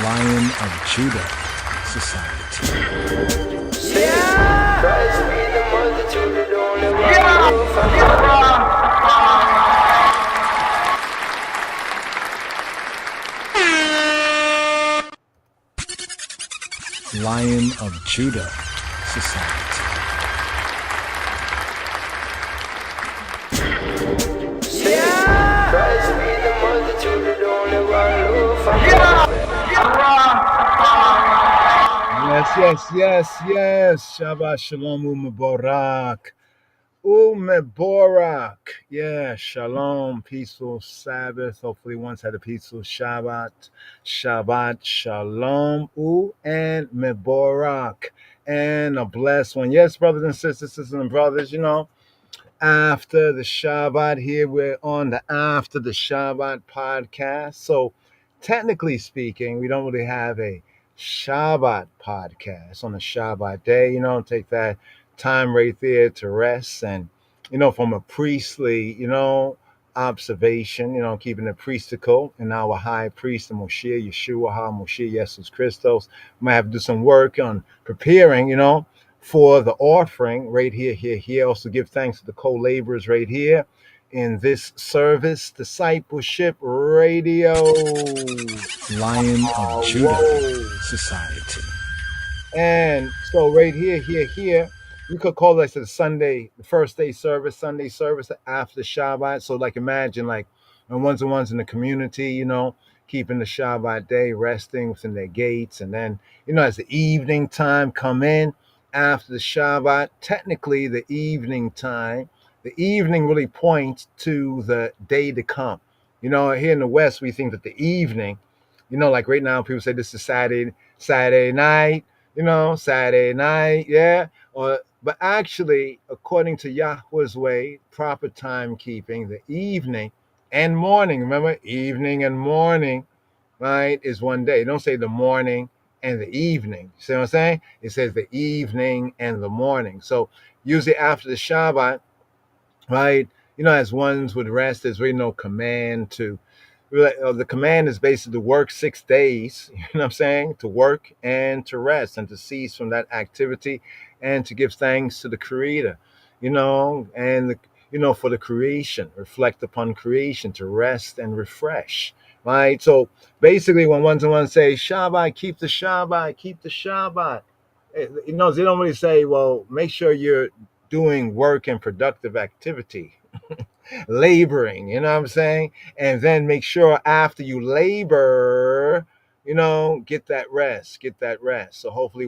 Lion of Judah Society. Lion of Judah Society. Yes. Shabbat Shalom U'Meborak. U'Meborak. Yeah, Shalom, peaceful Sabbath. Hopefully once had a peaceful Shabbat. Shabbat Shalom and Meborak. And a blessed one. Yes, brothers and sisters and brothers, after the Shabbat here, we're on the After the Shabbat podcast. So technically speaking, we don't really have a Shabbat podcast on the Shabbat day, take that time right there to rest and, from a priestly, observation, keeping it priestical and our high priest, the Moshe Yeshua HaMoshe Jesus Christos. We might have to do some work on preparing, for the offering right here. Also give thanks to the co-laborers right here in this service, Discipleship Radio, Lion of Judah Society. And so right here, you could call this the Sunday, the first day service, Sunday service after Shabbat. So like imagine like when ones in the community, keeping the Shabbat day, resting within their gates. And then, as the evening time come in, after the Shabbat, technically the evening time, the evening really points to the day to come. Here in the West, we think that the evening, like right now, people say this is Saturday night, Saturday night, yeah. But actually, according to Yahweh's way, proper timekeeping, the evening and morning, remember, evening and morning, right, is one day. Don't say the morning and the evening. You see what I'm saying? It says the evening and the morning. So usually after the Shabbat, right, as ones would rest, there's really no command to, the command is basically to work 6 days, what I'm saying? To work and to rest and to cease from that activity and to give thanks to the Creator, and, for the creation, reflect upon creation, to rest and refresh. Right, so basically, when ones say Shabbat, keep the Shabbat, they don't really say, well, make sure you're doing work and productive activity, laboring. You know what I'm saying? And then make sure after you labor, get that rest. So hopefully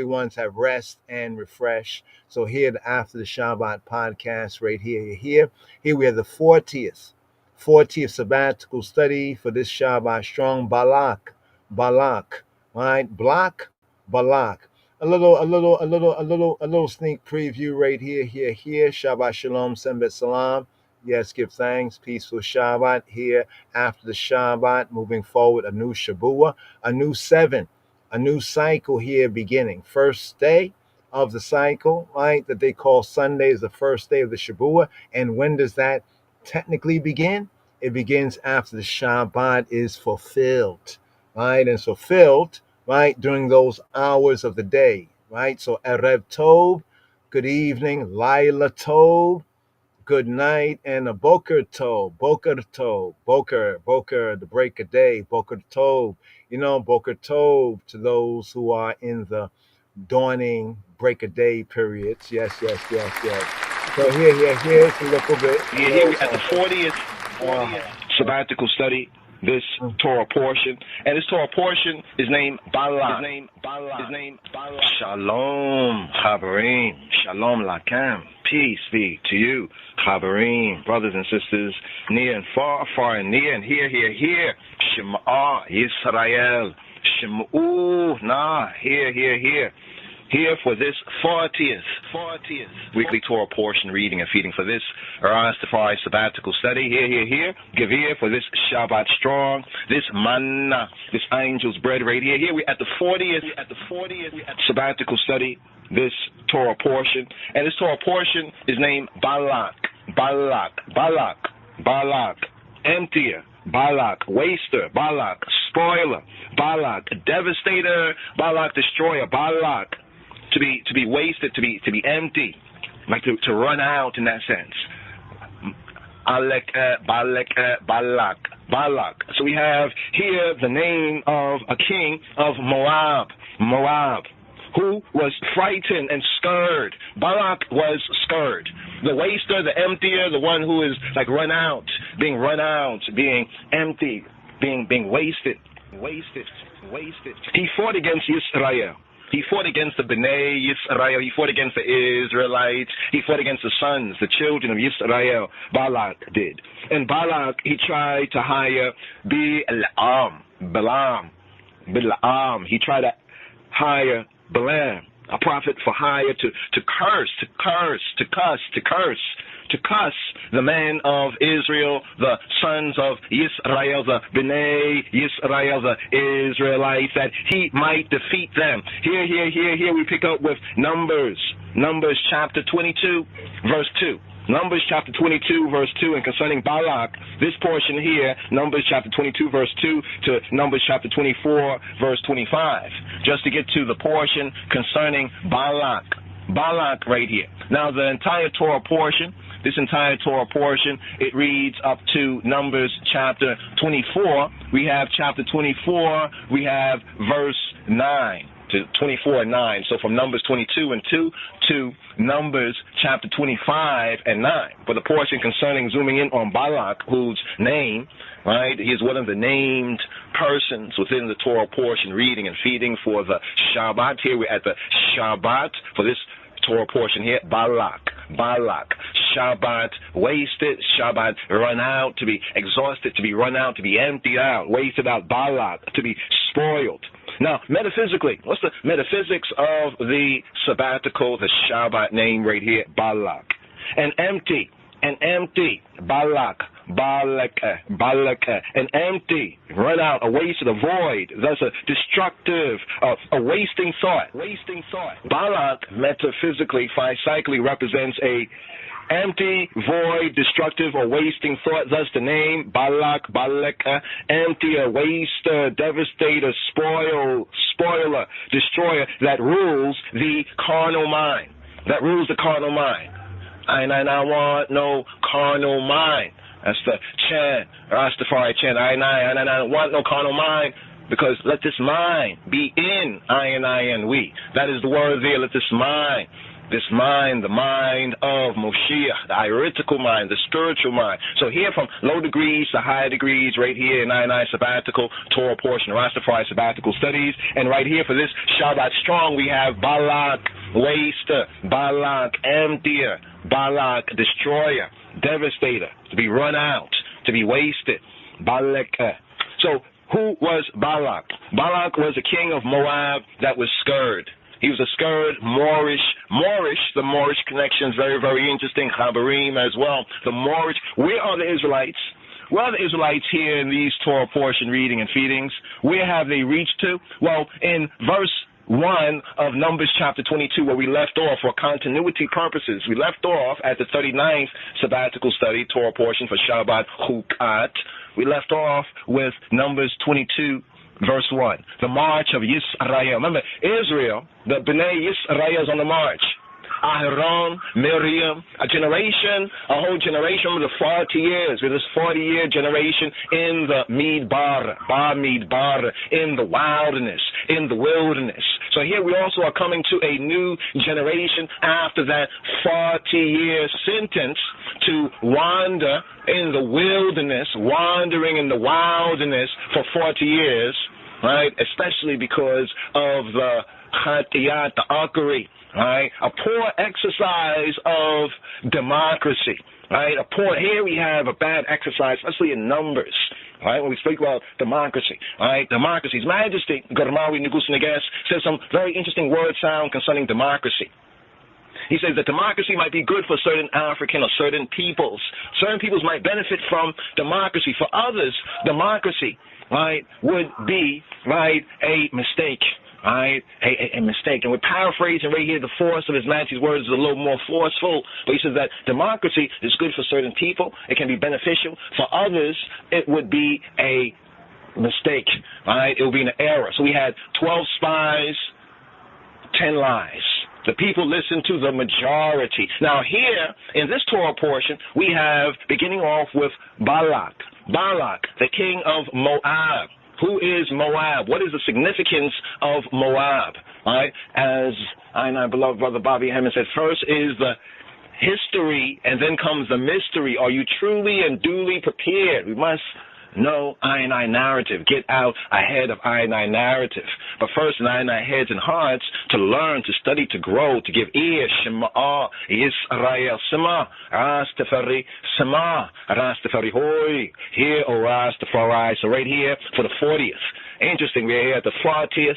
ones have rest and refresh. So here, after the Shabbat podcast, right here we have the 40th sabbatical study for this Shabbat strong, Balak, right? Balak. A little sneak preview right here. Shabbat Shalom, Sembet Salam. Yes, give thanks. Peaceful Shabbat here after the Shabbat. Moving forward, a new Shabuah, a new 7, a new cycle here beginning. First day of the cycle, right? That they call Sunday is the first day of the Shabuah. And when does that technically begin? It begins after the Shabbat is fulfilled, right? And fulfilled, right, during those hours of the day, right? So Erev Tov, good evening, Laila Tov, good night, and a Boker Tov, Boker, the break of day, Boker Tov, Boker Tov to those who are in the dawning break of day periods. Yes. So here's a little bit. Here we at the 40th sabbatical study, this Torah portion. And this Torah portion is named Balak. Shalom, Chaverim. Shalom Lakam. Peace be to you, Chaverim, brothers and sisters, near and far and near, and here. Shema Yisrael. Shem'u, here. Here for this 40th weekly Torah portion reading and feeding for this Rastafari sabbatical study. Here. Give ear for this Shabbat strong, this manna, this angel's bread right here. Here we at the 40th sabbatical study, this Torah portion. And this Torah portion is named Balak. Emptier. Balak, waster. Balak, spoiler. Balak, devastator. Balak, destroyer. Balak, to be wasted, to be empty, like to run out in that sense. Balak. So we have here the name of a king of Moab, who was frightened and scared. Balak was scared. The waster, the emptier, the one who is like being run out, being empty, being wasted. He fought against Israel. He fought against the B'nai Yisrael. He fought against the Israelites. He fought against the sons, the children of Yisrael. Balak did. And Balak, he tried to hire Balaam. He tried to hire Balaam, a prophet for hire, to cuss the men of Israel, the sons of Yisrael, the B'nai Yisrael, the Israelites, that he might defeat them. Here we pick up with Numbers chapter 22, verse 2. Numbers chapter 22, verse 2, and concerning Balak, this portion here, Numbers chapter 22, verse 2 to Numbers chapter 24, verse 25, just to get to the portion concerning Balak right here. Now, this entire Torah portion, it reads up to Numbers chapter 24. We have chapter 24, we have verse 9 to 24 and 9. So from Numbers 22 and 2 to Numbers chapter 25 and 9. But the portion concerning zooming in on Balak, whose name, right, he is one of the named persons within the Torah portion, reading and feeding for the Shabbat. Here we're at the Shabbat for this Torah portion here. Balak, Shabbat, wasted, Shabbat, run out, to be exhausted, to be run out, to be emptied out, wasted out, Balak, to be spoiled. Now, metaphysically, what's the metaphysics of the sabbatical, the Shabbat name right here, Balak? An empty, Balak, an empty, run out, a wasted, a void, thus a destructive, a wasting thought. Balak, metaphysically, psychically represents a empty, void, destructive, or wasting thought. Thus the name Balak, empty, a waster, devastator, spoiler, destroyer, that rules the carnal mind. I want no carnal mind. That's the chant, Rastafari chant. I don't want no carnal mind, because let this mind be in I and we. That is the word there. Let this mind, the mind of Moshiach, the iritical mind, the spiritual mind. So here from low degrees to high degrees, right here in I sabbatical Torah portion, Rastafari sabbatical studies, and right here for this Shabbat strong, we have Balak, waster, Balak, emptier, Balak, destroyer, devastator, to be run out, to be wasted, Balak. So who was Balak? Balak was a king of Moab that was scared. He was a scared Moorish, the Moorish connection is very, very interesting, Chabarim as well. The Moorish, where are the Israelites? Where are the Israelites here in these Torah portion reading and feedings? Where have they reached to? Well, in verse 1 of Numbers chapter 22, where we left off for continuity purposes. We left off at the 39th sabbatical study, Torah portion for Shabbat Chukat. We left off with Numbers 22, verse 1, the march of Yisrael. Remember, Israel, the B'nai Yisrael is on the march. Aharon, Miriam, a whole generation of the 40 years, with this 40-year generation in the Midbar, in the wilderness, So here we also are coming to a new generation after that 40-year sentence to wander in the wilderness, wandering in the wilderness for 40 years, right? Especially because of the Chatiyat, the Akari, right? A poor exercise of democracy, right? Here we have a bad exercise, especially in numbers, right? When we speak about democracy, right? Democracy. His Majesty, Garmawi Nugus Neges, says some very interesting word sound concerning democracy. He says that democracy might be good for certain African or certain peoples. Certain peoples might benefit from democracy. For others, democracy, right, would be, right, a mistake. right? A mistake. And we're paraphrasing right here. The force of His Majesty's words is a little more forceful. But he says that democracy is good for certain people. It can be beneficial. For others, it would be a mistake, right? It would be an error. So we had 12 spies, 10 lies. The people listen to the majority. Now here, in this Torah portion, we have, beginning off with Balak. Balak, the king of Moab. Who is Moab? What is the significance of Moab? All right? As my beloved brother Bobby Hammond said, first is the history, and then comes the mystery. Are you truly and duly prepared? We must know I narrative. Get out ahead of I narrative. But first in I heads and hearts, to learn, to study, to grow, to give ear. Shema Yisrael Sema Rastafari Sema Rastafari Hoy. Here, O Rastafari. So right here for the 40th. Interesting, we're here at the 40th,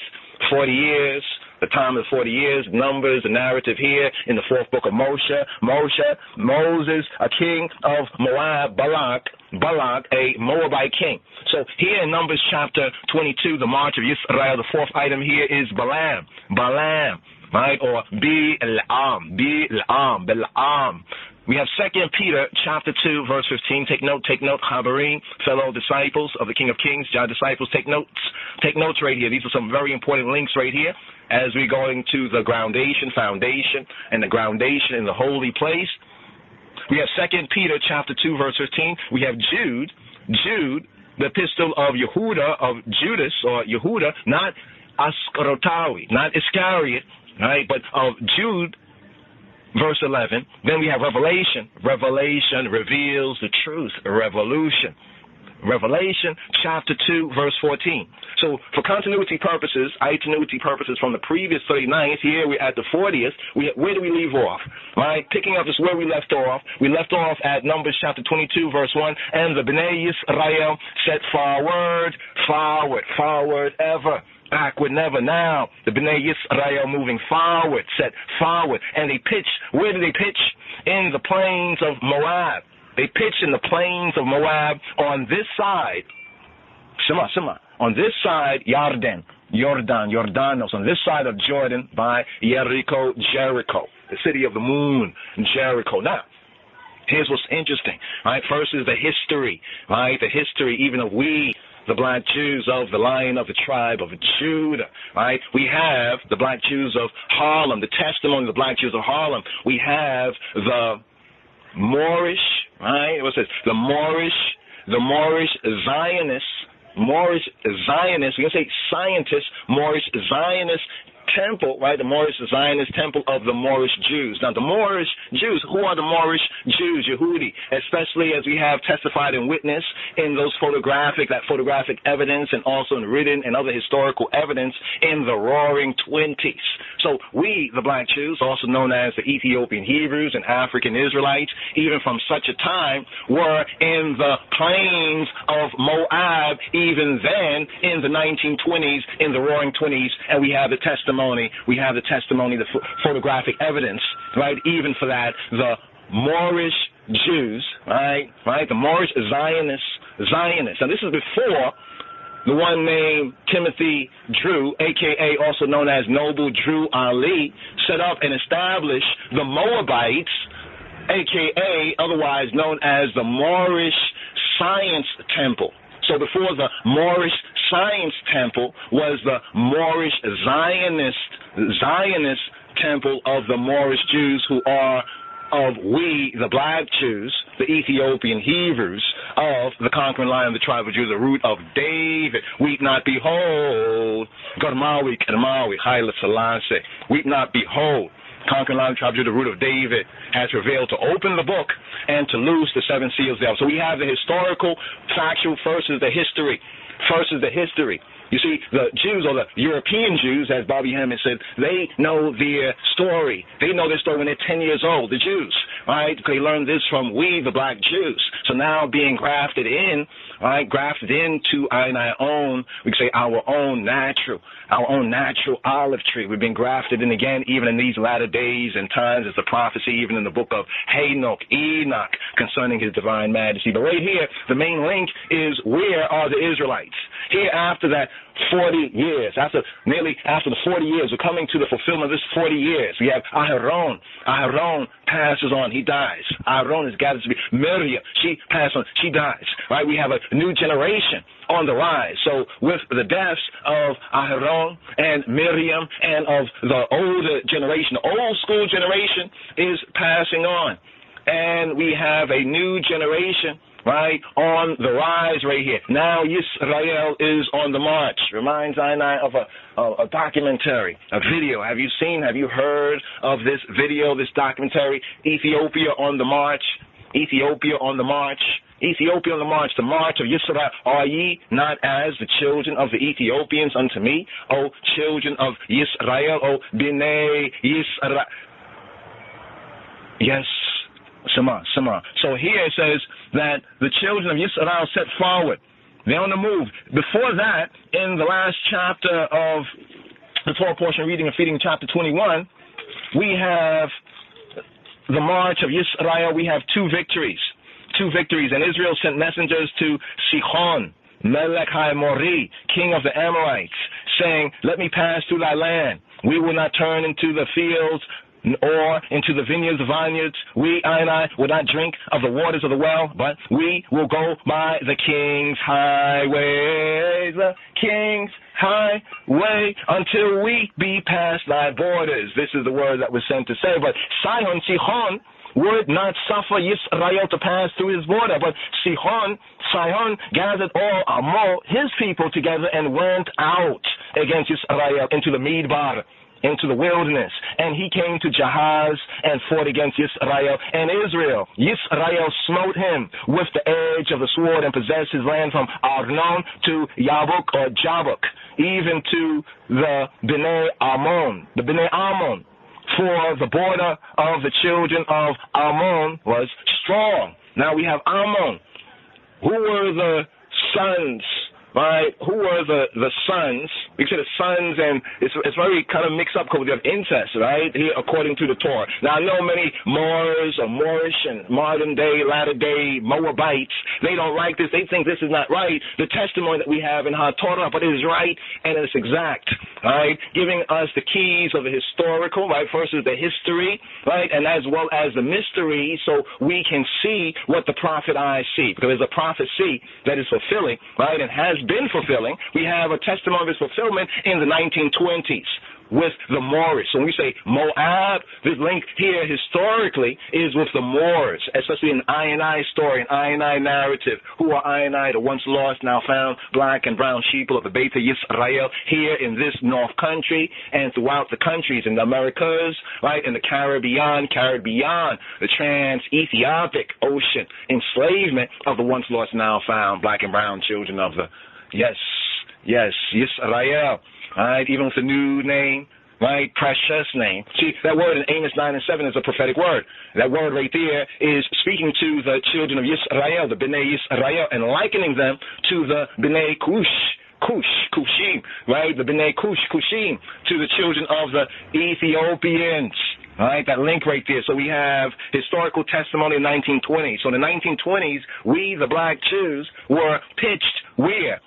40 years. The time of 40 years, numbers, the narrative here in the 4th book of Moses, a king of Moab, Balak, a Moabite king. So here in Numbers chapter 22, the march of Yisrael, the 4th item here is Balaam, right, or Balaam. We have 2 Peter chapter 2, verse 15. Take note, Chabarim, fellow disciples of the King of Kings, John disciples, take notes right here. These are some very important links right here as we're going to the foundation, and the groundation in the holy place. We have 2 Peter chapter 2, verse 15. We have Jude, the epistle of Yehuda, of Judas, or Yehuda, not Ascarotawi, not Iscariot, right, but of Jude, verse 11. Then we have Revelation. Revelation reveals the truth. Revelation chapter 2, verse 14. So for continuity purposes from the previous 39th, here we're at the 40th. Where do we leave off? Right? Picking up is where we left off. We left off at Numbers chapter 22, verse 1. And the Bnei Yisrael set forward ever. Backward never. Now the Bnei Yisrael moving forward, set forward. And they pitch. Where do they pitch? In the plains of Moab. They pitch in the plains of Moab on this side. Shema. On this side, Jordanos. On this side of Jordan by Jericho, the city of the moon, Jericho. Now, here's what's interesting. Right, first is the history. Right, the history even of we, the black Jews of the Lion of the tribe of Judah. Right, we have the black Jews of Harlem. The testimony of the black Jews of Harlem. We have the Moorish. Right, what's this? The Moorish Zionists. We can say scientists, Moorish Zionist temple, right? The Moorish Zionist temple of the Moorish Jews. Now, the Moorish Jews, who are the Moorish Jews, Yehudi, especially as we have testified and witnessed in those photographic evidence, and also in written and other historical evidence in the Roaring Twenties. So we, the black Jews, also known as the Ethiopian Hebrews and African Israelites, even from such a time, were in the plains of Moab, even then in the 1920s, in the Roaring Twenties, and we have the testimony, the photographic evidence, right, even for that, the Moorish Jews, right, the Moorish Zionists. Now, this is before the one named Timothy Drew, a.k.a. also known as Noble Drew Ali, set up and established the Moabites, a.k.a. otherwise known as the Moorish Science Temple. So before the Moorish Science Temple was the Moorish Zionist Temple of the Moorish Jews, who are of we, the black Jews, the Ethiopian Hebrews, of the conquering line of the tribe of Judah, the root of David. Weep not, behold. Gadmawi, Haile Selassie. Weep not, behold. Conquering line of the tribe of Judah, the root of David, has prevailed to open the book and to loose the 7 seals thereof. So we have the historical, factual, first is the history. You see, the Jews, or the European Jews, as Bobby Hammond said, they know their story. They know their story when they're 10 years old, the Jews, right? They learned this from we, the black Jews. So now being grafted into our own, we can say our own natural olive tree. We've been grafted in again, even in these latter days and times. It's a prophecy, even in the book of Enoch, concerning his divine majesty. But right here, the main link is, where are the Israelites? Amorites. Here after that 40 years, after the 40 years, we're coming to the fulfillment of this 40 years. We have Aharon. Aharon passes on, he dies. Aharon is gathered to be Miriam. She passes on, she dies. Right? We have a new generation on the rise. So with the deaths of Aharon and Miriam and of the older generation, the old school generation is passing on. And we have a new generation, right, on the rise right here. Now Yisrael is on the march. Reminds I of a documentary, a video. Have you heard of this video, this documentary, Ethiopia on the march? Ethiopia on the march. Ethiopia on the march of Yisrael. Are ye not as the children of the Ethiopians unto me, O children of Yisrael, O B'nai Yisrael? Yes. Shema. So here it says that the children of Yisrael set forward. They're on the move. Before that, in the last chapter of the Torah portion reading and feeding, chapter 21, we have the march of Yisrael. We have two victories. And Israel sent messengers to Sihon, Melech HaEmori, king of the Amorites, saying, let me pass through thy land. We will not turn into the fields or into the vineyards. I will not drink of the waters of the well, but we will go by the king's highway, until we be past thy borders. This is the word that was sent to say. But Sihon would not suffer Yisrael to pass through his border. But Sihon gathered all his people together and went out against Yisrael into the Midbar, into the wilderness, and he came to Jahaz and fought against Yisrael and Israel. Yisrael smote him with the edge of the sword and possessed his land from Arnon to Yabuk or Jabuk, even to the Bnei Ammon. For the border of the children of Ammon was strong. Now we have Ammon. Who were the sons? Right? Who were the sons? We say the sons, and it's very kind of mixed up because we have incest, right? Here, according to the Torah. Now, I know many Moors or Moorish and modern day, latter day Moabites, they don't like this. They think this is not right. The testimony that we have in HaTorah, but it is right and it's exact, right? Giving us the keys of the historical, right? First is the history, right? And as well as the mystery, so we can see what the prophet eyes see. Because there's a prophecy that is fulfilling, right? And has been fulfilling. We have a testimony of its fulfillment in the 1920s with the Moors. So when we say Moab, this link here historically is with the Moors, especially in I story, an I narrative. Who are I, the once lost, now found, black and brown sheeple of the Beit Yisrael here in this North Country and throughout the countries in the Americas, right, in the Caribbean, the trans-Ethiopic ocean, enslavement of the once lost, now found, black and brown children of the Yisrael, right, even with the new name, right, precious name. See, that word in Amos 9 and 7 is a prophetic word. That word right there is speaking to the children of Yisrael, the B'nai Yisrael, and likening them to the B'nai Kushim, right, the B'nai Kushim, to the children of the Ethiopians. All right, that link right there. So we have historical testimony in 1920. So in the 1920s, we, the black Jews, were pitched where?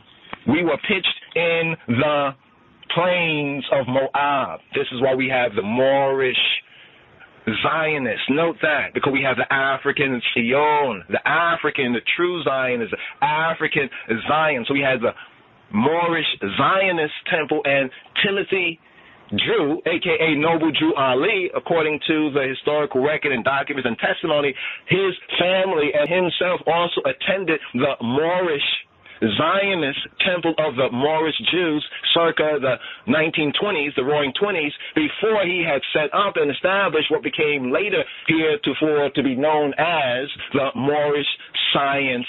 We were pitched in the plains of Moab. This is why we have the Moorish Zionists. Note that, because we have the African Zion, the true Zion is the African Zion. So we had the Moorish Zionist temple, and Timothy Drew, a.k.a. Noble Drew Ali, according to the historical record and documents and testimony, his family and himself also attended the Moorish Zionist temple of the Moorish Jews circa the 1920s, the Roaring 20s, before he had set up and established what became later heretofore to be known as the Moorish Science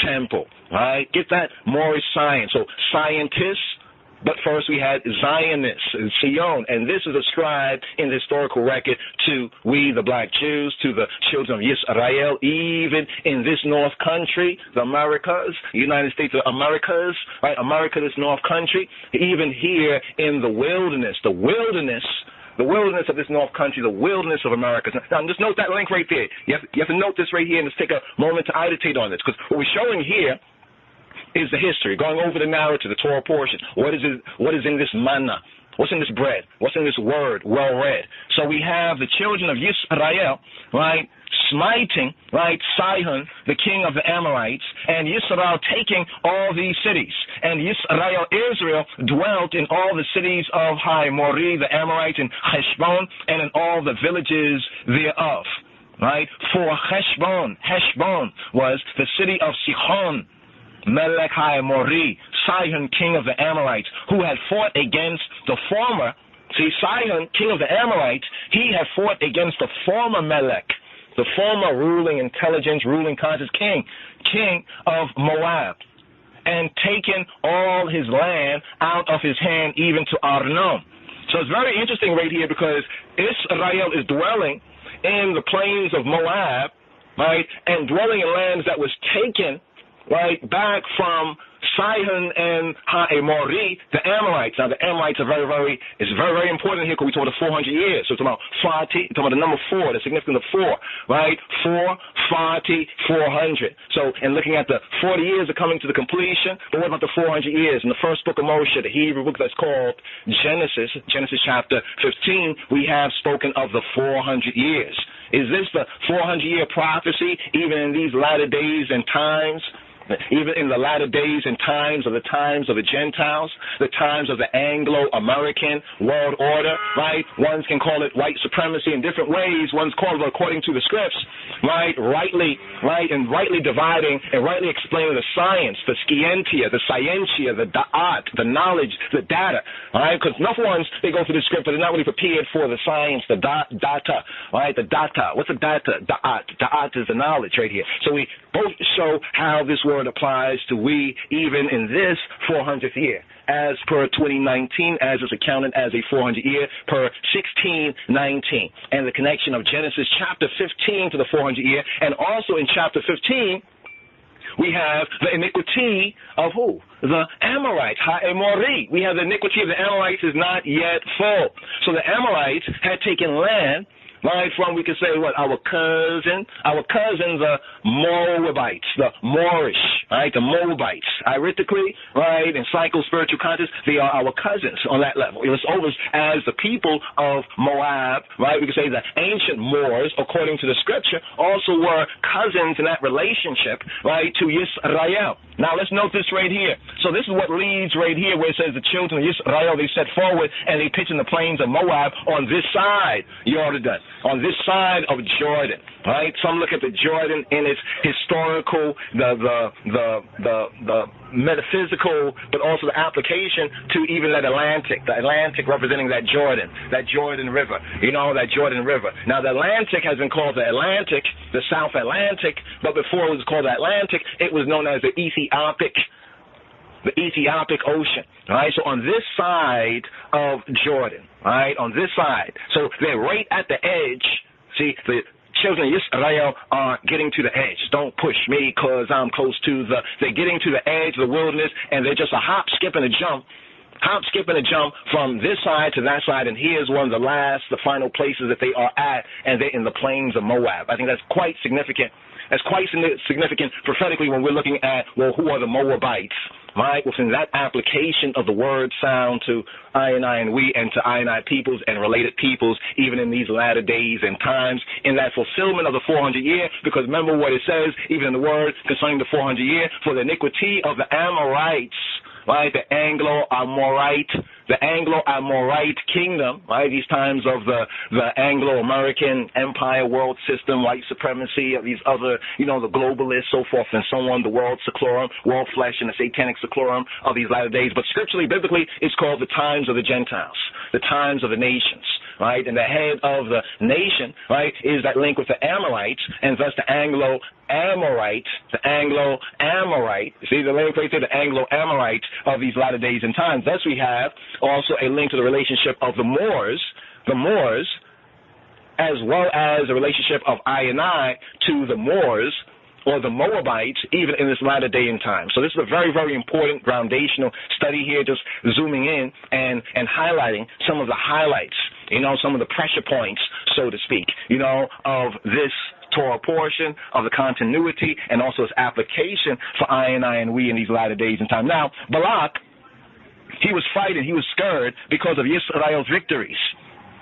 Temple. Right? Get that? Moorish science. So scientists. But first we had Zionists, Zion, and this is ascribed in the historical record to we, the black Jews, to the children of Yisrael, even in this North Country, the Americas, the United States of Americas, right, America, this North Country, even here in the wilderness of this North Country, the wilderness of America. Now, just note that link right there. You have to note this right here and just take a moment to meditate on this, because what we're showing here is the history, going over the narrative, the Torah portion. What is it? What is in this manna? What's in this bread? What's in this word? Well read. So we have the children of Yisrael, right, smiting, right, Sihon, the king of the Amorites, and Yisrael taking all these cities. And Israel dwelt in all the cities of Mori, the Amorites, in Heshbon, and in all the villages thereof. Right? For Heshbon was the city of Sihon, Melech Mori, Sihon, king of the Amorites, who had fought against the former. See, Sihon, king of the Amorites, he had fought against the former Melech, the former ruling intelligence, ruling conscious king of Moab, and taken all his land out of his hand, even to Arnon. So it's very interesting right here, because Israel is dwelling in the plains of Moab, right, and dwelling in lands that was taken, right, back from Sihon and Mori, the Amorites. Now, the Amorites are it's very important here, because we talk about 400 years. So it's about 40, talking about the number 4, the significance of 4, right? 4, 40, 400. So, and looking at the 40 years are coming to the completion, but what about the 400 years? In the first book of Moshe, the Hebrew book that's called Genesis chapter 15, we have spoken of the 400 years. Is this the 400-year prophecy, even in these latter days and times? Even in the latter days and times of the Gentiles, the times of the Anglo-American world order, right? Ones can call it white supremacy in different ways. One's called it according to the scripts, right? Rightly dividing and rightly explaining the science, the scientia, the da'at, the knowledge, the data, right? Because enough ones, they go through the script, but they're not really prepared for the science, the data, right? The data. What's the data? Da'at. Da'at is the knowledge right here. So we both show how this word applies to we even in this 400th year, as per 2019, as is accounted as a 400 year per 1619, and the connection of Genesis chapter 15 to the 400 year, and also in chapter 15 we have the iniquity of who? The Amorites, Mori. We have the iniquity of the Amorites is not yet full. So the Amorites had taken land, right, from, we could say, what, our cousins, the Moabites, the Moorish, right, the Moabites. Iristically, right, in psycho-spiritual context, they are our cousins on that level. It was over as the people of Moab, right, we could say the ancient Moors, according to the scripture, also were cousins in that relationship, right, to Yisrael. Now, let's note this right here. So this is what leads right here, where it says the children of Yisrael, they set forward, and they pitch in the plains of Moab on this side, Jordan, on this side of Jordan, right? Some look at the Jordan in its historical, the metaphysical, but also the application to even that Atlantic, the Atlantic representing that Jordan River, that Jordan River. Now, the Atlantic has been called the Atlantic, the South Atlantic, but before it was called the Atlantic, it was known as the Ethiopic Ocean, right? So on this side of Jordan, right, on this side, so they're right at the edge. See, the children of Israel are getting to the edge. Don't push me because I'm close to they're getting to the edge of the wilderness, and they're just a hop, skip, and a jump from this side to that side, and here's one of the final places that they are at, and they're in the plains of Moab. I think that's quite significant. That's quite significant prophetically when we're looking at, well, who are the Moabites, right? Within that application of the word sound to I and we, and to I and I peoples and related peoples, even in these latter days and times, in that fulfillment of the 400 year, because remember what it says, even in the word concerning the 400 year, for the iniquity of the Amorites, right, the Anglo-Amorite kingdom, right, these times of the Anglo-American empire, world system, white supremacy, of these other, the globalists, so forth and so on, the world seclorum, world flesh, and the satanic seclorum of these latter days. But scripturally, biblically, it's called the times of the Gentiles, the times of the nations, right, and the head of the nation, right, is that link with the Amorites, and thus the Anglo-Amorite, see the link right there, the Anglo-Amorite of these latter days and times. Thus we have also a link to the relationship of the Moors, as well as the relationship of I and I to the Moors, or the Moabites, even in this latter day and time. So this is a very, very important groundational study here, just zooming in and highlighting some of the highlights, some of the pressure points, so to speak, of this Torah portion of the continuity and also its application for I and we in these latter days and time. Now, Balak, he was fighting, he was scared because of Israel's victories.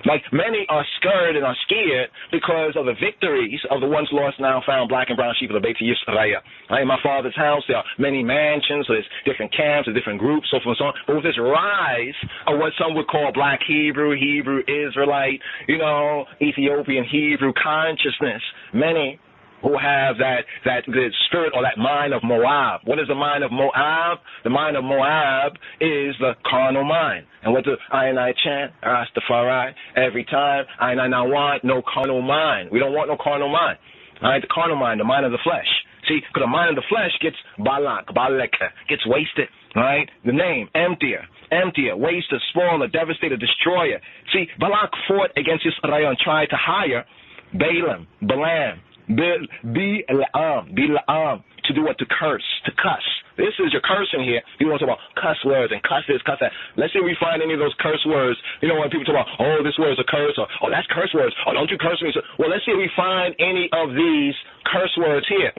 Like many are scared and are scared because of the victories of the once lost, now found black and brown sheep of the Beit Yisrael. In my father's house, there are many mansions, so there's different camps, there's different groups, so forth and so on. But with this rise of what some would call black Hebrew, Hebrew Israelite, Ethiopian Hebrew consciousness, many who have that spirit or that mind of Moab. What is the mind of Moab? The mind of Moab is the carnal mind. And what do I chant? Rastafari. Every time, I now want no carnal mind. We don't want no carnal mind. All right, the carnal mind, the mind of the flesh. See, because the mind of the flesh gets Balak, gets wasted. All right, the name, emptier, waster, spoiler, devastator, destroyer. See, Balak fought against Israel and tried to hire Balaam, Bilam, to do what? To curse, to cuss. This is your cursing here. You want to talk about cuss words and cuss this, cuss that. Let's see if we find any of those curse words. When people talk about, oh, this word is a curse, or oh, that's curse words. Oh, don't you curse me. So, well, let's see if we find any of these curse words here.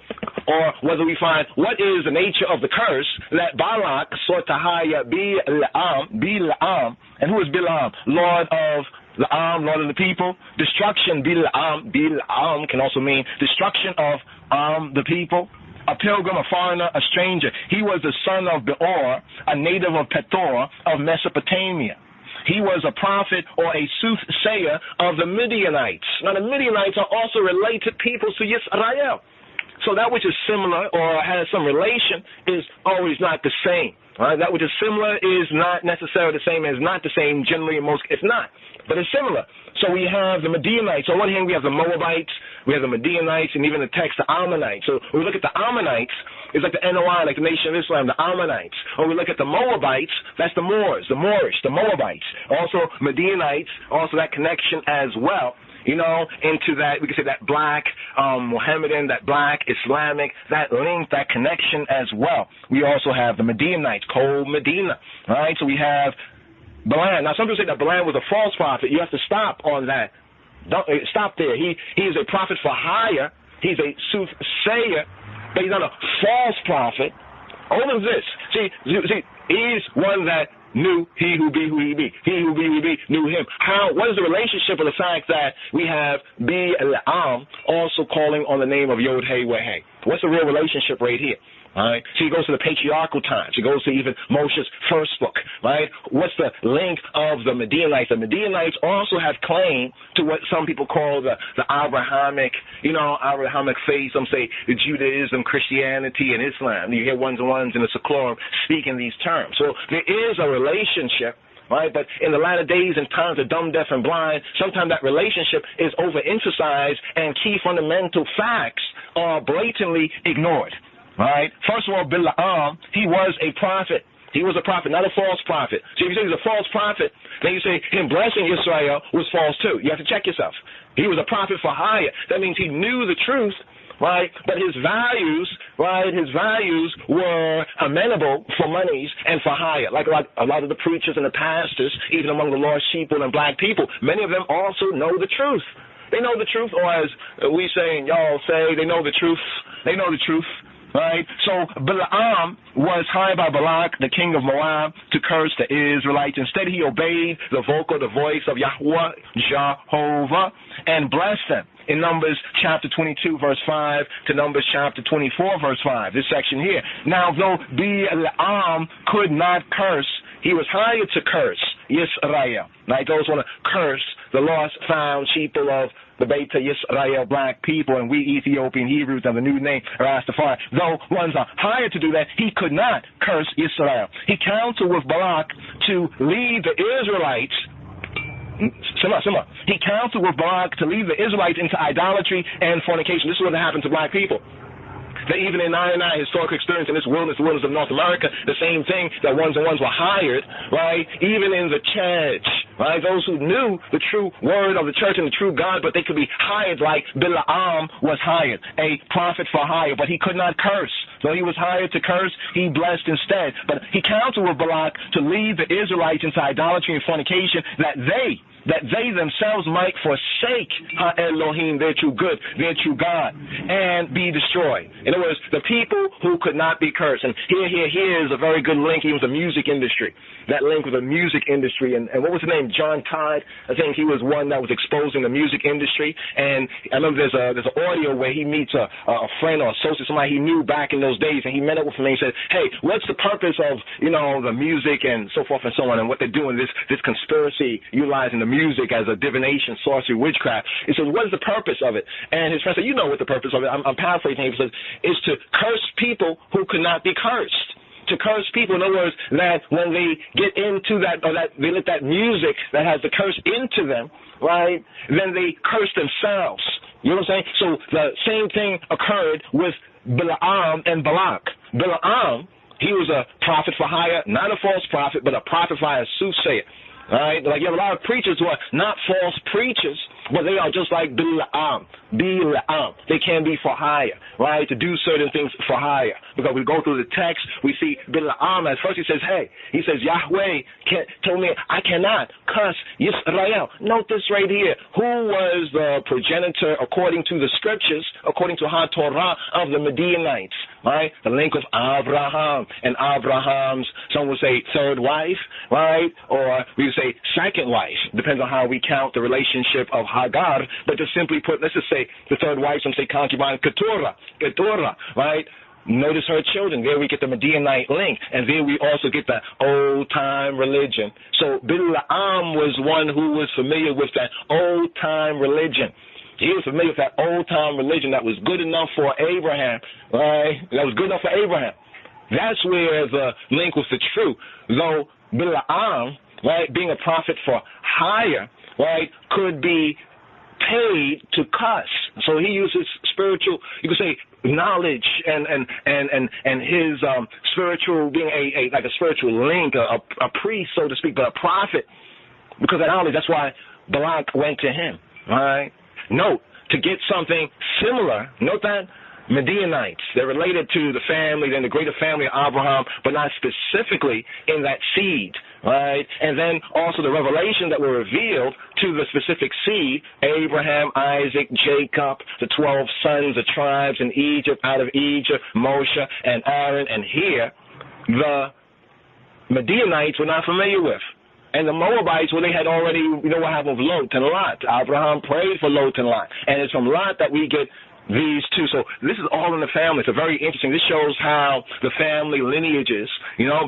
Or whether we find what is the nature of the curse that Balak sought to hire Bilam. And who is Bilam? Lord of Lord of the people. Destruction, Bilam can also mean destruction of the people. A pilgrim, a foreigner, a stranger. He was the son of Beor, a native of Petor of Mesopotamia. He was a prophet or a soothsayer of the Midianites. Now, the Midianites are also related people to Yisrael. So that which is similar or has some relation is always not the same. Right? That which is similar is not necessarily the same as not the same. Generally, in most, it's not. But it's similar. So we have the Midianites. On one hand, we have the Moabites, we have the Midianites, and even the text, the Ammonites. So when we look at the Ammonites, it's like the NOI, like the Nation of Islam, the Ammonites. When we look at the Moabites, that's the Moors, the Moorish, the Moabites. Also Midianites, also that connection as well. Into that, we could say that black Mohammedan, that black Islamic, that link, that connection as well. We also have the Midianites, Cold Medina, all right? So we have Balak. Now, some people say that Balak was a false prophet. You have to stop on that. Don't stop there. He is a prophet for hire. He's a soothsayer, but he's not a false prophet. Only this. See, he's one that knew he who be who he be. He who be who he be knew him. What is the relationship of the fact that we have Bilam also calling on the name of Yod Hey Weh Hey? What's the real relationship right here? All right. So he goes to the patriarchal times. He goes to even Moshe's first book. Right. What's the link of the Midianites? The Midianites also have claim to what some people call the Abrahamic, Abrahamic faith. Some say the Judaism, Christianity, and Islam. You hear ones and ones in the Secular speaking these terms. So there is a relationship. Right, but in the latter days and times of dumb, deaf, and blind, sometimes that relationship is overemphasized and key fundamental facts are blatantly ignored. Right? First of all, Bilam, he was a prophet. He was a prophet, not a false prophet. So if you say he's a false prophet, then you say him blessing Israel was false too. You have to check yourself. He was a prophet for hire. That means he knew the truth, right? But his values, right, were amenable for monies and for hire. Like a lot of the preachers and the pastors, even among the lost sheep and black people, many of them also know the truth. They know the truth, or as we say and y'all say, they know the truth. They know the truth. Right? So Balaam was hired by Balak, the king of Moab, to curse the Israelites. Instead, he obeyed the voice of Yahweh, Jehovah, and blessed them. In Numbers chapter 22, verse 5 to Numbers chapter 24, verse 5, this section here. Now, though Balaam could not curse, he was hired to curse Yisrael. Now, those want to curse the lost, found sheep of the Beit Yisrael, black people, and we Ethiopian Hebrews have the new name, Rastafari. Though ones are hired to do that, he could not curse Israel. He counseled with Balak to lead the Israelites. He counseled with Balak to lead the Israelites into idolatry and fornication. This is what happened to black people. That even in I historical experience in this wilderness, the wilderness of North America, the same thing that ones and ones were hired, right? Even in the church, right? Those who knew the true word of the church and the true God, but they could be hired like Bilam was hired, a prophet for hire, but he could not curse. Though he was hired to curse, he blessed instead. But he counseled with Balak to lead the Israelites into idolatry and fornication, that they themselves might forsake Ha-Elohim, their true good, their true God, and be destroyed. In other words, the people who could not be cursed. And here is a very good link, even with the music industry. That link with the music industry. And what was his name? John Todd. I think he was one that was exposing the music industry. And I remember there's an audio where he meets a friend or associate, somebody he knew back in those days, and he met up with him and he said, hey, what's the purpose of, the music and so forth and so on, and what they're doing, this conspiracy, utilizing the music as a divination, sorcery, witchcraft. He says, what is the purpose of it? And his friend said, you know what the purpose of it. I'm paraphrasing. He says, is to curse people who could not be cursed. To curse people, in other words, that when they get into that, or that they let that music that has the curse into them, right, then they curse themselves. You know what I'm saying? So the same thing occurred with Balaam and Balak. Balaam, he was a prophet for hire, not a false prophet, but a prophet for hire, soothsayer. All right? Like you have a lot of preachers who are not false preachers, but they are just like Balaam. They can be for hire, right? To do certain things for hire. Because we go through the text, we see Balaam. At first he says, Yahweh told me I cannot curse Yisrael. Note this right here. Who was the progenitor, according to the scriptures, according to HaTorah, of the Midianites? Right? The link of Abraham and Abraham's, some would say third wife, right? Or we would say second wife. Depends on how we count the relationship of Hagar. But to simply put, let's just say the third wife, some say concubine, Keturah, right? Notice her children. There we get the Midianite link. And there we also get the old-time religion. So Balaam was one who was familiar with that old-time religion. He was familiar with that old-time religion that was good enough for Abraham, right? That was good enough for Abraham. That's where the link was the true. Though Balaam, right, being a prophet for hire, right, could be paid to cuss. So he uses spiritual, you could say, knowledge and his spiritual, being like a spiritual link, a priest, so to speak, but a prophet. Because of knowledge, that's why Balak went to him, all right? Note, to get something similar, note that Midianites, they're related to the family, then the greater family of Abraham, but not specifically in that seed, right? And then also the revelation that were revealed to the specific seed, Abraham, Isaac, Jacob, the 12 sons, the tribes in Egypt, out of Egypt, Moshe and Aaron, and here, the Midianites were not familiar with. And the Moabites, well, they had already, what happened with Lot and Lot. Abraham prayed for Lot and Lot. And it's from Lot that we get these two. So this is all in the family. It's very interesting. This shows how the family lineages,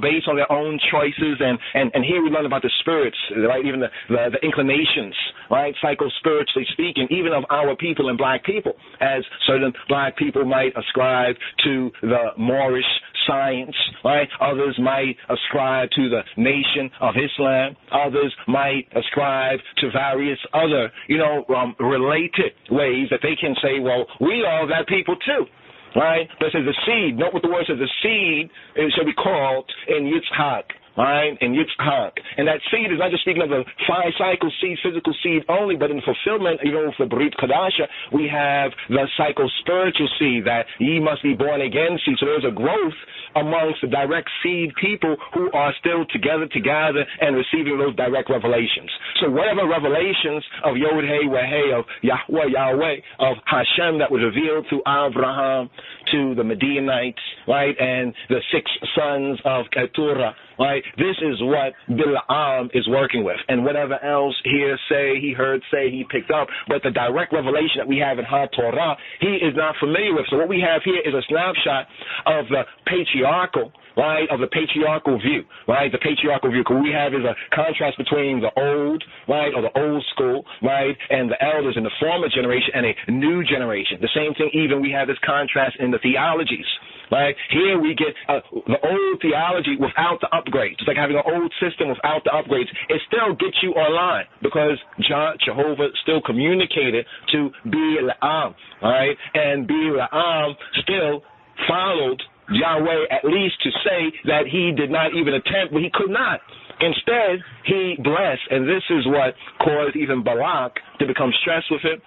based on their own choices. And here we learn about the spirits, right? Even the inclinations, right? Psycho-spiritually speaking, even of our people and black people, as certain black people might ascribe to the Moorish science, right? Others might ascribe to the Nation of Islam. Others might ascribe to various other, related ways that they can say, well, we are that people too, right? But it says the seed. Note what the word says. The seed, it shall be called in Yitzhak. Right? And Yitzhak. And that seed is not just speaking of the 5-cycle seed, physical seed only, but in fulfillment, with the Brit Kadasha, we have the psycho-spiritual seed, that ye must be born again seed. So there's a growth amongst the direct seed people who are still together and receiving those direct revelations. So whatever revelations of Yod-Heh, Weh-Heh, of Yahweh, of Hashem that was revealed through Abraham to the Midianites, right, and the 6 sons of Keturah, right? This is what Balaam is working with. And whatever else he heard say, he picked up. But the direct revelation that we have in HaTorah, he is not familiar with. So what we have here is a snapshot of the patriarchal, right, of the patriarchal view, right? The patriarchal view. What we have is a contrast between the old, right, or the old school, right, and the elders in the former generation and a new generation. The same thing, even we have this contrast in the theologies, right? Here we get the old theology without the upgrades. It's like having an old system without the upgrades. It still gets you online because Jehovah still communicated to Balaam, right? And Balaam still followed Yahweh, at least to say that he did not even attempt, but he could not. Instead, he blessed, and this is what caused even Balak to become stressed with it.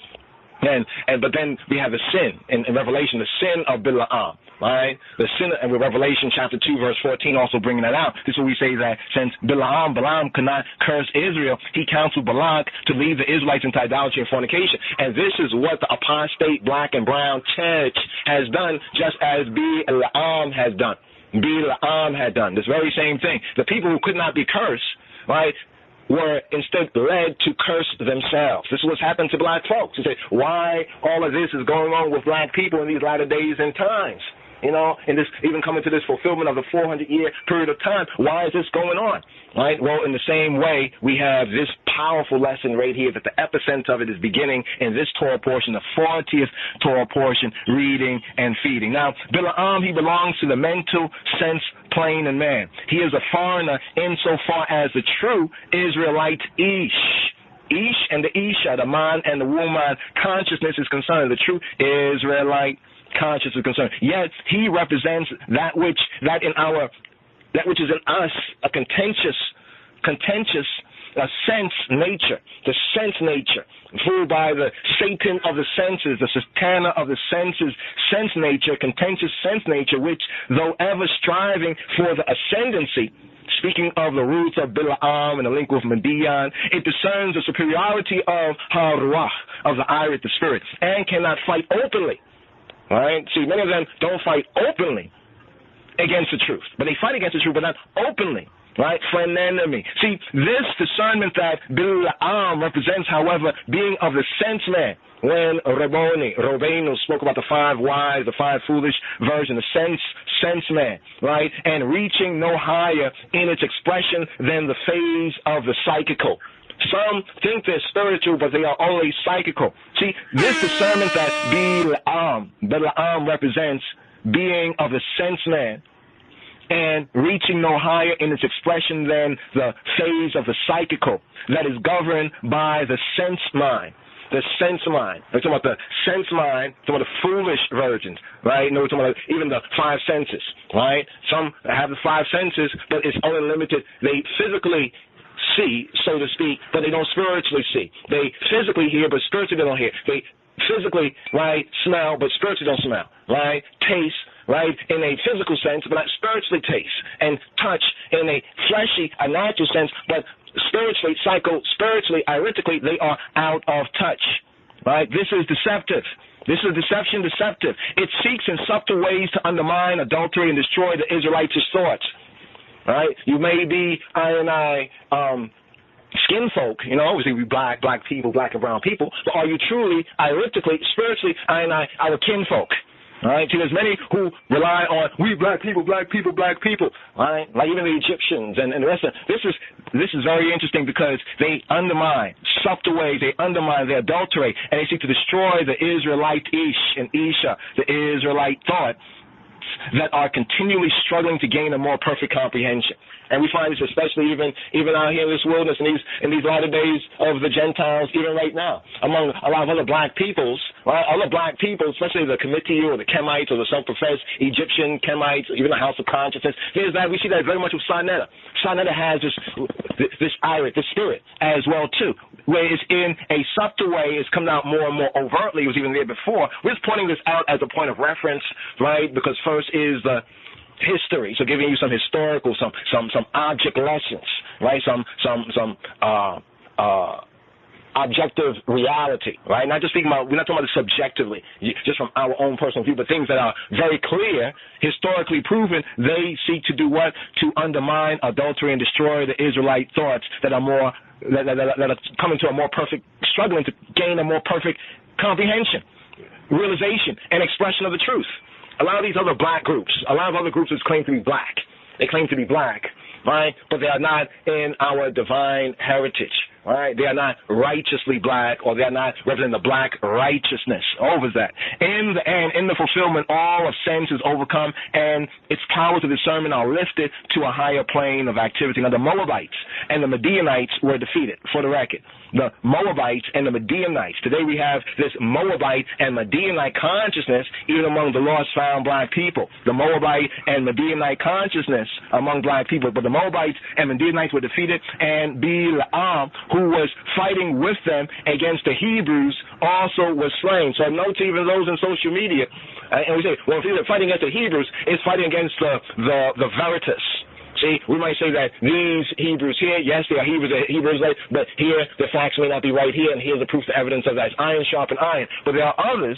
But then we have the sin in Revelation, the sin of Bila'am, right? The sin, and with Revelation chapter 2, verse 14, also bringing that out. This is where we say that since Balaam could not curse Israel, he counseled Balak to lead the Israelites into idolatry and fornication. And this is what the apostate black and brown church has done, just as Balaam has done. Balaam had done this very same thing. The people who could not be cursed, right, were instead led to curse themselves. This is what's happened to black folks. You say, why all of this is going on with black people in these latter days and times? You know, and this even coming to this fulfillment of the 400-year period of time. Why is this going on? Right? Well, in the same way, we have this powerful lesson right here that the epicenter of it is beginning in this Torah portion, the 40th Torah portion, reading and feeding. Now, Bila'am, he belongs to the mental sense plane in man. He is a foreigner insofar as the true Israelite Ish and the Isha, the man and the woman consciousness is concerned. The true Israelite conscious is concerned. Yet he represents that which is in us, a contentious sense nature, the sense nature, fooled by the Satan of the senses, the satana of the senses, sense nature, contentious sense nature, which, though ever striving for the ascendancy, speaking of the roots of Bila'am and the link with Median, it discerns the superiority of Ha-Ruach, of the Irit, the spirit, and cannot fight openly. All right? See, many of them don't fight openly against the truth, but they fight against the truth, but not openly. Right? For an enemy. See, this discernment that Bila'am represents, however, being of the sense man. When Robenu spoke about the 5 wise, the 5 foolish version, the sense man, right? And reaching no higher in its expression than the phase of the psychical. Some think they're spiritual, but they are only psychical. See, this discernment that Bila'am represents being of the sense man and reaching no higher in its expression than the phase of the psychical that is governed by the sense mind. The sense mind. We're talking about the sense mind, we're talking about the foolish virgins, right? No, we're talking about even the 5 senses, right? Some have the 5 senses, but it's only limited. They physically see, so to speak, but they don't spiritually see. They physically hear, but spiritually they don't hear. They physically, right, smell, but spiritually don't smell, right? Taste, right, in a physical sense, but not spiritually taste. And touch in a fleshy, a natural sense, but spiritually, spiritually, iritically, they are out of touch, right? This is deceptive. This is deceptive. It seeks in subtle ways to undermine, adulterate, and destroy the Israelites' thoughts. Right? You may be skin folk, you know, obviously we black people, black and brown people, but are you truly, iritically, spiritually, our kinfolk? Right? See, there's many who rely on we black people, right? Like even the Egyptians and the rest of them. This is very interesting because they undermine, subtle ways, they undermine, they adulterate, and they seek to destroy the Israelite Ish and Isha, the Israelite thought, that are continually struggling to gain a more perfect comprehension. And we find this especially even out here in this wilderness, in these latter days of the Gentiles, even right now, among a lot of other black peoples, right? Other black people, especially the Committee or the Kemites or the self-professed Egyptian Kemites, even the House of Consciousness. There's that. We see that very much with Sarnetta. Sarnetta has this irit, this spirit, as well too, where it's in a subtle way, it's coming out more and more overtly. It was even there before. We're just pointing this out as a point of reference, right? Because first is the history, so giving you some historical, some object lessons, right? Some objective reality, right? Not just speaking about, we're not talking about it subjectively, just from our own personal view, but things that are very clear, historically proven. They seek to do what? To undermine, adulterate, and destroy the Israelite thoughts that are more that are coming to a more perfect, struggling to gain a more perfect comprehension, realization, and expression of the truth. A lot of these other black groups, a lot of other groups that claim to be black. They claim to be black, right? But they are not in our divine heritage, right? They are not righteously black, or they are not representing the black righteousness. Over that. In the end, in the fulfillment, all of sense is overcome, and its powers of discernment are lifted to a higher plane of activity. Now, the Moabites and the Midianites were defeated, for the record. The Moabites and the Midianites. Today we have this Moabite and Midianite consciousness even among the lost found black people. The Moabite and Midianite consciousness among black people. But the Moabites and Midianites were defeated, and Bila'am, who who was fighting with them against the Hebrews also was slain. So note even those in social media, and we say, well, if they're fighting against the Hebrews, it's fighting against the Veritas. See, we might say that these Hebrews here, yes, they are Hebrews, but here the facts may not be right here, and here's the proof, the evidence of that. It's iron sharpen iron. But there are others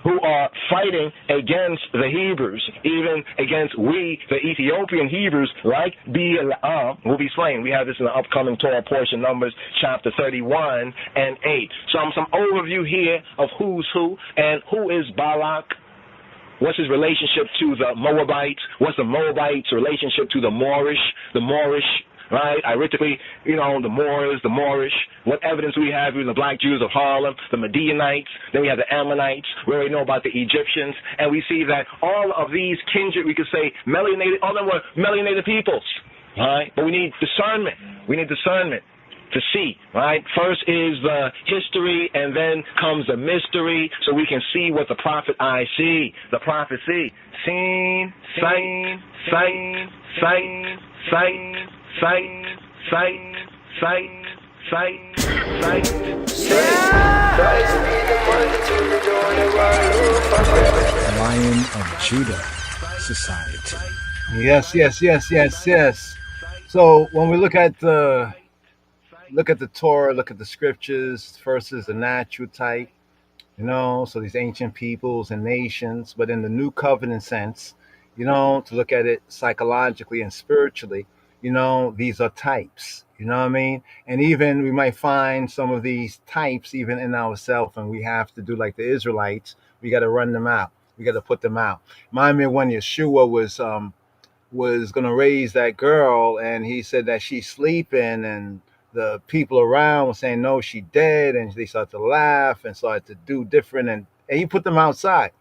who are fighting against the Hebrews, even against we, the Ethiopian Hebrews, like Balaq, will be slain. We have this in the upcoming Torah portion, Numbers chapter 31 and 8. Some overview here of who's who and who is Balak. What's his relationship to the Moabites? What's the Moabites' relationship to the Moorish? Right? Ironically, the Moors, the Moorish. What evidence we have in the black Jews of Harlem, the Midianites, then we have the Ammonites, we already know about the Egyptians, and we see that all of these kindred, we could say, melanated, all of them were melanated peoples, right? But we need discernment. We need discernment to see, right? First is the history, and then comes the mystery, so we can see what the prophet I see, the prophecy. Seen, sight, sight, sight, sight, sight, sight, sight, sight, sight, Lion of Judah Society. Yes. So when we look at the Torah, look at the scriptures, first is the natural type, so these ancient peoples and nations, but in the new covenant sense, to look at it psychologically and spiritually, these are types, you know what I mean? And even we might find some of these types even in ourselves, and we have to do like the Israelites, we got to run them out. We got to put them out. Remind me when Yeshua was going to raise that girl, and he said that she's sleeping, and the people around were saying, no, she dead, and they started to laugh and started to do different, and he put them outside.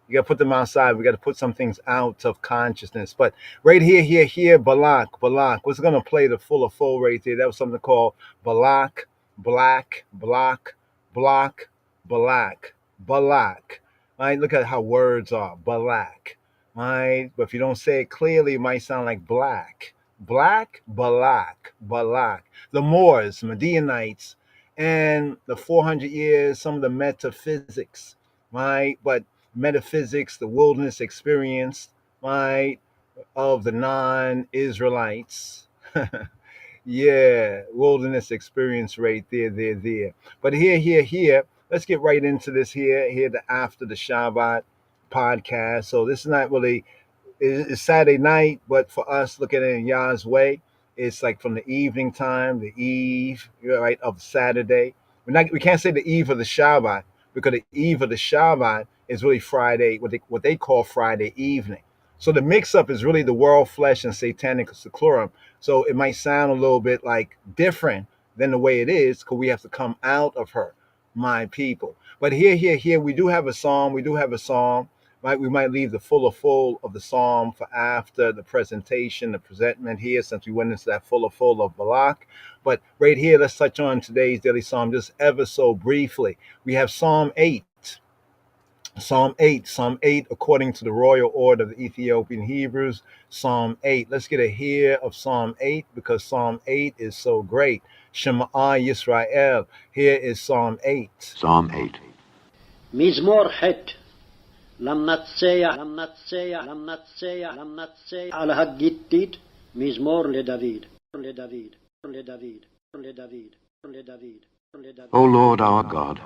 You got to put them outside. We got to put some things out of consciousness. But right here, Balak. What's going to play the full right there? That was something called Balak, Black, Block, Block, Balak, Balak. Right? Look at how words are. Balak. Right? But if you don't say it clearly, it might sound like black. Black, Balak, Balak. The Moors, Midianites, and the 400 years, some of the metaphysics, right? But metaphysics, the wilderness experience, right, of the non-Israelites. Yeah, wilderness experience right there. But here. Let's get right into this here, the After the Shabbat podcast. So this is not really, it's Saturday night, but for us looking at it in Yah's way, it's like from the evening time, the eve, right, of Saturday. We can't say the eve of the Shabbat, because the eve of the Shabbat is really Friday, what they call Friday evening. So the mix-up is really the world, flesh, and satanic seclorum. So it might sound a little bit like different than the way it is, because we have to come out of her, my people. But here, we do have a psalm. Right, we might leave the full of the psalm for after the presentation, the presentment here, since we went into that full of Balak. But right here, let's touch on today's daily psalm just ever so briefly. We have Psalm 8. Psalm 8, according to the royal order of the Ethiopian Hebrews, Psalm 8. Let's get a hear of Psalm 8, because Psalm 8 is so great. Shema Yisrael. Here is Psalm 8. Psalm 8. מזמור ח' למנצח על הגיטית מזמור לדוד. O Lord our God.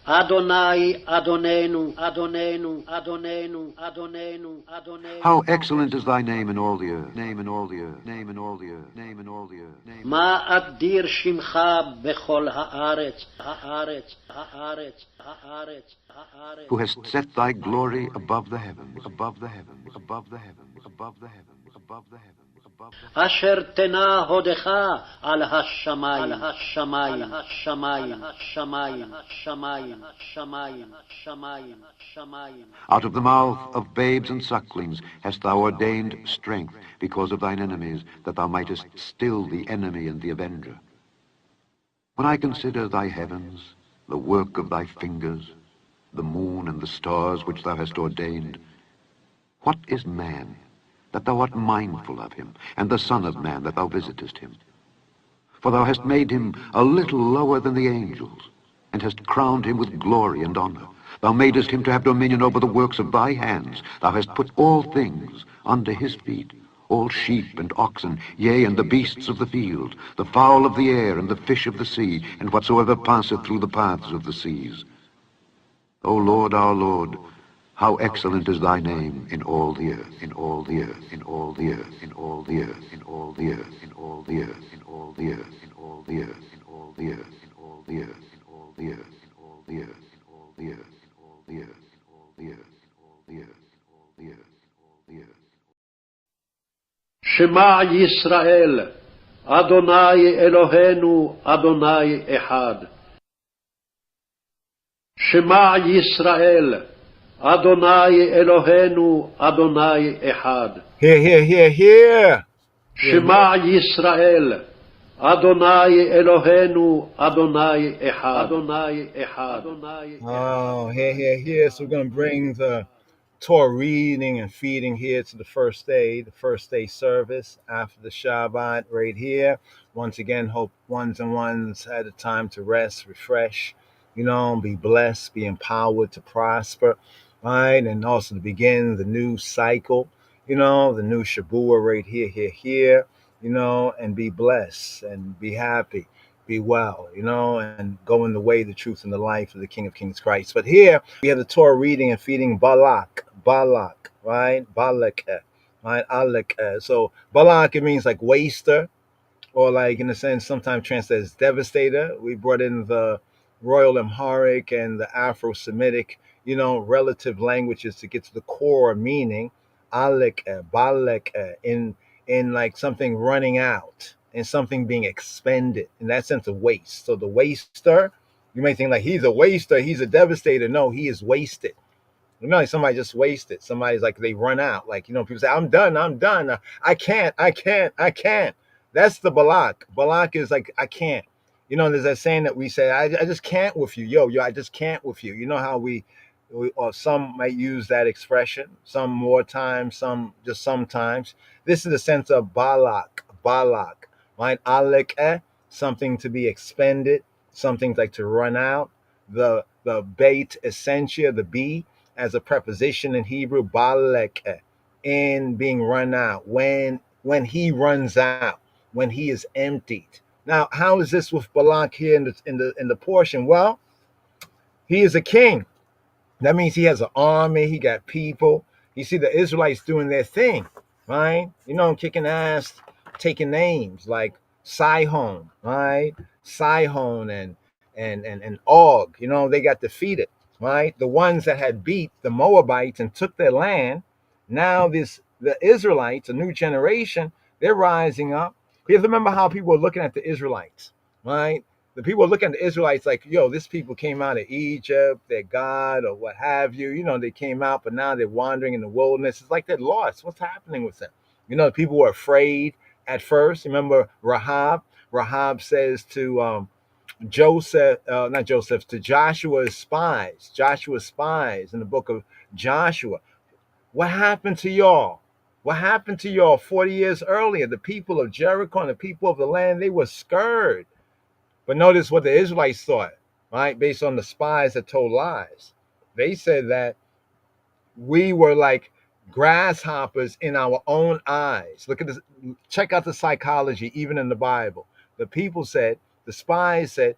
Adonai, Adonenu. How excellent is thy name in all the earth. Ma adir shimcha bechol haaretz. Who hast set thy glory above the heavens. Asher tena hodecha al hashamayim. Out of the mouth of babes and sucklings hast thou ordained strength because of thine enemies, that thou mightest still the enemy and the avenger. When I consider thy heavens, the work of thy fingers, the moon and the stars which thou hast ordained, what is man, that thou art mindful of him, and the Son of Man, that thou visitest him. For thou hast made him a little lower than the angels, and hast crowned him with glory and honor. Thou madest him to have dominion over the works of thy hands. Thou hast put all things under his feet, all sheep and oxen, yea, and the beasts of the field, the fowl of the air, and the fish of the sea, and whatsoever passeth through the paths of the seas. O Lord, our Lord, how excellent is thy name in all the earth, in all the earth, in all the earth, in all the earth, in all the earth, in all the earth, in all the earth, in all the earth, in all the earth, in all the earth, in all the earth, in all the earth, in all the earth, in all the earth, in all the earth, in all the earth, in all the earth, in all the earth. שמע ישראל, אדוני אלוהינו, אדוני אחד. שמע ישראל, אדוני אלוהינו, אדוני אחד. Here. שמע ישראל, אדוני אלוהינו, אדוני אחד. אדוני אחד. Oh, here. So we're going to bring the Torah reading and feeding here to the first day service after the Shabbat right here. Once again, hope ones and ones had a time to rest, refresh, be blessed, be empowered to prosper, right? And also to begin the new cycle, the new Shabua right here, and be blessed and be happy, be well, and go in the way, the truth, and the life of the King of Kings Christ. But here we have the Torah reading and feeding Balak, right? Balak, right? Alak. So Balak, it means like waster, or like in a sense, sometimes translated as devastator. We brought in the Royal Amharic and the Afro-Semitic, relative languages to get to the core meaning. Alak, Balak, in like something running out and something being expended, in that sense of waste. So the waster, you may think like he's a waster, he's a devastator. No, he is wasted. Like somebody just wasted. Somebody's like they run out. Like, people say, I'm done. I can't. That's the Balak. Balak is like, I can't. There's that saying that we say, I just can't with you. Yo, I just can't with you. You know how we or some might use that expression, some more times, some just sometimes. This is the sense of Balak, right? Alek, something to be expended, something like to run out. The bait essentia, the be, as a preposition in Hebrew, Balak, in being run out, when he runs out, when he is emptied. Now, how is this with Balak here in the portion? Well, he is a king. That means he has an army, he got people. You see the Israelites doing their thing, right? Kicking ass, taking names like Sihon, right? Sihon and Og, they got defeated, right? The ones that had beat the Moabites and took their land, now the Israelites, a new generation, they're rising up. You have to remember how people were looking at the Israelites, right? The people looking at the Israelites like, yo, this people came out of Egypt, their God or what have you. They came out, but now they're wandering in the wilderness. It's like they're lost. What's happening with them? The people were afraid at first. Remember Rahab? Rahab says to to Joshua's spies in the book of Joshua, what happened to y'all? What happened to y'all 40 years earlier? The people of Jericho and the people of the land, they were scared. But notice what the Israelites thought, right? Based on the spies that told lies. They said that we were like grasshoppers in our own eyes. Look at this. Check out the psychology, even in the Bible. The spies said,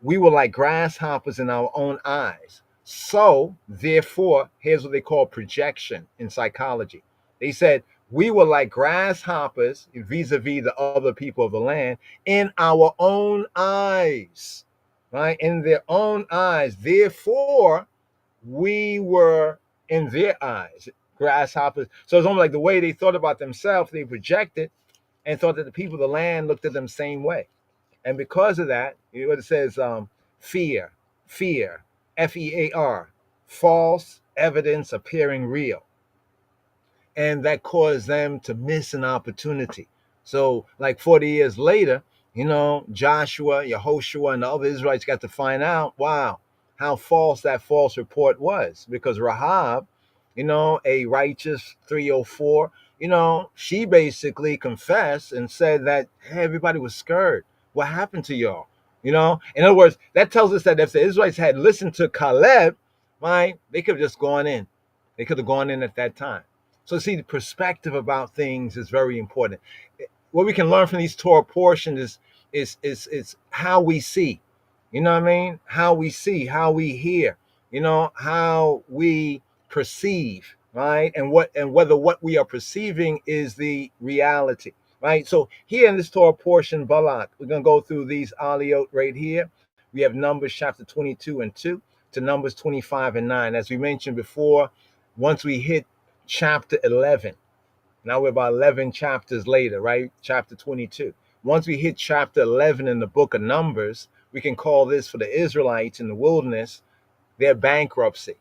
we were like grasshoppers in our own eyes. So, therefore, here's what they call projection in psychology. They said, we were like grasshoppers vis-a-vis the other people of the land in our own eyes, right? In their own eyes. Therefore, we were in their eyes, grasshoppers. So it's almost like the way they thought about themselves, they projected and thought that the people of the land looked at them the same way. And because of that, what it says, fear, F-E-A-R, false evidence appearing real. And that caused them to miss an opportunity. So like 40 years later, Joshua, Yehoshua, and the other Israelites got to find out, wow, how false that false report was. Because Rahab, a righteous 304, she basically confessed and said that, hey, everybody was scared. What happened to y'all? In other words, that tells us that if the Israelites had listened to Caleb, right, they could have just gone in. They could have gone in at that time. So see, the perspective about things is very important. What we can learn from these Torah portions is how we see. You know what I mean? How we see, how we hear, how we perceive, right? And whether what we are perceiving is the reality, right? So here in this Torah portion, Balak, we're gonna go through these aliyot right here. We have Numbers chapter 22 and 2 to Numbers 25 and 9. As we mentioned before, once we hit chapter 11, now we're about 11 chapters later, right? Chapter 22. Once we hit chapter 11 in the book of Numbers, we can call this for the Israelites in the wilderness their bankruptcy,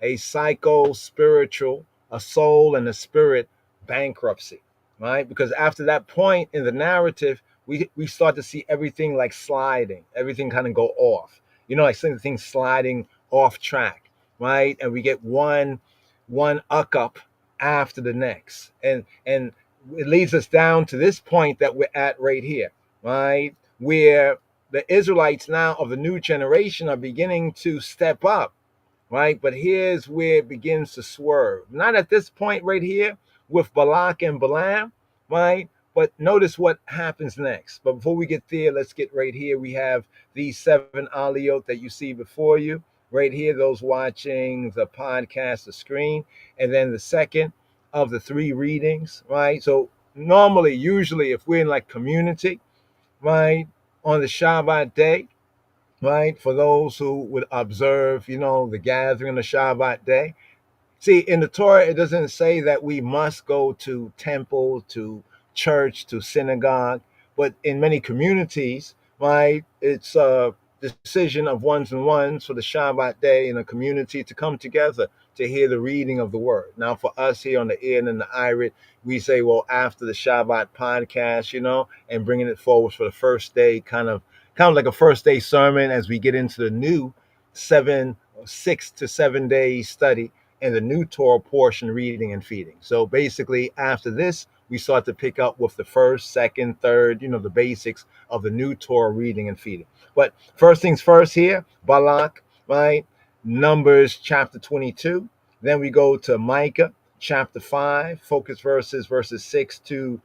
a psycho spiritual, a soul and a spirit bankruptcy, right? Because after that point in the narrative, we start to see everything like sliding, everything kind of go off, like things sliding off track, right? And we get one up after the next, and it leads us down to this point that we're at right here, right? Where the Israelites now of the new generation are beginning to step up, right? But here's where it begins to swerve. Not at this point right here with Balak and Balaam, right? But notice what happens next. But before we get there, let's get right here. We have these 7 aliyot that you see before you, right here, those watching the podcast, the screen, and then the second of the 3 readings, right? So normally, usually, if we're in like community, right, on the Shabbat day, right? For those who would observe, the gathering on the Shabbat day. See, in the Torah, it doesn't say that we must go to temple, to church, to synagogue, but in many communities, right, it's a decision of ones and ones for the Shabbat day in a community to come together to hear the reading of the word. Now, for us here on the Ear and the Irit, we say, well, after the Shabbat podcast, and bringing it forward for the first day, kind of like a first day sermon as we get into the new 6 to 7 day study and the new Torah portion, reading and feeding. So basically, after this, we start to pick up with the first, second, third, the basics of the new Torah reading and feeding. But first things first here, Balak, right? Numbers chapter 22. Then we go to Micah chapter 5, focus verses 6 to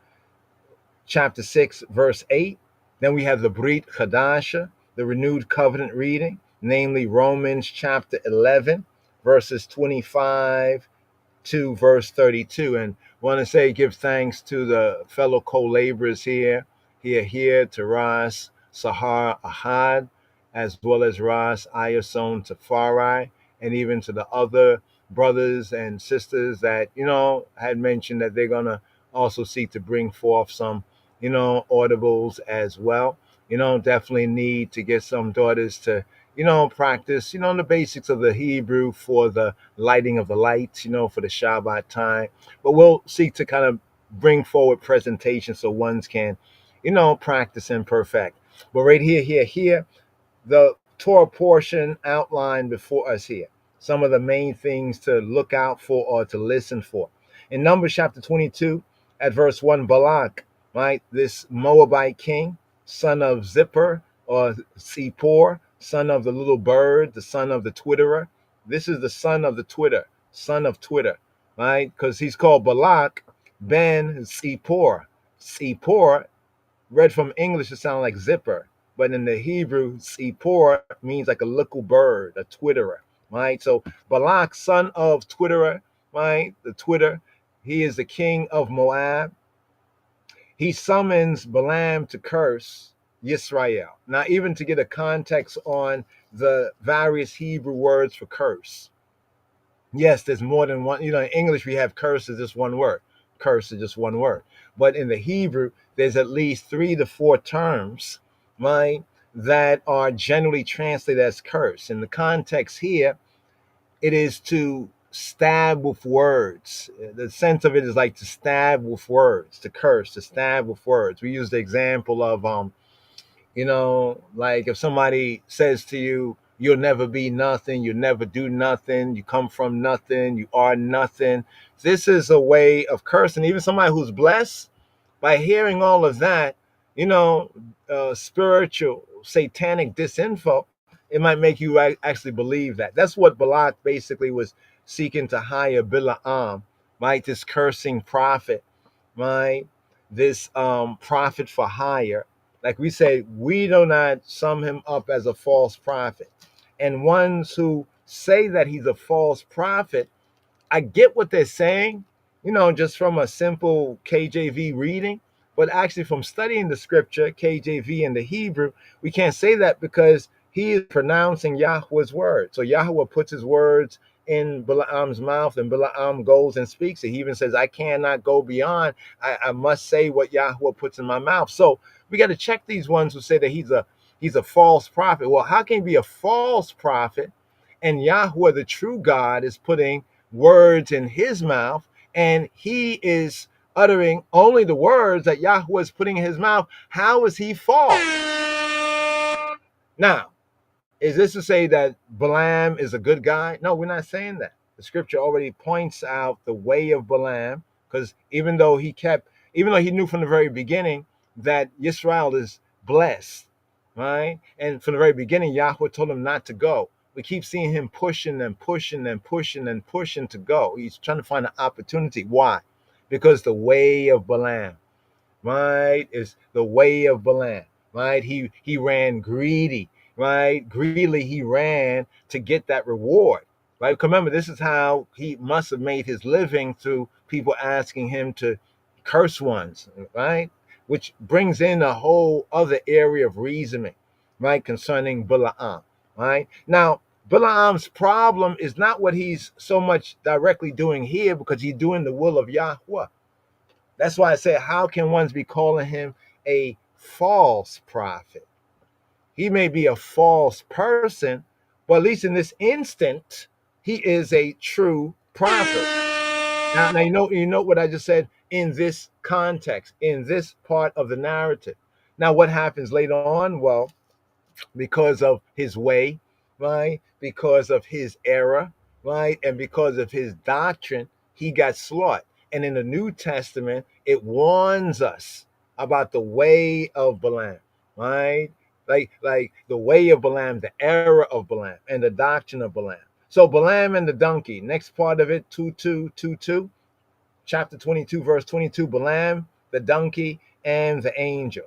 chapter 6, verse 8. Then we have the Brit Chadasha, the renewed covenant reading, namely Romans chapter 11, verses 25 to verse 32. And want to say give thanks to the fellow co-laborers here to Ras Sahar Ahad, as well as Ras Ayason Tafari, and even to the other brothers and sisters that, had mentioned that they're going to also seek to bring forth some, audibles as well. Definitely need to get some daughters to, practice, the basics of the Hebrew for the lighting of the lights, for the Shabbat time. But we'll seek to kind of bring forward presentations so ones can, practice and perfect. But right here, the Torah portion outlined before us here. Some of the main things to look out for or to listen for. In Numbers chapter 22, at verse 1, Balak, right, this Moabite king, son of Zippor or Zippor, son of the little bird, the son of the twitterer. This is the son of the son of Twitter, right? Because he's called Balak ben Zippor. Zippor, read from English, it sounds like zipper, but in the Hebrew, Zippor means like a little bird, a twitterer, right? So Balak, son of twitterer, right? The twitter, he is the king of Moab. He summons Balaam to curse Yisrael. Now, even to get a context on the various Hebrew words for curse. Yes, there's more than one. In English, we have curse is just one word. Curse is just one word. But in the Hebrew, there's at least 3 to 4 terms, right, that are generally translated as curse. In the context here, it is to stab with words. The sense of it is like to stab with words, to curse, to stab with words. We use the example of, like if somebody says to you, you'll never be nothing, you'll never do nothing, you come from nothing, you are nothing. This is a way of cursing. Even somebody who's blessed, by hearing all of that, you know, spiritual, satanic disinfo, it might make you actually believe that. That's what Balak basically was seeking to hire Bilaam, right? This cursing prophet, right? This prophet for hire. Like we say, we do not sum him up as a false prophet. And ones who say that he's a false prophet, I get what they're saying, you know, just from a simple KJV reading, but actually from studying the scripture, KJV and the Hebrew, we can't say that because he is pronouncing Yahweh's word. So Yahweh puts his words in Balaam's mouth, and Balaam goes and speaks it. He even says, I cannot go beyond. I must say what Yahweh puts in my mouth. So we got to check these ones who say that he's a false prophet. Well, how can he be a false prophet and Yahweh, the true God, is putting words in his mouth, and he is uttering only the words that Yahweh is putting in his mouth? How is he false? Now, is this to say that Balaam is a good guy? No, we're not saying that. The scripture already points out the way of Balaam, because even though he knew from the very beginning that Israel is blessed, right? And from the very beginning, Yahweh told him not to go. We keep seeing him pushing and pushing and pushing and pushing to go. He's trying to find an opportunity. Why? Because the way of Balaam, right, is the way of Balak, right? He ran greedy, right? Greedily he ran to get that reward, right? Remember, this is how he must have made his living, through people asking him to curse ones, right? Which brings in a whole other area of reasoning, right, concerning Balaam, right? Now, Balaam's problem is not what he's so much directly doing here, because he's doing the will of Yahweh. That's why I say, how can ones be calling him a false prophet? He may be a false person, but at least in this instant, he is a true prophet. Now you know what I just said in this context, in this part of the narrative. Now, what happens later on? Well, because of his way, right? Because of his error, right? And because of his doctrine, he got slaughtered. And in the New Testament, it warns us about the way of Balaam, right? Like the way of Balaam, the error of Balaam, and the doctrine of Balaam. So Balaam and the donkey, next part of it, 2222, chapter 22, verse 22, Balaam, the donkey, and the angel.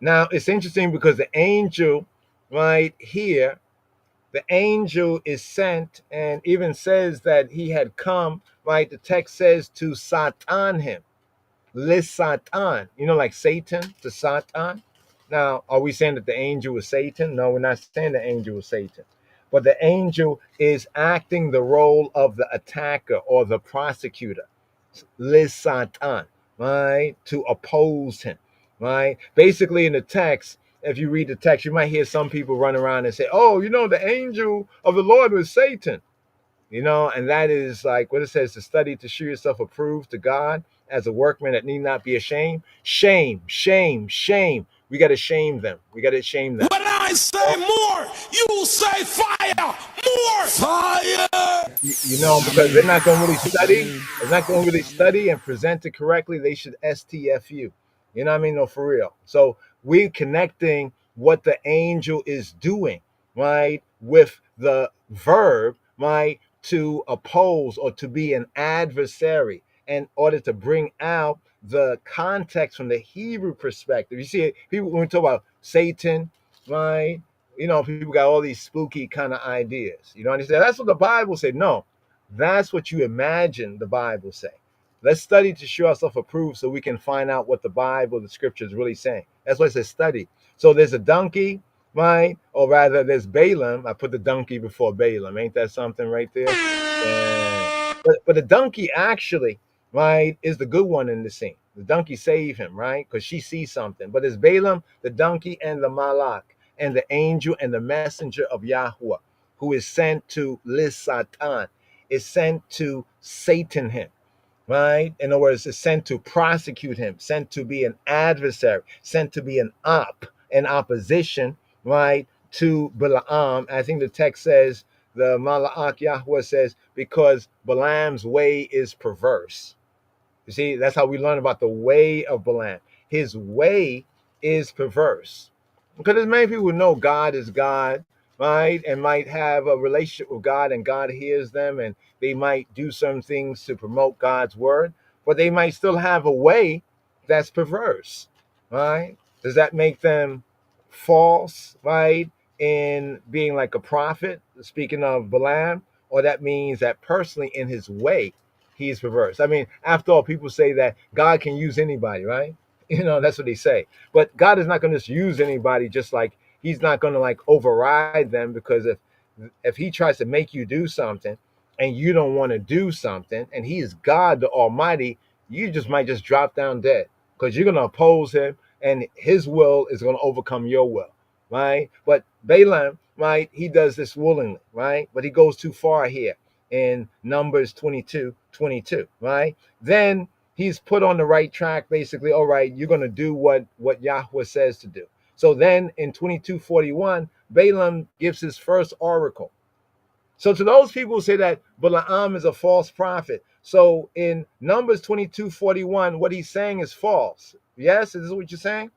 Now, it's interesting because the angel right here, the angel is sent, and even says that he had come, right? The text says to Satan him, Satan, you know, like Satan to Satan. Now, are we saying that the angel was Satan? No, we're not saying the angel was Satan. But the angel is acting the role of the attacker or the prosecutor, Satan, right? To oppose him, right? Basically, in the text, if you read the text, you might hear some people run around and say, oh, you know, the angel of the Lord was Satan. You know, and that is like what it says, to study to show yourself approved to God as a workman that need not be ashamed. Shame, shame, shame. We got to shame them. We got to shame them. When I say more, you say fire. More fire. You know, because they're not going to really study. They're not going to really study and present it correctly. They should STFU. You know what I mean? No, for real. So we're connecting what the angel is doing, right, with the verb, right, to oppose or to be an adversary, in order to bring out the context from the Hebrew perspective. You see, people, when we talk about Satan, right, you know, people got all these spooky kind of ideas. You know what I'm saying? That's what the Bible said. No, that's what you imagine the Bible say. Let's study to show ourselves approved, so we can find out what the Bible, the scripture is really saying. That's why it says study. So there's a donkey, right? Or rather, there's Balaam. I put the donkey before Balaam. Ain't that something right there? Yeah. But the donkey actually, right, is the good one in the scene. The donkey saved him, right? Because she sees something. But it's Balaam, the donkey, and the Balaq, and the angel and the messenger of Yahweh, who is sent to Satan, is sent to Satan him, right? In other words, is sent to prosecute him, sent to be an adversary, sent to be an opposition, right, to Balaam. I think the text says, the Malach Yahweh says, because Balaam's way is perverse. You see, that's how we learn about the way of Balaam. His way is perverse. Because as many people know God is God, right? And might have a relationship with God and God hears them and they might do some things to promote God's word, but they might still have a way that's perverse, right? Does that make them false, right? In being like a prophet, speaking of Balaam, or that means that personally in his way, he's perverse. I mean, after all, people say that God can use anybody, right? That's what they say. But God is not going to just use anybody, just like he's not going to like override them, because if he tries to make you do something and you don't want to do something and he is God the Almighty, you just might just drop down dead because you're going to oppose him and his will is going to overcome your will, right? But Balaam, right, he does this willingly, right? But he goes too far here in Numbers 22:22, right? Then he's put on the right track, basically. All right, you're going to do what Yahweh says to do. So then in 22:41, Balaam gives his first oracle. So to those people who say that Balaam is a false prophet, so in Numbers 22:41, what he's saying is false. Yes, is this what you're saying?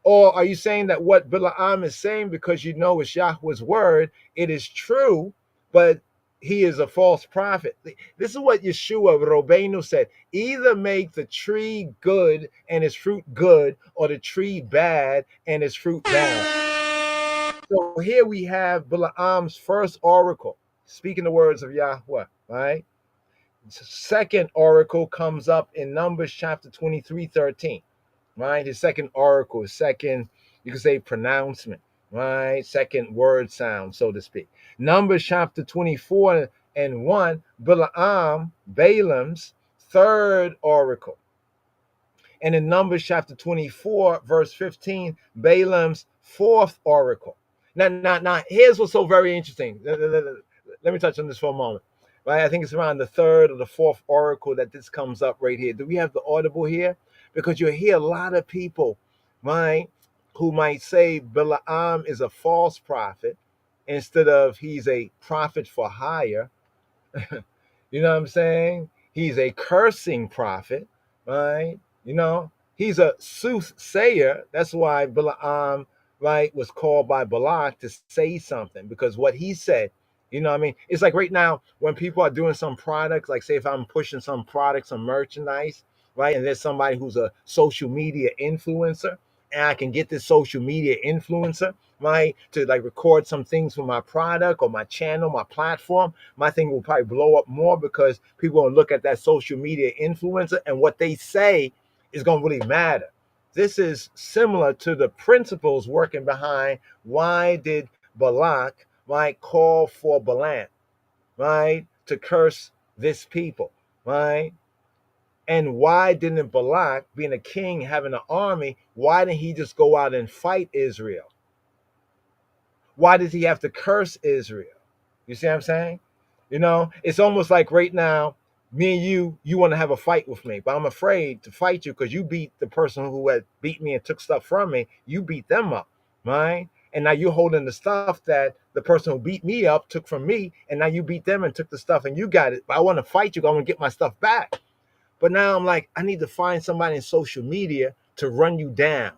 Or are you saying that what Balaam is saying, because you know it's Yahweh's word, it is true, but he is a false prophet? This is what Yeshua Robbeinu said. Either make the tree good and its fruit good, or the tree bad and its fruit bad. So here we have Balaam's first oracle, speaking the words of Yahweh, right? Second oracle comes up in Numbers chapter 23:13. Right? His second oracle, his second, you could say, pronouncement, right? Second word sound, so to speak. Numbers chapter 24:1, Balaam's third oracle. And in Numbers chapter 24, verse 15, Balaam's fourth oracle. Now, here's what's so very interesting. Let me touch on this for a moment. Right? I think it's around the third or the fourth oracle that this comes up right here. Do we have the audible here? Because you'll hear a lot of people, right, who might say Balaam is a false prophet instead of he's a prophet for hire. You know what I'm saying? He's a cursing prophet, right? He's a soothsayer. That's why Balaam, right, was called by Balak to say something, because what he said, what I mean? It's like right now when people are doing some products, like say if I'm pushing some product, some merchandise, right, and there's somebody who's a social media influencer, and I can get this social media influencer, right, to like record some things for my product or my channel, my platform, my thing will probably blow up more because people will look at that social media influencer and what they say is going to really matter. This is similar to the principles working behind why did Balak, right, call for Balaam, right, to curse this people, right? And why didn't Balak, being a king, having an army, why didn't he just go out and fight Israel? Why does he have to curse Israel? You see what I'm saying? It's almost like right now, me and you want to have a fight with me, but I'm afraid to fight you because you beat the person who had beat me and took stuff from me. You beat them up, right? And now you're holding the stuff that the person who beat me up took from me, and now you beat them and took the stuff and you got it. But I want to fight you. I want to get my stuff back. But now I'm like, I need to find somebody in social media to run you down,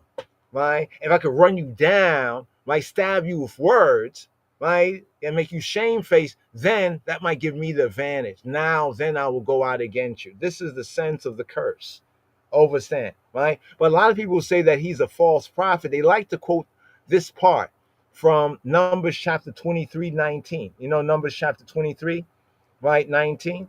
right? If I could run you down, like stab you with words, right, and make you shamefaced, then that might give me the advantage. Then I will go out against you. This is the sense of the curse. Overstand, right? But a lot of people say that he's a false prophet. They like to quote this part from Numbers chapter 23:19. Numbers chapter 23, right, 19,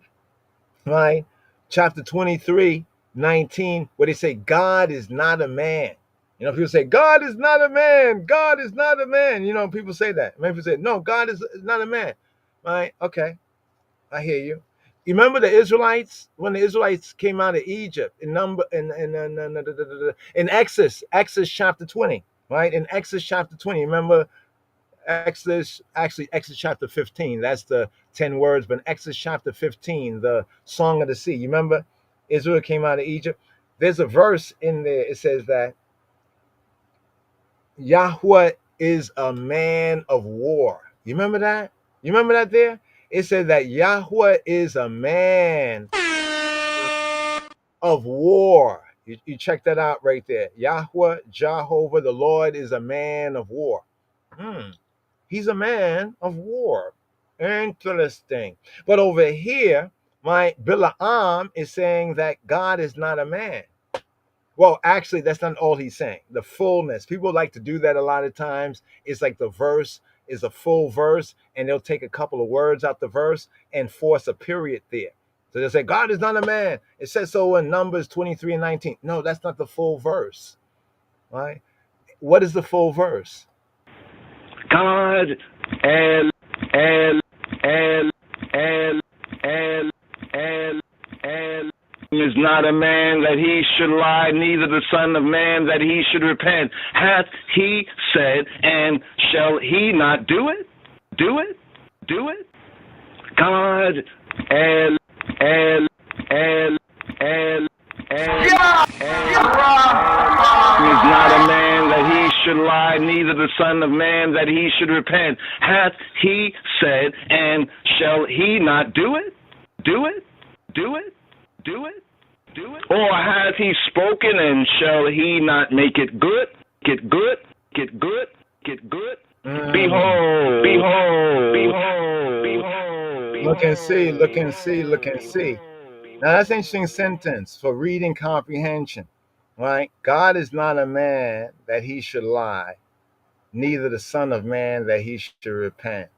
right? Chapter 23:19, where they say God is not a man. People say God is not a man. God is not a man. People say that. People say no, God is not a man. Right? Okay, I hear you. You remember the Israelites when the Israelites came out of Egypt in Exodus chapter 20, right? In Exodus chapter 20, remember Exodus chapter 15. That's the 10 words, but in Exodus chapter 15, the Song of the Sea. You remember Israel came out of Egypt? There's a verse in there. It says that Yahweh is a man of war. You remember that? You remember that there? It said that Yahweh is a man of war. You check that out right there. Yahweh, Jehovah, the Lord is a man of war. He's a man of war. Interesting. But over here, my Bilaam is saying that God is not a man. Well, actually, that's not all he's saying. The fullness. People like to do that a lot of times. It's like the verse is a full verse, and they'll take a couple of words out the verse and force a period there. So they'll say, God is not a man. It says so in Numbers 23 and 19. No, that's not the full verse. Right? What is the full verse? God, El, El, El, El, El, El, El, is not a man that he should lie, neither the son of man that he should repent. Hath he said, and shall he not do it? Do it? Do it? God, El, El, El, El, El, is not a man that he should lie, neither the son of man that he should repent. Hath he said, and shall he not do it? Do it? Do it? Do it? Do it? Or hath he spoken, and shall he not make it good? Get good? Get good? Get good? Behold, behold, behold, behold. Look and see, look and see, look and see. Now that's an interesting sentence for reading comprehension, right? God is not a man that he should lie, neither the son of man that he should repent.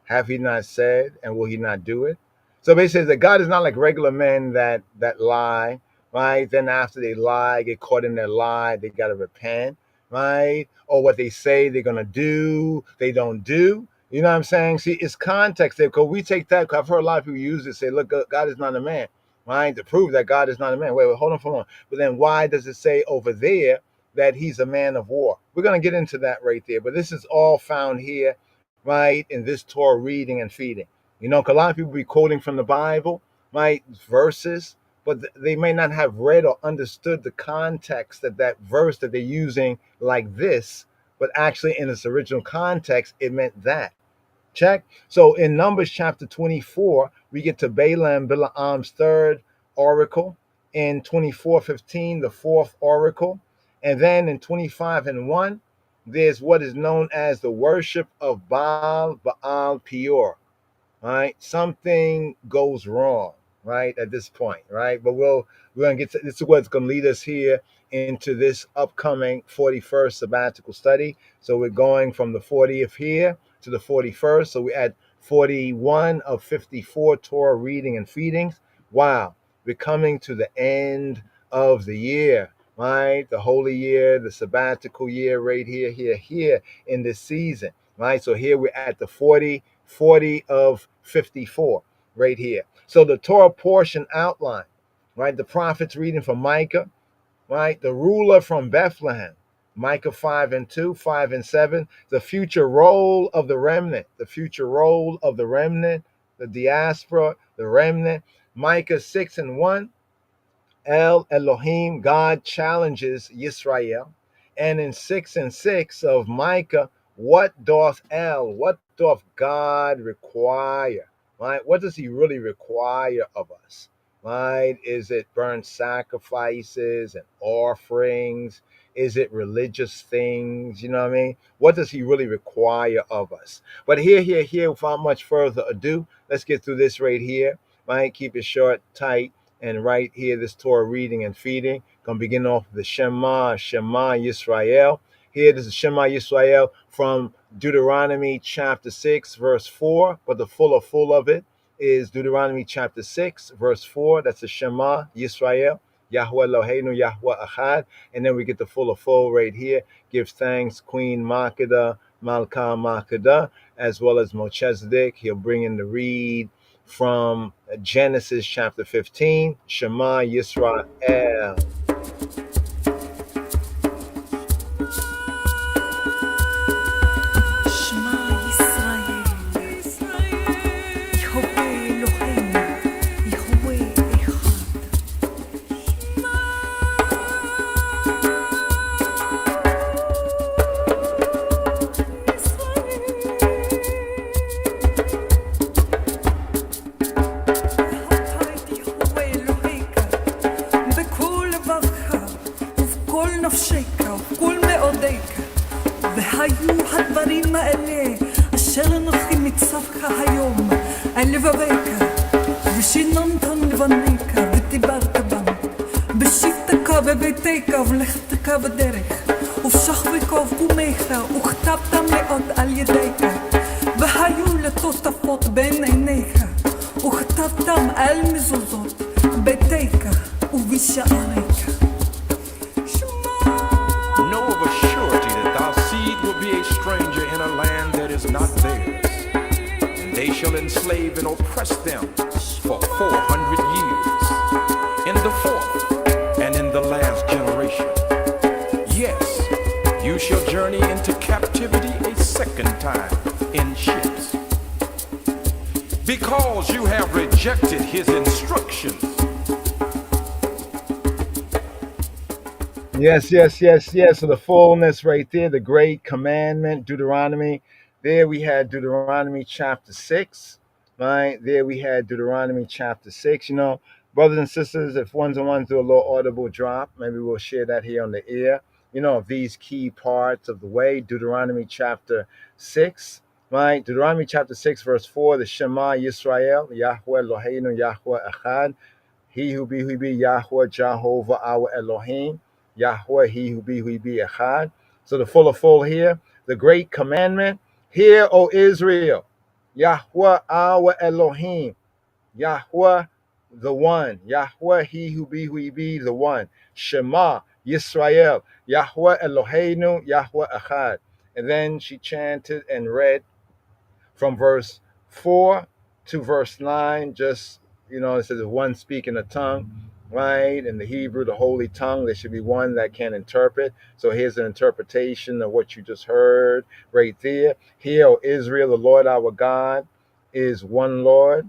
Have he not said, and will he not do it? So basically, that God is not like regular men that lie, right? Then after they lie, get caught in their lie, they got to repent, right? Or what they say they're going to do, they don't do. You know what I'm saying? See, it's context there, because we take that, I've heard a lot of people use it, say, look, God is not a man, right? To prove that God is not a man. Wait, hold on for a moment. But then why does it say over there that he's a man of war? We're going to get into that right there. But this is all found here, right, in this Torah reading and feeding. You know, 'cause a lot of people be quoting from the Bible, right, verses, but they may not have read or understood the context of that verse that they're using like this, but actually in its original context, it meant that. Check. So in Numbers chapter 24, we get to Balaam, Bilaam's third oracle. In 24:15, the fourth oracle. And then in 25:1, there's what is known as the worship of Baal Peor. Right? Something goes wrong, right, at this point, right? But we're going to get to this is what's going to lead us here into this upcoming 41st sabbatical study. So we're going from the 40th here to the 41st. So we're at 41 of 54 Torah reading and feedings. Wow, we're coming to the end of the year, right? The holy year, the sabbatical year right here in this season, right? So here we're at the 40 of 54 right here. So the Torah portion outline, right? The prophets reading from Micah, right? The ruler from Bethlehem, Micah 5:2, 5:7. The future role of the remnant, the future role of the remnant, the diaspora, the remnant. Micah 6:1. El Elohim, God challenges Yisrael. And in 6:6 of Micah, what doth God require? Right? What does he really require of us? Right? Is it burnt sacrifices and offerings? Is it religious things? You know what I mean? What does he really require of us? But here, without much further ado, let's get through this right here. Right? Keep it short, tight. And right here, this Torah reading and feeding. Gonna begin off the Shema Yisrael. Here, this is Shema Yisrael from Deuteronomy chapter 6, verse 4. But the full of it is Deuteronomy chapter 6, verse 4. That's the Shema Yisrael. Yahweh Eloheinu, Yahweh Echad. And then we get the full right here. Give thanks, Queen Makeda, Malka Makeda, as well as Melchizedek. He'll bring in the read from Genesis chapter 15, Shema Yisrael. לבביך, ושיננת לבניך, ודיברת בם, בשבתך בביתך, ולכתך בדרך, ובשכבך ובקומך, וכתבת מאוד על ידיך, והיו לטוטפות בין עיניך, וכתבתם על מזוזות, ביתך ובשעריך. Know of a surety that thy seed will be a stranger in a land that is not theirs, and they shall enslave and oppress them for 400 years. In the fourth and in the last generation, yes, you shall journey into captivity a second time in ships, because you have rejected his instructions. Yes. So the fullness right there, the great commandment, Deuteronomy. There we had Deuteronomy chapter 6, right? There we had Deuteronomy chapter 6. You know, brothers and sisters, if ones and ones do a little audible drop, maybe we'll share that here on the air. You know, of these key parts of the way, Deuteronomy chapter 6, right? Deuteronomy chapter 6, verse 4, the Shema Yisrael, Yahweh Eloheinu, Yahweh Echad. He who be Yahweh, Jehovah, our Elohim. Yahweh, he who be Echad. So the full here, the great commandment. Hear, O Israel, Yahweh, our Elohim. Yahweh, the one. Yahweh, he who be the one. Shema, Yisrael, Yahweh Eloheinu, Yahweh Echad. And then she chanted and read from verse 4 to verse 9, just, you know, it says one speaking a tongue, right? In the Hebrew, the holy tongue, there should be one that can interpret. So here's an interpretation of what you just heard right there. Hear, O Israel, the Lord our God is one Lord.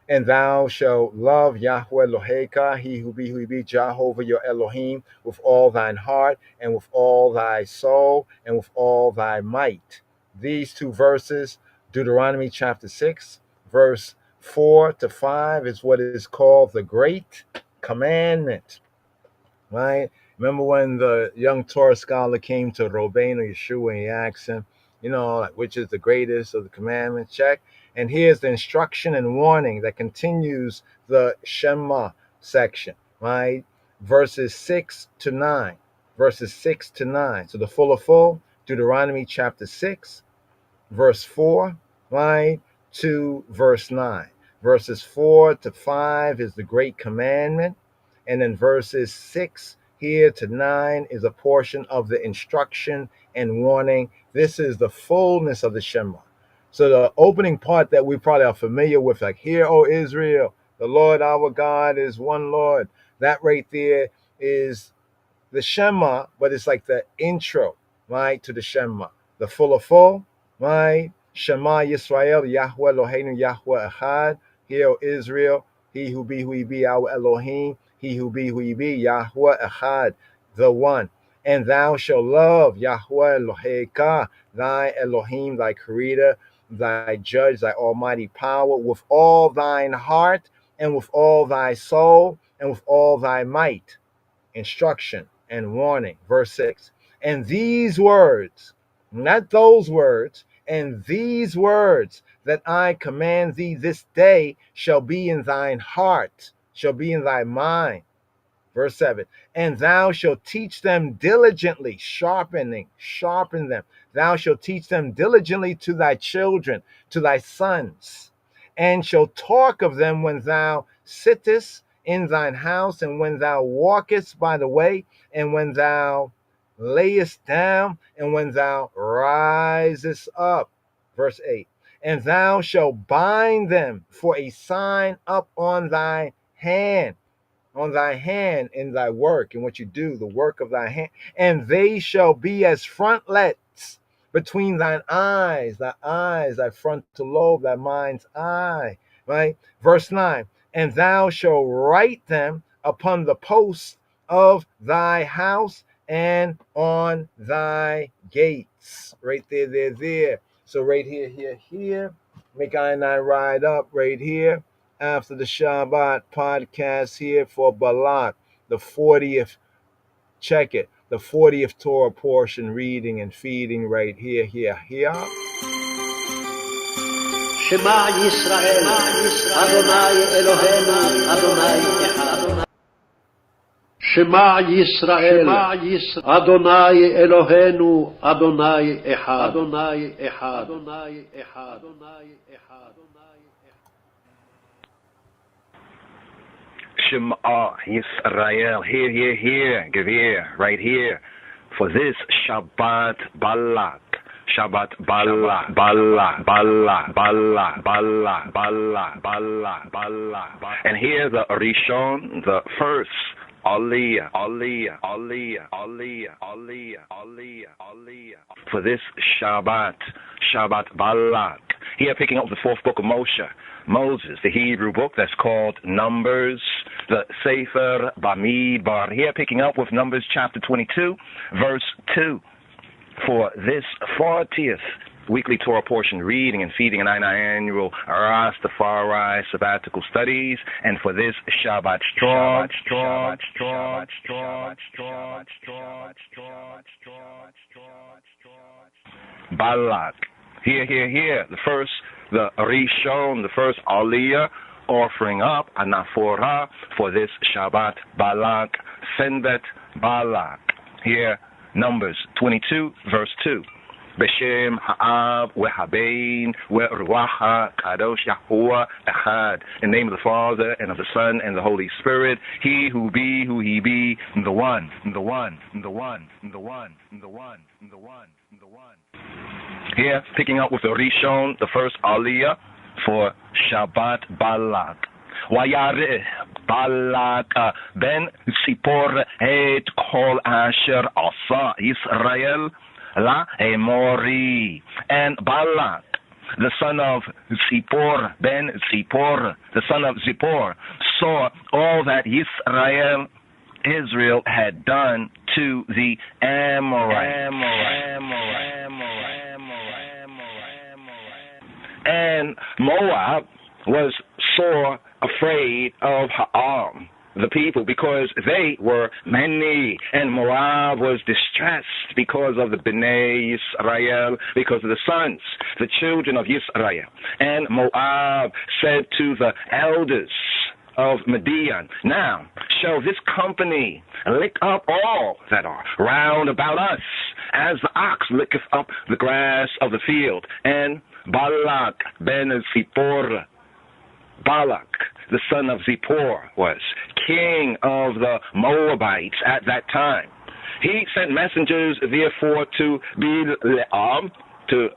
And thou shalt love Yahweh Eloheka, he who be Jehovah your Elohim, with all thine heart, and with all thy soul, and with all thy might. These two verses, Deuteronomy chapter 6, verse 4 to 5, is what is called the Great Commandment. Right? Remember when the young Torah scholar came to Rabbeinu Yeshua and he asked him, you know, like, which is the greatest of the commandments? Check. And here's the instruction and warning that continues the Shema section, right? Verses 6 to 9. Verses 6 to 9. So the full, Deuteronomy chapter 6, verse 4, right, to verse 9. Verses 4 to 5 is the great commandment. And then verses 6 here to 9 is a portion of the instruction and warning. This is the fullness of the Shema. So the opening part that we probably are familiar with, like, hear, O Israel, the Lord our God is one Lord. That right there is the Shema, but it's like the intro, right, to the Shema. The full, right? Shema Yisrael, Yahweh Eloheinu, Yahweh Echad. Hear, O Israel, he who be our Elohim. He who be Yahweh Echad, the one. And thou shalt love Yahweh Eloheka, thy Elohim, thy creator, thy judge, thy almighty power, with all thine heart, and with all thy soul, and with all thy might. Instruction and warning. Verse 6. And these words, not those words, and these words that I command thee this day shall be in thine heart, shall be in thy mind. Verse 7. And thou shalt teach them diligently, sharpen them. Thou shalt teach them diligently to thy children, to thy sons, and shalt talk of them when thou sittest in thine house, and when thou walkest by the way, and when thou layest down, and when thou risest up. Verse 8. And thou shalt bind them for a sign up on thy hand, in thy work, and what you do, the work of thy hand, and they shall be as frontlets between thine eyes, thy frontal lobe, thy mind's eye, right? Verse 9. And thou shalt write them upon the posts of thy house and on thy gates. Right there. So right here. Make I and I ride up right here after the Shabbat podcast here for Balak, the 40th, check it, the 40th Torah portion reading and feeding right here. Shema Yisrael, Adonai Eloheinu, Adonai Echad. Shema Yisrael, Adonai Eloheinu, Adonai Echad. Adonai Echad. Adonai Echad. Adonai Echad. Shema Yisrael, here, Gevir, right here. For this Shabbat Balak, Shabbat Balak, Balak, Balak, Balak, Balak, Balak, Balak, Balak. And here the Rishon, the first. Aliyah, Aliyah, Aliyah, Aliyah, Aliyah, Aliyah, Aliyah. For this Shabbat, Shabbat Balak. Here picking up the fourth book of Moses, the Hebrew book that's called Numbers, the Sefer Bamidbar. Here picking up with Numbers chapter 22, verse 2. For this 40th weekly Torah portion reading and feeding an annual Rastafari sabbatical studies, and for this Shabbat strong Balak. Here, the Rishon, the first Aliyah, offering up anaphora for this Shabbat Balak, Senbet Balak. Here, Numbers 22, verse 2. Beshem Ha'ab Wehabein We'ruach Kadosh Yahuwah Echad. In the name of the Father and of the Son and the Holy Spirit, He who be, who He be, the One, the One, the One, the One, the One, the One, the One. Here, picking up with the Rishon, the first Aliyah for Shabbat Balak. Wayareh Balak ben Sipor et kol asher asa Yisrael la emori. And Balak, the son of Zippor, ben Zippor, the son of Zippor, saw all that Israel had done to the Amorites. And Moab was sore afraid of Ha'am, the people, because they were many, and Moab was distressed because of the Bnei Yisrael, because of the sons, the children of Yisrael. And Moab said to the elders of Midian, now shall this company lick up all that are round about us, as the ox licketh up the grass of the field. And Balak ben Zippor, Balak, the son of Zippor, was king of the Moabites at that time. He sent messengers, therefore, to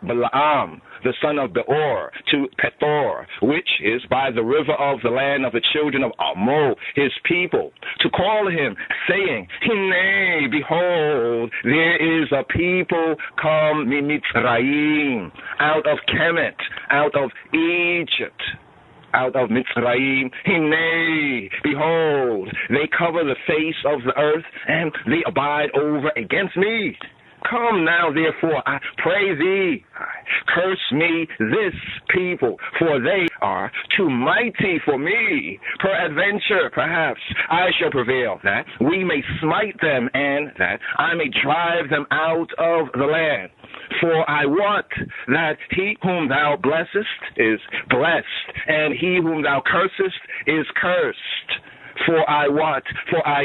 Balaam, the son of Beor, to Pethor, which is by the river of the land of the children of Ammon, his people, to call him, saying, Hine, behold, there is a people come Mitzrayim, out of Kemet, out of Egypt, out of Mitzrayim. Hine, behold, they cover the face of the earth, and they abide over against me. Come now, therefore, I pray thee, curse me this people, for they are too mighty for me. Peradventure, perhaps, I shall prevail, that we may smite them, and that I may drive them out of the land. For I wot that he whom thou blessest is blessed, and he whom thou cursest is cursed. For I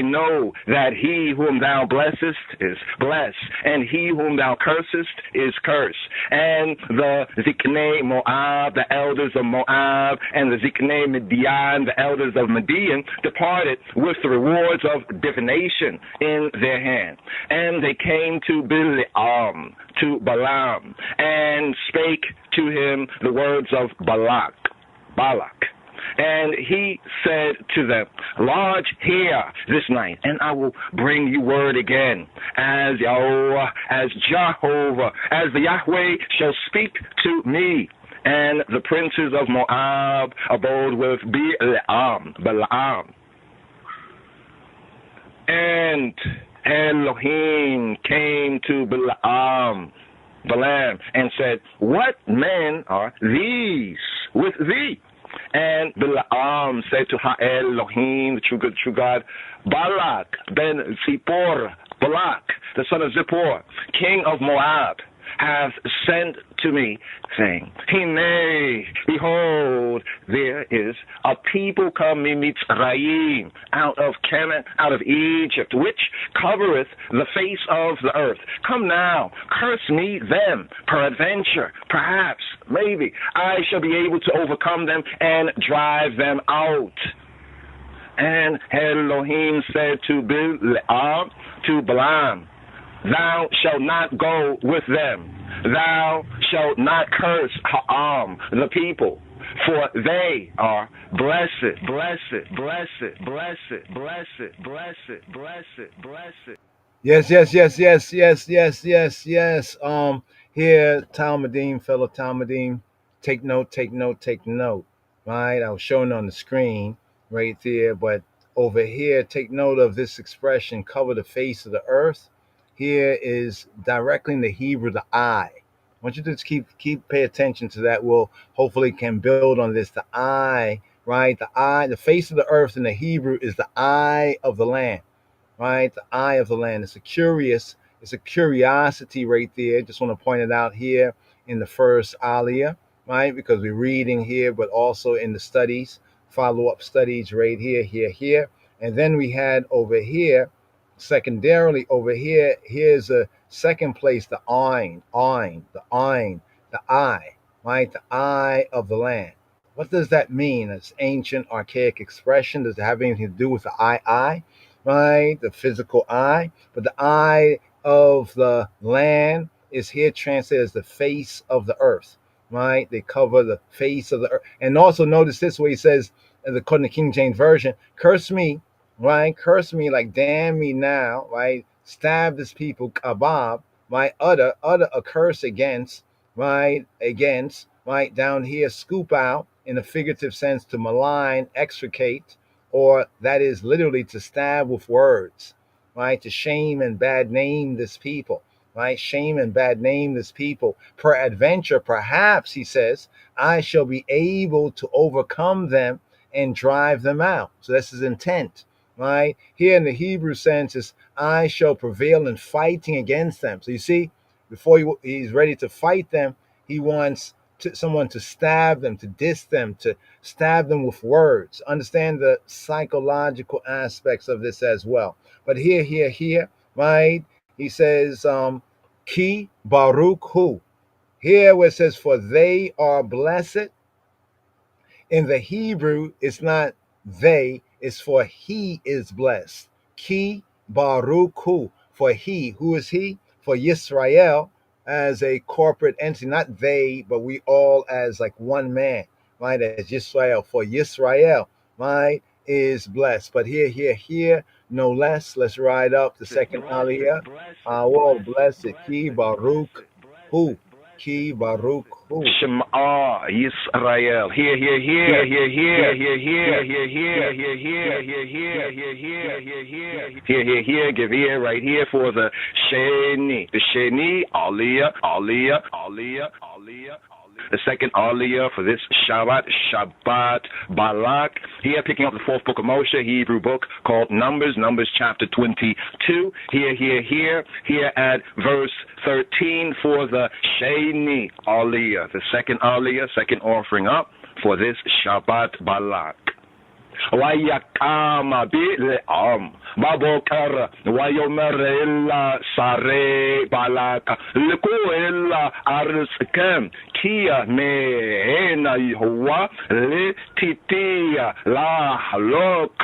know that he whom thou blessest is blessed, and he whom thou cursest is cursed. And the Ziknei Moab, the elders of Moab, and the Ziknei Midian, the elders of Midian, departed with the rewards of divination in their hand. And they came to Balaam, and spake to him the words of Balak. And he said to them, lodge here this night, and I will bring you word again, as the Yahweh shall speak to me. And the princes of Moab abode with Balaam. And Elohim came to Balaam, and said, what men are these with thee? And Balaam said to Elohim, the true God, Balak ben Zippor, Balak, the son of Zippor, king of Moab, hath sent to me, saying, Hine, behold, there is a people coming Mitzrayim, out of Canaan, out of Egypt, which covereth the face of the earth. Come now, curse me them, peradventure, perhaps, maybe, I shall be able to overcome them and drive them out. And Elohim said to Balak, to Balaam, Thou shalt not go with them. Thou shalt not curse Ha'am, the people, for they are blessed, blessed, blessed, blessed, blessed, blessed, blessed, blessed. Yes. Here, Talmudim, fellow Talmudim, take note. Right, I was showing on the screen right there, but over here, take note of this expression: cover the face of the earth. Here is directly in the Hebrew, the eye. I want you to just keep pay attention to that. We'll hopefully can build on this. The eye, right? The eye, the face of the earth in the Hebrew is the eye of the land. Right? The eye of the land. It's a curiosity right there. Just want to point it out here in the first aliyah, right? Because we're reading here, but also in the studies, follow-up studies right here. And then we had over here, secondarily over here, here's a second place, the eye, right? The eye of the land. What does that mean? It's ancient, archaic expression. Does it have anything to do with the eye? Right, the physical eye, but the eye of the land is here translated as the face of the earth, right? They cover the face of the earth. And also notice this way he says, according to King James Version, curse me, right? Curse me, like damn me now, right? Stab this people, kabab, right? Utter a curse against, right? Down here, scoop out in a figurative sense, to malign, extricate, or that is literally to stab with words, right? To shame and bad name this people, right? Shame and bad name this people. Peradventure, perhaps, he says, I shall be able to overcome them and drive them out. So that's his intent, right? Here in the Hebrew sense is, I shall prevail in fighting against them. So you see, before he's ready to fight them, he wants someone to stab them, to diss them, to stab them with words. Understand the psychological aspects of this as well. But here, right? He says, Ki Baruch Hu. Here where it says, for they are blessed. In the Hebrew, it's not they, it's for he is blessed. Ki Baruch Hu. For he, who is he? For Yisrael, as a corporate entity, not they, but we all as like one man, right? As Yisrael, for Yisrael, right, is blessed. But here, no less. Let's ride up the second aliyah. Our blessed, Ki Baruch Hu. Ki Baruch Hu. Shema Yisrael. Here. Give ear right here for the Sheni. The Sheni, Aliyah. The second aliyah for this Shabbat, Balak. Here, picking up the fourth book of Moshe, Hebrew book called Numbers chapter 22. Here at verse 13 for the Sheni aliyah, the second aliyah, second offering up for this Shabbat, Balak. ويقام بالأم بابوكر ويومر إلا ساري بالاك لكو إلا أرسكم كيا مين هو لتيتيا لا حلوك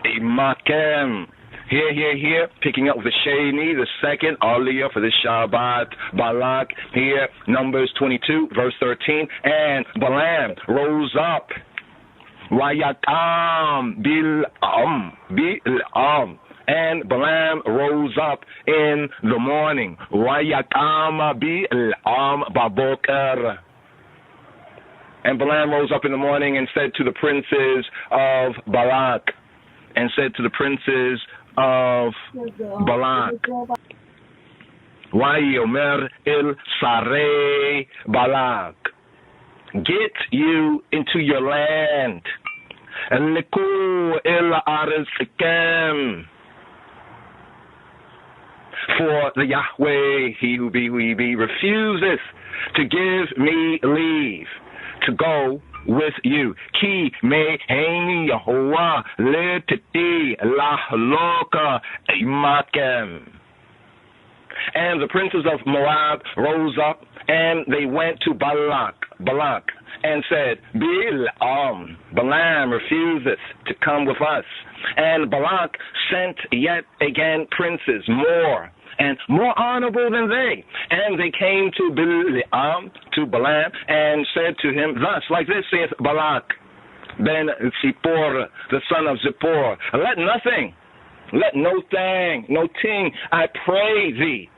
إماكم. Here, picking up the Sheni, the second aliyah for the Shabbat, Balak. Here, Numbers 22, verse 13. And Balaam rose up. Wayatam Bil'am. And Balaam rose up in the morning. Wayatam Bil'am Baboker. And Balaam rose up in the morning and said to the princes of Balak, and said to the princes of Balak, Wayomer il Sarei Balak, get you into your land, and Liku il Arizkem, For the Yahweh, he who be, refuses to give me leave to go with you. Ki me haini Yahuwah letiti lahloka imakem. And the princes of Moab rose up, and they went to Balak, and said, Balaam refuseth to come with us. And Balak sent yet again princes more and more honorable than they. And they came to Balaam, and said to him, thus, like this saith Balak, ben Zippor, the son of Zippor, let no thing, I pray thee,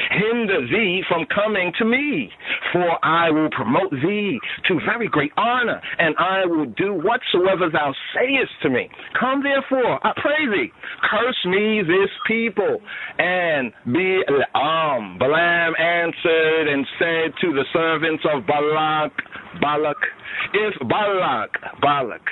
hinder thee from coming to me, for I will promote thee to very great honor, and I will do whatsoever thou sayest to me. Come therefore, I pray thee, curse me this people. And Balaam answered and said to the servants of Balak, if Balak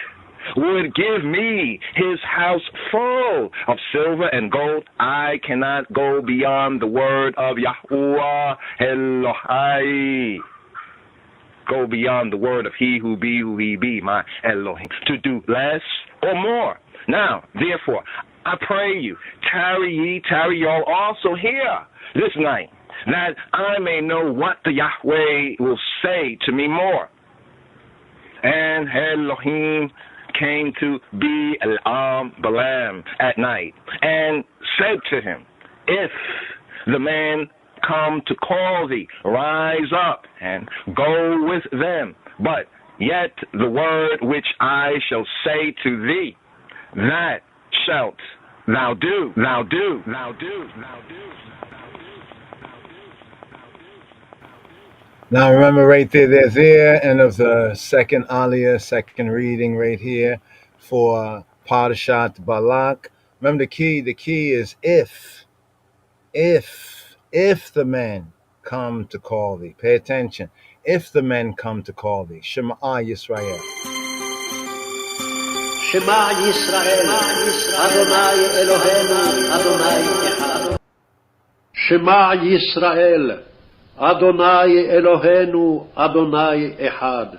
would give me his house full of silver and gold, I cannot go beyond the word of Yahuwah Elohai. Go beyond the word of he who be, my Elohim, to do less or more. Now, therefore, I pray you, tarry y'all also here this night, that I may know what the Yahweh will say to me more. And Elohim came to Balaam at night, and said to him, if the man come to call thee, rise up and go with them. But yet the word which I shall say to thee, that shalt thou do. Now remember right there, end of the second aliyah, second reading right here for Parashat Balak. Remember the key is if the men come to call thee. Pay attention. If the men come to call thee. Shema Yisrael. Shema Yisrael, Adonai Eloheinu, Adonai Echad. Shema Yisrael, Adonai Eloheinu, Adonai Echad.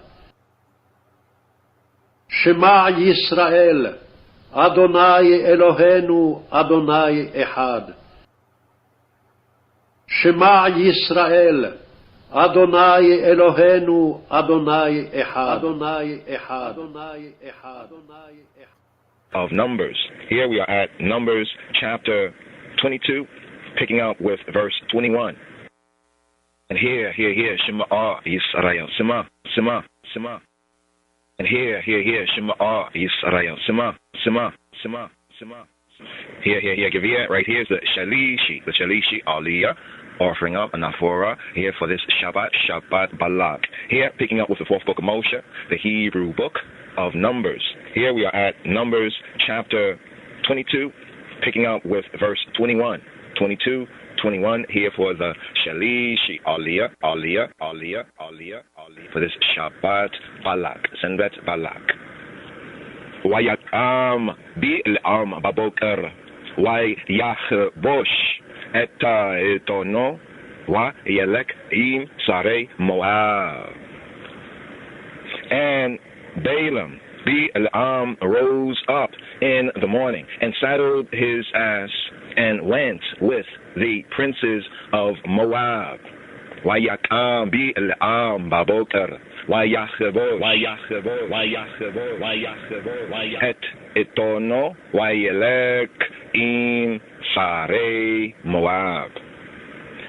Shema Yisrael, Adonai Eloheinu, Adonai Echad. Shema Yisrael, Adonai Eloheinu, Adonai Echad. Adonai Echad. Adonai Echad. Of Numbers. Here we are at Numbers chapter 22, picking up with verse 21. And here, Shema Yisrael, Shema. And here, Shema Yisrael, Shema. Here, Gavir, right here is the Shalishi Aliyah, offering up an Aphora here for this Shabbat Balak. Here, picking up with the fourth book of Moshe, the Hebrew book of Numbers. Here we are at Numbers chapter 22, picking up with verse 21. 21 here for the Shalishi Aliyah for this Shabbat Balak, Senbet Balak. Wayakam bi'lam baboker, wayachbosh etono, wayelek im sarei Moab. And Balaam Bi'lam rose up in the morning and saddled his ass and went with the princes of Moab. Wayakam bi'lam baboker, wayachbo et etono, wayelek in sarei Moab.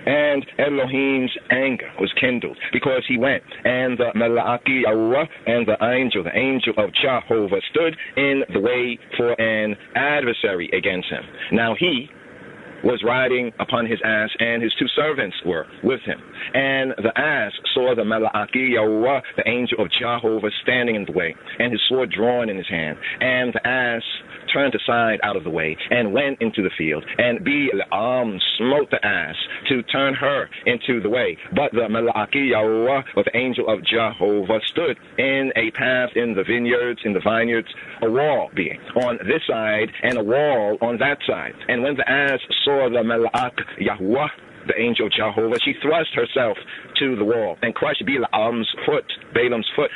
And Elohim's anger was kindled because he went, and the Malaki Yahweh and the angel of Jehovah stood in the way for an adversary against him. Now he was riding upon his ass, and his two servants were with him. And the ass saw the Malaki Yahweh, the angel of Jehovah, standing in the way, and his sword drawn in his hand. And the ass turned aside out of the way and went into the field. And Balaam smote the ass to turn her into the way. But the Malaki Yahweh, or the angel of Jehovah, stood in a path in the vineyards, a wall being on this side and a wall on that side. And when the ass saw the Malak Yahweh, the angel of Jehovah, she thrust herself to the wall and crushed Balaam's foot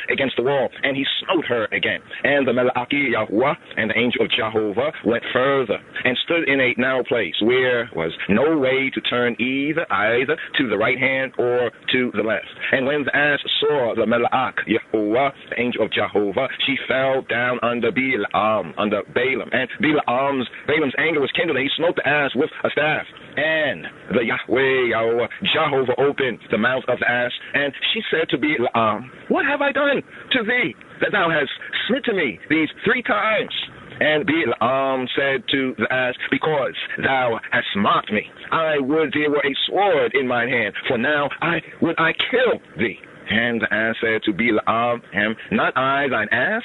against the wall, and he smote her again. And the Malaki Yahweh and the angel of Jehovah went further and stood in a narrow place where was no way to turn either to the right hand or to the left. And when the ass saw the Malak Yahweh, the angel of Jehovah, she fell down under Balaam, and Balaam's anger was kindled, and he smote the ass with a staff. And the Yahweh Jehovah opened the mouth of the ass, and she said to Balaam, what have I done to thee, that thou hast smitten me these 3 times? And Balaam said to the ass, because thou hast mocked me, I would there were a sword in mine hand, for now would I kill thee. And the ass said to Balaam, am not I thine ass,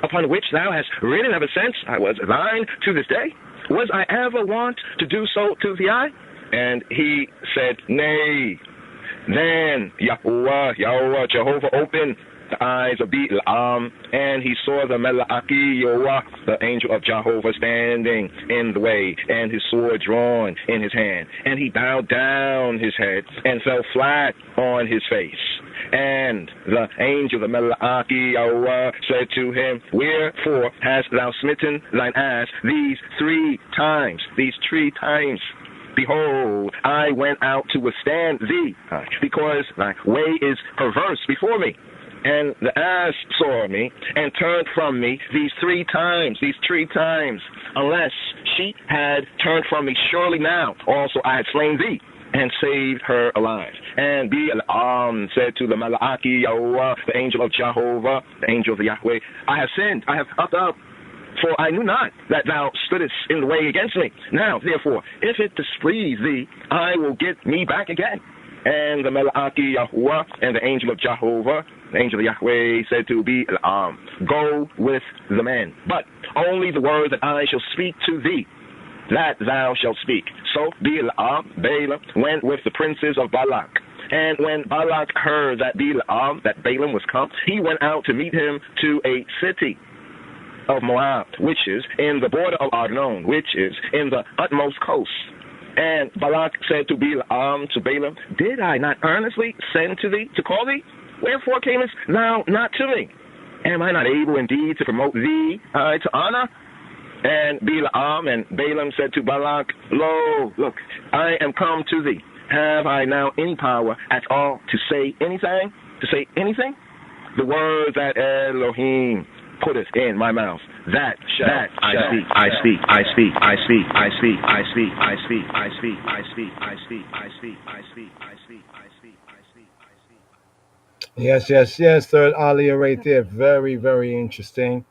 upon which thou hast ridden ever since I was thine to this day? Was I ever wont to do so to thee? And he said, nay. Then Yahweh Jehovah opened the eyes of Balaam, and he saw the Malaki Yahweh, the angel of Jehovah, standing in the way, and his sword drawn in his hand. And he bowed down his head and fell flat on his face. And the angel, the Malaki Yahweh, said to him, wherefore hast thou smitten thine ass these 3 times? Behold, I went out to withstand thee, because thy way is perverse before me. And the ass saw me and turned from me these 3 times, unless she had turned from me, surely now also I had slain thee and saved her alive. And Balaam said to the Malaki Yahweh, the angel of Jehovah, the angel of the Yahweh, I have sinned, I have upped up, for I knew not that thou stoodest in the way against me. Now, therefore, if it displease thee, I will get me back again. And the Malaki Yahweh and the angel of Jehovah, the angel of Yahweh, said to Balaam, go with the men, but only the word that I shall speak to thee, that thou shalt speak. So Balaam went with the princes of Balak. And when Balak heard that Balaam was come, he went out to meet him to a city of Moab, which is in the border of Arnon, which is in the utmost coast. And Balak said to Balaam, did I not earnestly send to thee to call thee? Wherefore camest thou not to me? Am I not able indeed to promote thee to honor? And Balaam said to Balak, lo, look, I am come to thee. Have I now any power at all to say anything? The word that Elohim putteth in my mouth, that I speak. Yes. Third aliyah right there. Very, very interesting.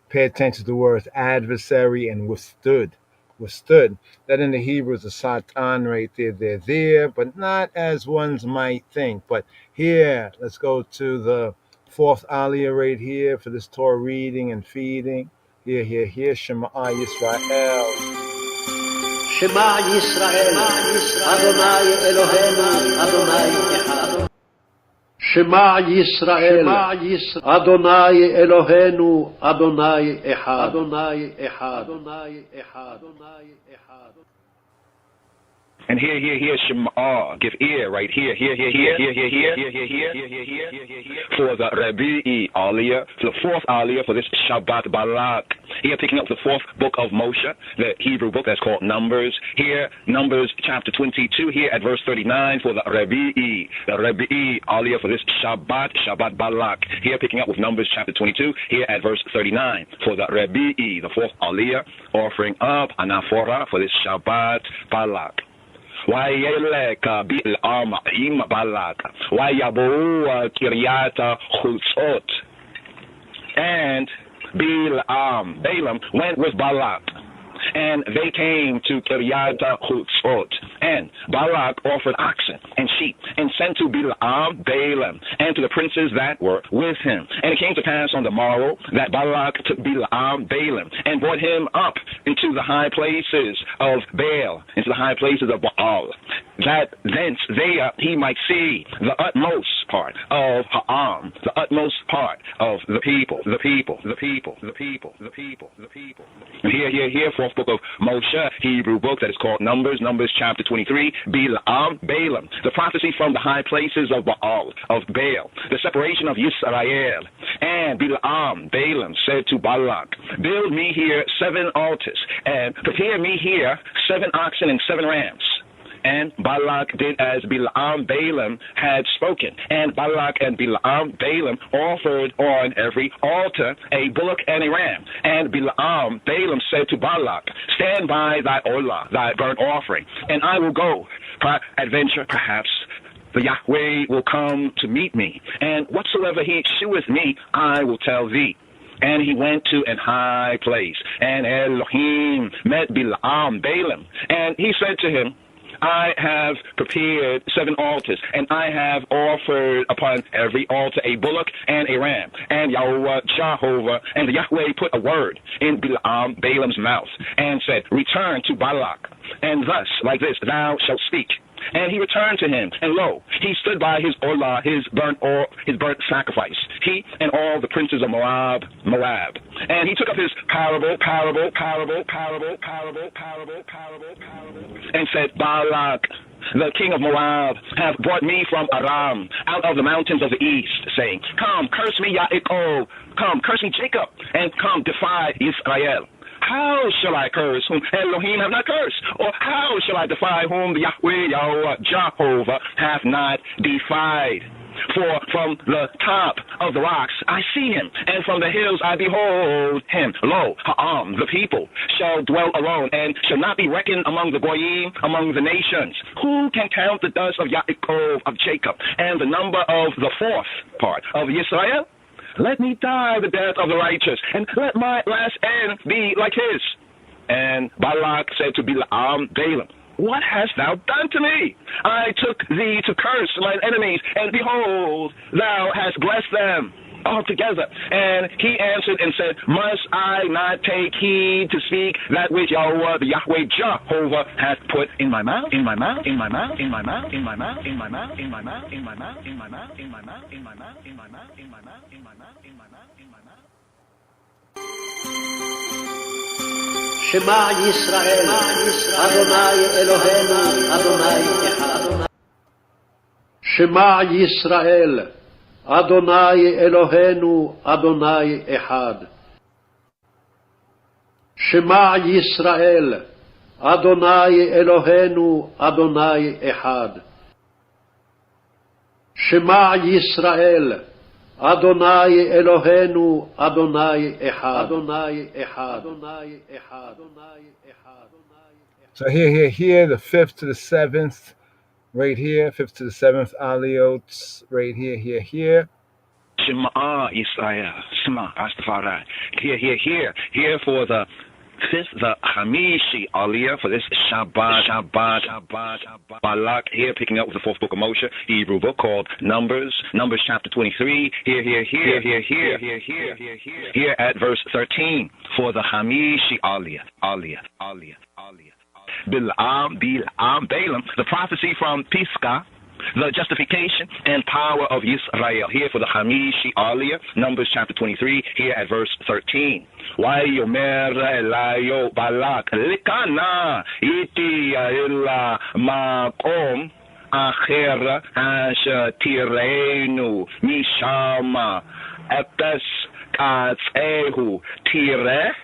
Pay attention to the words adversary and withstood. That in the Hebrew is a satan right there. They're there, but not as ones might think. But here, let's go to the 4th aliyah right here for this Torah reading and feeding. Here. Shema Yisrael. Shema Yisrael, Adonai Eloheinu, Adonai Echad. Shema Yisrael, Adonai Eloheinu, Adonai Echad. Adonai Echad. Adonai Echad. Adonai Echad. And here, Shema, give ear right here. For the Rabi'i Aliyah, for the 4th Aliyah for this Shabbat Balak. Here, picking up the 4th book of Moshe, the Hebrew book that's called Numbers. Here, Numbers chapter 22, here at verse 39 for the Rabi'i Aliyah for this Shabbat Balak. Here, picking up with Numbers chapter 22, here at verse 39 for the Rabi'i, the 4th Aliyah, offering up anaphora for this Shabbat Balak. Wayeleka Balaam im Balak, Wayabu Kiryata Chutzot. And Balaam went with Balak and they came to Kiryat Hutzot, and Balak offered oxen and sheep, and sent to Balaam, Balaam, and to the princes that were with him. And it came to pass on the morrow that Balak took Balaam, Balaam, and brought him up into the high places of Baal, into the high places of Baal, that thence there he might see the utmost part of Ha'am, the utmost part of the people, the people, the people, the people, the people, the people. Here, fourth book of Moshe, Hebrew book that is called Numbers chapter 23, Balaam, Balaam, the prophecy from the high places of Baal, of Baal, the separation of Yisrael. And Balaam, Balaam said to Balak, build me here 7 altars, and prepare me here 7 oxen and 7 rams. And Balak did as Balaam, Balaam had spoken. And Balak and Balaam, Balaam offered on every altar a bullock and a ram. And Balaam, Balaam said to Balak, stand by thy olah, thy burnt offering, and I will go. Adventure, perhaps the Yahweh will come to meet me, and whatsoever he sheweth me, I will tell thee. And he went to an high place, and Elohim met Balaam, Balaam, and he said to him, I have prepared 7 altars, and I have offered upon every altar a bullock and a ram. And Jehovah, and the Yahweh put a word in Balaam, Balaam's mouth, and said, return to Balak, and thus, like this, thou shalt speak. And he returned to him, and lo, he stood by his olah, his burnt sacrifice, he and all the princes of Moab. And he took up his parable, and said, Balak, the king of Moab, hath brought me from Aram, out of the mountains of the east, saying, come, curse me, Yaakov, come, curse me, Jacob, and come, defy Israel. How shall I curse whom Elohim have not cursed? Or how shall I defy whom Yahweh, Jehovah, hath not defied? For from the top of the rocks I see him, and from the hills I behold him. Lo, Ha'am, the people, shall dwell alone, and shall not be reckoned among the Goyim, among the nations. Who can count the dust of Yaakov, of Jacob, and the number of the 4th part of Israel? Let me die the death of the righteous, and let my last end be like his. And Balak said to Balaam, Balaam, what hast thou done to me? I took thee to curse mine enemies, and behold, thou hast blessed them altogether. And he answered and said, must I not take heed to speak that which the Yahweh Jehovah hath put in my mouth, in my mouth, in my mouth, in my mouth, in my mouth, in my mouth, in my mouth, in my mouth, in my mouth, in my mouth, in my mouth, in my mouth, in my mouth, in my mouth, in my mouth, in my mouth. Shema Yisrael, Adonai Eloheinu, Adonai Echad. Shema Yisrael, Adonai Eloheinu, Adonai Echad. Shema Yisrael, Adonai Eloheinu, Adonai Echad. Shema Yisrael, Adonai Eloheinu, Adonai Echad. Adonai Echad. Adonai Echad. Adonai Echad. So here, the 5th to the 7th, right here, 5th to the 7th aliyot, right here. Shema Yisrael, Shema Rastafari. Here for the 5th, the Hamishi Aliyah, for this Shabbat, Balak, here picking up with the 4th book of Moshe, Hebrew book called Numbers chapter 23, here at verse 13, for the Hamishi Aliyah. Balaam, Balaam, the prophecy from Pisgah, the justification and power of Israel. Here for the Hamishi Aliyah, Numbers chapter 23, here at verse 13. Yomer Elayo Balak, Likana iti ila makom acher asher tirenu mishama etes katzehu tire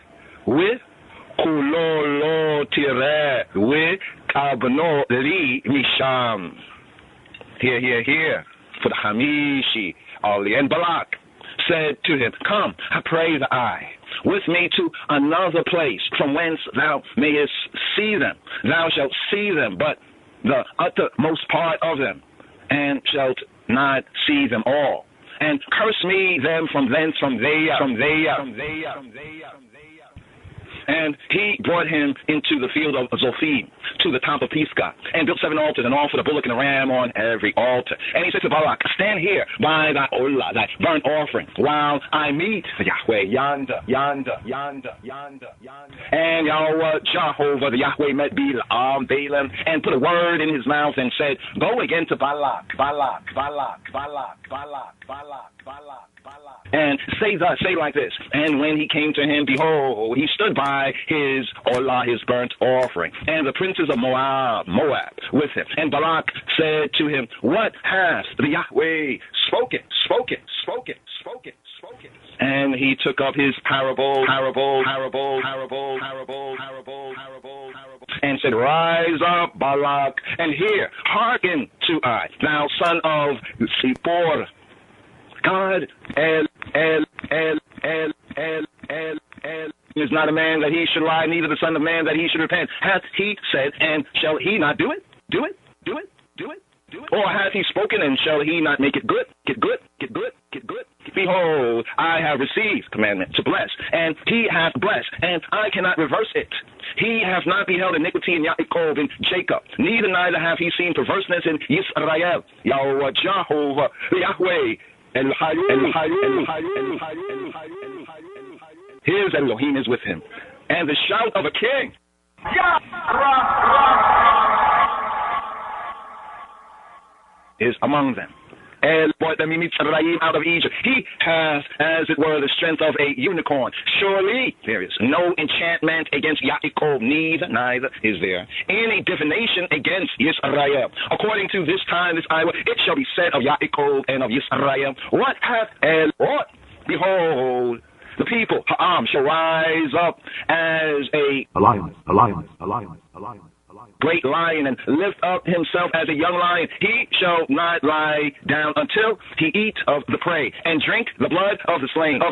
with kulolo tire with kabno li misham. Here, for the Hamishi Ali. And Balak said to him, come, I pray thee, with me to another place, from whence thou mayest see them. Thou shalt see them, but the uttermost part of them, and shalt not see them all. And curse me them from thence, from there. And he brought him into the field of Zophim, to the top of Pisgah, and built 7 altars, and offered a bullock and a ram on every altar. And he said to Balak, stand here by thy olah, thy burnt offering, while I meet Yahweh yonder. And Yahweh, Jehovah, the Yahweh, met Balaam, and put a word in his mouth, and said, go again to Balak, and say like this. And when he came to him, behold, he stood by his olah, his burnt offering, and the princes of Moab with him. And Balak said to him, what hath the Yahweh spoken? And he took up his parable, and said, rise up, Balak, and hear, hearken to I, thou son of Zippor. God, El, is not a man that he should lie, neither the son of man that he should repent. Hath he said, and shall he not do it? Or hath he spoken, and shall he not make it good? Get good. Behold, I have received commandment to bless, and he hath blessed, and I cannot reverse it. He hath not beheld iniquity in Yaakov, in Jacob, neither hath he seen perverseness in Yisrael. Yahweh, Jehovah, Yahweh, his Elohim is with him, and the shout of a king is among them. El brought them out of Egypt. He has, as it were, the strength of a unicorn. Surely there is no enchantment against Yaakov, neither is there any divination against Yisrael. According to this time, this hour, it shall be said of Yaakov and of Yisrael, what hath El wrought? Behold, the people, Ha'am, shall rise up as a lion. Great lion, and lift up himself as a young lion. He shall not lie down until he eat of the prey, and drink the blood of the slain.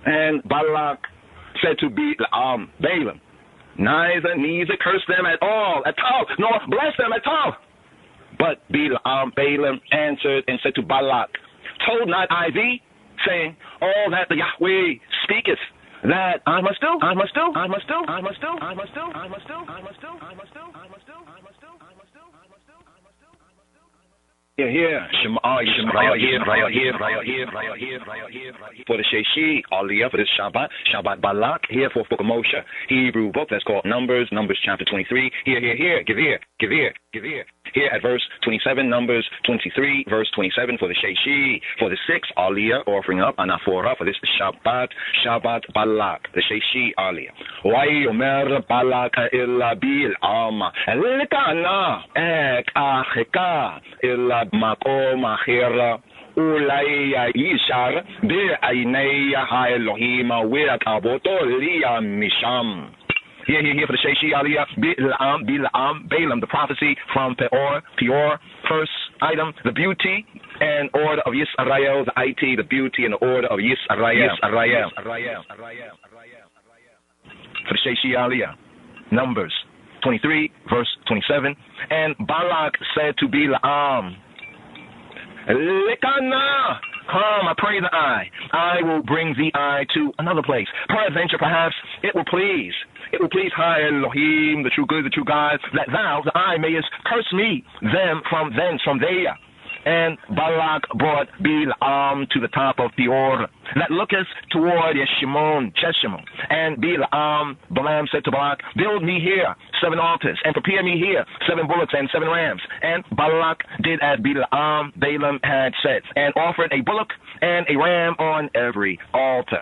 And Balak said to Balaam, neither curse them at all, nor bless them at all. But Balaam answered and said to Balak, told not I thee, saying, all that the Yahweh speaketh, that I must do. Here, for the Sheshi, Aliyah, for this Shabbat Balak, here for Moshe, Hebrew book that's called Numbers chapter 23. Here, give ear. Here at verse 27, Numbers 23, verse 27 for the Sheshi, for the 6th Aliyah, offering up Anaphora for this Shabbat Balak, the Sheshi Aliyah. Why Omer Balak illa Bil'am, Elikana ek acheka illa makom achira. Ulay yishar bi'aynei ha'Elohim we'akaboto liya misham. Here for the Sheshi Aliyah, Balaam, the prophecy from Peor, first item, the beauty and order of Yisrael, the IT, the beauty and the order of Yisrael. For the Sheshi Aliyah, Numbers 23, verse 27, and Balak said to Balaam, Lekana, come, I pray the eye. I will bring the eye to another place. Peradventure, perhaps, it will please High Elohim, the true good, the true God, that thou, the eye, mayest curse me, them from there. And Balak brought Balaam to the top of Peor, that looketh toward Jeshimon. And Balaam said to Balak, build me here 7 altars, and prepare me here 7 bullocks and 7 rams. And Balak did as Balaam had said, and offered a bullock and a ram on every altar.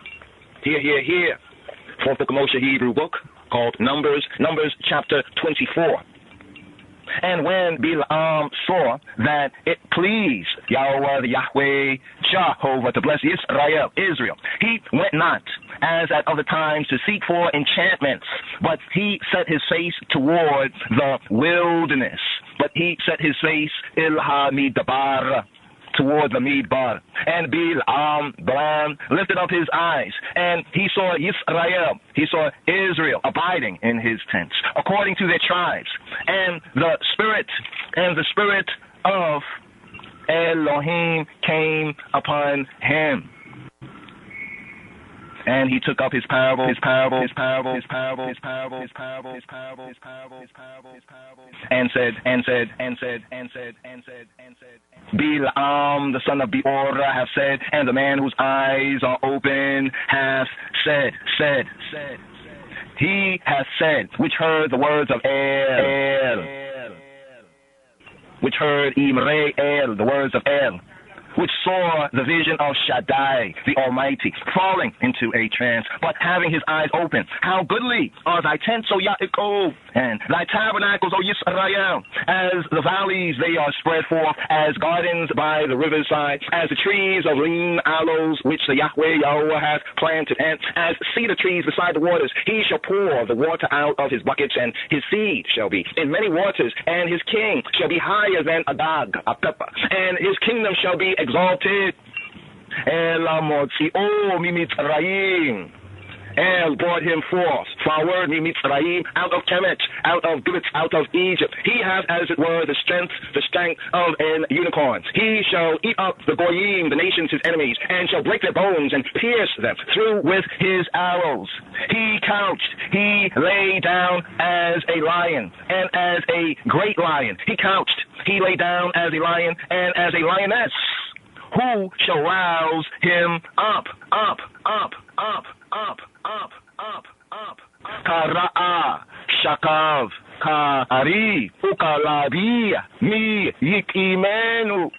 Here. 4th book of Moshe, Hebrew book, called Numbers chapter 24. And when Balaam saw that it pleased Yahweh, the Yahweh, Jehovah, to bless Israel, he went not, as at other times, to seek for enchantments, but he set his face toward the wilderness. Toward the Midbar. And Balaam lifted up his eyes, and he saw Israel abiding in his tents, according to their tribes. And the spirit of Elohim came upon him. And he took up his parable, and said, Bilam, the son of Beorah, have said, and the man whose eyes are open hath said. He hath said, which heard the words of El, which heard Imre El, the words of El, which saw the vision of Shaddai, the Almighty, falling into a trance, but having his eyes open. How goodly are thy tents, O Yaakov, and thy tabernacles, O Yisrael, as the valleys they are spread forth, as gardens by the riverside, as the trees of lean aloes, which the Yahweh hath planted, and as cedar trees beside the waters. He shall pour the water out of his buckets, and his seed shall be in many waters, and his king shall be higher than Agag, and his kingdom shall be exalted. El brought him forth, forward Mitzrayim, out of Kemet, out of Gibet, out of Egypt. He hath, as it were, the strength of an unicorn. He shall eat up the Goyim, the nations his enemies, and shall break their bones and pierce them through with his arrows. He couched, he lay down as a lion, and as a great lion. He couched, he lay down as a lion, and as a lioness. Who shall rouse him up? Kara'a, Shakav, Ka'ari, Ukalabi, Mi, Yikimenu.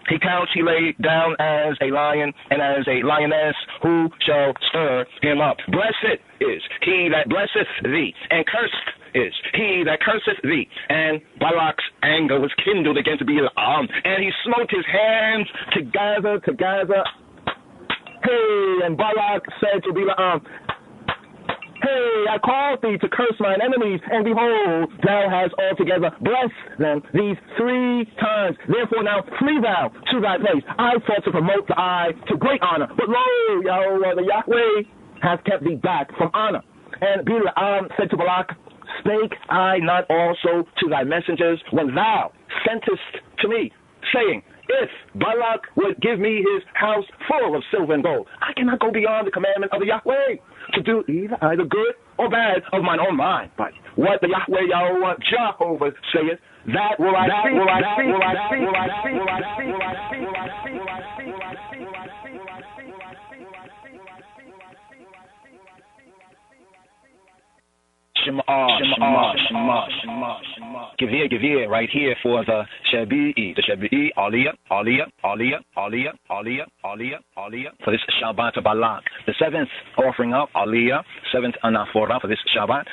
He couched, he lay down as a lion and as a lioness. Who shall stir him up? Blessed is he that blesseth thee, and cursed is he that curseth thee. And Balak's anger was kindled against Balaam, and he smote his hands together. Hey, and Balak said to Balaam, Hey, I called thee to curse mine enemies, and behold, thou hast altogether blessed them these 3 times. Therefore now flee thou to thy place. I thought to promote the eye to great honor, but lo, the Yahweh hath kept thee back from honor. And Balaam said to Balak, Spake I not also to thy messengers when thou sentest to me, saying, If Balak would give me his house full of silver and gold, I cannot go beyond the commandment of the Yahweh to do either good or bad of mine own mind. But what the Yahweh Jehovah saith, that will I Give here, right here for the Shabi'i, Aliyah, for this Shabbat Balaq. The 7th offering up, Aliyah, 7th Anaphora for this Shabbat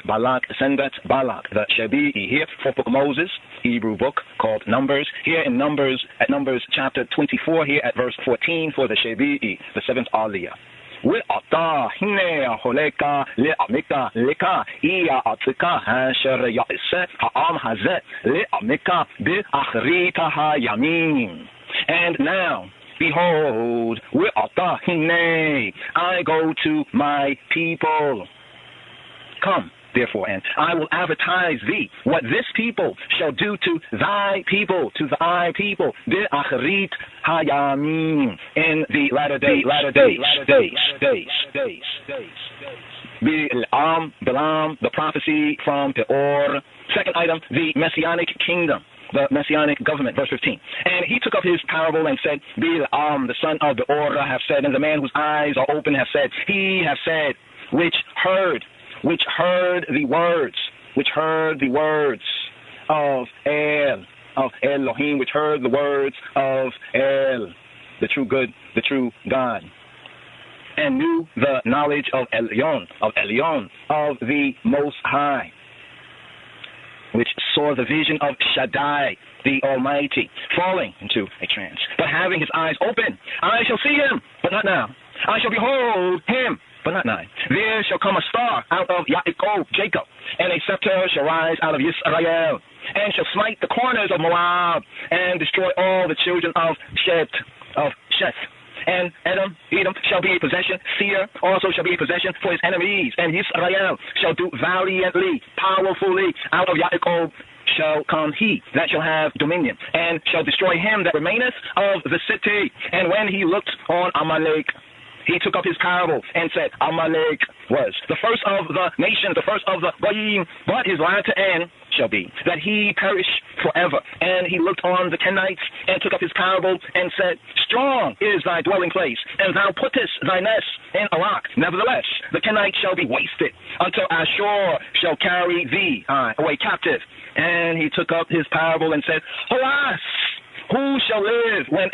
Balaq, Senbet Balak, the Shabi'i here, 4th book of Moses, Hebrew book called Numbers. Here in Numbers, at Numbers chapter 24, here at verse 14 for the Shabi'i, the 7th Aliyah. ועתה הנה הולך לעמך לך יעצך אשר יעשה העם הזה לעמך באחרית הימים. And now, behold, ועתה הנה, I go to my people. Come, therefore, and I will advertise thee what this people shall do to thy people, be'achrit hayamim, in the latter days. Bilam, the prophecy from Peor. Second item, the messianic kingdom, the messianic government, verse 15. And he took up his parable and said, Bilam, the son of Beorah, have said, and the man whose eyes are open have said, he have said, which heard the words of El, of Elohim, which heard the words of El, the true good, the true God, and knew the knowledge of Elyon, of the Most High, which saw the vision of Shaddai, the Almighty, falling into a trance. But having his eyes open, I shall see him, but not now. I shall behold him, but not now. There shall come a star out of Jacob, and a scepter shall rise out of Yisrael, and shall smite the corners of Moab, and destroy all the children of Sheth. And Edom shall be a possession. Seir also shall be a possession for his enemies. And Yisrael shall do valiantly, powerfully. Out of Yaakov shall come he that shall have dominion, and shall destroy him that remaineth of the city. And when he looked on Amalek, he took up his parable and said, Amalek was the first of the nations, the first of the Goyim, but his latter end shall be that he perish forever. And he looked on the Kenites and took up his parable and said, strong is thy dwelling place, and thou puttest thy nest in a rock. Nevertheless, the Kenites shall be wasted until Ashur shall carry thee away captive. And he took up his parable and said, alas, who shall live when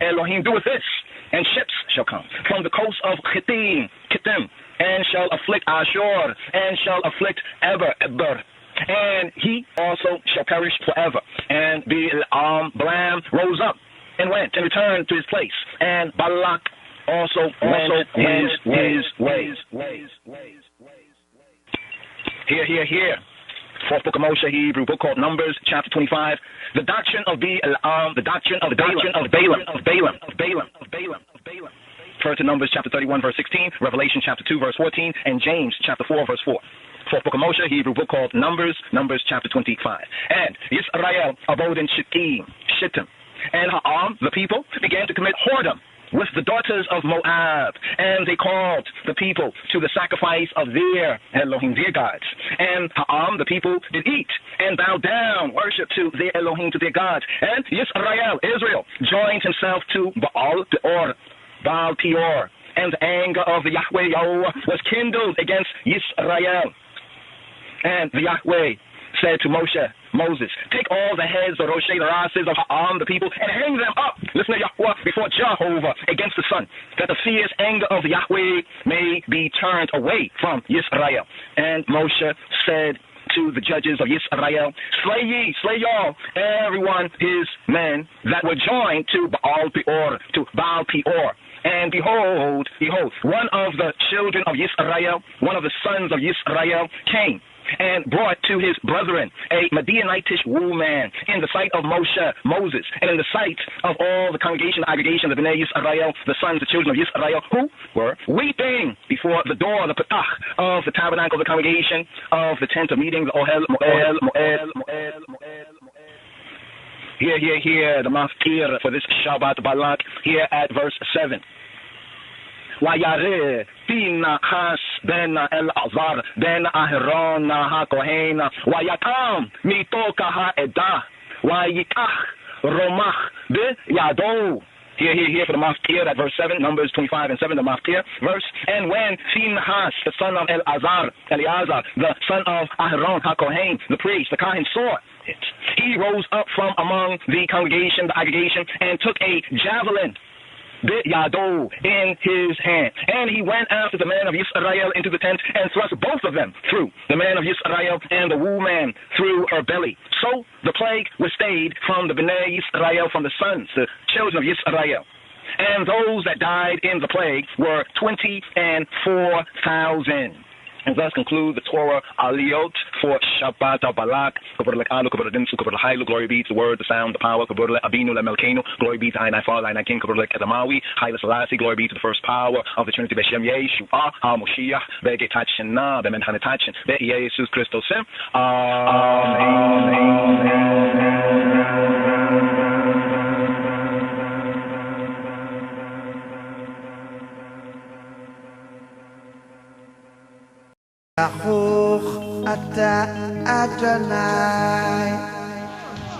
Elohim doeth this? And ships shall come from the coast of Kittim, and shall afflict Ashur, and shall afflict Eber, and he also shall perish forever. And Balaam rose up and went and returned to his place, and Balak also went his ways. Here. Fourth book of Moshe, Hebrew book called Numbers, chapter 25. The doctrine of Balaam. Refer to Numbers chapter 31, verse 16, Revelation chapter 2, verse 14, and James chapter 4, verse 4. Fourth book of Moshe, Hebrew book called Numbers chapter 25. And Israel abode in Shittim, and the people began to commit whoredom with the daughters of Moab, and they called the people to the sacrifice of their Elohim, their gods. And the people did eat and bow down, worship to their Elohim, to their gods. And Israel, joined himself to Baal Peor, and the anger of the Yahweh was kindled against Israel. And the Yahweh said to Moses, take all the heads, the Roshei, the Rases of the people, and hang them up, listen to Yahweh, before Jehovah against the sun, that the fierce anger of Yahweh may be turned away from Israel. And Moshe said to the judges of Israel, slay y'all, everyone his men that were joined to Baal Peor. And behold, one of the children of Israel, one of the sons of Israel, came and brought to his brethren a Midianitish woman in the sight of Moses, and in the sight of all the congregation, the aggregation of the Bnei Israel, the sons, the children of Israel, who were weeping before the door, the Patach of the tabernacle of the congregation of the tent of meeting, the Ohel Moel. Here, the mafkir for this Shabbat Balak, here at verse 7. Wayare Pinachas ben El-Azar ben Aharon HaKohen Wayatam mitoka ha'edah Wayikach Romach B'yado. Here for the mafkir at verse 7, Numbers 25 and 7, the mafkir verse. And when Phinehas, the son of Eleazar, the son of Aharon HaKohen, the priest, the Kohen, saw it, he rose up from among the congregation, the aggregation, and took a javelin Yado in his hand. And he went after the man of Israel into the tent and thrust both of them through, the man of Israel and the woman through her belly. So the plague was stayed from the Bnei Israel, from the sons, the children of Israel. And those that died in the plague were 24,000. And thus conclude the Torah Aliyot for Shabbat Balak. Glory be to the word, the sound, the power. Glory be to Ainai Father, Ainai King, Adamawi, Haile Selassie. Glory be to the first power of the Trinity, Beshem Yeshua, HaMoshiach, Vegetachin Na, Bemen Hanetachin, Be Jesus Christos. Amen.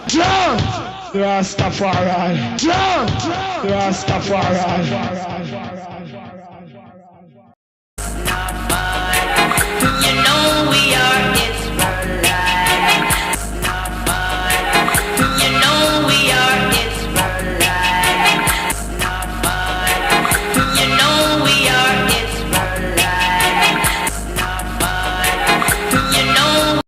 Jump! Rastafari! Jump! Rastafari! You know we are Israelites. You know we are Israelites. You know we are Israelites. You know.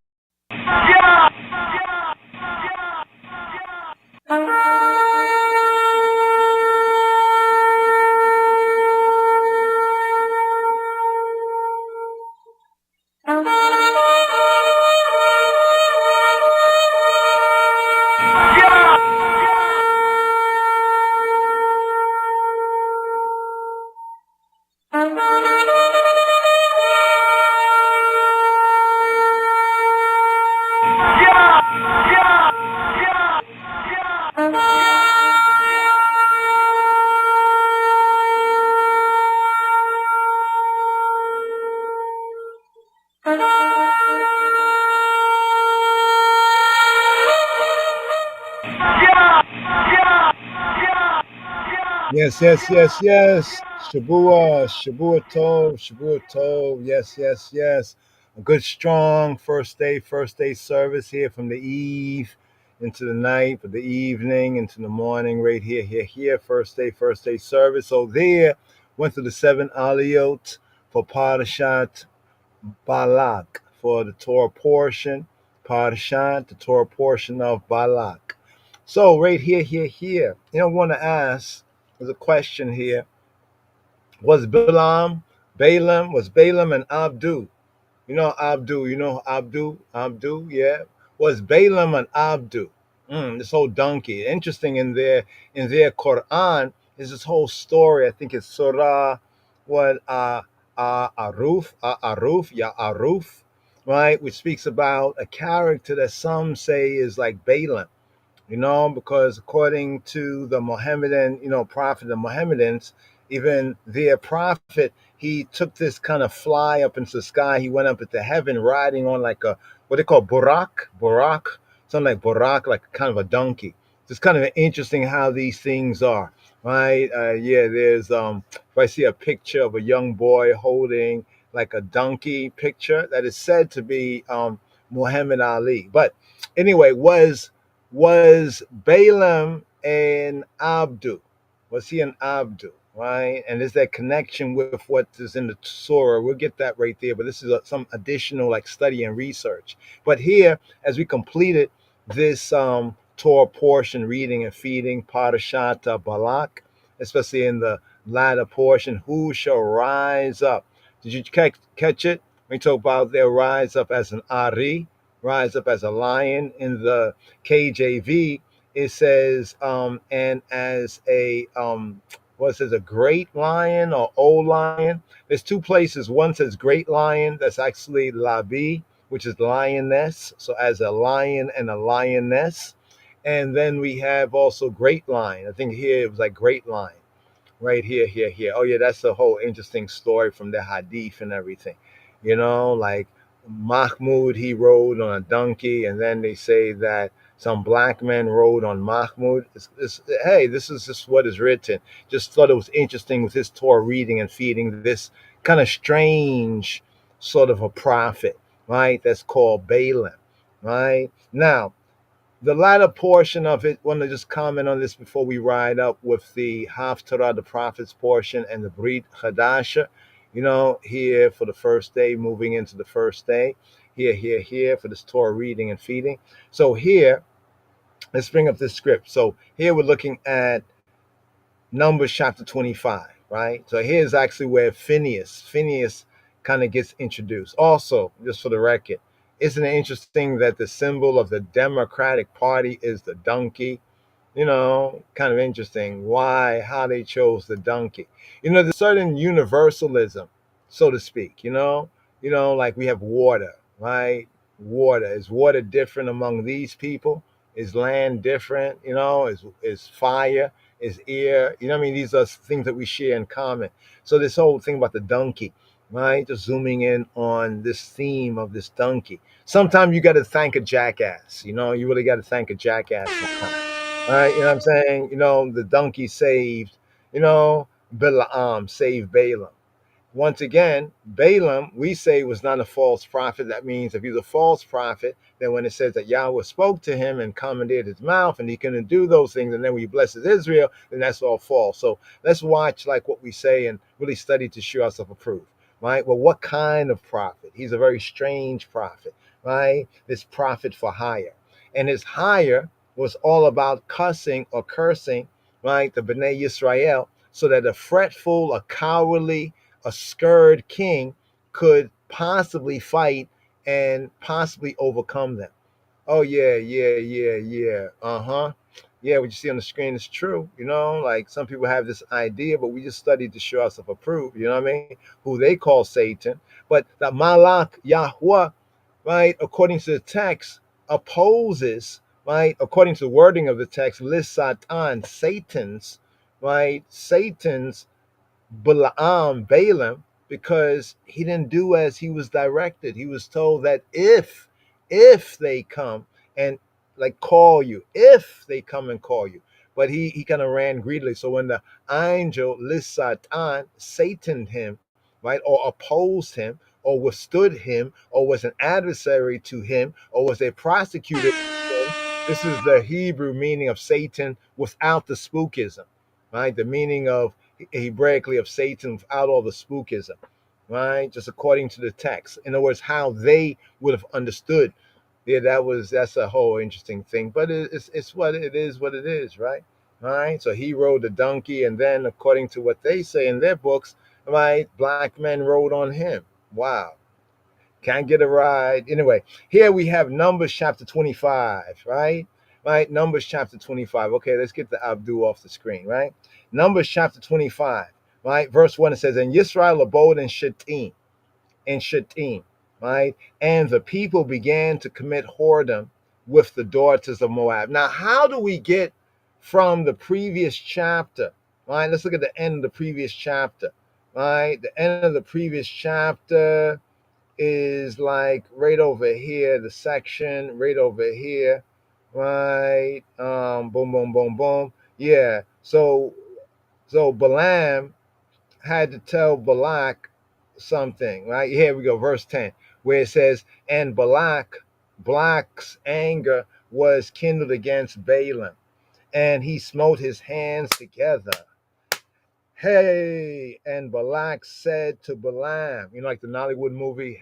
Yes, yes, yes, yes. Shabua, Shabua Tov, Shabua Tov. Yes, yes, yes. A good, strong first day service here from the eve into the night, for the evening into the morning, right here, here. First day service. So there, went through the seven aliyot for Parashat Balak, for the Torah portion, Parashat, the Torah portion of Balak. So right here. I want to ask, there's a question here. Was Balaam and Abdu? Abdu, yeah. Was Balaam and Abdu? This whole donkey. Interesting in their Quran is this whole story. I think it's Surah what Aruf, right? Which speaks about a character that some say is like Balaam, because according to the Mohammedan, prophet, the Mohammedans, even their prophet, he took this kind of fly up into the sky. He went up into heaven riding on like a, what they call Burak, something like Burak, like kind of a donkey. It's kind of interesting how these things are, right? Yeah, there's, if I see a picture of a young boy holding like a donkey picture, that is said to be Muhammad Ali. But anyway, was Balaam an Abdu? Was he an Abdu? Right? And is that connection with what is in the Surah? We'll get that right there. But this is some additional like study and research. But here, as we completed this Torah portion, reading and feeding, Parashat Balak, especially in the latter portion, who shall rise up? Did you catch it? We talk about their rise up as an Ari, rise up as a lion. In the KJV, it says, and as a, what says, a great lion or old lion. There's two places. One says great lion, that's actually Labi, which is lioness. So as a lion and a lioness. And then we have also great lion. I think here it was like great lion. Right here. Oh yeah, that's a whole interesting story from the hadith and everything. Like Mahmud, he rode on a donkey, and then they say that some black men rode on Mahmud. Hey, this is just what is written. Just thought it was interesting with his Torah reading and feeding this kind of strange sort of a prophet, right? That's called Balaam, right? Now, the latter portion of it, want to just comment on this before we ride up with the Haftarah, the prophets portion, and the Brit Hadasha. Here for the first day, moving into the first day. Here for this Torah reading and feeding. So here, let's bring up this script. So here we're looking at Numbers chapter 25, right? So here's actually where Phineas kind of gets introduced. Also, just for the record, isn't it interesting that the symbol of the Democratic Party is the donkey? Kind of interesting how they chose the donkey. There's certain universalism, so to speak, like we have water, right? Water. Is water different among these people? Is land different? Is fire? Is air? I mean, these are things that we share in common. So this whole thing about the donkey, right? Just zooming in on this theme of this donkey. Sometimes you got to thank a jackass. You really got to thank a jackass sometimes. All right, what I'm saying? The donkey saved, Balaam saved Balaam. Once again, Balaam, we say, was not a false prophet. That means if he's a false prophet, then when it says that Yahweh spoke to him and commandeered his mouth and he couldn't do those things, and then when he blesses Israel, then that's all false. So let's watch like what we say and really study to show ourselves approved, right? Well, what kind of prophet? He's a very strange prophet, right? This prophet for hire. And his hire was all about cussing or cursing, right, the Bnei Yisrael, so that a fretful, a cowardly, a scared king could possibly fight and possibly overcome them. Oh yeah. Yeah, what you see on the screen is true. Like some people have this idea, but we just studied to show ourselves approved. You know what I mean? Who they call Satan, but the Malak Yahweh, right? According to the text, opposes, right? According to the wording of the text, Satan, Satan's Balaam, because he didn't do as he was directed. He was told that if they come and like call you, if they come and call you. but he kind of ran greedily. So when the angel Lisatan Sataned him, right, or opposed him, or withstood him, or was an adversary to him, or was a prosecutor of him, this is the Hebrew meaning of Satan without the spookism, right? The meaning of Hebraically of Satan without all the spookism, right? Just according to the text. In other words, how they would have understood. Yeah, that's a whole interesting thing. But it's what it is, right? All right. So he rode the donkey, and then according to what they say in their books, right, black men rode on him. Wow. Can't get a ride. Anyway, here we have Numbers chapter 25, right? Right? Numbers chapter 25. Okay, let's get the Abdu off the screen, right? Numbers chapter 25, right? Verse 1, it says, And Yisrael abode in Shittim, right? And the people began to commit whoredom with the daughters of Moab. Now, how do we get from the previous chapter, right? Let's look at the end of the previous chapter, right? The end of the previous chapter is like right over here, the section right over here, right? Boom, boom, boom, boom. Yeah. So Balaam had to tell Balak something, right? Here we go, verse 10, where it says, And Balak's anger was kindled against Balaam, and he smote his hands together. Hey, and Balak said to Balaam, like the Nollywood movie,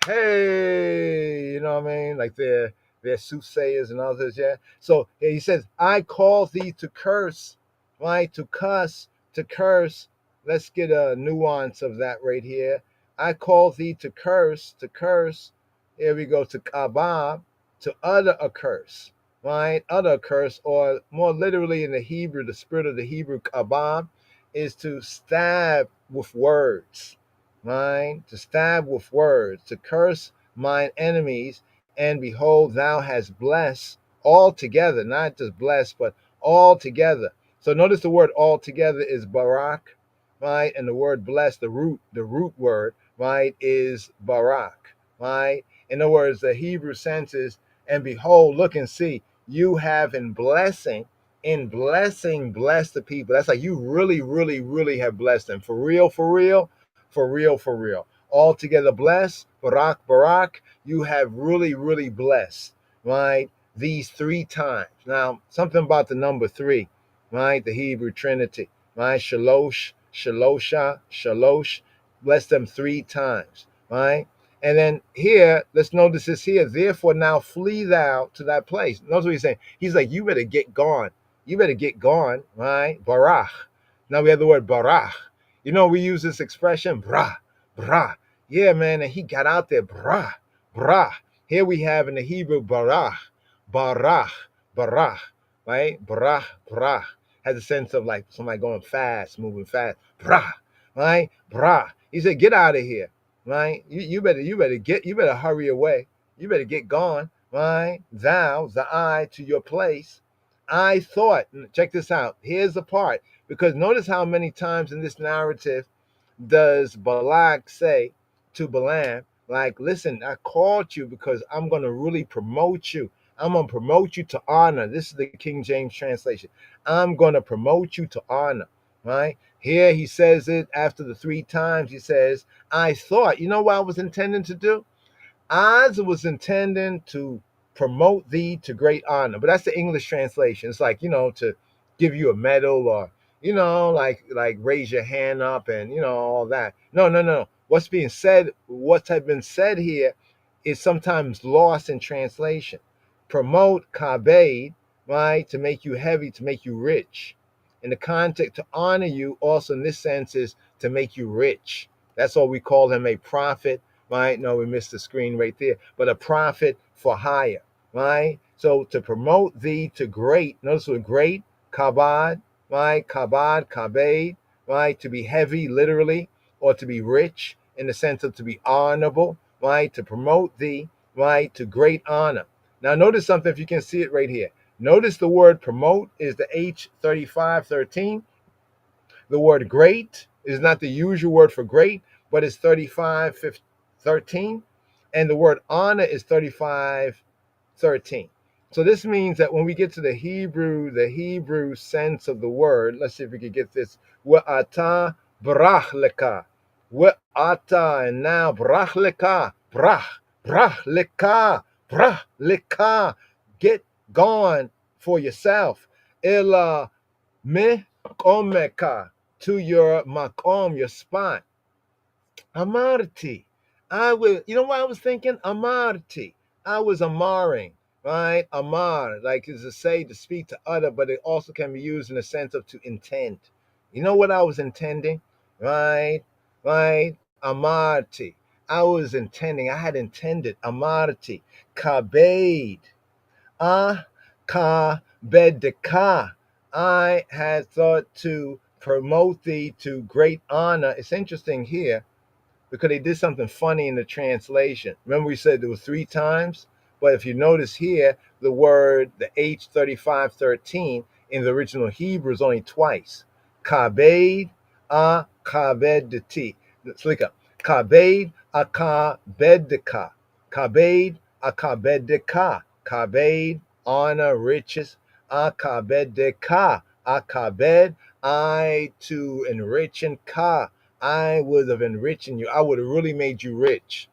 hey, you know what I mean? Like they're soothsayers and others, yeah. So he says, I call thee to curse, right? To cuss, to curse. Let's get a nuance of that right here. I call thee to curse, to curse. Here we go, to kabab, to utter a curse, right? Utter a curse, or more literally in the Hebrew, the spirit of the Hebrew kabab is to stab with words, right? To stab with words, to curse mine enemies, and behold, thou hast blessed altogether, not just blessed, but altogether. So notice the word altogether is barak, right? And the word blessed, the root word, right, is barak, right? In other words, the Hebrew sense is, and behold, look and see, you have in blessing, bless the people. That's like you really, really, really have blessed them. For real, for real, for real, for real. Altogether blessed, barak, barak, you have really, really blessed, right? These three times. Now, something about the number three, right? The Hebrew Trinity, right? Shalosh, Shalosha, Shalosh, bless them three times, right? And then here, let's notice this here. Therefore, now flee thou to that place. Notice what he's saying. He's like, you better get gone. You better get gone, right? Barach. Now we have the word barach. We use this expression, brah, brah. Yeah, man, and he got out there, brah, brah. Here we have in the Hebrew, barach, barach, barach, right? Barach, brah. Has a sense of like somebody going fast, moving fast, brah, right? Brah. He said, get out of here, right? You better hurry away. You better get gone, right? Thou, the I, to your place. I thought, check this out. Here's the part, because notice how many times in this narrative does Balak say to Balaam, like, listen, I called you because I'm going to really promote you. I'm going to promote you to honor. This is the King James translation. I'm going to promote you to honor, right? Here he says it after the three times. He says, I thought, you know what I was intending to do? I was intending to promote thee to great honor, but that's the English translation. It's like, to give you a medal, or, like raise your hand up and, all that. No, no, no. What's had been said here is sometimes lost in translation. Promote, kabed, right, to make you heavy, to make you rich. In the context, to honor you also in this sense is to make you rich. That's why we call him a prophet, right? No, we missed the screen right there, but a prophet for hire, right? So to promote thee to great, notice what great, kabad, right? Kabad, kabed, right? To be heavy, literally, or to be rich in the sense of to be honorable, right? To promote thee, right? To great honor. Now notice something, if you can see it right here. Notice the word promote is the H3513. The word great is not the usual word for great, but it's 3513. And the word honor is 3513. So this means that when we get to the Hebrew sense of the word, let's see if we can get this. Wa'ata brach leka. Wa'ata, and now brach leka. Brach leka. Brach leka. Get gone for yourself. Ila mekomeka, to your makom, your spot. Amarti. I will, you know what I was thinking? Amarti. I was amaring, right? Amar, like is to say, to speak, to utter, but it also can be used in the sense of to intend. You know what I was intending? Right? Right? Amarti. I was intending, I had intended. Amarti. Kabed. Ah, ka bedeka. I had thought to promote thee to great honor. It's interesting here because they did something funny in the translation. Remember, we said there were 3 times, but if you notice here, the word, the H3513 in the original Hebrew is only twice. Kabed a kabedati. Let's look up. Kabed a kabedika. Kabed a kabedika. Kabed, honor, riches. A kabedika. A kabed, I to enrich, and ka, I would have enriched you. I would have really made you rich.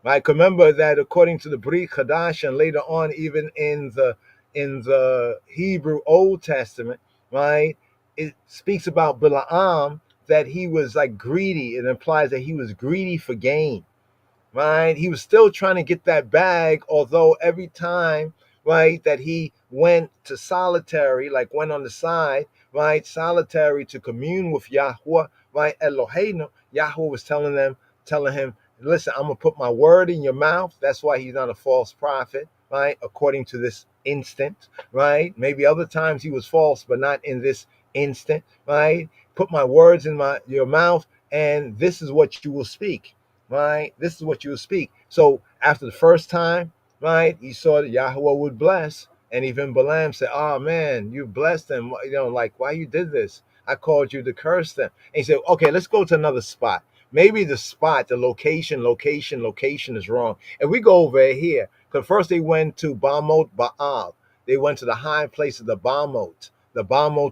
Right? Remember that according to the Brit Hadash, and later on, even in the Hebrew Old Testament, right? It speaks about Balaam that he was like greedy. It implies that he was greedy for gain, right? He was still trying to get that bag, although every time, right, that he went to solitary, like went on the side, right, solitary to commune with Yahweh, right, Eloheinu, Yahweh was telling him, listen, I'm gonna put my word in your mouth. That's why he's not a false prophet, right? According to this instant, right? Maybe other times he was false, but not in this instant, right? Put my words in your mouth, and this is what you will speak, right? This is what you will speak. So after the first time, right, he saw that Yahweh would bless, and even Balaam said, "Oh man, you blessed them. You know, like why you did this? I called you to curse them." And he said, "Okay, let's go to another spot. Maybe the spot, the location is wrong. And we go over here because first they went to Bamot Baal. They went to the high place of the Bamot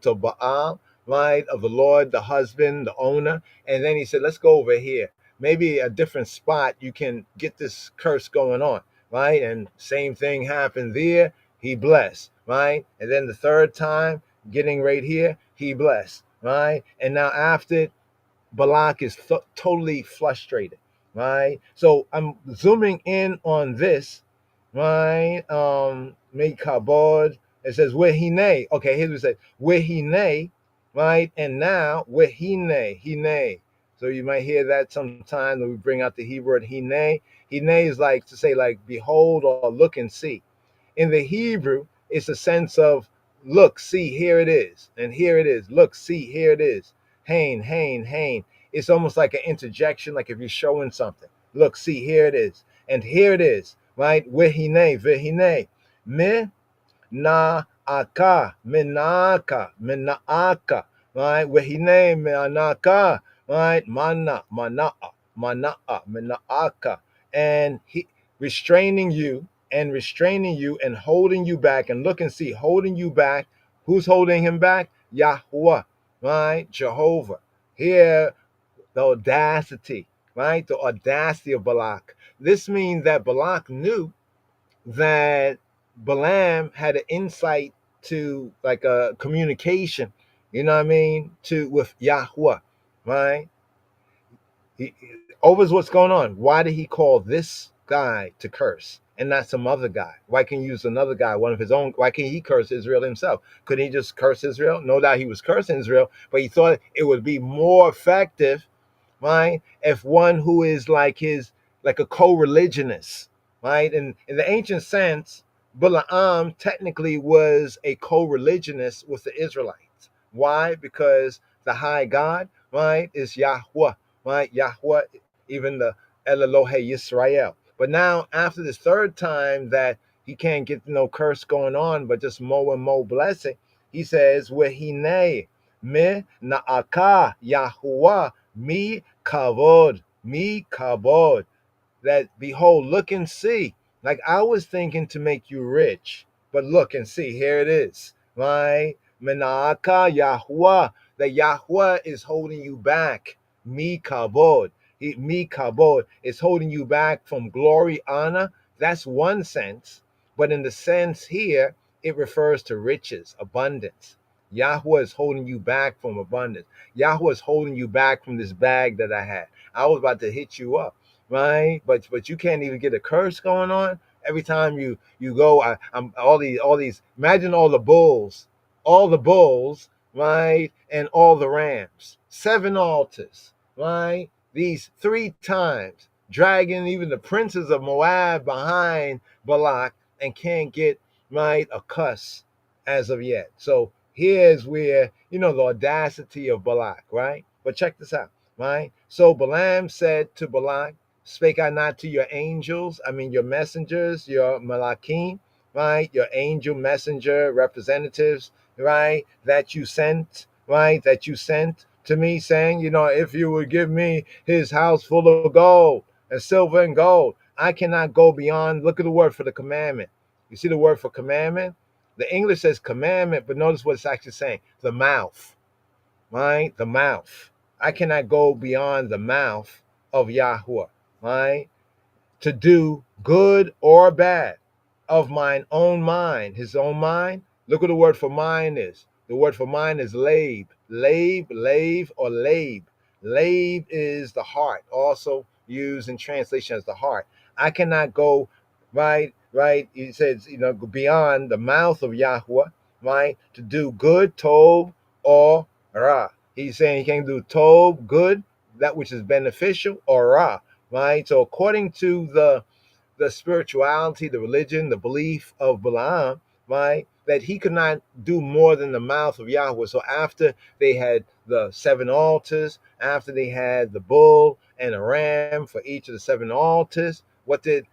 of Baal, right, of the Lord, the husband, the owner. And then he said, let's go over here. Maybe a different spot you can get this curse going on, right? And same thing happened there. He blessed, right? And then the third time, getting right here, he blessed, right? And now after, Balak is totally frustrated, right? So I'm zooming in on this, right? Make kabod. It says wehine. Okay, here's what it says. Wehine, right? And now hine. So you might hear that sometimes when we bring out the Hebrew word hine. Hine is like to say like behold or look and see. In the Hebrew, it's a sense of look, see, here it is, and here it is. Look, see, here it is. Hain. It's almost like an interjection, like if you're showing something. Look, see, here it is, and here it is, right? Vehine, me na aka, menaaka, right? Vehine meanaka, right? Mana'a, menaaka, and he restraining you and holding you back. And look and see, holding you back. Who's holding him back? Yahweh, right? Jehovah. Here, the audacity, right? The audacity of Balak. This means that Balak knew that Balaam had an insight to like a communication, you know what I mean, to with Yahweh, right? He over what's going on. Why did he call this guy to curse and not some other guy? Why can't he use another guy, one of his own? Why can't he curse Israel himself? Couldn't he just curse Israel? No doubt he was cursing Israel, but he thought it would be more effective, right? If one who is like like a co-religionist, right? And in the ancient sense, Balaam technically was a co-religionist with the Israelites. Why? Because the high God, right, is Yahweh, right? Yahweh, even the El Elohe Yisrael. But now, after this third time that he can't get no curse going on, but just more and more blessing, he says, Wehine, me na'aka, Yahuwah, me kavod. That behold, look and see. Like I was thinking to make you rich, But look and see, here it is. Right? Menaka Yahuwah. That Yahuwah is holding you back. Mi kabod. Mi kabod is holding you back from glory, honor. That's one sense. But in the sense here, it refers to riches, abundance. Yahweh is holding you back from abundance. Yahweh is holding you back from this bag that I had. I was about to hit you up, right? But you can't even get a curse going on. Every time you go, I'm all these. Imagine all the bulls, right, and all the rams. 7 altars, right? These 3 times dragging even the princes of Moab behind Balak and can't get right a cuss as of yet. So here's where the audacity of Balak, right? But check this out, right? So Balaam said to Balak, "Spake I not to your angels? I mean your messengers, your malakim, right? Your angel messenger representatives, right? That you sent, right? That you sent to me, saying, if you would give me his house full of gold and silver and gold, I cannot go beyond." Look at the word for the commandment. You see the word for commandment? The English says commandment, but notice what it's actually saying. The mouth, right? The mouth. I cannot go beyond the mouth of Yahuwah, right? To do good or bad of mine own mind, his own mind. Look what the word for mind is. The word for mind is lave, or lave. Lave is the heart, also used in translation as the heart. I cannot go right. He says, beyond the mouth of Yahweh, right, to do good, tov, or ra. He's saying he can do tov, good, that which is beneficial, or ra, right? So according to the spirituality, the religion, the belief of Balaam, right, that he could not do more than the mouth of Yahweh. So after they had the 7 altars, after they had the bull and a ram for each of the 7 altars, what did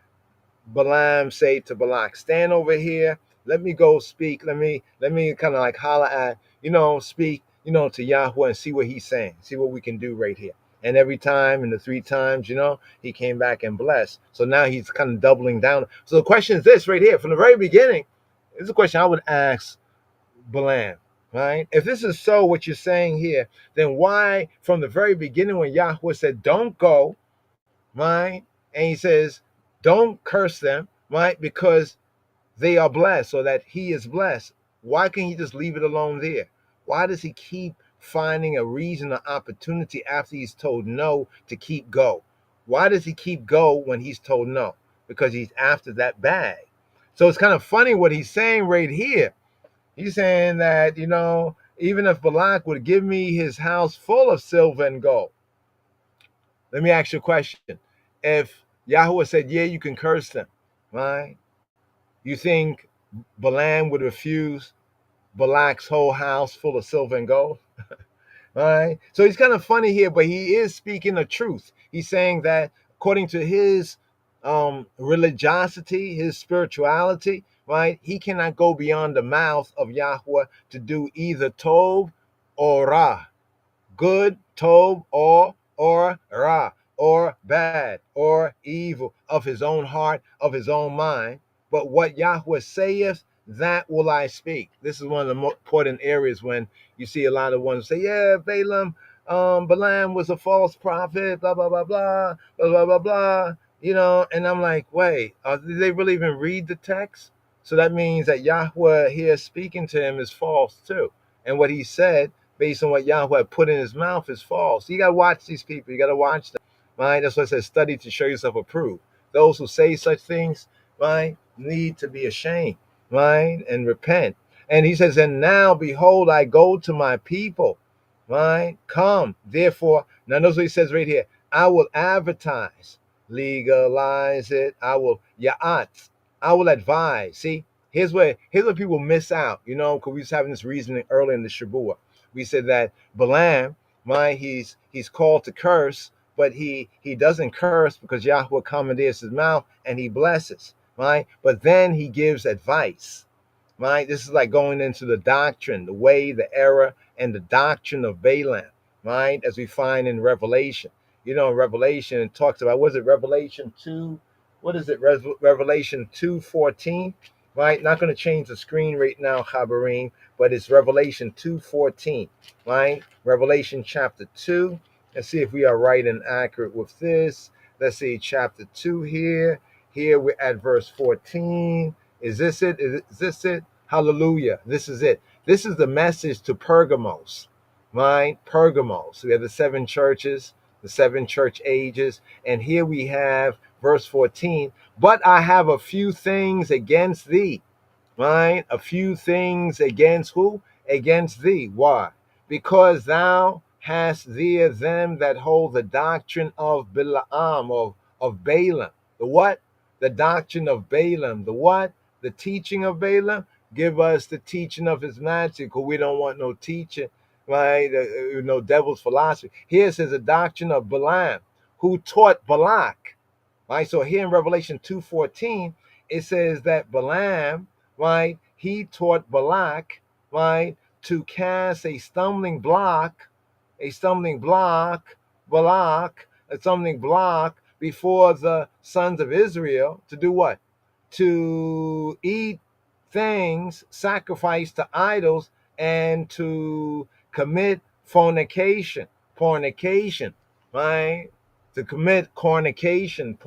Balaam say to Balak? Stand over here. Let me go speak. Let me kind of like holler at, speak, to Yahweh and see what he's saying. See what we can do right here. And every time, and the 3 times, he came back and blessed. So now he's kind of doubling down. So the question is this right here from the very beginning. This is a question I would ask Balaam, right? If this is so, what you're saying here, then why from the very beginning when Yahweh said, don't go, right? And he says, don't curse them, right? Because they are blessed, so that he is blessed. Why can't he just leave it alone there? Why does he keep finding a reason or opportunity after he's told no to keep go? Why does he keep go when he's told no? Because he's after that bag. So it's kind of funny what he's saying right here. He's saying that, even if Balak would give me his house full of silver and gold. Let me ask you a question. If Yahweh said, yeah, you can curse them, right? You think Balaam would refuse Balak's whole house full of silver and gold? All right. So he's kind of funny here, but he is speaking the truth. He's saying that according to his religiosity, his spirituality, right, he cannot go beyond the mouth of Yahweh to do either tov or ra, good, tov, or ra, or bad, or evil, of his own heart, of his own mind. But what Yahweh saith, that will I speak. This is one of the most important areas when you see a lot of ones say, yeah, Balaam was a false prophet, blah, blah, blah, blah, blah, blah, blah, blah. And I'm like, wait, did they really even read the text? So that means that Yahweh here speaking to him is false too. And what he said, based on what Yahweh put in his mouth, is false. You got to watch these people. You got to watch them. Right? That's what it says, study to show yourself approved. Those who say such things, right, need to be ashamed, right, and repent. And he says, and now, behold, I go to my people, right? Come, therefore. Now notice what he says right here. I will advertise, legalize it. I will advise. See, here's where people miss out, because we was having this reasoning earlier in the Shabua. We said that Balaam, right, he's called to curse, but he doesn't curse because Yahweh commandeers his mouth and he blesses, right? But then he gives advice, right? This is like going into the doctrine, the way, the error, and the doctrine of Balaam, right? As we find in Revelation. Revelation, it talks about, was it Revelation 2? What is it? Revelation 2:14, right? Not going to change the screen right now, Chabarim, but it's Revelation 2:14, right? Revelation chapter 2. Let's see if we are right and accurate with this. Let's see, chapter 2 here. Here we're at verse 14. Is this it? Is this it? Hallelujah. This is it. This is the message to Pergamos, right? Pergamos. We have the seven churches, the seven church ages. And here we have verse 14. But I have a few things against thee, right? A few things against who? Against thee. Why? Because thou hast there them that hold the doctrine of Balaam, of Balaam. The what? The doctrine of Balaam. The what? The teaching of Balaam. Give us the teaching of his majesty, because we don't want no teaching, right? No devil's philosophy. Here it says the doctrine of Balaam, who taught Balak. Right? So here in Revelation 2:14, it says that Balaam, right, he taught Balak, right, to cast a stumbling block, Balak, a stumbling block before the sons of Israel to do what? To eat things sacrificed to idols and to commit fornication, right? To commit fornication,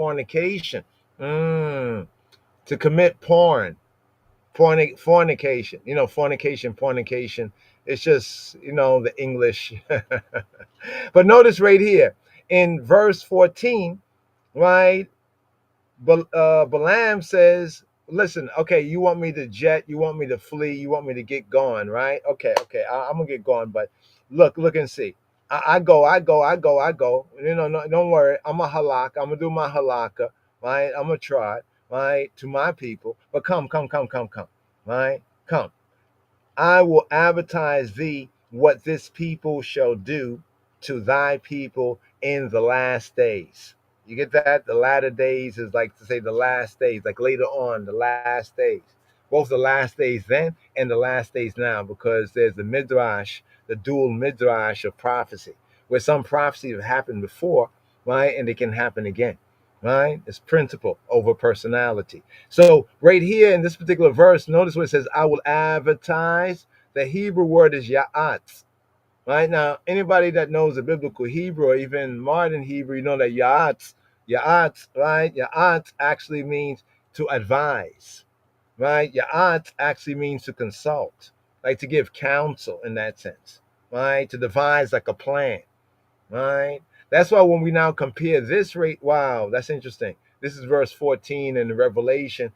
to commit fornication. Fornication. It's just, the English. But notice right here in verse 14, right? Balaam says, listen, okay, you want me to jet, you want me to flee, you want me to get going, right? Okay, I'm gonna get going, but look and see. I go. No, don't worry. I'm a halak. I'm gonna do my halakha, right? I'm gonna try, right, to my people. But come, right? Come. I will advertise thee what this people shall do to thy people in the last days. You get that? The latter days is like to say the last days, like later on, the last days. Both the last days then and the last days now, because there's the midrash, the dual midrash of prophecy, where some prophecies have happened before, right? And they can happen again, right? It's principle over personality. So right here in this particular verse, notice what it says, I will advertise. The Hebrew word is ya'at. Right now, anybody that knows the biblical Hebrew or even modern Hebrew, you know that ya'at, right? Ya'at actually means to advise, right? Ya'at actually means to consult, like to give counsel in that sense, right? To devise like a plan, right? That's why when we now compare this rate, wow, that's interesting. This is verse 14 in Revelation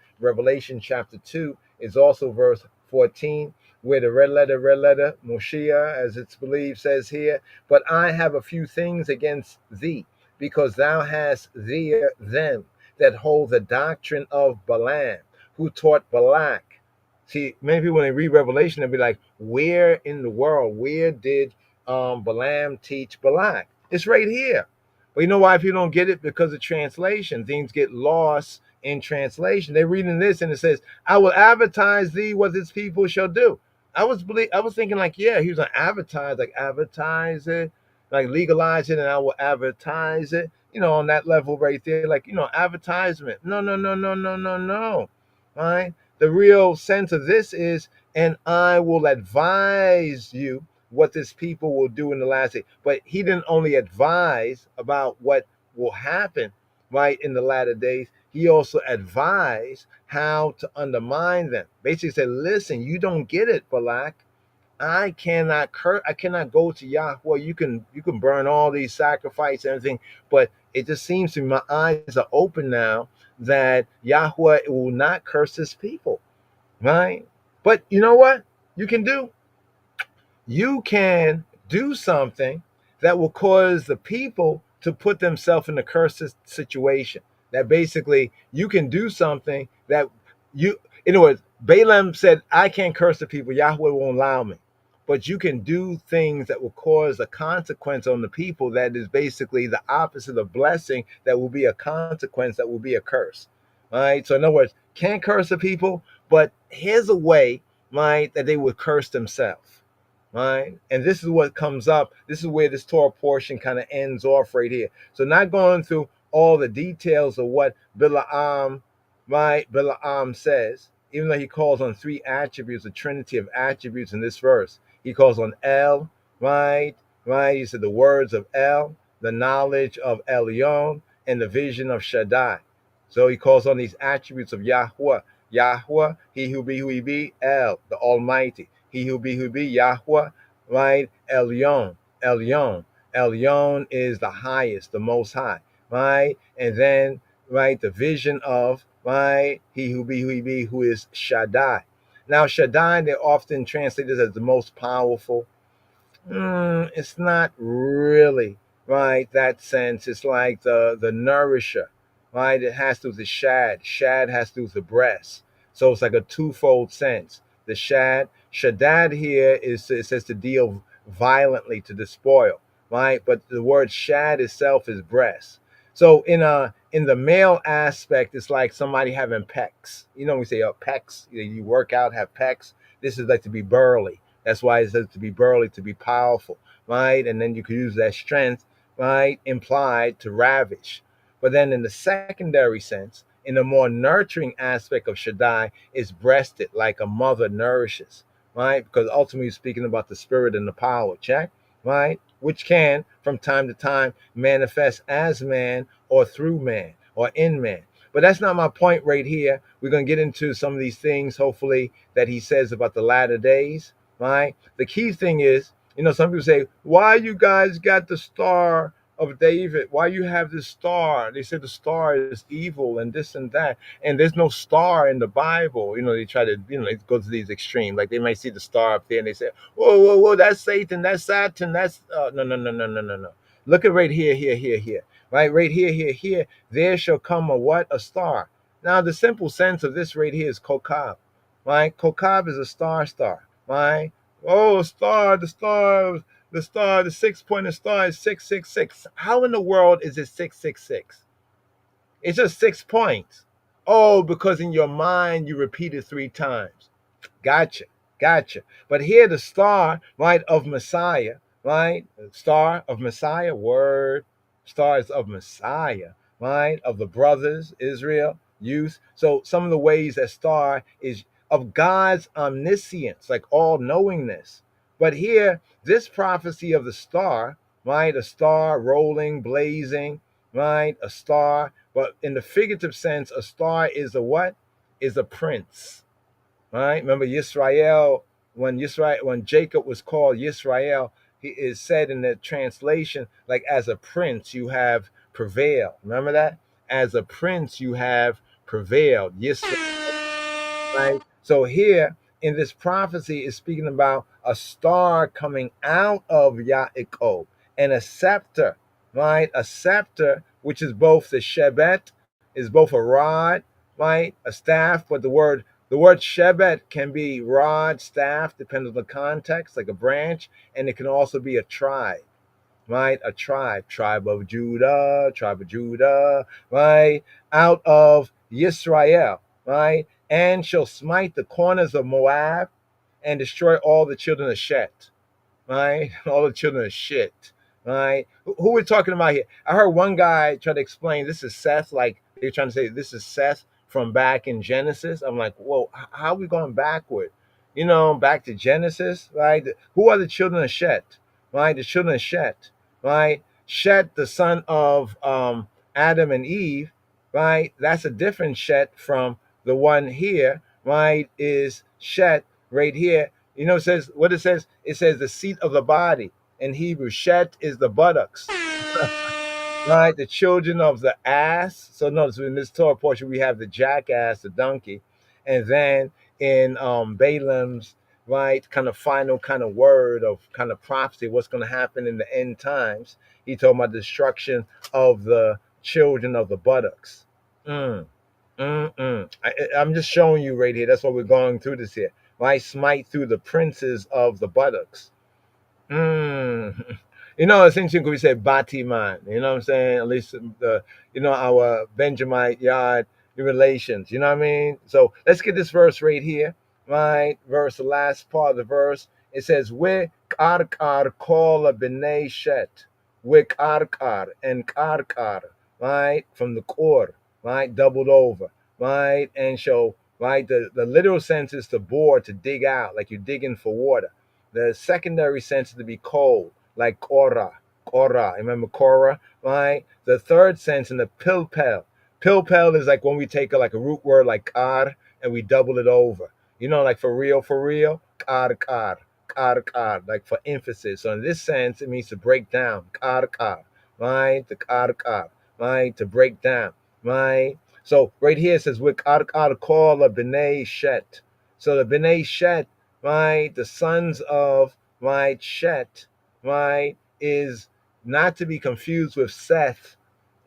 chapter 2 is also verse 14, where the red letter, Moshiach, as it's believed, says here, but I have a few things against thee, because thou hast there them that hold the doctrine of Balaam, who taught Balak. See, many people when they read Revelation, they'll be like, where in the world, where did Balaam teach Balak? It's right here. But you know why people don't get it? Because of translation. Things get lost in translation. They're reading this and it says, I will advertise thee what this people shall do. I was thinking like, yeah, he was gonna advertise it, like legalize it, and I will advertise it, on that level right there, like, advertisement. No. All right. The real sense of this is, and I will advise you what this people will do in the last day. But he didn't only advise about what will happen, right, in the latter days. He also advised how to undermine them. Basically said, listen, you don't get it, Balak. I cannot go to Yahweh. You can burn all these sacrifices and everything, but it just seems to me my eyes are open now that Yahweh will not curse his people, right? But you know what you can do? You can do something that will cause the people to put themselves in a cursed situation. That basically you can do something that in other words, Balaam said, I can't curse the people. Yahweh won't allow me. But you can do things that will cause a consequence on the people that is basically the opposite of blessing, that will be a consequence, that will be a curse. All right. So in other words, can't curse the people, but here's a way, right, that they would curse themselves. Right. And this is what comes up. This is where this Torah portion kind of ends off right here. So not going through all the details of what Balaam, right, Balaam says, even though he calls on three attributes, a trinity of attributes in this verse. He calls on El, right? Right? He said the words of El, the knowledge of Elyon, and the vision of Shaddai. So he calls on these attributes of Yahweh. Yahweh, he who he be, El, the Almighty. He who be, Yahweh, right? Elyon, Elyon. Elyon is the highest, the most high, right? And then, right, the vision of, right, he who he be, who is Shaddai. Now, Shaddai, they often translate this as the most powerful. It's not really right that sense. It's like the nourisher, right? It has to do with the shad. Shad has to do with the breast. So it's like a twofold sense. The shaddad here is, it says, to deal violently, to despoil, right? But the word shad itself is breast. So in the male aspect, it's like somebody having pecs. You know, when we say pecs, you work out, have pecs. This is like to be burly. That's why it says to be burly, to be powerful, right? And then you could use that strength, right, implied to ravish. But then in the secondary sense, in the more nurturing aspect of Shaddai, is breasted, like a mother nourishes, right? Because ultimately speaking about the spirit and the power, check, right? Which can, from time to time, manifest as man or through man or in man. But that's not my point right here. We're going to get into some of these things, hopefully, that he says about the latter days, right? The key thing is, some people say, why you guys got the star of David? Why you have this star? They say the star is evil and this and that. And there's no star in the Bible. They try to, they go to these extremes. Like they might see the star up there and they say, whoa, whoa, whoa, that's Satan, that's Saturn, that's, no, no, no, no, no, no, no. Look at right here, here. Right here, here. There shall come a what? A star. Now, the simple sense of this right here is Kokab. Right? Kokab is a star, right? Oh, star, the 6-pointed star is 666. How in the world is it 666? It's just 6 points. Oh, because in your mind you repeat it 3 times. Gotcha. But here the star, right, of Messiah, right? Star of Messiah, word, stars of Messiah, right? Of the brothers, Israel, youth. So some of the ways that star is of God's omniscience, like all knowingness. But here, this prophecy of the star, right? A star rolling, blazing, right? A star. But in the figurative sense, a star is a what? Is a prince. Right? Remember Yisrael, when Jacob was called Yisrael, he is said in the translation, like as a prince you have prevailed. Remember that? As a prince you have prevailed. Yisrael, right? So here in this prophecy is speaking about a star coming out of Yaakov and a scepter, right? A scepter, which is both the shebet, is both a rod, right? A staff, but the word shebet can be rod, staff, depending on the context, like a branch, and it can also be a tribe, right? A tribe of Judah, right? Out of Yisrael, right? And shall smite the corners of Moab and destroy all the children of Shet, right? All the children of shit, right? Who we're talking about here? I heard one guy try to explain this is Seth, like they're trying to say this is Seth from back in Genesis. I'm like, whoa, how are we going backward? Back to Genesis, right? Who are the children of Shet, right? The children of Shet, right? Shet, the son of Adam and Eve, right? That's a different Shet from the one here, right? Is Shet right here. It says what it says. It says the seat of the body in Hebrew. Shet is the buttocks, right? The children of the ass. So notice in this Torah portion we have the jackass, the donkey, and then in Balaam's right kind of final kind of word of kind of prophecy, what's going to happen in the end times. He told about destruction of the children of the buttocks. I'm just showing you right here. That's why we're going through this here. Right? Smite through the princes of the buttocks. It's interesting because we say Batiman. You know what I'm saying? At least our Benjamite yard relations. You know what I mean? So let's get this verse right here. Right? The last part of the verse. It says, We karkar call b'nei shet. We karkar and karkar. Right? From the core. Right? Doubled over. Right? And shall right? The literal sense is to bore, to dig out, like you're digging for water. The secondary sense is to be cold, like kora, kora. Remember kora, right? The third sense in the pilpel. Pilpel is like when we take like a root word like kar and we double it over. You know, like for real, kar kar, kar kar, like for emphasis. So in this sense, it means to break down, kar kar, right? The kar kar, right? To break down, right? So right here it says with kar kar call a b'nai shet. So the b'nai shet, right? The sons of, right, Shet, right, is not to be confused with Seth,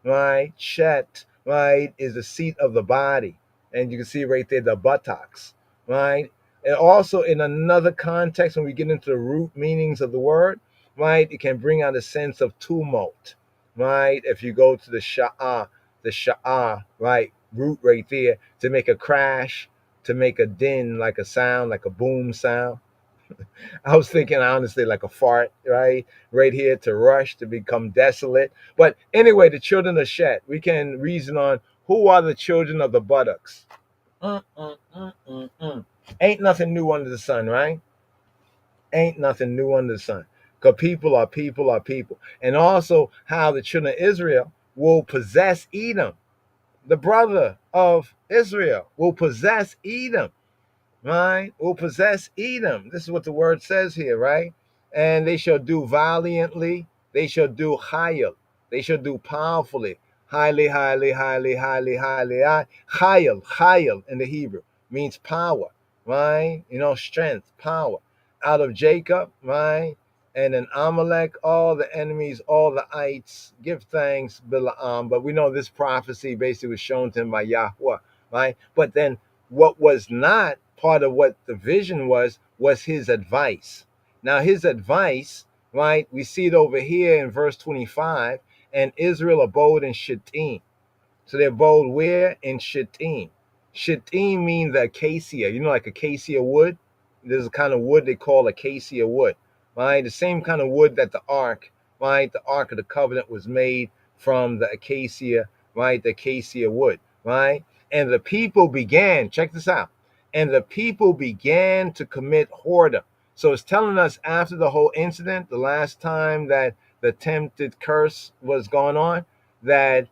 right? Shet, right, is the seat of the body. And you can see right there the buttocks, right? And also in another context, when we get into the root meanings of the word, right, it can bring out a sense of tumult, right? If you go to the sha'ah, right, root right there, to make a crash, to make a din, like a sound, like a boom sound. I was thinking honestly like a fart, right? Right here, to rush, to become desolate. But anyway, the children of Shet, we can reason on who are the children of the buttocks. Ain't nothing new under the sun, right? Ain't nothing new under the sun. Because people are people are people. And also how the children of Israel will possess Edom. The brother of Israel will possess Edom, right? Will possess Edom. This is what the word says here, right? And they shall do valiantly. They shall do hayel. They shall do powerfully. Highly, highly, highly, highly, highly. Hayel, hayel in the Hebrew means power, right? You know, strength, power. Out of Jacob, right? And in Amalek, all the enemies, all the ites, give thanks, Bilaam. But we know this prophecy basically was shown to him by Yahweh, right? But then what was not part of what the vision was his advice. Now his advice, right? We see it over here in verse 25. And Israel abode in Shittim. So they abode where? In Shittim. Shittim means the acacia. You know, like acacia wood. There's a kind of wood they call acacia wood, right? The same kind of wood that the ark, right? The ark of the covenant was made from the acacia, right? The acacia wood, right? And the people began, check this out, and the people began to commit whoredom. So it's telling us after the whole incident, the last time that the tempted curse was going on, that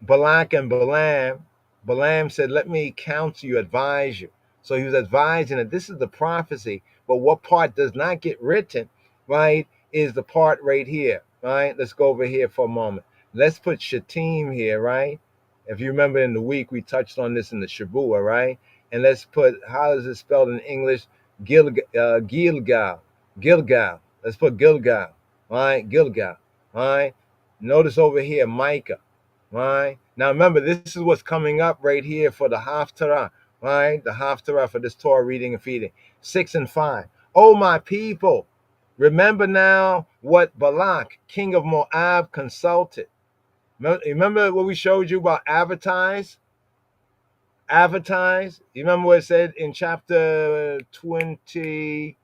Balak and Balaam said, let me counsel you, advise you. So he was advising that this is the prophecy, but what part does not get written, right, is the part right here, right? Let's go over here for a moment. Let's put Shittim here, right? If you remember in the week, we touched on this in the Shabua, right? And let's put, how is it spelled in English? Gilgal. Gilgal. Let's put Gilgal, right? Gilgal, right? Notice over here, Micah. Right? Now remember, this is what's coming up right here for the Haftarah, right? The Haftarah for this Torah reading and feeding. 6 and 5. Oh, my people, remember now what Balak, king of Moab, consulted. Remember what we showed you about advertise? Advertise. You remember what it said in chapter 20?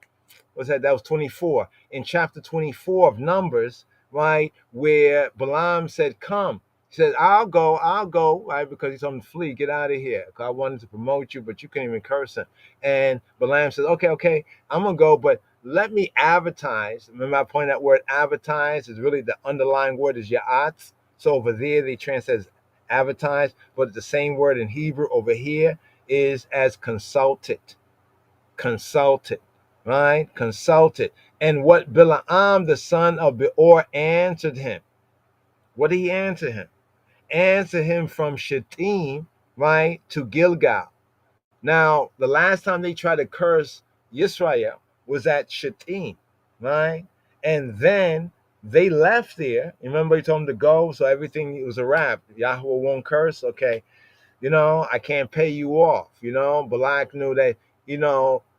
What's that? That was 24. In chapter 24 of Numbers, right, where Balaam said, come. He said, I'll go, right? Because he told him to flee, get out of here. Because I wanted to promote you, but you couldn't even curse him. And Balaam said, okay, I'm going to go, but let me advertise. Remember I pointed that word advertise is really the underlying word is ya'at. So over there, they translate as advertise, but the same word in Hebrew over here is as consulted. Consulted, right? Consulted. And what Bilaam, the son of Beor, answered him. What did he answer him? Answer him from Shittim, right, to Gilgal. Now, the last time they tried to curse Yisrael was at Shittim, right? And then they left there. Remember, he told them to go, so everything was a wrap. Yahweh won't curse. Okay, I can't pay you off. Balak knew that,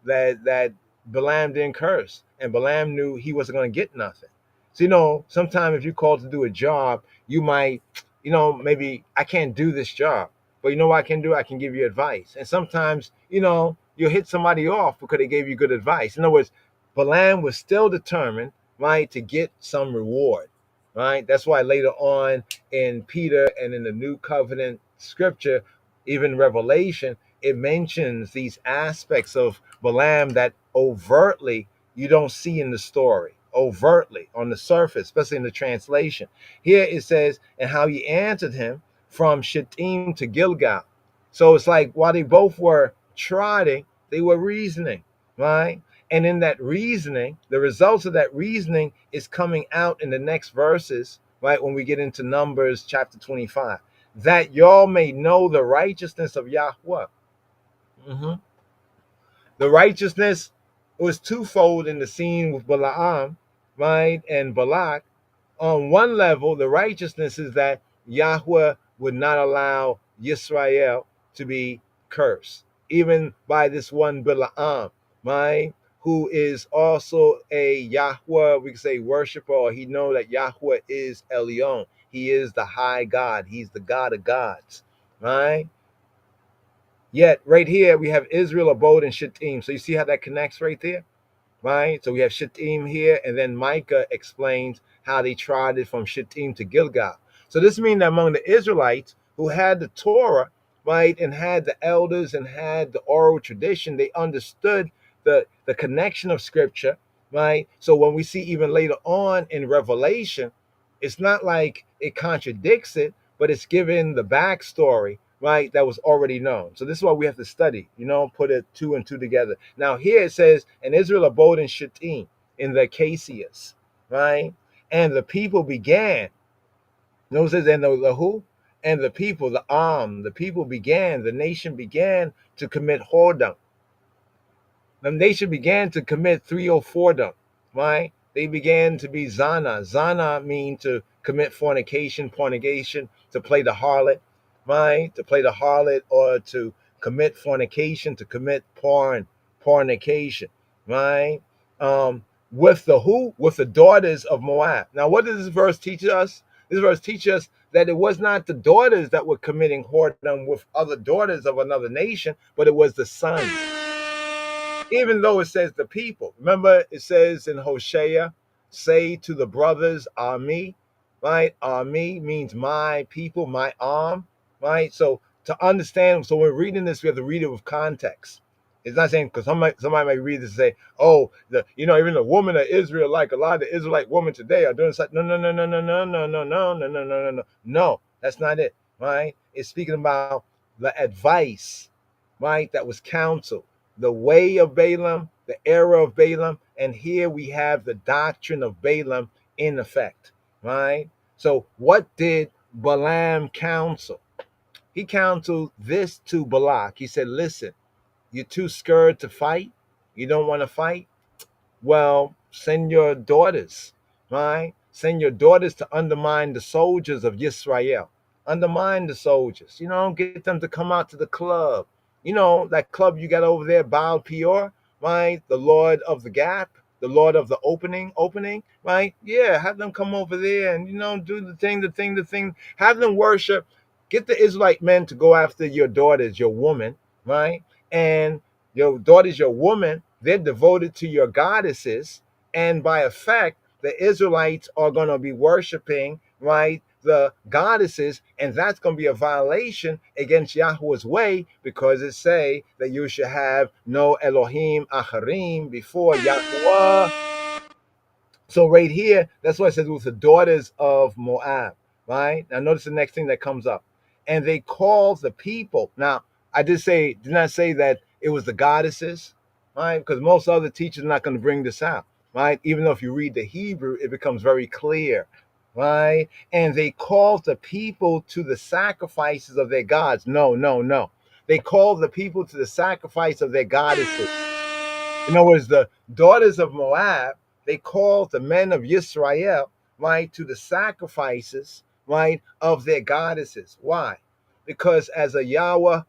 that Balaam didn't curse, and Balaam knew he wasn't going to get nothing. So, sometimes if you're called to do a job, you might, maybe I can't do this job, but you know what I can do? I can give you advice. And sometimes, you'll hit somebody off because they gave you good advice. In other words, Balaam was still determined, right, to get some reward, right? That's why later on in Peter and in the New Covenant scripture, even Revelation, it mentions these aspects of Balaam that overtly you don't see in the story, overtly on the surface, especially in the translation. Here it says, and how he answered him from Shittim to Gilgal. So it's like while they both were trotting, they were reasoning, right? And in that reasoning, the results of that reasoning is coming out in the next verses, right? When we get into Numbers chapter 25, that y'all may know the righteousness of Yahweh. Mhm. The righteousness was twofold in the scene with Balaam, right, and Balak. On one level, the righteousness is that Yahweh would not allow Yisrael to be cursed, even by this one Balaam, right, who is also a Yahweh, we could say worshiper, or he know that Yahweh is Elyon. He is the high God. He's the God of gods, right? Yet right here we have Israel abode in Shittim. So you see how that connects right there, right? So we have Shittim here, and then Micah explains how they trotted from Shittim to Gilgal. So this means that among the Israelites who had the Torah, right, and had the elders and had the oral tradition, they understood the connection of Scripture, right? So when we see even later on in Revelation, it's not like it contradicts it, but it's given the backstory, right, that was already known. So this is why we have to study, put it two and two together. Now here it says, and Israel abode in Shittim, in the Acacias, right? And the people began, notice it says, and the who? And the people, the people began, the nation began to commit whoredom. The nation began to commit 304 right? They began to be zana. Zana mean to commit fornication, to play the harlot, right? To play the harlot or to commit fornication, to commit fornication, right? With the who? With the daughters of Moab. Now, what does this verse teach us? This verse teaches us that it was not the daughters that were committing whoredom with other daughters of another nation, but it was the sons, even though it says the people. Remember, it says in Hosea, say to the brothers, Ami, right? Ami means my people, my arm, right? So to understand, so when we're reading this, we have to read it with context. It's not saying, because somebody might read this and say, oh, even the woman of Israel, like a lot of the Israelite women today are doing such. No, no, no, no, no, no, no, no, no, no, no, no, no. No, that's not it, right? It's speaking about the advice, right? That was counseled, the way of Balaam, the era of Balaam, and here we have the doctrine of Balaam in effect, right? So what did Balaam counsel? He counseled this to Balak. He said, listen, you're too scared to fight? You don't want to fight? Well, send your daughters, right? Send your daughters to undermine the soldiers of Yisrael. Undermine the soldiers, get them to come out to the club. That club you got over there, Baal Peor, right? The Lord of the Gap, the Lord of the opening, right? Yeah, have them come over there and, do the thing. Have them worship. Get the Israelite men to go after your daughters, your woman, right? And your daughters, your woman, they're devoted to your goddesses. And by effect, the Israelites are going to be worshiping, right, the goddesses. And that's going to be a violation against Yahweh's way, because it say that you should have no Elohim Acharim before Yahweh. So right here, that's why it says it was the daughters of Moab, right? Now notice the next thing that comes up. And they called the people. Now, I did not say that it was the goddesses, right? Because most other teachers are not going to bring this out, right? Even though if you read the Hebrew, it becomes very clear, right? And they called the people to the sacrifices of their gods. No, no, no. They called the people to the sacrifice of their goddesses. In other words, the daughters of Moab, they called the men of Yisrael, right, to the sacrifices, right, of their goddesses. Why? Because as a Yahweh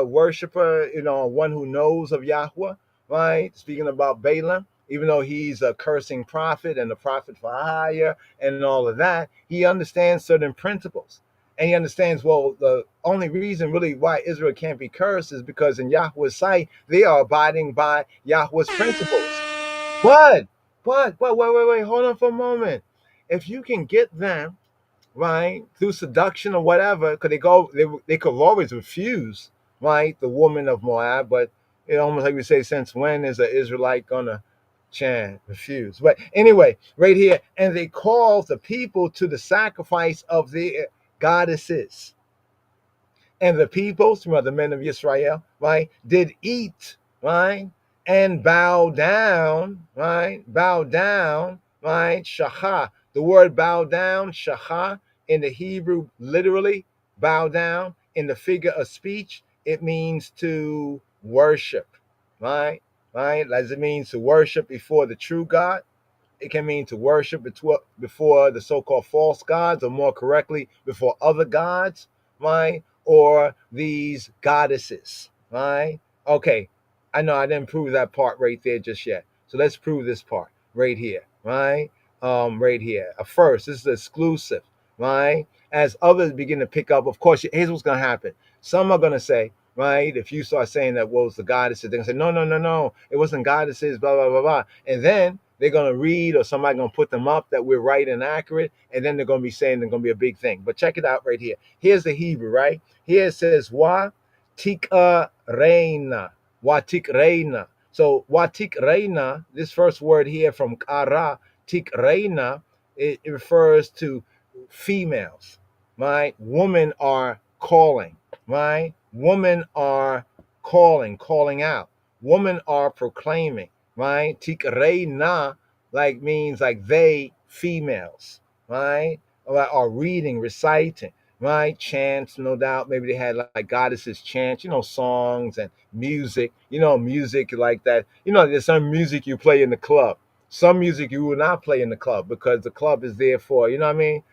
worshiper, one who knows of Yahweh, right, speaking about Balaam, even though he's a cursing prophet and a prophet for hire and all of that, he understands certain principles. And he understands, well, the only reason really why Israel can't be cursed is because in Yahweh's sight, they are abiding by Yahweh's principles. But, wait, hold on for a moment. If you can get them, right, through seduction or whatever, because they could always refuse, right? The woman of Moab, but it almost like we say, since when is an Israelite gonna refuse? But anyway, right here, and they called the people to the sacrifice of the goddesses. And the people, some of the men of Israel, right, did eat, right, and bow down, right, bow down, right, shacha. The word bow down, shacha, in the Hebrew, literally, bow down. In the figure of speech, it means to worship, right, right, as it means to worship before the true God. It can mean to worship before the so-called false gods, or more correctly, before other gods, right? Or these goddesses, right? Okay, I know I didn't prove that part right there just yet. So let's prove this part right here, right? Right here. First, this is exclusive, right? As others begin to pick up, of course, here's what's going to happen. Some are going to say, right, if you start saying that, well, it's the goddesses, they're going to say, no, no, no, no, it wasn't goddesses, blah, blah, blah, blah. And then they're going to read, or somebody going to put them up that we're right and accurate, and then they're going to be saying they're going to be a big thing. But check it out right here. Here's the Hebrew, right? Here it says, wa tika reina, wa tik reina. So wa tik reina, this first word here from kara, tik reina, it refers to females, right? Women are calling, right? Women are calling out. Women are proclaiming, right? Tikreina, like, means like they, females, right? Or reading, reciting, right? Chants, no doubt. Maybe they had like goddesses chants, songs and music, music like that. There's some music you play in the club. Some music you will not play in the club, because the club is there for, you know what I mean?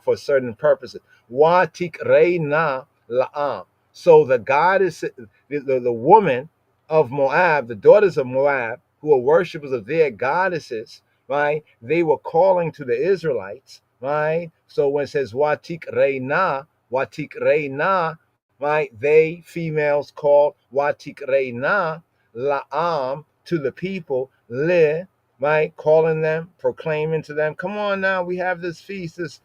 For certain purposes. Wa tikreina la'am. So the goddess, the woman of Moab, the daughters of Moab, who are worshippers of their goddesses, right? They were calling to the Israelites, right? So when it says Watik Reina, right? They, females, called Watik Reina, La'am, to the people, Le, right? Calling them, proclaiming to them, come on now, we have this feast, this,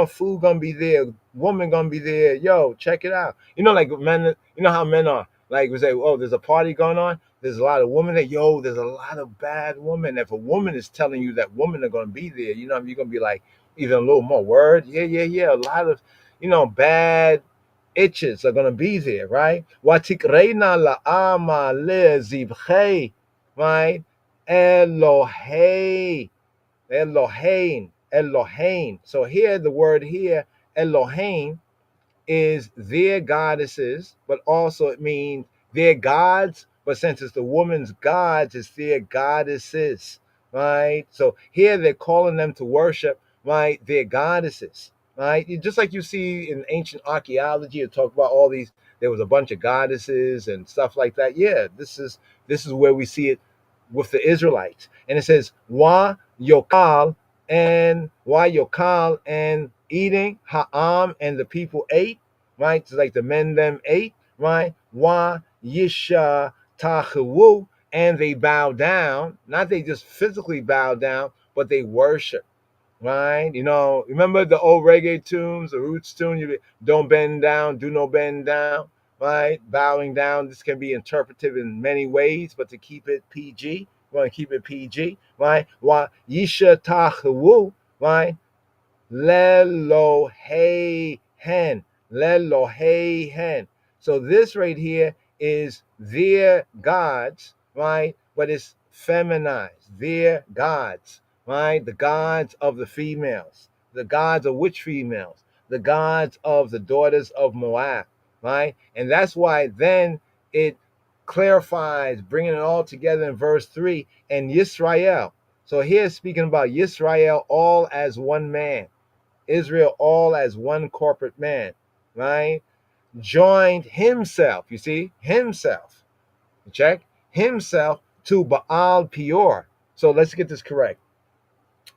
food gonna be there, woman gonna be there, yo, check it out. Like men, how men are. Like we say, oh, there's a party going on. There's a lot of women there. Yo, there's a lot of bad women. If a woman is telling you that women are going to be there, you're going to be like, even a little more word. Yeah, yeah, yeah. A lot of, bad itches are going to be there, right? Watikreina la'ama le zibchei, right? Elohei, Elohim. So here, the word here, Elohim, is their goddesses, but also it means their gods. But since it's the woman's gods, it's their goddesses, right? So here they're calling them to worship, right? Their goddesses, right? Just like you see in ancient archaeology, it talk about all these. There was a bunch of goddesses and stuff like that. Yeah, this is where we see it with the Israelites, and it says why yokal and eating ha'am, and the people ate, right? It's like the men them ate, right? Why yisha tachawu, and they bow down. Not they just physically bow down, but they worship, right? Remember the old reggae tunes, the roots tune, you don't bend down, do no bend down, right? Bowing down. This can be interpreted in many ways, but to keep it PG, we want to keep it PG, right? Why yisha tachawu, right? Lelohehen. Lelohehen. So this right here is their gods, right? But it's feminized. Their gods, right? The gods of the females. The gods of which females? The gods of the daughters of Moab, right? And that's why then it clarifies, bringing it all together in verse 3, and Yisrael. So here speaking about Yisrael all as one man. Israel all as one corporate man, right? Joined himself, you see, himself, check, himself to Baal Peor. So let's get this correct.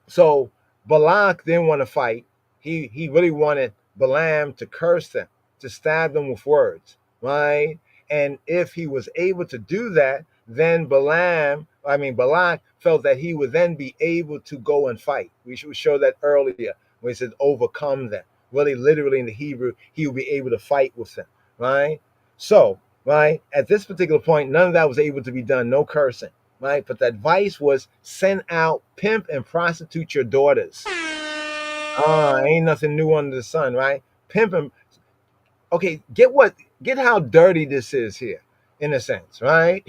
So Balak didn't want to fight. He really wanted Balaam to curse them, to stab them with words, right? And if he was able to do that, then Balak felt that he would then be able to go and fight. We should show that earlier when it says overcome them. Really, literally in the Hebrew, he would be able to fight with them, right? So, right, at this particular point, none of that was able to be done, no cursing, right? But the advice was send out, pimp, and prostitute your daughters. Ain't nothing new under the sun, right? Pimp and okay, get how dirty this is here, in a sense, right?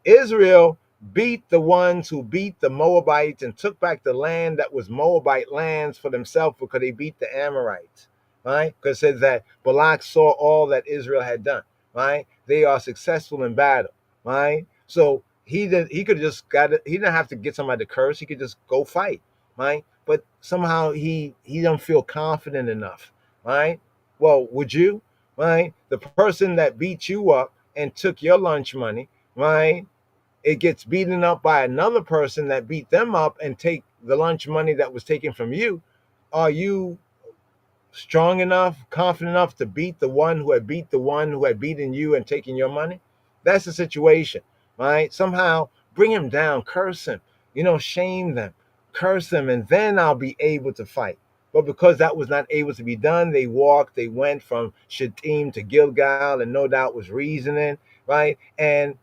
Israel beat the ones who beat the Moabites and took back the land that was Moabite lands for themselves because they beat the Amorites, right? Because it says that Balak saw all that Israel had done, right? They are successful in battle, right? So he could just got it, he didn't have to get somebody to curse, he could just go fight, right? But somehow he don't feel confident enough, right? Well, would you? Right? The person that beat you up and took your lunch money, right? It gets beaten up by another person that beat them up and take the lunch money that was taken from you. Are you strong enough, confident enough to beat the one who had beat the one who had beaten you and taken your money? That's the situation, right? Somehow bring him down, curse him, shame them, curse them, and then I'll be able to fight. But because that was not able to be done, they went from Shittim to Gilgal, and no doubt was reasoning, right? And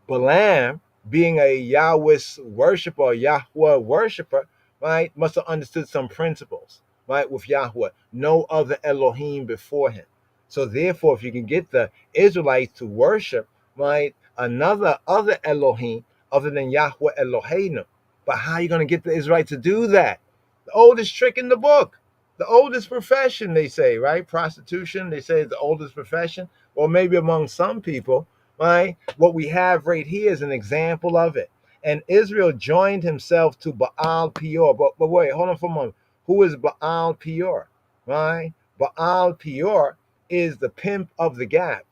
Balaam, being a Yahweh worshiper, or Yahweh worshiper, right, must have understood some principles, right, with Yahweh. No other Elohim before him. So therefore, if you can get the Israelites to worship, right, other Elohim other than Yahweh Eloheinu, but how are you going to get the Israelites to do that? The oldest trick in the book, the oldest profession, they say, right? Prostitution, they say, is the oldest profession. Or maybe among some people, right? What we have right here is an example of it. And Israel joined himself to Baal Peor. But wait, hold on for a moment. Who is Baal Peor? Right? Baal Peor is the pimp of the gap.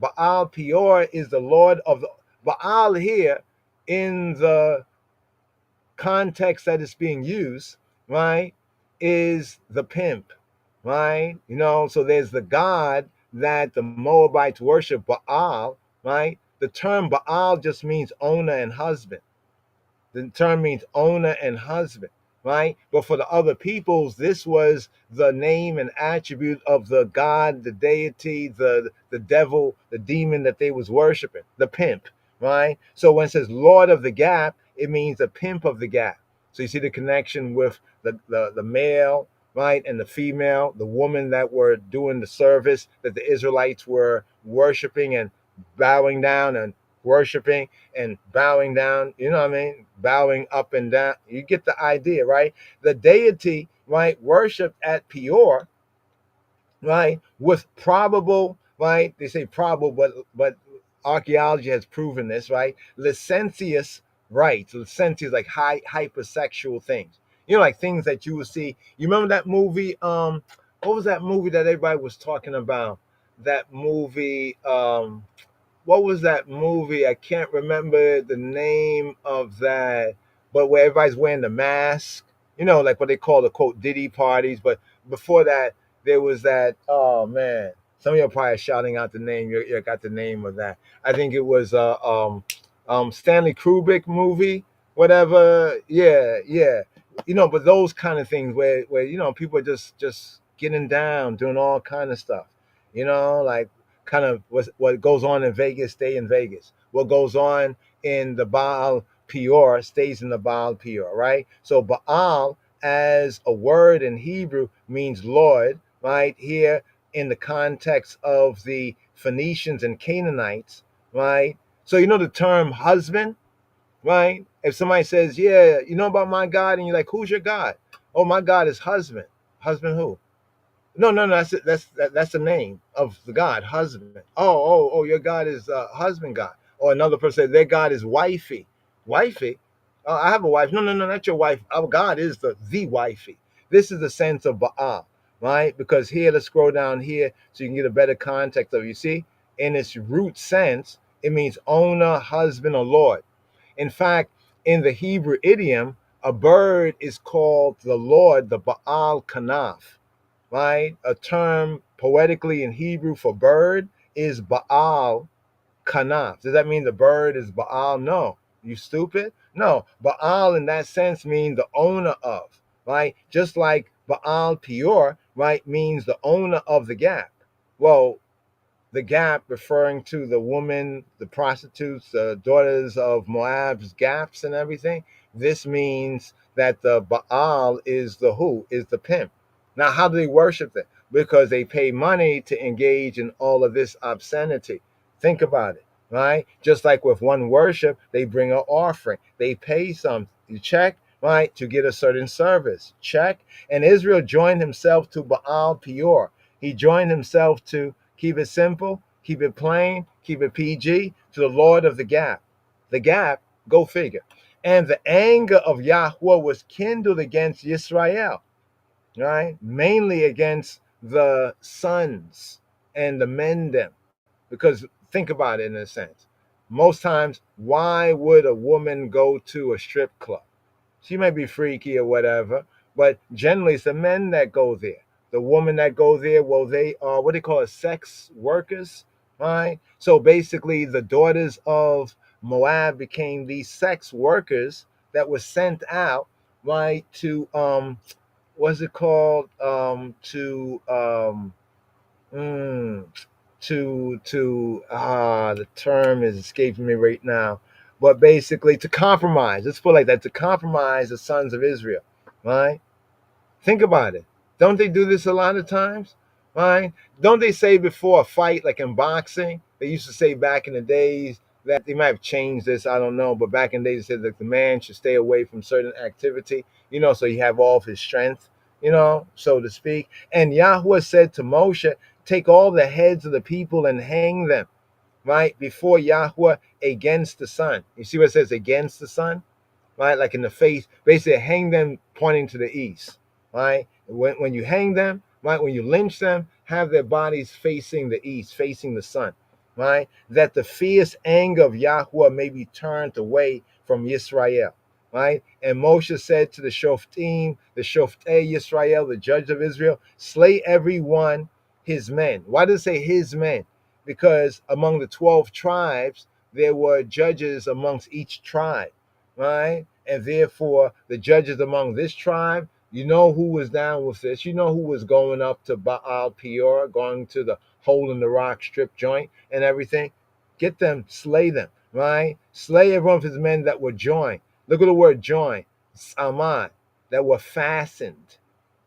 Baal Peor is the Lord of the Baal here in the context that is being used, right, is the pimp, right? So there's the God that the Moabites worship, Baal, right? The term Baal just means owner and husband. The term means owner and husband, right? But for the other peoples, this was the name and attribute of the God, the deity, the devil, the demon that they was worshiping, the pimp, right? So when it says Lord of the Gap, it means the pimp of the gap. So you see the connection with the male, right, and the female, the woman that were doing the service that the Israelites were worshiping and bowing down and worshiping and bowing down, bowing up and down. You get the idea, right? The deity, right, worshipped at Peor, right, with probable, right, they say probable, but archaeology has proven this, right, licentious rites. Licentious, like hypersexual things, like things that you will see. You remember that movie, what was that movie that everybody was talking about? That movie, what was that movie? I can't remember the name of that, but where everybody's wearing the mask, like what they call the quote Diddy parties. But before that, there was that. Oh man, some of you are probably shouting out the name. You got the name of that. I think it was Stanley Kubrick movie, whatever. Yeah, yeah. But those kind of things where people are just getting down, doing all kind of stuff. Like kind of what goes on in Vegas stay in Vegas. What goes on in the Baal Peor stays in the Baal Peor, right? So Baal as a word in Hebrew means Lord, right? Here in the context of the Phoenicians and Canaanites, right? So the term husband, right? If somebody says, yeah, you know about my God, and you're like, who's your God? Oh, my God is husband. Husband who? No. That's the name of the God, husband. Oh. Your God is husband God. Or another person said their God is wifey. Wifey. I have a wife. No, not your wife. Our God is the wifey. This is the sense of Baal, right? Because here, let's scroll down here so you can get a better context of. You see, in its root sense, it means owner, husband, or Lord. In fact, in the Hebrew idiom, a bird is called the Lord, the Baal Kanaf, right? A term poetically in Hebrew for bird is Baal Kanaf. Does that mean the bird is Baal? No. You stupid? No. Baal in that sense means the owner of, right? Just like Baal Peor, right, means the owner of the gap. Well, the gap referring to the woman, the prostitutes, the daughters of Moab's gaps and everything. This means that the Baal is the who? Is the pimp. Now, how do they worship them? Because they pay money to engage in all of this obscenity. Think about it, right? Just like with one worship, they bring an offering. They pay some, you check, right, to get a certain service. Check. And Israel joined himself to Baal Peor. He joined himself to, keep it simple, keep it plain, keep it PG, to the Lord of the Gap. The Gap, go figure. And the anger of Yahweh was kindled against Israel, right? Mainly against the sons and the men them. Because think about it in a sense. Most times, why would a woman go to a strip club? She might be freaky or whatever, but generally it's the men that go there. The women that go there, well, they are what they call it, sex workers, right? So basically, the daughters of Moab became these sex workers that were sent out, right, to what's it called, mm, the term is escaping me right now, but basically to compromise, let's put it like that, to compromise the sons of Israel, right? Think about it. Don't they do this a lot of times, right? Don't they say before a fight, like in boxing, they used to say back in the days, that they might have changed this, I don't know, but back in the days they said that the man should stay away from certain activity, so you have all of his strength, so to speak. And Yahweh said to Moshe, take all the heads of the people and hang them, right, before Yahweh against the sun. You see what it says, against the sun? Right? Like in the face, basically hang them pointing to the east, right? When you hang them, right? When you lynch them, have their bodies facing the east, facing the sun, right? That the fierce anger of Yahweh may be turned away from Israel, right? And Moshe said to the Shoftim, the Shoftei Yisrael, the judge of Israel, slay every one his men. Why does it say his men? Because among the 12 tribes, there were judges amongst each tribe, right? And therefore, the judges among this tribe, who was down with this. Who was going up to Baal Peor, going to the hole in the rock strip joint and everything. Get them, slay them, right? Slay every one of his men that were joined. Look at the word join, samad, that were fastened,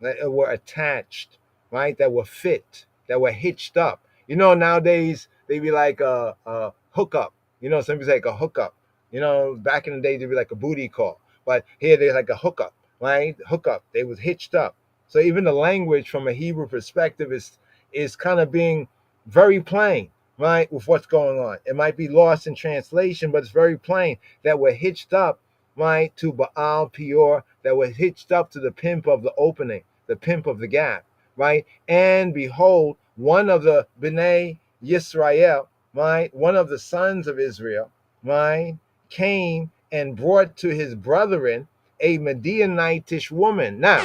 that were attached, right? That were fit, that were hitched up. Nowadays, they be like a hookup. Somebody's like a hookup. Back in the day, they'd be like a booty call. But here, they're like a hookup, right? Hookup. They was hitched up. So even the language from a Hebrew perspective is kind of being very plain, right, with what's going on. It might be lost in translation, but it's very plain that we're hitched up, right, to Baal Peor, that we're hitched up to the pimp of the opening, the pimp of the gap, right? And behold, one of the B'nai Yisrael, right, one of the sons of Israel, right, came and brought to his brethren a Midianitish woman. Now,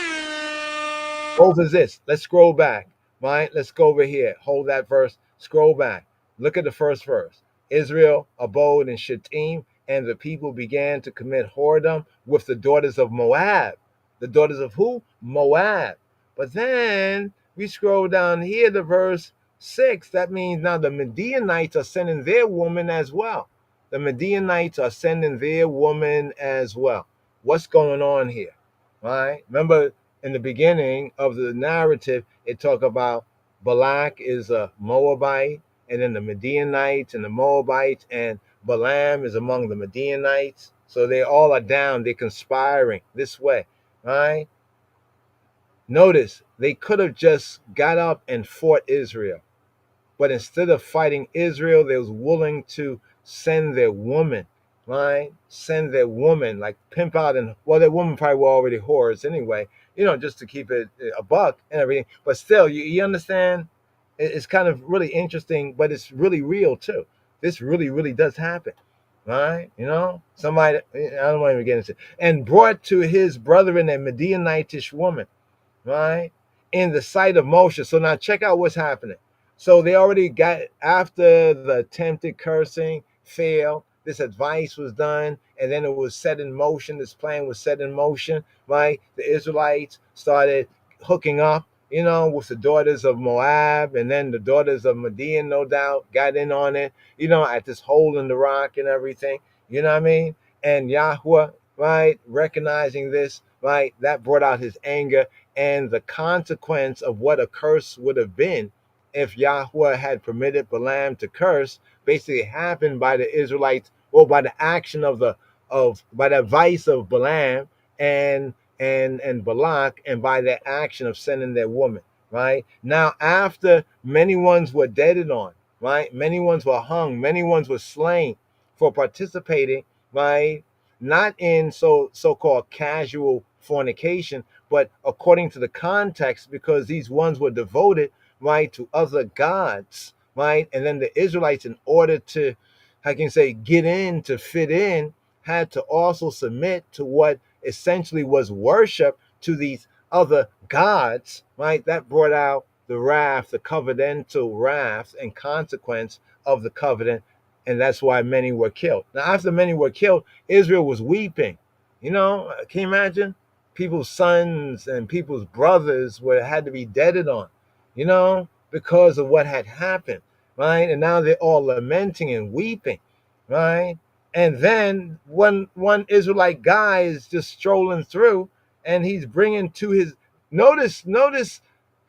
over this, let's scroll back, right? Let's go over here. Hold that verse, scroll back. Look at the first verse. Israel abode in Shittim, and the people began to commit whoredom with the daughters of Moab. The daughters of who? Moab. But then we scroll down here to verse 6. That means now the Midianites are sending their woman as well. The Midianites are sending their woman as well. What's going on here? Right? Remember, in the beginning of the narrative, it talk about Balak is a Moabite, and then the Midianites and the Moabites, and Balaam is among the Midianites. So they all are down. They're conspiring this way, right? Notice they could have just got up and fought Israel. But instead of fighting Israel, they was willing to send their woman, right? Send their woman, like pimp out, and well, their woman probably were already whores anyway, just to keep it a buck and everything. But still, you understand? It's kind of really interesting, but it's really real too. This really, really does happen, right? Somebody, I don't want to even get into it. And brought to his brethren a Midianitish woman, right? In the sight of Moshe. So now check out what's happening. So they already got, after the attempted cursing failed, this advice was done, and then it was set in motion. This plan was set in motion, right? The Israelites started hooking up, with the daughters of Moab, and then the daughters of Midian, no doubt, got in on it, at this hole in the rock and everything, you know what I mean? And Yahweh, right, recognizing this, right, that brought out his anger, and the consequence of what a curse would have been if Yahweh had permitted Balaam to curse basically happened by the Israelites, or by the action by the advice of Balaam and Balak, and by their action of sending their woman. Right now, after many ones were deaded on, right, many ones were hung, many ones were slain for participating, right, not in so-called casual fornication, but according to the context, because these ones were devoted, right, to other gods, right, and then the Israelites, in order to, I can say, get in, to fit in, had to also submit to what essentially was worship to these other gods, right? That brought out the wrath, the covenantal wrath and consequence of the covenant, and that's why many were killed. Now, after many were killed, Israel was weeping. Can you imagine? People's sons and people's brothers had to be deaded on, because of what had happened, right? And now they're all lamenting and weeping, right? And then one Israelite guy is just strolling through, and he's bringing to his notice notice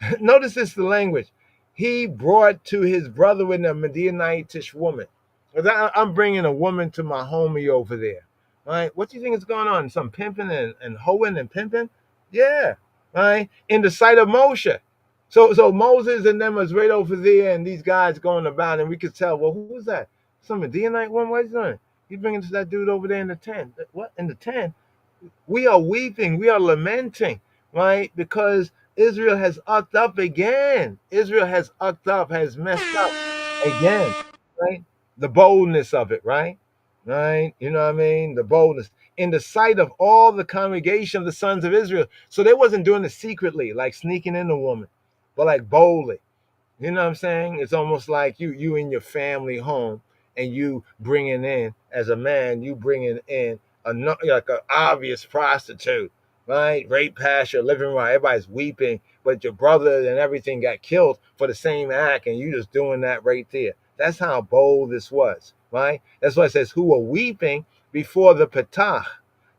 this, the language. He brought to his brother with a Midianitish woman. 'Cause I'm bringing a woman to my homie over there, right? What do you think is going on? Some pimping and hoeing and pimping? Yeah, right? In the sight of Moshe. So Moses and them was right over there, and these guys going about, and we could tell, well, who was that? Some Midianite one? What is doing? He's bringing to that dude over there in the tent. What? In the tent? We are weeping, we are lamenting, right? Because Israel has ucked up again. Israel has ucked up, has messed up again, right? The boldness of it, right? Right? You know what I mean? The boldness in the sight of all the congregation of the sons of Israel. So they wasn't doing it secretly, like sneaking in a woman, but like boldly. You know what I'm saying? It's almost like you in your family home, and you bringing in, as a man, you bringing in like an obvious prostitute, right? Rape past your living room, everybody's weeping, but your brother and everything got killed for the same act, and you just doing that right there. That's how bold this was, right? That's why it says, who were weeping before the Petach.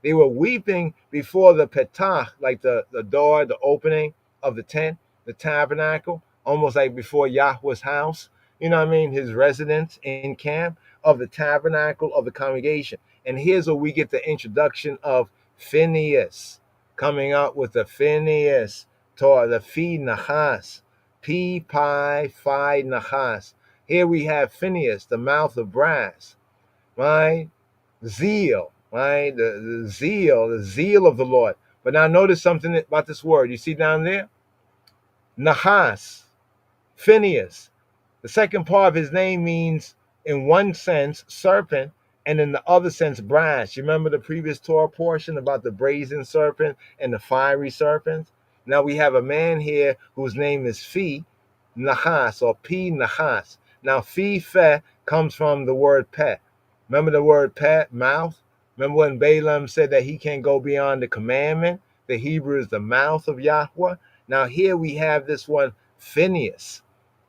They were weeping before the Petach, like the door, the opening of the tent, the tabernacle, almost like before Yahweh's house, you know what I mean? His residence in camp of the tabernacle of the congregation. And here's where we get the introduction of Phineas, coming up with the Phineas Torah, the Phi Nahas, Pi Pi Phi Nahas. Here we have Phineas, the mouth of brass, right? Zeal, right? The zeal of the Lord. But now notice something about this word. You see down there? Nahas, Phineas. The second part of his name means, in one sense, serpent, and in the other sense, brass. You remember the previous Torah portion about the brazen serpent and the fiery serpent? Now we have a man here whose name is Phi Nahas, or Pi Nahas. Now, Phi Fe comes from the word peh. Remember the word peh, mouth? Remember when Balaam said that he can't go beyond the commandment? The Hebrew is the mouth of Yahweh. Now here we have this one, Phineas.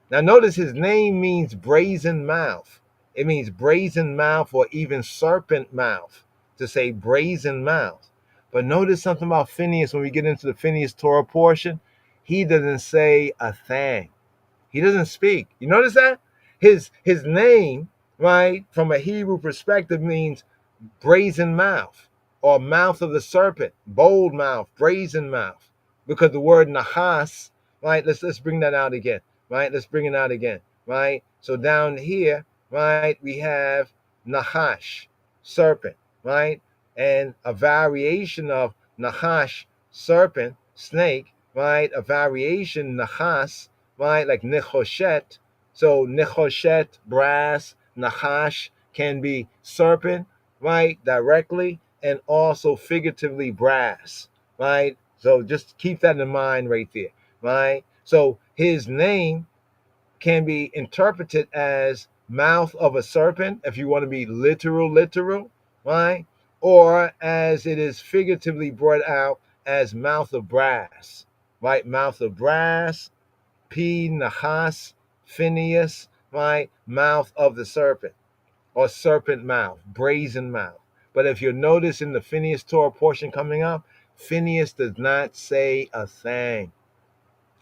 Now notice his name means brazen mouth. It means brazen mouth, or even serpent mouth, to say brazen mouth. But notice something about Phineas when we get into the Phineas Torah portion. He doesn't say a thing. He doesn't speak. You notice that? His name, right, from a Hebrew perspective, means brazen mouth, or mouth of the serpent, bold mouth, brazen mouth. Because the word nahas, right? Let's bring that out again. Right? Let's bring it out again. Right? So down here, right, we have Nahash, serpent, right? And a variation of Nahash, serpent, snake, right? A variation, Nahas, right? Like Nechoshet. So Nechoshet, brass, Nahash can be serpent, right? Directly, and also figuratively brass, right? So just keep that in mind right there, right? So his name can be interpreted as mouth of a serpent, if you want to be literal, right? Or as it is figuratively brought out as mouth of brass, right? Mouth of brass, P, Nahas, Phineas, right? Mouth of the serpent, or serpent mouth, brazen mouth. But if you notice in the Phineas Torah portion coming up, Phineas does not say a thing.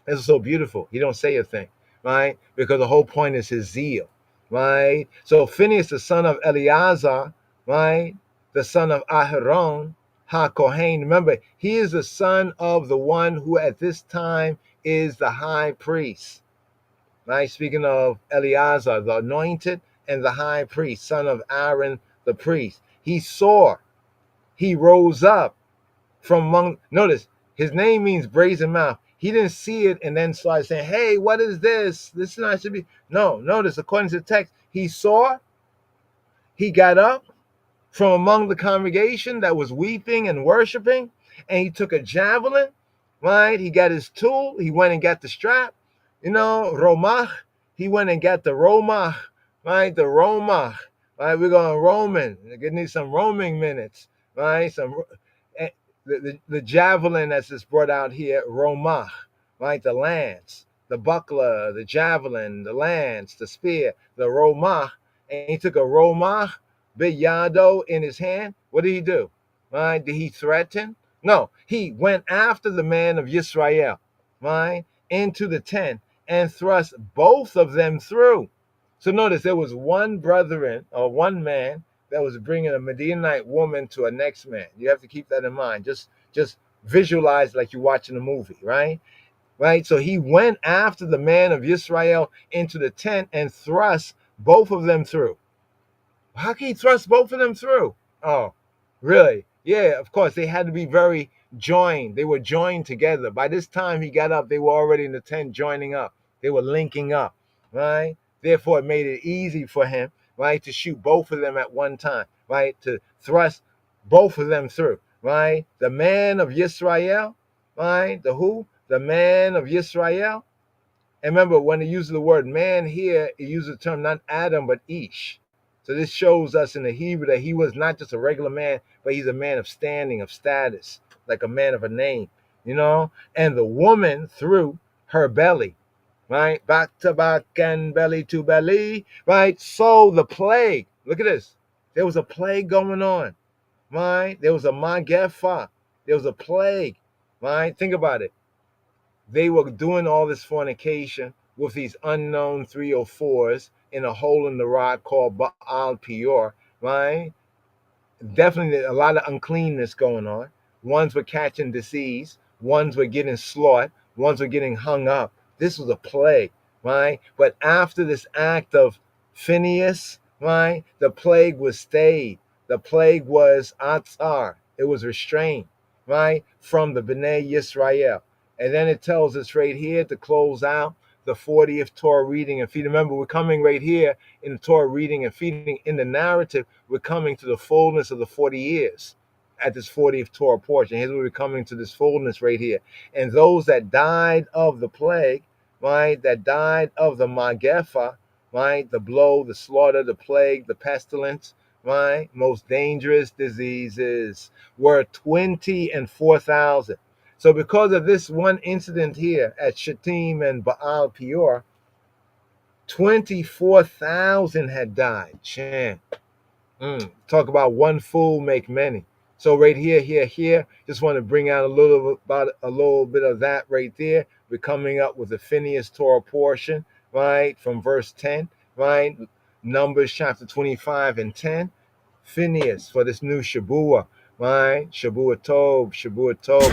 This is so beautiful. He don't say a thing, right? Because the whole point is his zeal, right? So Phineas, the son of Eleazar, right? The son of Aharon, HaKohen. Remember, he is the son of the one who at this time is the high priest, right? Speaking of Eleazar, the anointed, and the high priest, son of Aaron, the priest. He saw, he rose up from among, notice, his name means brazen mouth. He didn't see it and then started saying, hey, what is this? This is not should be. No, notice, according to the text, he saw, he got up from among the congregation that was weeping and worshiping, and he took a javelin, right? He got his tool, he went and got the strap, Romach, he went and got the Romach, right? The Romach, right? We're going Roman. We need some roaming minutes, right? The javelin that's just brought out here, Romach, right? The lance, the buckler, the javelin, the lance, the spear, the Romach, and he took a Romach, Biyado in his hand. What did he do? Right? Did he threaten? No, he went after the man of Yisrael, right? Into the tent and thrust both of them through. So notice there was one brethren or one man that was bringing a Midianite woman to a next man. You have to keep that in mind. Just visualize like you're watching a movie, right? Right. So he went after the man of Israel into the tent and thrust both of them through. How can he thrust both of them through? Oh, really? Yeah, of course. They had to be very joined. They were joined together. By this time he got up, they were already in the tent joining up. They were linking up, right? Therefore, it made it easy for him, right, to shoot both of them at one time, right? To thrust both of them through, right? The man of Yisrael, right? The who? The man of Yisrael. And remember, when it uses the word man here, it uses the term not Adam, but Ish. So this shows us in the Hebrew that he was not just a regular man, but he's a man of standing, of status, like a man of a name, And the woman threw her belly, right? Back to back and belly to belly, right? So the plague, look at this. There was a plague going on, right? There was a Magefa. There was a plague, right? Think about it. They were doing all this fornication with these unknown 304s in a hole in the rock called Baal Peor, right? Definitely a lot of uncleanness going on. Ones were catching disease, ones were getting slaughtered, ones were getting hung up. This was a plague, right? But after this act of Phineas, right, the plague was stayed. The plague was atzar. It was restrained, right, from the Bnei Yisrael. And then it tells us right here to close out the 40th Torah reading and feeding. Remember, we're coming right here in the Torah reading and feeding. In the narrative, we're coming to the fullness of the 40 years at this 40th Torah portion. Here's where we're coming to this fullness right here. And those that died of the plague, right, that died of the Magefa, right, the blow, the slaughter, the plague, the pestilence, right, most dangerous diseases, were 20 and 4,000. So because of this one incident here at Shittim and Baal Peor, 24,000 had died. Chan. Talk about one fool make many. So right here, just want to bring out a little bit of that right there. We're coming up with the Phineas Torah portion, right, from verse 10, right? Numbers chapter 25 and 10. Phineas for this new Shabuah, right? Shabuah Tov, Shabuah Tov.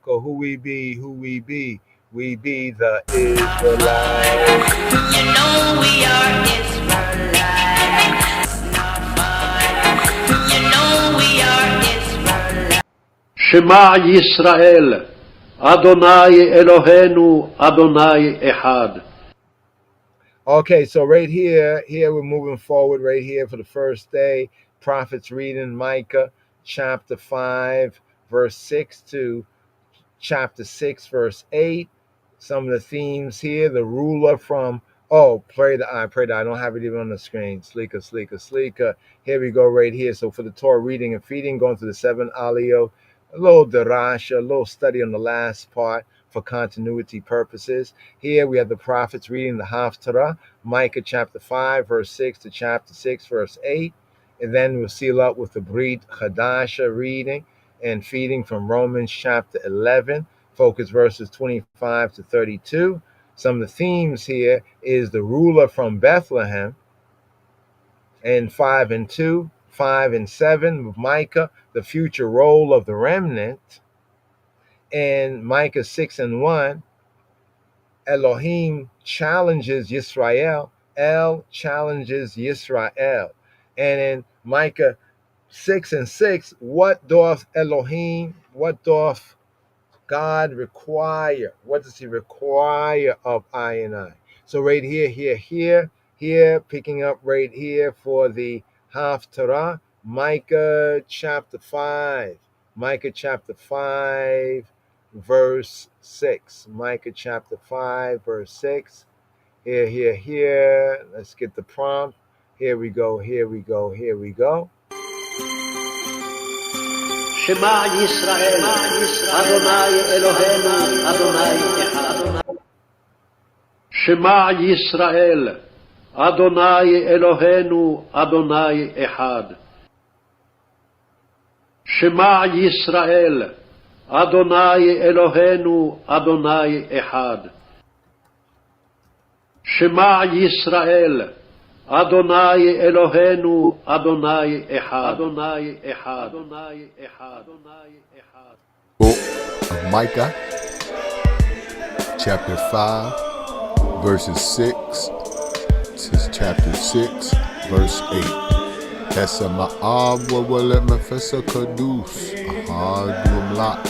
Who we be, we be the Israelites. You know we are Israelites. You know we are Israelites. Shema Yisrael, Adonai Elohenu, Adonai Echad. Okay, so right here we're moving forward right here for the first day. Prophets reading Micah chapter 5, verse 6 to chapter 6, verse 8. Some of the themes here: the ruler from Oh, I pray that I don't have it even on the screen. Sleeka. Here we go, right here. So for the Torah reading and feeding, going through the 7 aliyot, a little derasha, a little study on the last part for continuity purposes. Here we have the prophets reading the Haftarah, Micah chapter 5, verse 6 to chapter 6, verse 8. And then we'll seal up with the Brit Hadasha reading and feeding from Romans chapter 11, focus verses 25 to 32. Some of the themes here is the ruler from Bethlehem in 5 and 2, 5 and 7 with Micah, the future role of the remnant. And Micah 6 and 1, Elohim challenges Yisrael. El challenges Yisrael. And in Micah 6 and 6, what doth Elohim, what doth God require? What does he require of I and I? So right here, picking up right here for the Haftarah, Micah chapter 5. Micah chapter 5, verse 6. Micah chapter 5, verse 6. Here. Let's get the prompt. Here we go. Shema Yisrael, Adonai Eloheinu, Adonai Echad. Shema Yisrael, Adonai Eloheinu, Adonai Echad. Shema Yisrael, Adonai Eloheinu, Adonai Echad. Shema Yisrael, Adonai Eloheinu, Adonai Echad. Adonai Echad. Adonai Echad. Adonai Echad. Book of Micah, chapter 5, verses 6 to chapter 6, verse 8. Esa ma'ab wa wala mafesa kadus, ahad wamlak.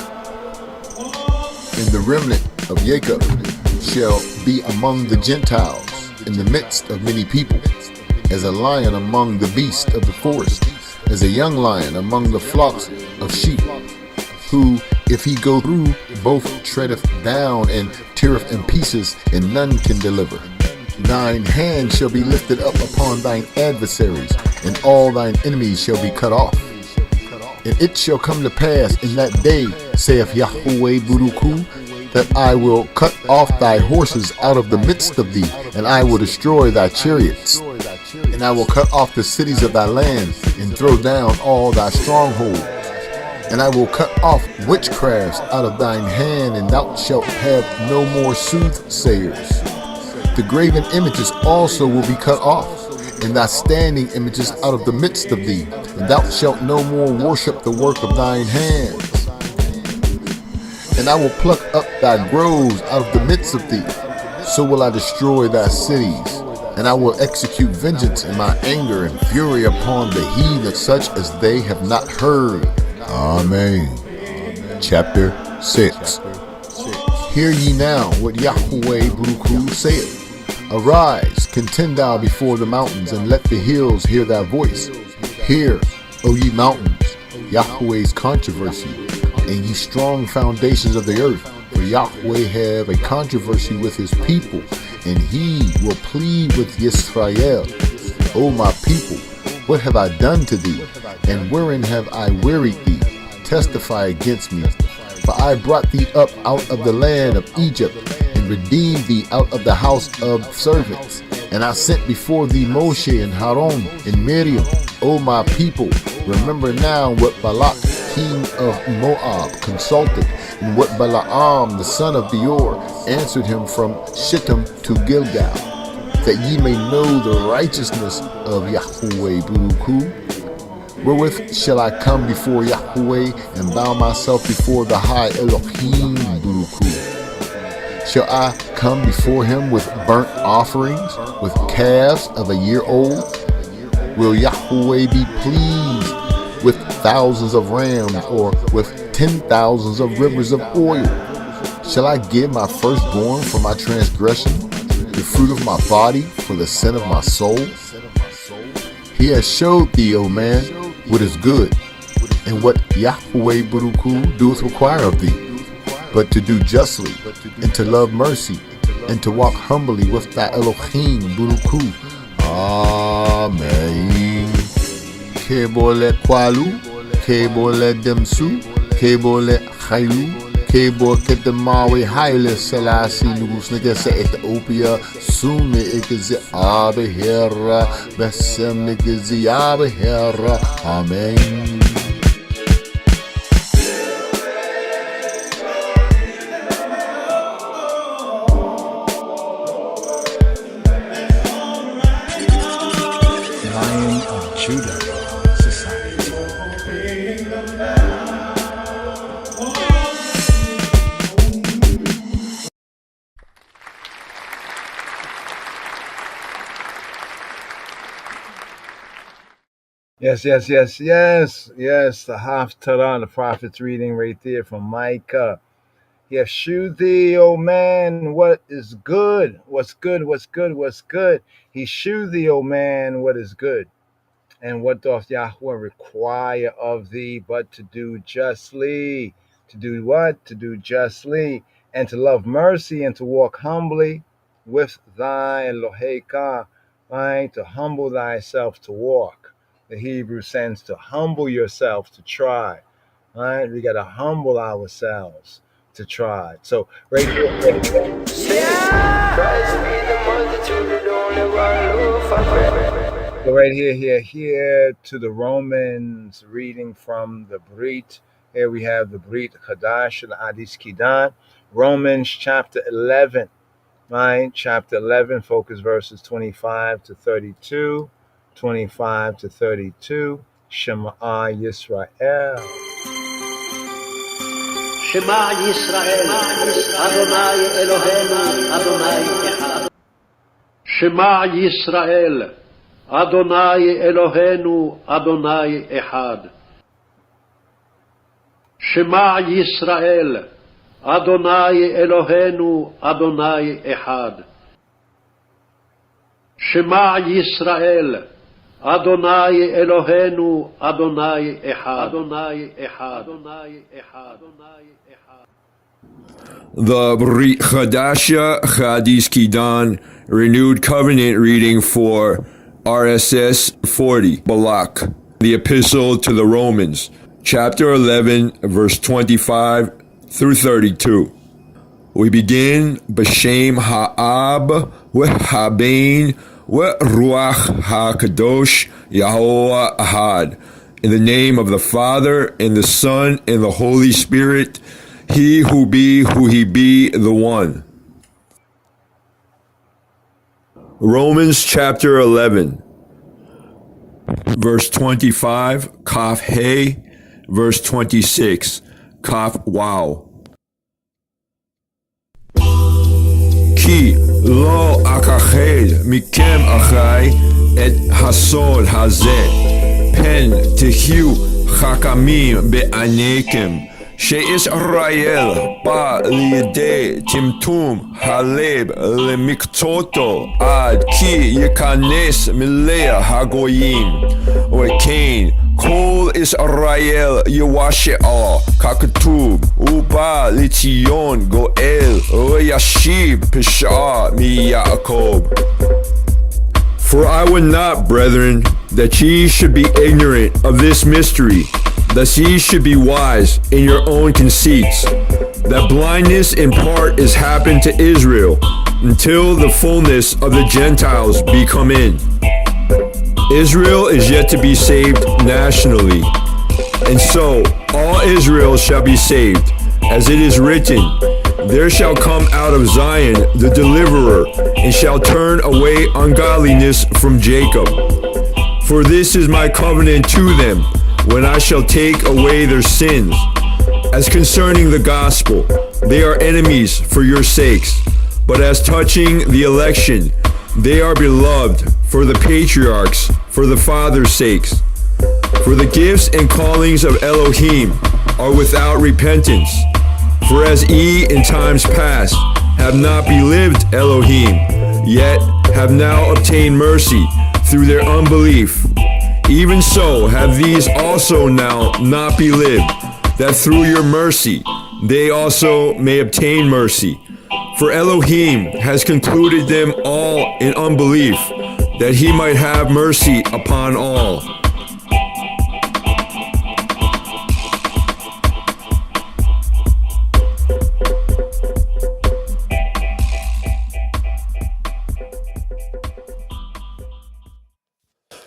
And the remnant of Jacob shall be among the Gentiles, in the midst of many people, as a lion among the beasts of the forest, as a young lion among the flocks of sheep, who, if he go through, both treadeth down and teareth in pieces, and none can deliver. Thine hand shall be lifted up upon thine adversaries, and all thine enemies shall be cut off. And it shall come to pass in that day, saith Yahweh Buruku, that I will cut off thy horses out of the midst of thee, and I will destroy thy chariots. And I will cut off the cities of thy land, and throw down all thy strongholds. And I will cut off witchcrafts out of thine hand, and thou shalt have no more soothsayers. The graven images also will be cut off, and thy standing images out of the midst of thee, and thou shalt no more worship the work of thine hands. And I will pluck up thy groves out of the midst of thee, so will I destroy thy cities. And I will execute vengeance in my anger and fury upon the heathen, such as they have not heard. Amen. Chapter 6. Hear ye now what Yahweh Baruch saith. Arise, contend thou before the mountains, and let the hills hear thy voice. Hear, O ye mountains, Yahweh's controversy, and ye strong foundations of the earth. For Yahweh have a controversy with his people, and he will plead with Yisrael. O my people, what have I done to thee? And wherein have I wearied thee? Testify against me. For I brought thee up out of the land of Egypt, and redeemed thee out of the house of servants. And I sent before thee Moshe and Haron and Miriam. O my people, remember now what Balak, king of Moab, consulted, and what Balaam, the son of Beor, answered him from Shittim to Gilgal, that ye may know the righteousness of Yahweh Baruch. Wherewith shall I come before Yahweh, and bow myself before the high Elohim Baruch? Shall I come before him with burnt offerings, with calves of a year old? Will Yahweh be pleased with thousands of rams, or with 10,000s of rivers of oil? Shall I give my firstborn for my transgression, the fruit of my body for the sin of my soul? He has showed thee, O man, what is good, and what Yahweh Baruch doeth require of thee, but to do justly, and to love mercy, and to walk humbly with thy Elohim, Buruku. Amen. Kebole Kwalu, Kebole Demsu, Kebole Khailu, Kebo Ketamawi Haile Selassie Nus Nigga Ethiopia, soon it is Abehera, Besem Nigga Abehera. Amen. Lion of Judah Society. Yes. The Haftarah, the prophet's reading right there from Micah. Yeshu thee, O man, what is good? What's good? He shew thee, O man, what is good. And what doth Yahweh require of thee but to do justly? To do what? To do justly, and to love mercy, and to walk humbly with thy Eloheka, right? To humble thyself to walk. The Hebrew sense to humble yourself to try. Right? We got to humble ourselves to try. So right here. So right here to the Romans, reading from the Brit. Here we have the Brit Chadash and Adis Kidan. Romans chapter 11, right? Chapter 11, focus verses 25 to 32. 25 to 32. Shema Yisrael. Shema Yisrael, Adonai Eloheinu, Adonai Echad. Shema Yisrael, Adonai Eloheinu, Adonai Echad. Shema Yisrael, Adonai Eloheinu, Adonai Echad. Shema Yisrael, Adonai Eloheinu, Adonai Echad. Adonai Echad. Adonai Echad. Adonai Echad. The Brit Chadasha Chadis Kidan Renewed Covenant reading for RSS 40, Balak, the Epistle to the Romans, chapter 11, verse 25 through 32. We begin B'Shem Ha'ab V'Habein V'Ruach HaKadosh Yahovah Ahad. In the name of the Father, and the Son, and the Holy Spirit, He who he be, the one. Romans chapter 11, verse 25, Kaf He, verse 26, Kaf Wow. Ki lo akached mikem achai et hasod hazeh, pen tehyu chakamim be'anekem, she'Israel ba liyedei timtum haleb lemiktoto ad ki yikanes milea hagoyim, wekein kol Israel yewashe'ah kakatub uba litzion goel yashib pesha mi Yaakov. For I would not, brethren, that ye should be ignorant of this mystery, that ye should be wise in your own conceits, that blindness in part is happened to Israel, until the fullness of the Gentiles be come in. Israel is yet to be saved nationally, and so all Israel shall be saved, as it is written, there shall come out of Zion the deliverer, and shall turn away ungodliness from Jacob. For this is my covenant to them, when I shall take away their sins. As concerning the gospel, they are enemies for your sakes, but as touching the election, they are beloved for the patriarchs, for the fathers' sakes. For the gifts and callings of Elohim are without repentance. For as ye in times past have not believed Elohim, yet have now obtained mercy through their unbelief, even so have these also now not believed, that through your mercy they also may obtain mercy. For Elohim has concluded them all in unbelief, that he might have mercy upon all.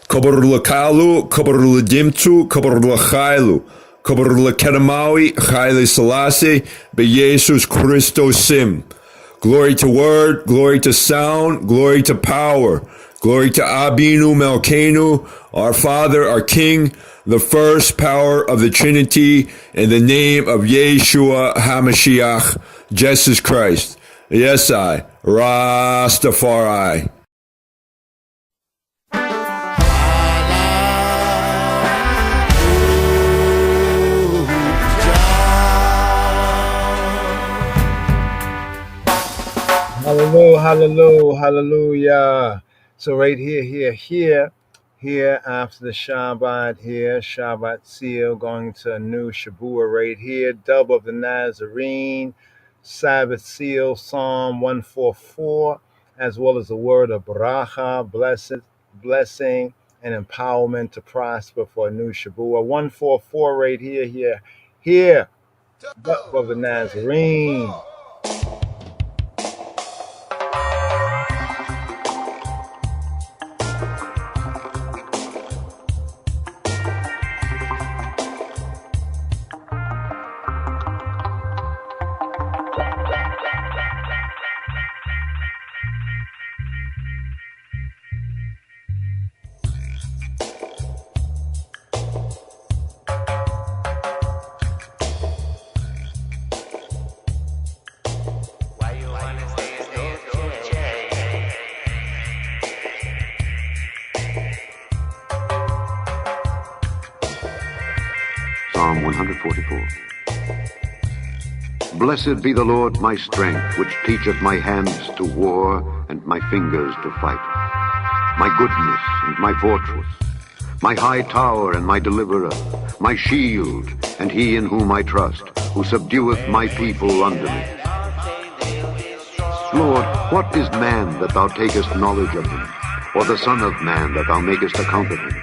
Kabarula Kalu, Kabarula Dimtu, Kabarula Chailu, Kabarula Kedamawi, Chaile Selassie, Beyesus Christos Sim. Glory to word, glory to sound, glory to power, glory to Abinu Melkenu, our Father, our King, the first power of the Trinity, in the name of Yeshua HaMashiach, Jesus Christ. Yes, I, Rastafari. Hallelujah, hallelujah, hallelujah. So right here after the Shabbat here, Shabbat seal, going to a new Shabua right here, dub of the Nazarene, Sabbath seal, Psalm 144, as well as the word of Bracha, blessing, and empowerment to prosper for a new Shabua. 144 right here, dub of the Nazarene. Psalm 144. Blessed be the Lord my strength, which teacheth my hands to war and my fingers to fight. My goodness and my fortress, my high tower and my deliverer, my shield, and he in whom I trust, who subdueth my people under me. Lord, what is man that thou takest knowledge of him, or the son of man that thou makest account of him?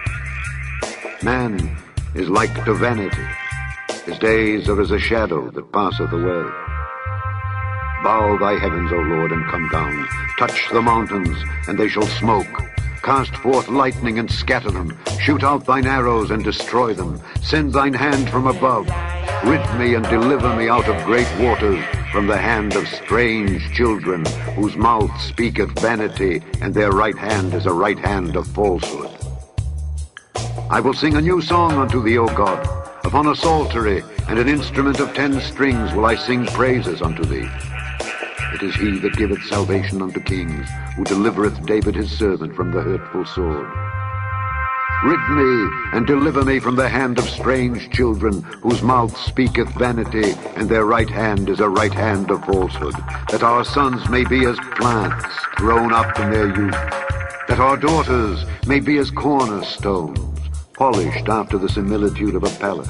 Man is like to vanity. His days are as a shadow that passeth away. Bow thy heavens, O Lord, and come down. Touch the mountains, and they shall smoke. Cast forth lightning and scatter them. Shoot out thine arrows and destroy them. Send thine hand from above. Rid me and deliver me out of great waters, from the hand of strange children, whose mouth speaketh vanity, and their right hand is a right hand of falsehood. I will sing a new song unto thee, O God. Upon a psaltery and an instrument of 10 strings will I sing praises unto thee. It is he that giveth salvation unto kings, who delivereth David his servant from the hurtful sword. Rid me and deliver me from the hand of strange children, whose mouth speaketh vanity, and their right hand is a right hand of falsehood, that our sons may be as plants grown up in their youth, that our daughters may be as cornerstones, polished after the similitude of a palace,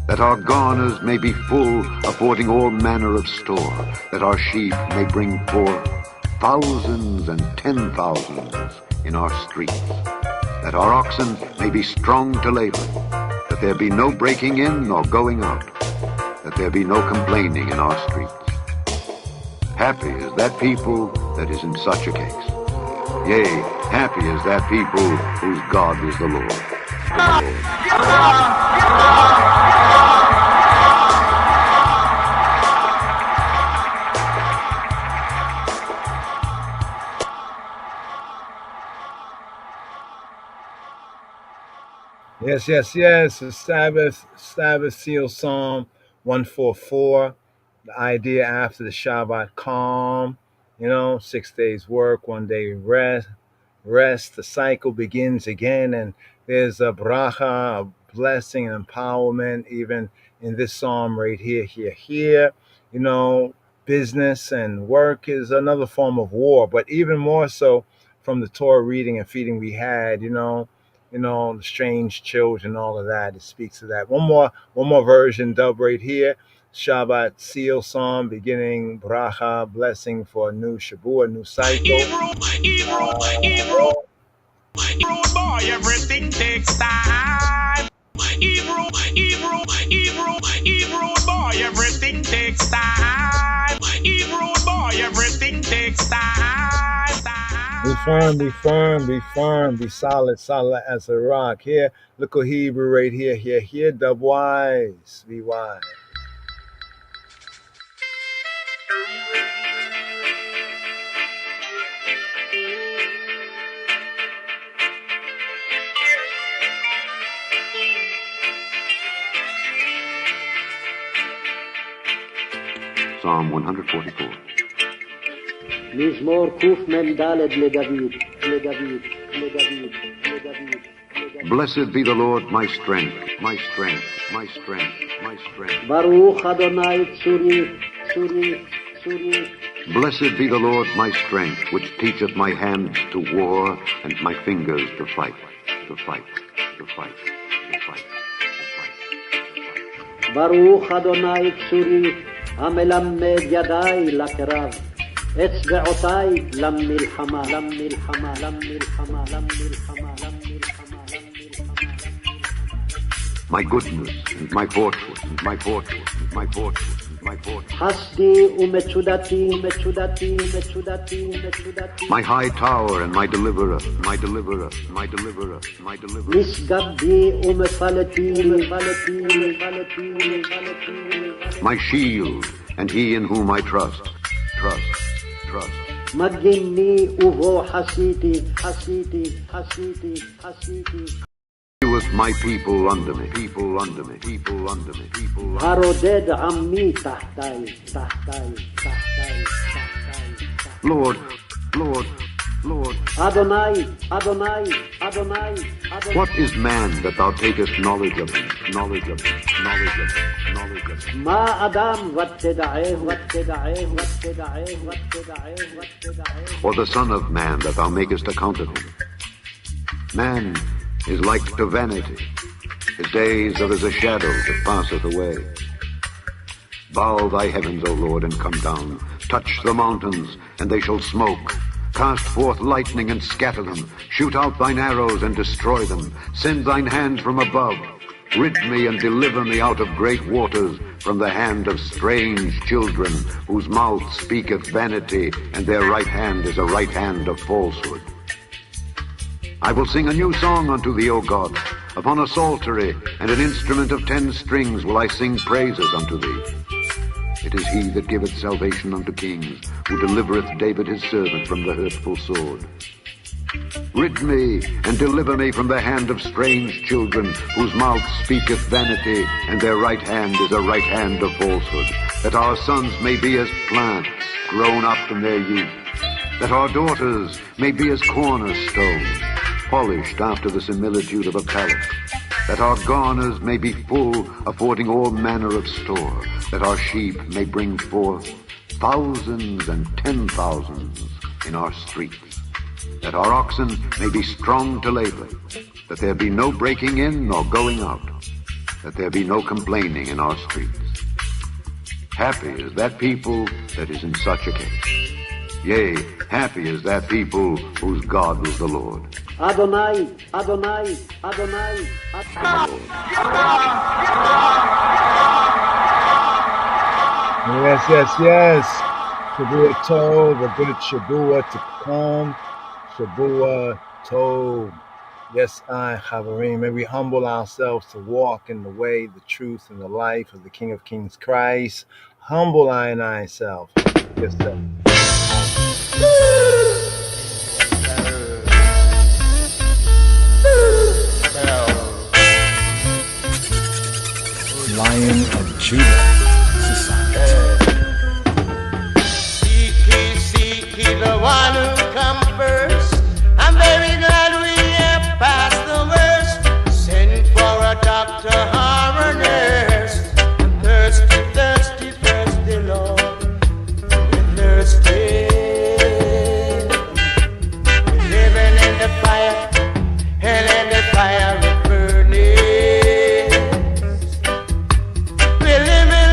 that our garners may be full, affording all manner of store, that our sheep may bring forth thousands and 10,000s in our streets, that our oxen may be strong to labor, that there be no breaking in nor going out, that there be no complaining in our streets. Happy is that people that is in such a case. Yea, happy is that people whose God is the Lord. Yes. The Sabbath seal Psalm 144. The idea after the Shabbat calm, 6 days work, 1 day rest. The cycle begins again, and there's a bracha, a blessing and empowerment, even in this psalm right here. Business and work is another form of war, but even more so from the Torah reading and feeding we had, the strange children, all of that. It speaks of that. One more version, dub right here. Shabbat seal song, beginning bracha, blessing for a new Shabbat, a new cycle. Boy, everything takes time. Hebrew, boy, everything takes time. Hebrew, boy, everything takes time. Be firm, be firm, be firm, be solid, solid as a rock. Here, look at Hebrew right here, here, dub wise, be wise. Psalm 144. מזמור קמ"ד לדוד, לדוד. Blessed be the Lord, my strength, my strength, my strength, my strength. ברוך אדוני צורי, צורי, צורי. Blessed be the Lord, my strength, which teacheth my hands to war and my fingers to fight, to fight, to fight, to fight, to fight. ברוך אדוני צורי, המלמד ידיי לקרב, אצבעותיי למלחמה, למלחמה, למלחמה, למלחמה, למלחמה. My goodness and my fortress and my fortress and my fortress and my fortress. חסדי ומצודתי, מצודתי, מצודתי, מצודתי. My high tower and my deliverer, my deliverer, my deliverer, my deliverer. מסגדי ומפלתי, מפלתי, מפלתי, מפלתי. My shield and he in whom I trust, trust, trust. מגיני ובו חסיתי, חסיתי, חסיתי, חסיתי. With my people under me, people under me, people under me, people under me. הרודד עמי תחתיי, תחתיי, תחתיי, תחתיי. Lord, Lord, Lord. אדוני, אדוני, אדוני, אדוני. What is man that thou takest knowledge of him, knowledge of him, knowledge of him, knowledge of him? מה אדם ותדעהו, ותדעהו, ותדעהו, ותדעהו, ותדעהו. Or the son of man that thou makest account of him? Man is like to vanity. His days are as a shadow that passeth away. Bow thy heavens, O Lord, and come down. Touch the mountains, and they shall smoke. Cast forth lightning and scatter them. Shoot out thine arrows and destroy them. Send thine hand from above. Rid me and deliver me out of great waters, from the hand of strange children, whose mouth speaketh vanity, and their right hand is a right hand of falsehood. I will sing a new song unto thee, O God. Upon a psaltery and an instrument of 10 strings will I sing praises unto thee. It is he that giveth salvation unto kings, who delivereth David his servant from the hurtful sword. Rid me and deliver me from the hand of strange children, whose mouth speaketh vanity, and their right hand is a right hand of falsehood, that our sons may be as plants grown up in their youth, that our daughters may be as cornerstones, polished after the similitude of a palace, that our garners may be full, affording all manner of store, that our sheep may bring forth thousands and 10,000s in our streets, that our oxen may be strong to labor, that there be no breaking in nor going out, that there be no complaining in our streets. Happy is that people that is in such a case. Yea, happy is that people whose God is the Lord. Adonai, Adonai, Adonai, Adonai. Yes, yes, yes. Shavua Tov, a good Shavua to come. Shavua Tov. Yes, Chavarim. May we humble ourselves to walk in the way, the truth, and the life of the King of Kings Christ. Humble I and I self. Yes, sir. Lion of Judah Society. Seek ye the one who comes first. I'm very glad we have passed the worst. Send for a doctor or a nurse. I'm thirsty, thirsty, thirsty, Lord. We're thirsty. We're living in the fire, and in the fire of burning. We're living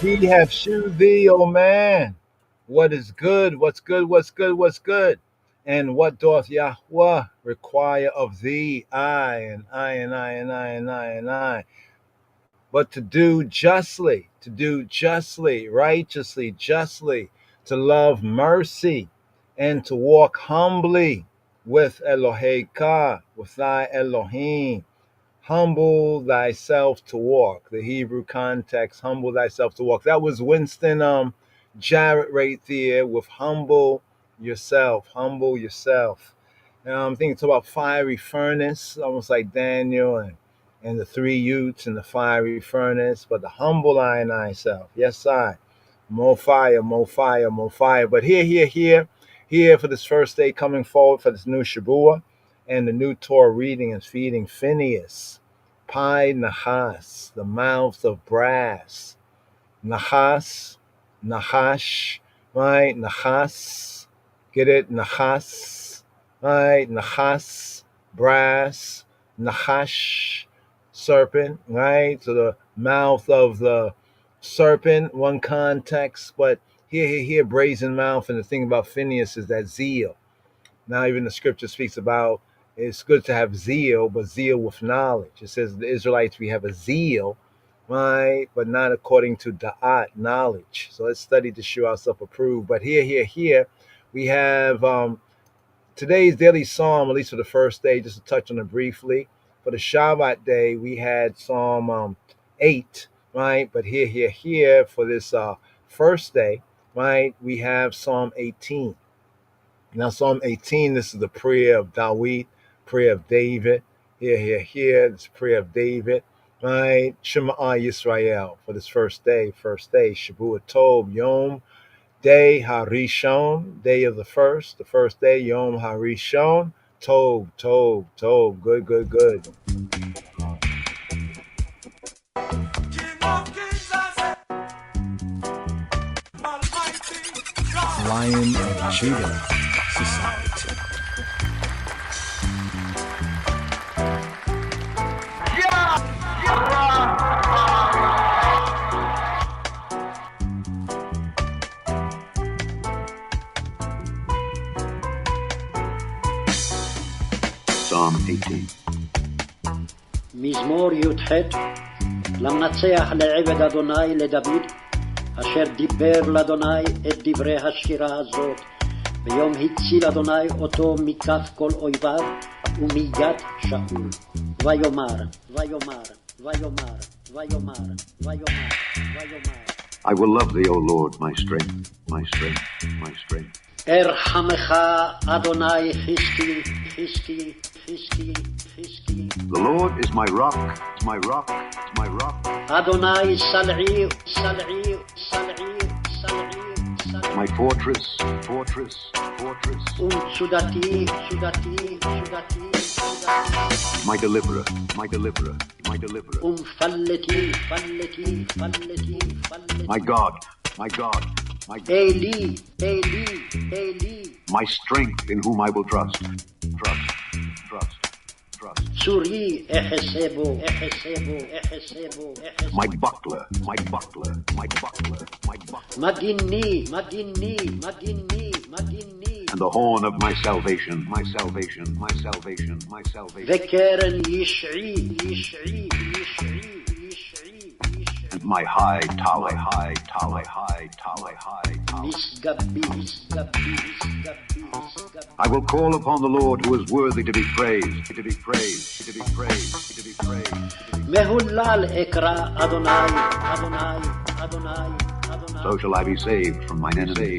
He have shewed thee, O man, what is good, what's good, what's good, what's good. And what doth Yahweh require of thee? I, but to do justly, righteously, justly, to love mercy, and to walk humbly with Eloheka, with thy Elohim. Humble thyself to walk. The Hebrew context, humble thyself to walk. That was Winston Jarrett right there with humble yourself. Humble yourself. Now I'm thinking it's about fiery furnace, almost like Daniel and the three youths in the fiery furnace, but the humble I and thyself. Yes, I. More fire, more fire, more fire. But here for this first day coming forward for this new Shabuah and the new Torah reading and feeding Phineas. Pai Nahas, the mouth of brass. Nahas, Nahash, right? Nahas, get it? Nahas, right? Nahas, brass, Nahash, serpent, right? So the mouth of the serpent, one context, but here, brazen mouth, and the thing about Phineas is that zeal. Now even the scripture speaks about it's good to have zeal, but zeal with knowledge. It says the Israelites, we have a zeal, right? But not according to da'at, knowledge. So let's study to show ourselves approved. But here, we have today's daily psalm, at least for the first day, just to touch on it briefly. For the Shabbat day, we had Psalm 8, right? But here, for this first day, right, we have Psalm 18. Now, Psalm 18, this is the prayer of Dawid, prayer of David. Here, this prayer of David, right? Shema Yisrael, for this first day, Shabuah Tov, Yom, day Harishon, day of the first day, Yom Harishon, Tov, good. Lion of Judah Society. Psalm 18. מזמור י"ח למנצח לעבד אדוני לדוד אשר דיבר לאדוני את דברי השירה הזאת ביום הציל אדוני אותו מכף כל אויביו ומיד שאול ויאמר I will love thee, O Lord, my strength, my strength, my strength. ארחמך אדוני חזקי The Lord is my rock, my rock, my rock. אדוני סלעי My fortress, fortress. ומצודתי My deliverer. ומפלתי My God. Eli My strength in whom I will trust. צורי אחסבו My buckler. מגיני And the horn of my salvation. וקרן ישעי And my high tower. משגבי I will call upon the Lord who is worthy to be praised. מהולל אקרא אדוני So shall I be saved from mine enemy.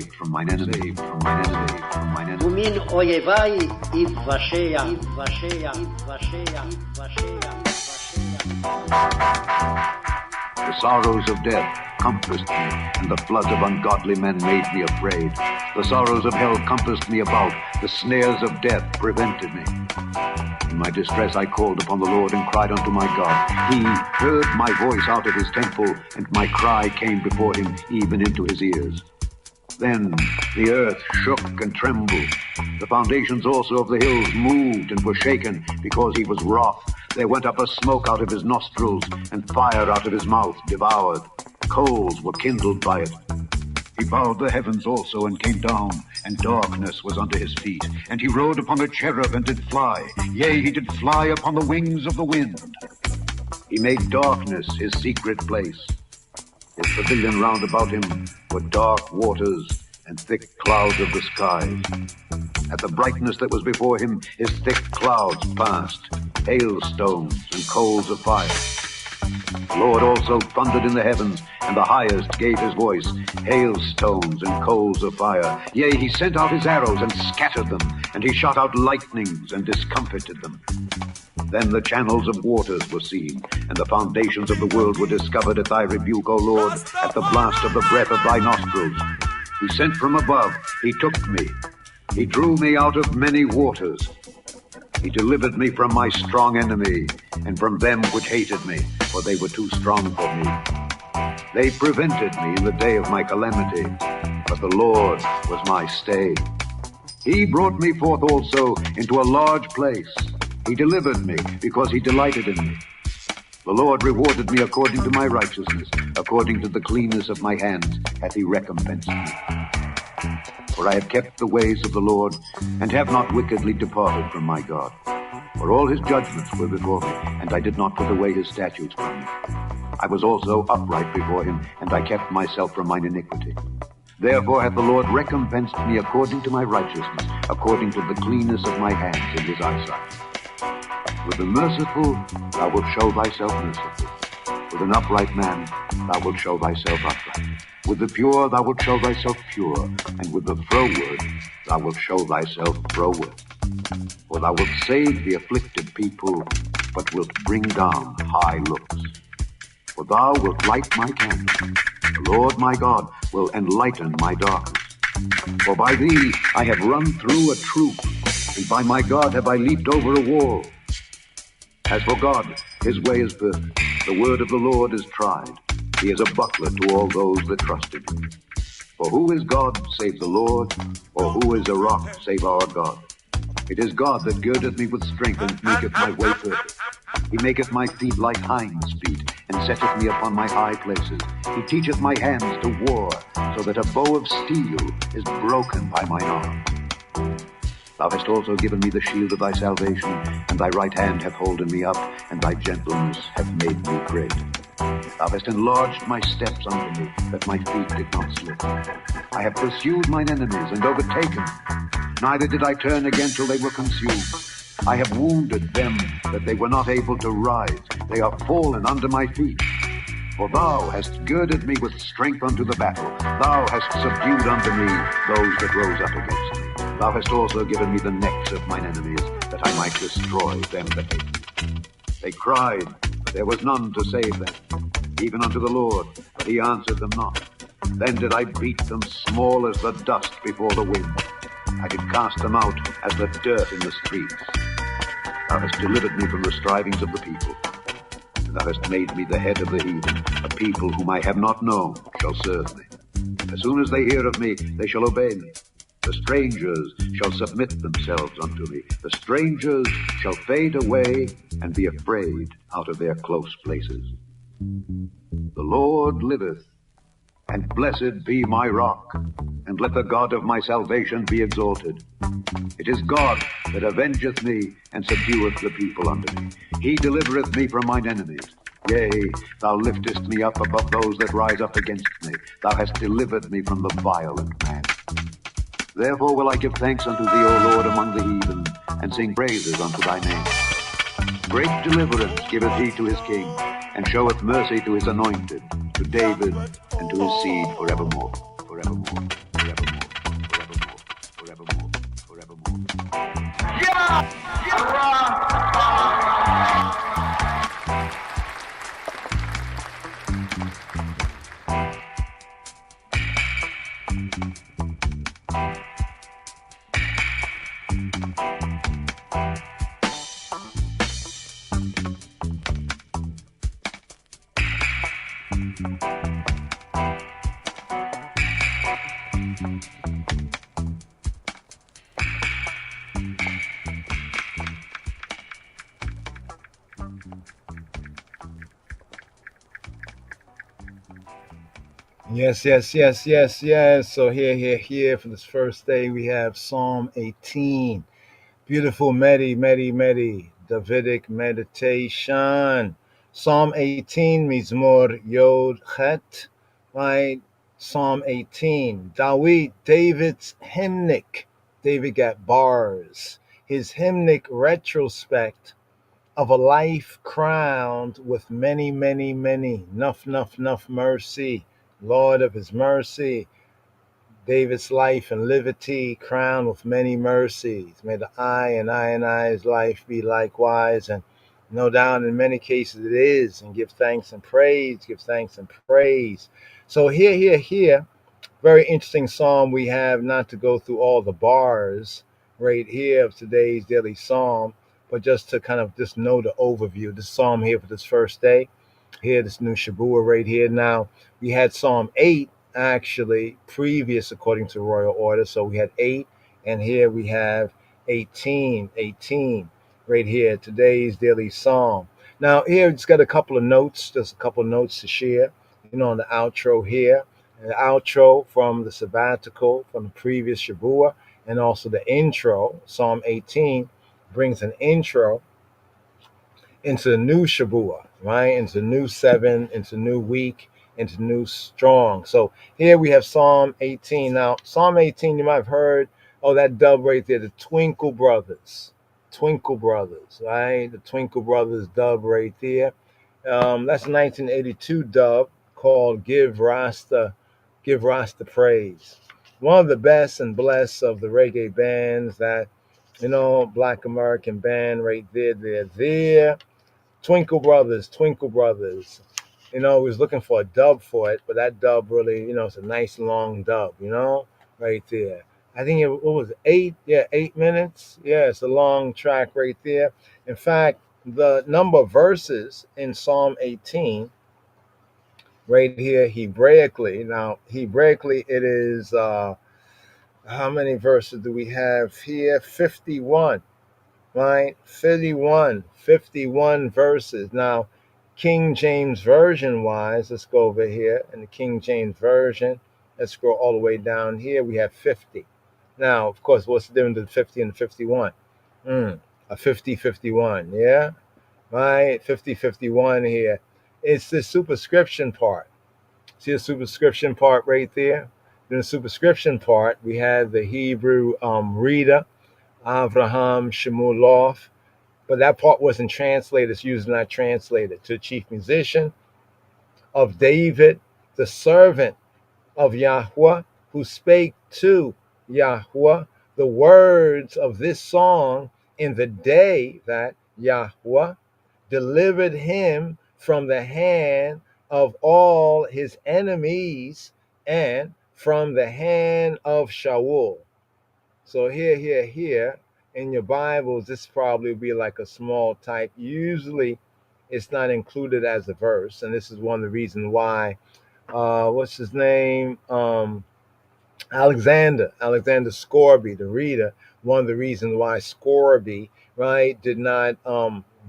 ומן אויבי יבשע The sorrows of death compassed me, and the flood of ungodly men made me afraid. The sorrows of hell compassed me about. The snares of death prevented me. In my distress I called upon the Lord and cried unto my God. He heard my voice out of his temple, and my cry came before him even into his ears. Then the earth shook and trembled. The foundations also of the hills moved and were shaken, because he was wroth. There went up a smoke out of his nostrils, and fire out of his mouth devoured. Coals were kindled by it. He bowed the heavens also and came down, and darkness was under his feet. And he rode upon a cherub and did fly. Yea, he did fly upon the wings of the wind. He made darkness his secret place. His pavilion round about him were dark waters and thick clouds of the skies. At the brightness that was before him, his thick clouds passed, hailstones and coals of fire. The Lord also thundered in the heavens, and the highest gave his voice, hailstones and coals of fire. Yea, he sent out his arrows and scattered them, and he shot out lightnings and discomfited them. Then the channels of waters were seen, and the foundations of the world were discovered at thy rebuke, O Lord, at the blast of the breath of thy nostrils. He sent from above, he took me. He drew me out of many waters. He delivered me from my strong enemy, and from them which hated me, for they were too strong for me. They prevented me in the day of my calamity, but the Lord was my stay. He brought me forth also into a large place. He delivered me because he delighted in me. The Lord rewarded me according to my righteousness, according to the cleanness of my hands hath he recompensed me. For I have kept the ways of the Lord, and have not wickedly departed from my God. For all his judgments were before me, and I did not put away his statutes from me. I was also upright before him, and I kept myself from mine iniquity. Therefore hath the Lord recompensed me according to my righteousness, according to the cleanness of my hands in his eyesight. With the merciful thou wilt show thyself merciful. With an upright man thou wilt show thyself upright. With the pure thou wilt show thyself pure, and with the froward thou wilt show thyself froward. For thou wilt save the afflicted people, but wilt bring down high looks. For thou wilt light my candle. The Lord my God will enlighten my darkness. For by thee I have run through a troop, and by my God have I leaped over a wall. As for God, his way is perfect. The word of the Lord is tried. He is a buckler to all those that trust in him. For who is God save the Lord? Or who is a rock save our God? It is God that girdeth me with strength, and maketh my way perfect. He maketh my feet like hinds' feet, and setteth me upon my high places. He teacheth my hands to war, so that a bow of steel is broken by mine arm. Thou hast also given me the shield of thy salvation, and thy right hand hath holden me up, and thy gentleness hath made me great. Thou hast enlarged my steps unto me, that my feet did not slip. I have pursued mine enemies, and overtaken them. Neither did I turn again till they were consumed. I have wounded them, that they were not able to rise. They are fallen under my feet. For thou hast girded me with strength unto the battle. Thou hast subdued unto me those that rose up against me. Thou hast also given me the necks of mine enemies, that I might destroy them that hate me. They cried, but there was none to save them, even unto the Lord, but he answered them not. Then did I beat them small as the dust before the wind. I did cast them out as the dirt in the streets. Thou hast delivered me from the strivings of the people, and thou hast made me the head of the heathen. A people whom I have not known shall serve me. As soon as they hear of me, they shall obey me. The strangers shall submit themselves unto me. The strangers shall fade away and be afraid out of their close places. The Lord liveth, and blessed be my rock, and let the God of my salvation be exalted. It is God that avengeth me, and subdueth the people under me. He delivereth me from mine enemies. Yea, thou liftest me up above those that rise up against me. Thou hast delivered me from the violent man. Therefore will I give thanks unto thee, O Lord, among the heathen, and sing praises unto thy name. Great deliverance giveth he to his king, and showeth mercy to his anointed, to David, and to his seed forevermore, forevermore, forevermore, forevermore, forevermore, forevermore. Yes, yes, yes, yes, yes. So here for this first day we have Psalm 18. Beautiful Medi, Davidic meditation. Psalm 18, Mizmor Yod Chet, right? Psalm 18. David's hymnic. David got bars. His hymnic retrospect of a life crowned with many. Nuff mercy. Lord of his mercy. David's life and liberty crowned with many mercies. May the and I's life be likewise. And no doubt in many cases it is. And give thanks and praise. Give thanks and praise. So here. Very interesting psalm we have, not to go through all the bars right here of today's daily psalm, but just to kind of just know the overview. This psalm here for this first day here, this new Shabua right here. Now, we had Psalm 8 actually previous according to royal order. So we had 8, and here we have 18 right here, today's daily psalm. Now, here it's got a couple of notes, just a couple of notes to share, on the outro here. The outro from the sabbatical from the previous Shabua, and also the intro, Psalm 18, brings an intro into the new Shabua, right? Into new 7, into new week, into new strong. So here we have Psalm 18. Now, Psalm 18, you might have heard, oh, that dub right there, the Twinkle Brothers. Twinkle Brothers, right? The Twinkle Brothers dub right there. That's a 1982 dub called Give Rasta Praise. One of the best and blessed of the reggae bands that, Black American band right there. They're there. Twinkle Brothers, Twinkle Brothers. Was looking for a dub for it, but that dub really, it's a nice long dub, right there. I think it was 8 minutes. Yeah, it's a long track right there. In fact, the number of verses in Psalm 18, right here, Hebraically. Now, Hebraically, it is, how many verses do we have here? 51. Right? 51 verses. Now, King James Version wise, let's go over here in the King James Version. Let's scroll all the way down here. We have 50. Now, of course, what's the difference between 50 and 51? A 50-51, yeah? Right? 50-51 here. It's the superscription part. See the superscription part right there? In the superscription part, we have the Hebrew reader, Avraham Shemulov, but that part wasn't translated. It's usually not translated. To the chief musician of David, the servant of Yahweh, who spake to Yahweh the words of this song in the day that Yahweh delivered him from the hand of all his enemies and from the hand of Shaul. So here in your Bibles, this probably would be like a small type. Usually it's not included as a verse. And this is one of the reasons why, what's his name? Alexander Scorby, the reader, one of the reasons why Scorby, right, did not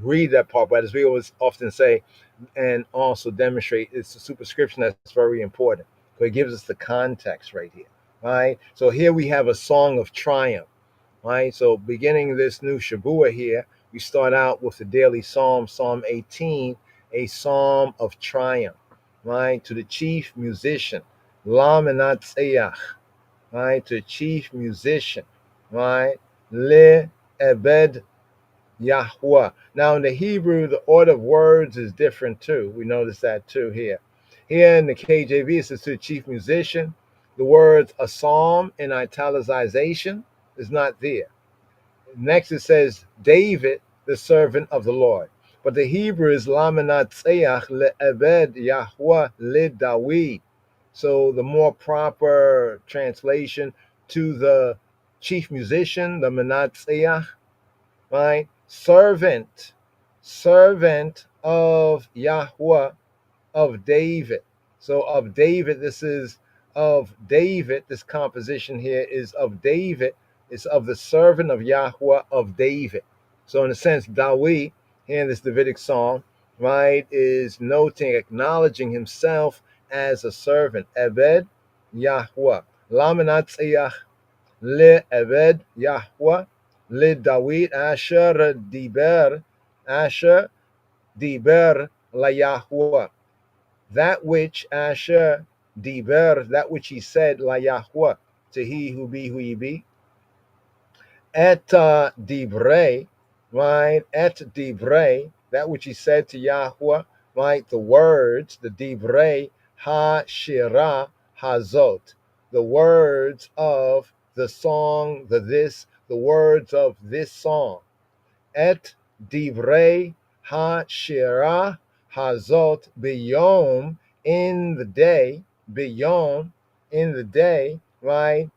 read that part. But as we always often say and also demonstrate, it's a superscription that's very important. So it gives us the context right here, right? So here we have a song of triumph. Right, so beginning this new Shabua here, we start out with the daily psalm, Psalm 18, a psalm of triumph, right? To the chief musician, Lam Tzayach, right? To the chief musician, right? Le Ebed Yahweh. Now in the Hebrew, the order of words is different too. We notice that too here. Here in the KJV, it says to the chief musician. The words a psalm in italicization is not there. Next it says David, the servant of the Lord. But the Hebrew is Lamanatseach le'eved Yahweh le Dawid. So the more proper translation to the chief musician, the Manatseach, right? Servant of Yahweh, of David. So of David, this is of David. This composition here is of David. It's of the servant of Yahweh of David. So in a sense, Dawid, here in this Davidic song, right, is noting, acknowledging himself as a servant. Eved Yahweh. Lamanatziach le Eved Yahweh le David Asher Diber la Yahweh. That which Asher Diber, that which he said la Yahweh, to he who be who he be. Et divrei, right? Et divrei, that which he said to Yahweh, right? The words, the divrei ha shira hazot, the words of the song, the words of this song. Et divrei ha shira hazot biyom, in the day, biyom, in the day, right?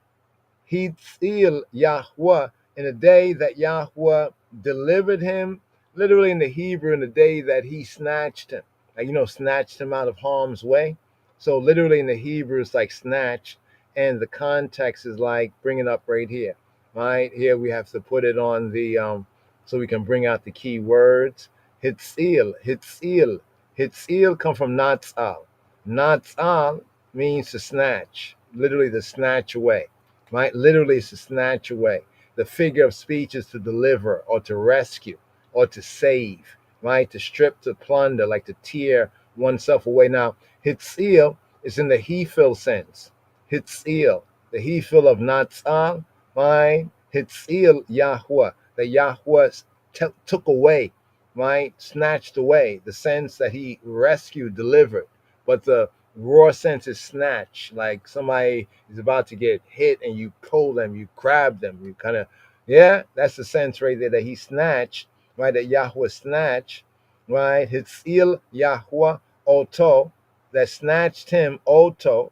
Hitzil Yahweh, in the day that Yahweh delivered him, literally in the Hebrew, in the day that he snatched him, like, snatched him out of harm's way. So literally in the Hebrew, it's like snatch, and the context is like bringing up right here. Right here, we have to put it on the so we can bring out the key words. Hitzil, Hitzil, Hitzil come from Natsal. Natsal means to snatch, literally to snatch away. Right? Literally, it's to snatch away. The figure of speech is to deliver or to rescue or to save, right? To strip, to plunder, like to tear oneself away. Now, Hitzil is in the Hefil sense. Hitzil, the Hefil of Natsal, right? Hitzil Yahweh, that Yahweh took away, right? Snatched away, the sense that he rescued, delivered. But the raw sense is snatch, like somebody is about to get hit and you pull them, you grab them, you kind of, yeah, that's the sense right there that he snatched, right? That Yahweh snatched, right? Hitzil Yahweh Oto, that snatched him, Oto,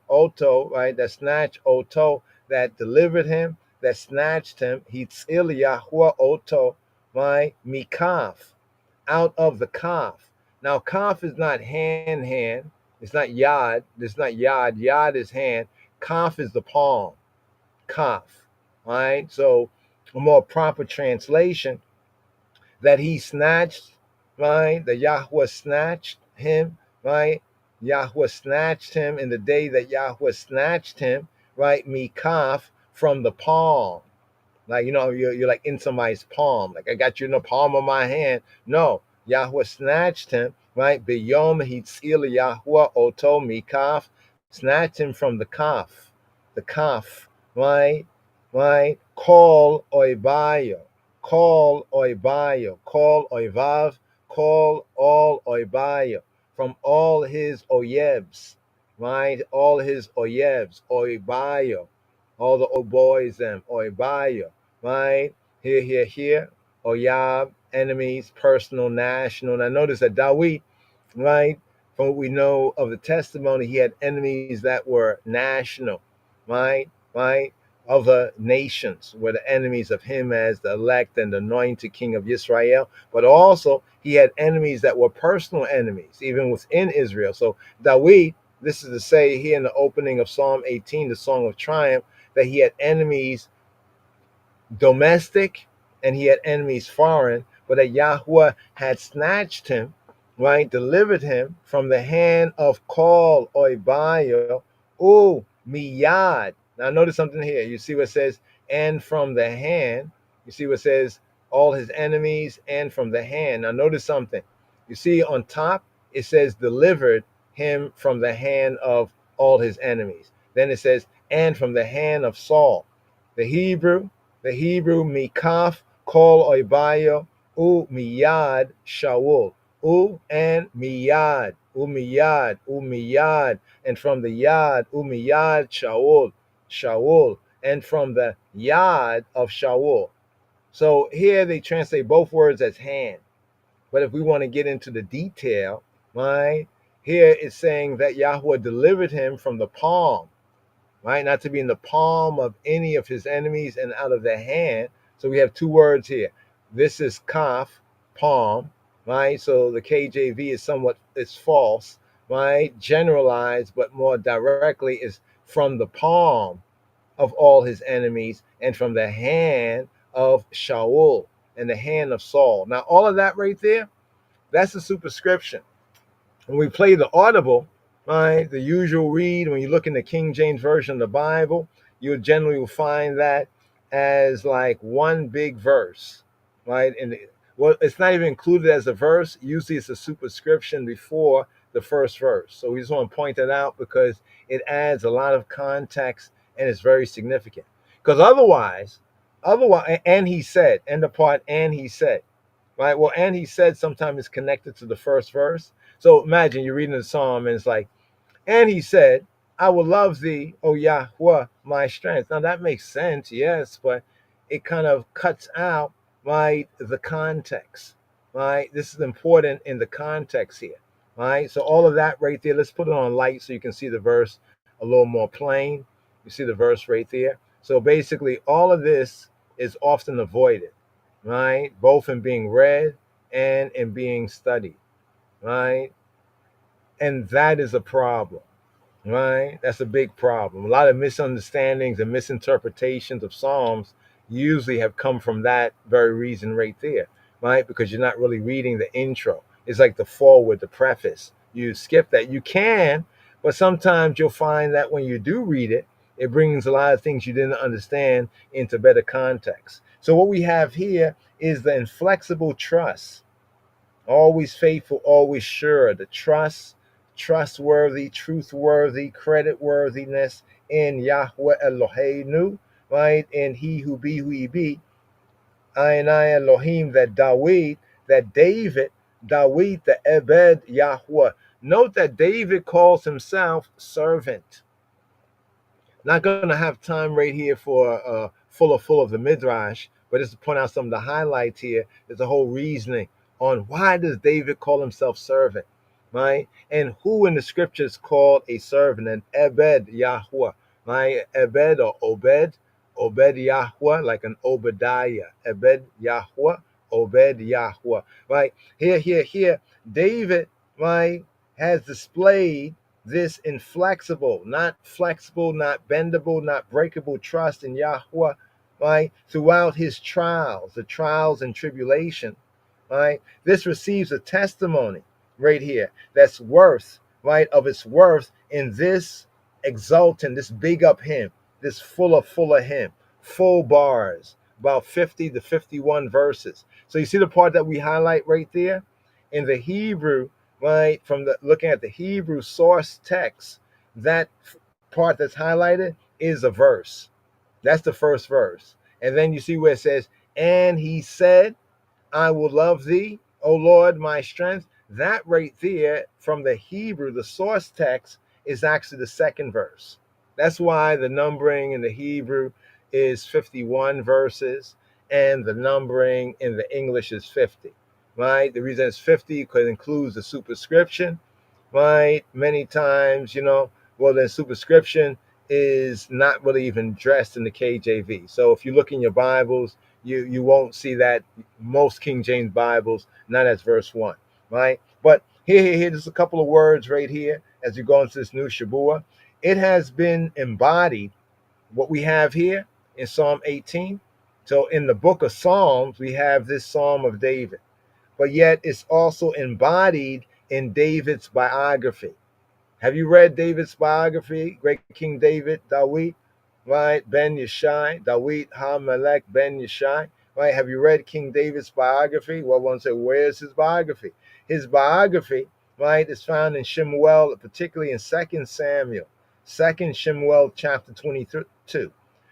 right? That snatched Oto, that delivered him, that snatched him, Hitzil Yahweh Oto, right? Mikaf, out of the kaf. Now, kaf is not hand. It's not yad. It's not yad. Yad is hand. Kaf is the palm. Kaf. All right. So, a more proper translation, that he snatched, right? That Yahweh snatched him, right? Yahweh snatched him in the day that Yahweh snatched him, right? Mikaf, from the palm. Like, you're like in somebody's palm. Like, I got you in the palm of my hand. No, Yahweh snatched him, right? Biyom hitzil Yahweh oto mikaf, snatched him from the kaf, right? Right? Call oibayo, call oibayo, call oivav, call all oibayo, from all his oyebs, right? All his oyebs, oibayo, all the old boys, them, oibayo, right? Here, oyab, enemies, personal, national. Now notice that Dawid, right, from what we know of the testimony, he had enemies that were national, right? Other nations were the enemies of him as the elect and anointed king of Israel, but also he had enemies that were personal enemies, even within Israel. So Dawid, this is to say here in the opening of Psalm 18, the Song of Triumph, that he had enemies domestic and he had enemies foreign, but that Yahweh had snatched him, right, delivered him from the hand of Kol Oibayo, Miyad. Now notice something here. You see what it says, and from the hand. You see what it says, all his enemies and from the hand. Now notice something. You see on top, it says delivered him from the hand of all his enemies. Then it says, and from the hand of Saul. The Hebrew mikaf kol oibayo miyad Shaul. And miyad, miyad, and from the yad, miyad Shaul, and from the yad of Shaul. So here they translate both words as hand. But if we want to get into the detail, right, here it's saying that Yahweh delivered him from the palm, right? Not to be in the palm of any of his enemies and out of their hand. So we have two words here. This is kaf, palm, right? So the KJV is false, right? Generalized, but more directly is from the palm of all his enemies and from the hand of Shaul and the hand of Saul. Now, all of that right there, that's a superscription. When we play the audible, right? The usual read, when you look in the King James Version of the Bible, you generally will find that as like one big verse, right? And well, it's not even included as a verse. Usually it's a superscription before the first verse. So we just want to point that out because it adds a lot of context and it's very significant. Because otherwise, and he said, and the part, and he said, right? Well, and he said sometimes it's connected to the first verse. So imagine you're reading the psalm and it's like, and he said, I will love thee, O Yahweh, my strength. Now that makes sense, yes, but it kind of cuts out, right, the context, right? This is important in the context here, right? So all of that right there, let's put it on light so you can see the verse a little more plain. You see the verse right there. So basically, all of this is often avoided, right? Both in being read and in being studied, right? And that is a problem. Right? That's a big problem. A lot of misunderstandings and misinterpretations of Psalms usually have come from that very reason right there, right? Because you're not really reading the intro. It's like the foreword, the preface. You skip that. You can, but sometimes you'll find that when you do read it, it brings a lot of things you didn't understand into better context. So what we have here is the inflexible trust, always faithful, always sure. The trust, trustworthy, truthworthy, creditworthiness in Yahweh Eloheinu, right? In He who he be, I Elohim, that David, the Ebed Yahweh. Note that David calls himself servant. Not going to have time right here for full of the midrash, but just to point out some of the highlights here. There's a whole reasoning on why does David call himself servant, right? And who in the scriptures called a servant, an Ebed Yahweh, right? Ebed or Obed Yahweh, like an Obadiah, Ebed Yahweh, Obed Yahweh, right? Here, David, right, has displayed this inflexible, not flexible, not bendable, not breakable trust in Yahweh, right? Throughout his trials, the trials and tribulation, right? This receives a testimony right here that's worth, right, of its worth in this exultant, this big up hymn, this full of hymn, full bars, about 50 to 51 verses. So you see the part that we highlight right there in the Hebrew, right? From the looking at the Hebrew source text, that part that's highlighted is a verse. That's the first verse. And then you see where it says, and he said, I will love thee, O Lord, my strength. That right there from the Hebrew, the source text, is actually the second verse. That's why the numbering in the Hebrew is 51 verses and the numbering in the English is 50, right? The reason it's 50 because it includes the superscription, right? Many times, well, then superscription is not really even dressed in the KJV. So if you look in your Bibles, you won't see that. Most King James Bibles, not as verse 1, right? But here's a couple of words right here as you go into this new Shabua. It has been embodied, what we have here in Psalm 18. So in the book of Psalms, we have this Psalm of David, but yet it's also embodied in David's biography. Have you read David's biography? Great King David, Dawid, right? Ben Yishai, Dawid HaMelech Ben Yishai, right? Have you read King David's biography? Well, one say, where's his biography? His biography, right, is found in Shemuel, particularly in 2 Samuel, 2 Shemuel chapter 22.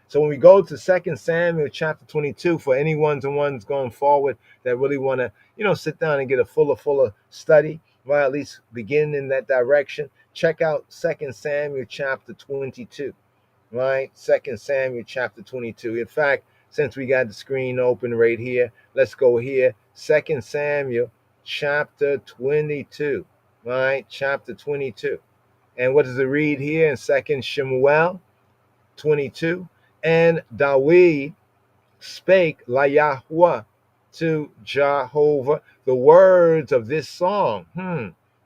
So when we go to 2 Samuel chapter 22, for any ones going forward that really want to, sit down and get a fuller study, right, at least begin in that direction, check out 2 Samuel chapter 22, right? 2 Samuel chapter 22. In fact, since we got the screen open right here, let's go here. 2 Samuel chapter 22, right? Chapter 22. And what does it read here in 2 Shemuel 22? And Dawid spake la Yahweh to Jehovah the words of this song.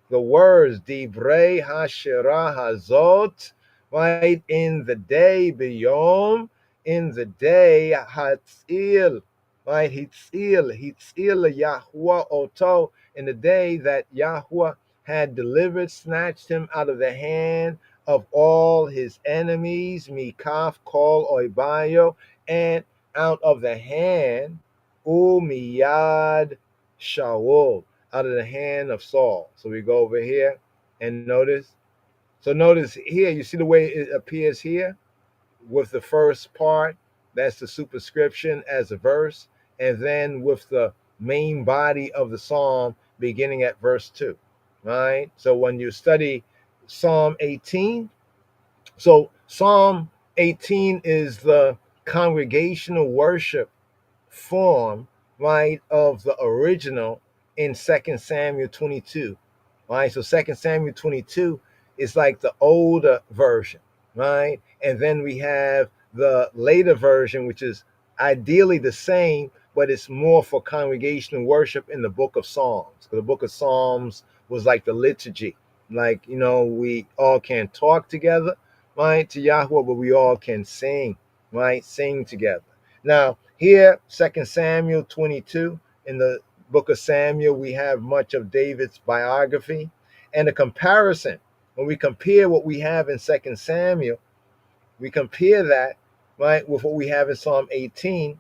The words, Divrei Hashirah Hazot, right? In the day Biyom, in the day Hatzil, right? Hitzil Yahweh Oto, in the day that Yahweh had delivered, snatched him out of the hand of all his enemies, Mikaf Kol Oibayo, and out of the hand, Umiyad Shaul, out of the hand of Saul. So we go over here and notice. So notice here, you see the way it appears here with the first part, that's the superscription as a verse, and then with the main body of the psalm beginning at verse 2. Right? So when you study Psalm 18, so Psalm 18 is the congregational worship form, right, of the original in 2 Samuel 22. Right? So 2 Samuel 22 is like the older version, right? And then we have the later version, which is ideally the same, but it's more for congregational worship in the book of Psalms. The book of Psalms was like the liturgy. Like, we all can talk together, right, to Yahweh, but we all can sing, right? Sing together. Now, here, 2 Samuel 22, in the book of Samuel, we have much of David's biography and a comparison. When we compare what we have in 2 Samuel, we compare that, right, with what we have in Psalm 18.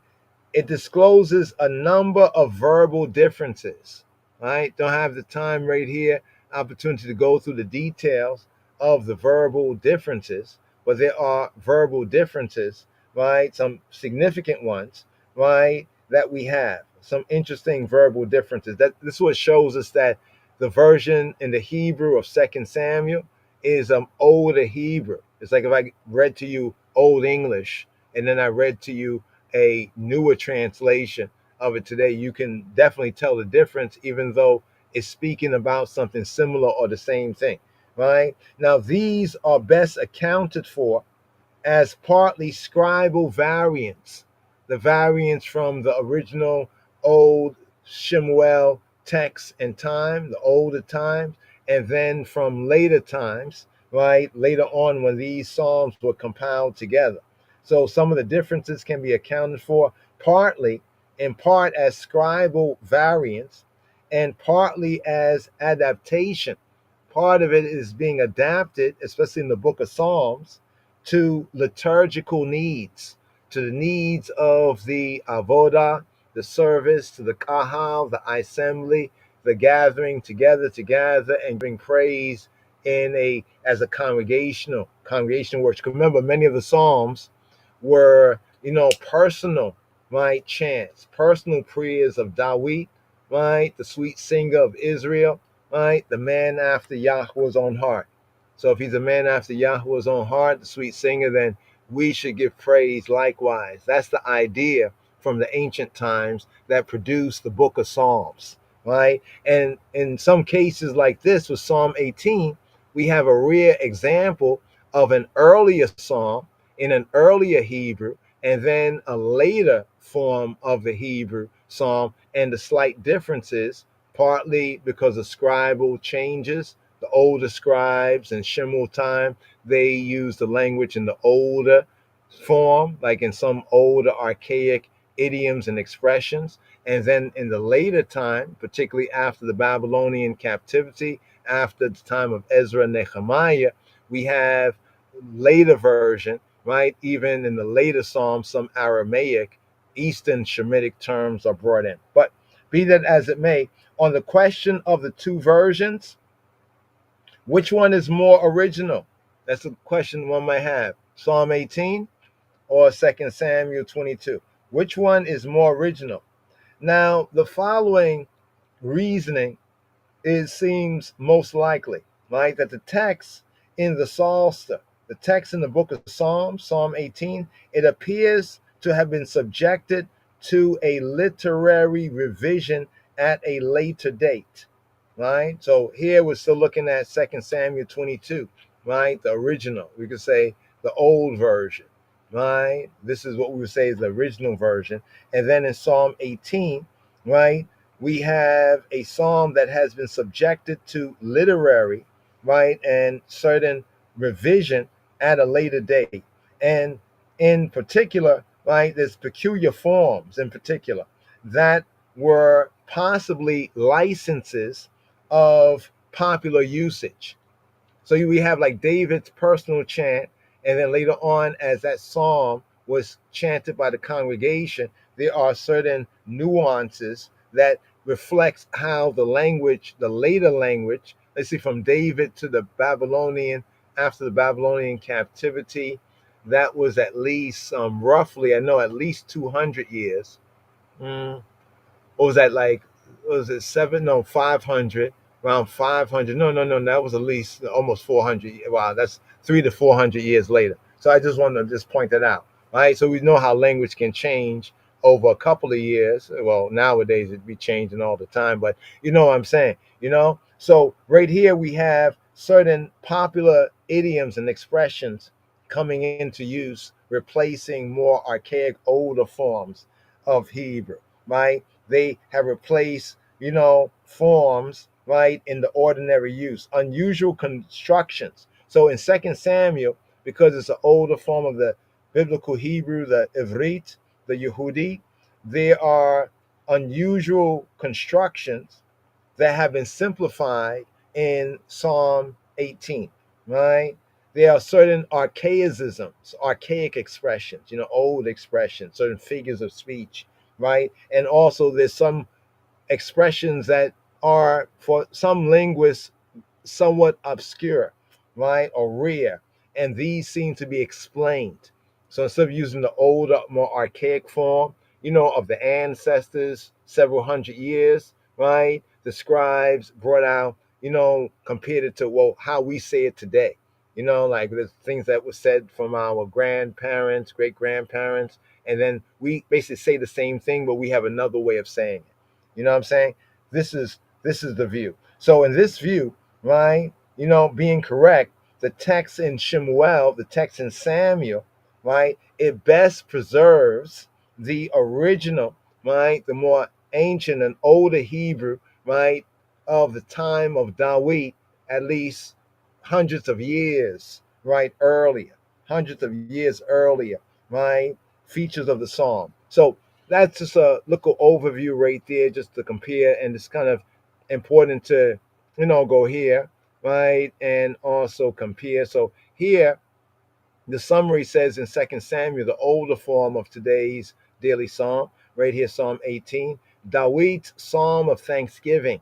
It discloses a number of verbal differences, right? Don't have the time right here, opportunity to go through the details of the verbal differences, but there are verbal differences, right? Some significant ones, right? That we have some interesting verbal differences. That this is what shows us that the version in the Hebrew of 2 Samuel is older Hebrew. It's like if I read to you Old English and then I read to you a newer translation of it today, you can definitely tell the difference, even though it's speaking about something similar or the same thing, right? Now, these are best accounted for as partly scribal variants, the variants from the original old Shemuel text and time, the older times, and then from later times, right? Later on when these psalms were compiled together. So some of the differences can be accounted for partly, in part as scribal variants, and partly as adaptation. Part of it is being adapted, especially in the book of Psalms, to liturgical needs, to the needs of the avodah, the service, to the kahal, the assembly, the gathering together to gather and bring praise in as a congregational worship. Remember, many of the psalms were, personal, right, chants, personal prayers of Dawit, right, the sweet singer of Israel, right, the man after Yahweh's own heart. So if he's a man after Yahweh's own heart, the sweet singer, then we should give praise likewise. That's the idea from the ancient times that produced the book of Psalms, right? And in some cases like this with Psalm 18, we have a rare example of an earlier psalm in an earlier Hebrew, and then a later form of the Hebrew psalm, and the slight differences, partly because of scribal changes. The older scribes in Shemuel time, they used the language in the older form, like in some older archaic idioms and expressions. And then in the later time, particularly after the Babylonian captivity, after the time of Ezra and Nehemiah, we have later version, right? Even in the later Psalms, some Aramaic, Eastern Shemitic terms are brought in. But be that as it may, on the question of the two versions, which one is more original? That's a question one might have. Psalm 18 or 2 Samuel 22? Which one is more original? Now, the following reasoning seems most likely, right? That the text in the Psalter, the text in the book of Psalms, Psalm 18, it appears to have been subjected to a literary revision at a later date, right? So here we're still looking at 2 Samuel 22, right? The original, we could say the old version, right? This is what we would say is the original version. And then in Psalm 18, right, we have a psalm that has been subjected to literary, right, and certain revision at a later date. And in particular, right, there's peculiar forms in particular that were possibly licenses of popular usage. So we have like David's personal chant, and then later on, as that psalm was chanted by the congregation, there are certain nuances that reflects how the language, the later language, let's see, from David to the Babylonian, after the Babylonian captivity, that was at least roughly, I know, at least 200 years. Mm, what was that like? Was it seven? No, 500. Around 500. No. That was at least almost 400. Wow, that's 300 to 400 years later. So I just wanted to just point that out, right? So we know how language can change over a couple of years. Well, nowadays it'd be changing all the time, but you know what I'm saying, you know? So right here we have certain popular idioms and expressions coming into use, replacing more archaic, older forms of Hebrew, right? They have replaced, forms, right, in the ordinary use, unusual constructions. So in Second Samuel, because it's an older form of the biblical Hebrew, the Ivrit, the Yehudi, there are unusual constructions that have been simplified in Psalm 18, right? There are certain archaicisms, archaic expressions, old expressions, certain figures of speech, right? And also there's some expressions that are, for some linguists, somewhat obscure, right, or rare, and these seem to be explained. So instead of using the older, more archaic form, of the ancestors, several hundred years, right, the scribes brought out, compared it to, well, how we say it today. Like the things that were said from our grandparents, great grandparents, and then we basically say the same thing, but we have another way of saying it. You know what I'm saying? This is the view. So in this view, right, being correct, the text in Shemuel, the text in Samuel, right, it best preserves the original, right, the more ancient and older Hebrew, right, of the time of Dawid, at least hundreds of years, right, earlier, hundreds of years earlier, right, features of the psalm. So that's just a little overview right there, just to compare, and it's kind of important to, go here, right, and also compare. So here, the summary says in Second Samuel, the older form of today's daily psalm, right here, Psalm 18, Dawid's psalm of thanksgiving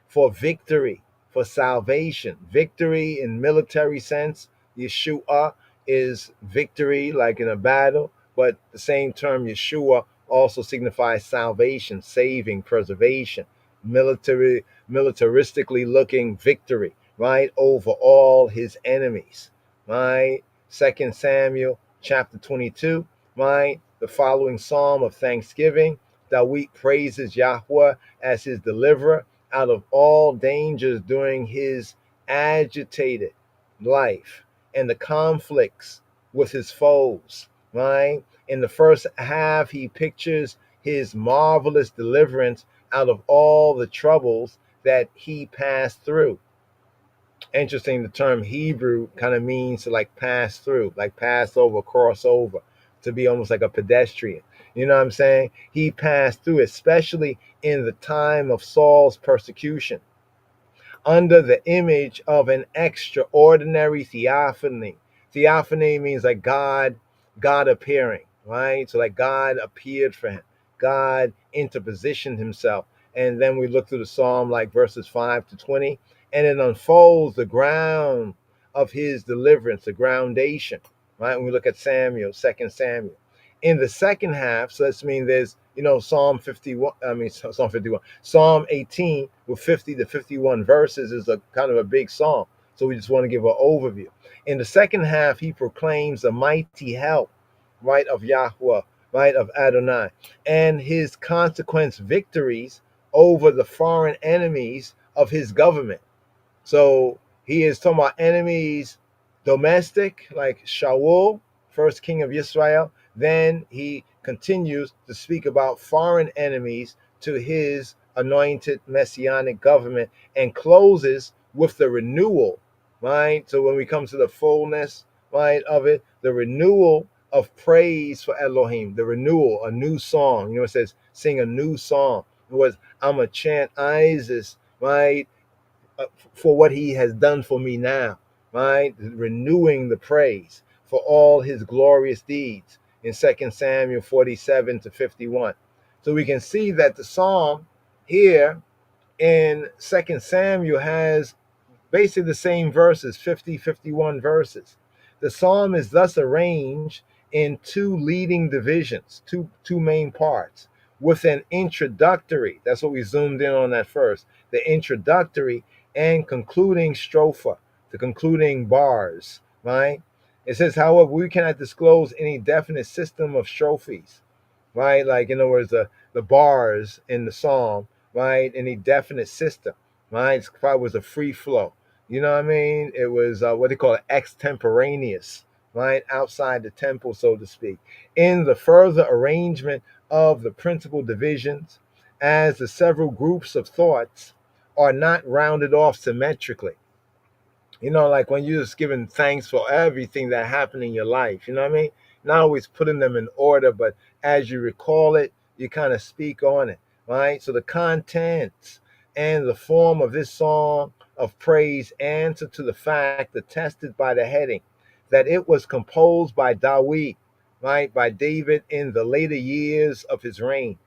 for victory, for salvation. Victory in military sense, Yeshua is victory, like in a battle, but the same term Yeshua also signifies salvation, saving, preservation, militaristically looking victory, right, over all his enemies, right? Second Samuel chapter 22, right? The following psalm of thanksgiving, David praises Yahweh as his deliverer out of all dangers during his agitated life and the conflicts with his foes, right? In the first half, he pictures his marvelous deliverance out of all the troubles that he passed through. Interesting, the term Hebrew kind of means to like pass through, like pass over, cross over, to be almost like a pedestrian. You know what I'm saying? He passed through, especially in the time of Saul's persecution, under the image of an extraordinary theophany. Theophany means like God appearing, right? So like God appeared for him. God interpositioned himself. And then we look through the Psalm, like verses 5 to 20, and it unfolds the ground of his deliverance, the groundation, right? When we look at Samuel, Second Samuel. In the second half, so that's mean there's, Psalm 51, Psalm 51, Psalm 18 with 50 to 51 verses is a kind of a big psalm. So we just want to give an overview. In the second half, he proclaims the mighty help, right, of Yahweh, right, of Adonai, and his consequence victories over the foreign enemies of his government. So he is talking about enemies domestic, like Shaul, first king of Israel. Then he continues to speak about foreign enemies to his anointed messianic government and closes with the renewal, right? So when we come to the fullness, right, of it, the renewal of praise for Elohim, the renewal, a new song. It says, sing a new song. It was, I'm a chant Isis, right? for what he has done for me now, right? Renewing the praise for all his glorious deeds in 2 Samuel 47 to 51. So we can see that the psalm here in 2 Samuel has basically the same verses, 50, 51 verses. The psalm is thus arranged in two leading divisions, two main parts, with an introductory, that's what we zoomed in on at first, the introductory and concluding strophe, the concluding bars, right? It says, however, we cannot disclose any definite system of strophes, right? Like, in other words, the bars in the psalm, right? Any definite system, right? It probably was a free flow. You know what I mean? It was what they call it, extemporaneous, right? Outside the temple, so to speak. In the further arrangement of the principal divisions, as the several groups of thoughts are not rounded off symmetrically. You know, like when you're just giving thanks for everything that happened in your life, you know what I mean? Not always putting them in order, but as you recall it, you kind of speak on it, right? So the contents and the form of this song of praise answer to the fact attested by the heading that it was composed by Dawid, right? By David in the later years of his reign.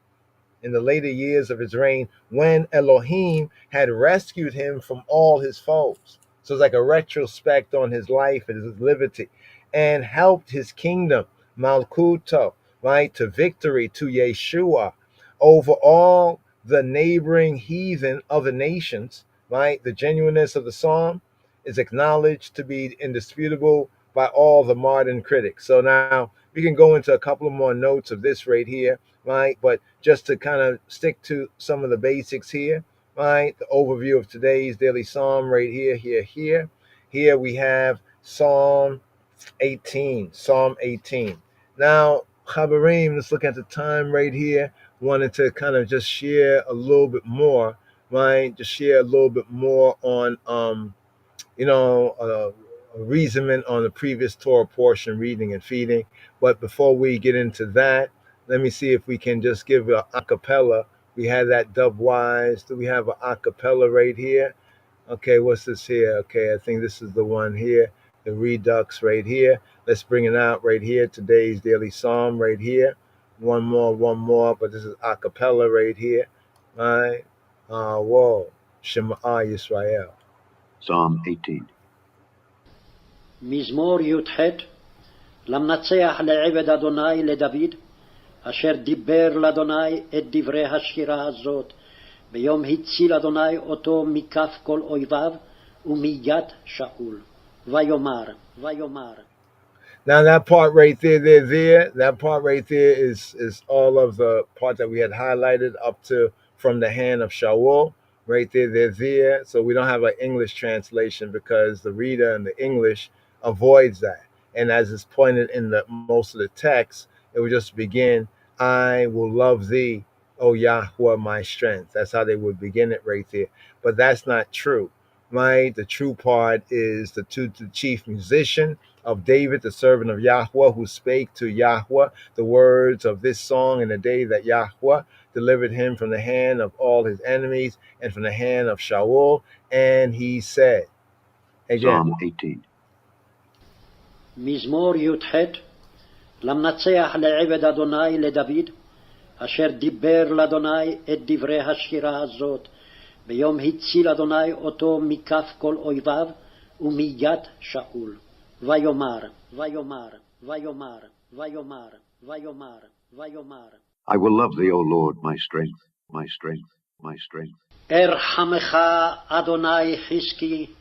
In the later years of his reign, when Elohim had rescued him from all his foes. So it's like a retrospect on his life and his liberty, and helped his kingdom, Malkuto, right, to victory, to Yeshua, over all the neighboring heathen other nations, right? The genuineness of the psalm is acknowledged to be indisputable by all the modern critics. So now we can go into a couple of more notes of this right here, right? But just to kind of stick to some of the basics here, right? The overview of today's daily psalm right here, here. Here we have Psalm 18, Psalm 18. Now, Chabarim, let's look at the time right here. Wanted to kind of just share a little bit more, right? Just share a little bit more on, a reasonment on the previous Torah portion, reading and feeding. But before we get into that, let me see if we can just give a acapella. We had that dub-wise. Do we have an acapella right here? Okay, what's this here? Okay, I think this is the one here, the redux right here. Let's bring it out right here. Today's daily psalm right here. One more, but this is acapella right here. All right. Whoa. Shema Yisrael. Psalm 18. מזמור י"ח למנצח לעבד אדוני לדוד, אשר דיבר לאדוני את דברי השירה הזאת, ביום הציל אדוני אותו מכף כל אויביו ומיד שאול. ויאמר. Now that part right there, that part right there is all of the part that we had highlighted up to from the hand of Shaul. Right there. So we don't have an English translation because the reader in the English avoids that. And as is pointed in the most of the text, it would just begin, I will love thee, O Yahweh, my strength. That's how they would begin it right there. But that's not true, right? The true part is the chief musician of David, the servant of Yahweh, who spake to Yahweh the words of this song in the day that Yahweh delivered him from the hand of all his enemies and from the hand of Shaul. And he said, again, Psalm 18. מזמור י"ח למנצח לעבד אדוני לדוד, אשר דיבר לאדוני את דברי השירה הזאת, ביום הציל אדוני אותו מכף כל אויביו ומיד שאול. ויאמר. I will love thee, O Lord, my strength, my strength, my strength. ארחמך אדוני חזקי.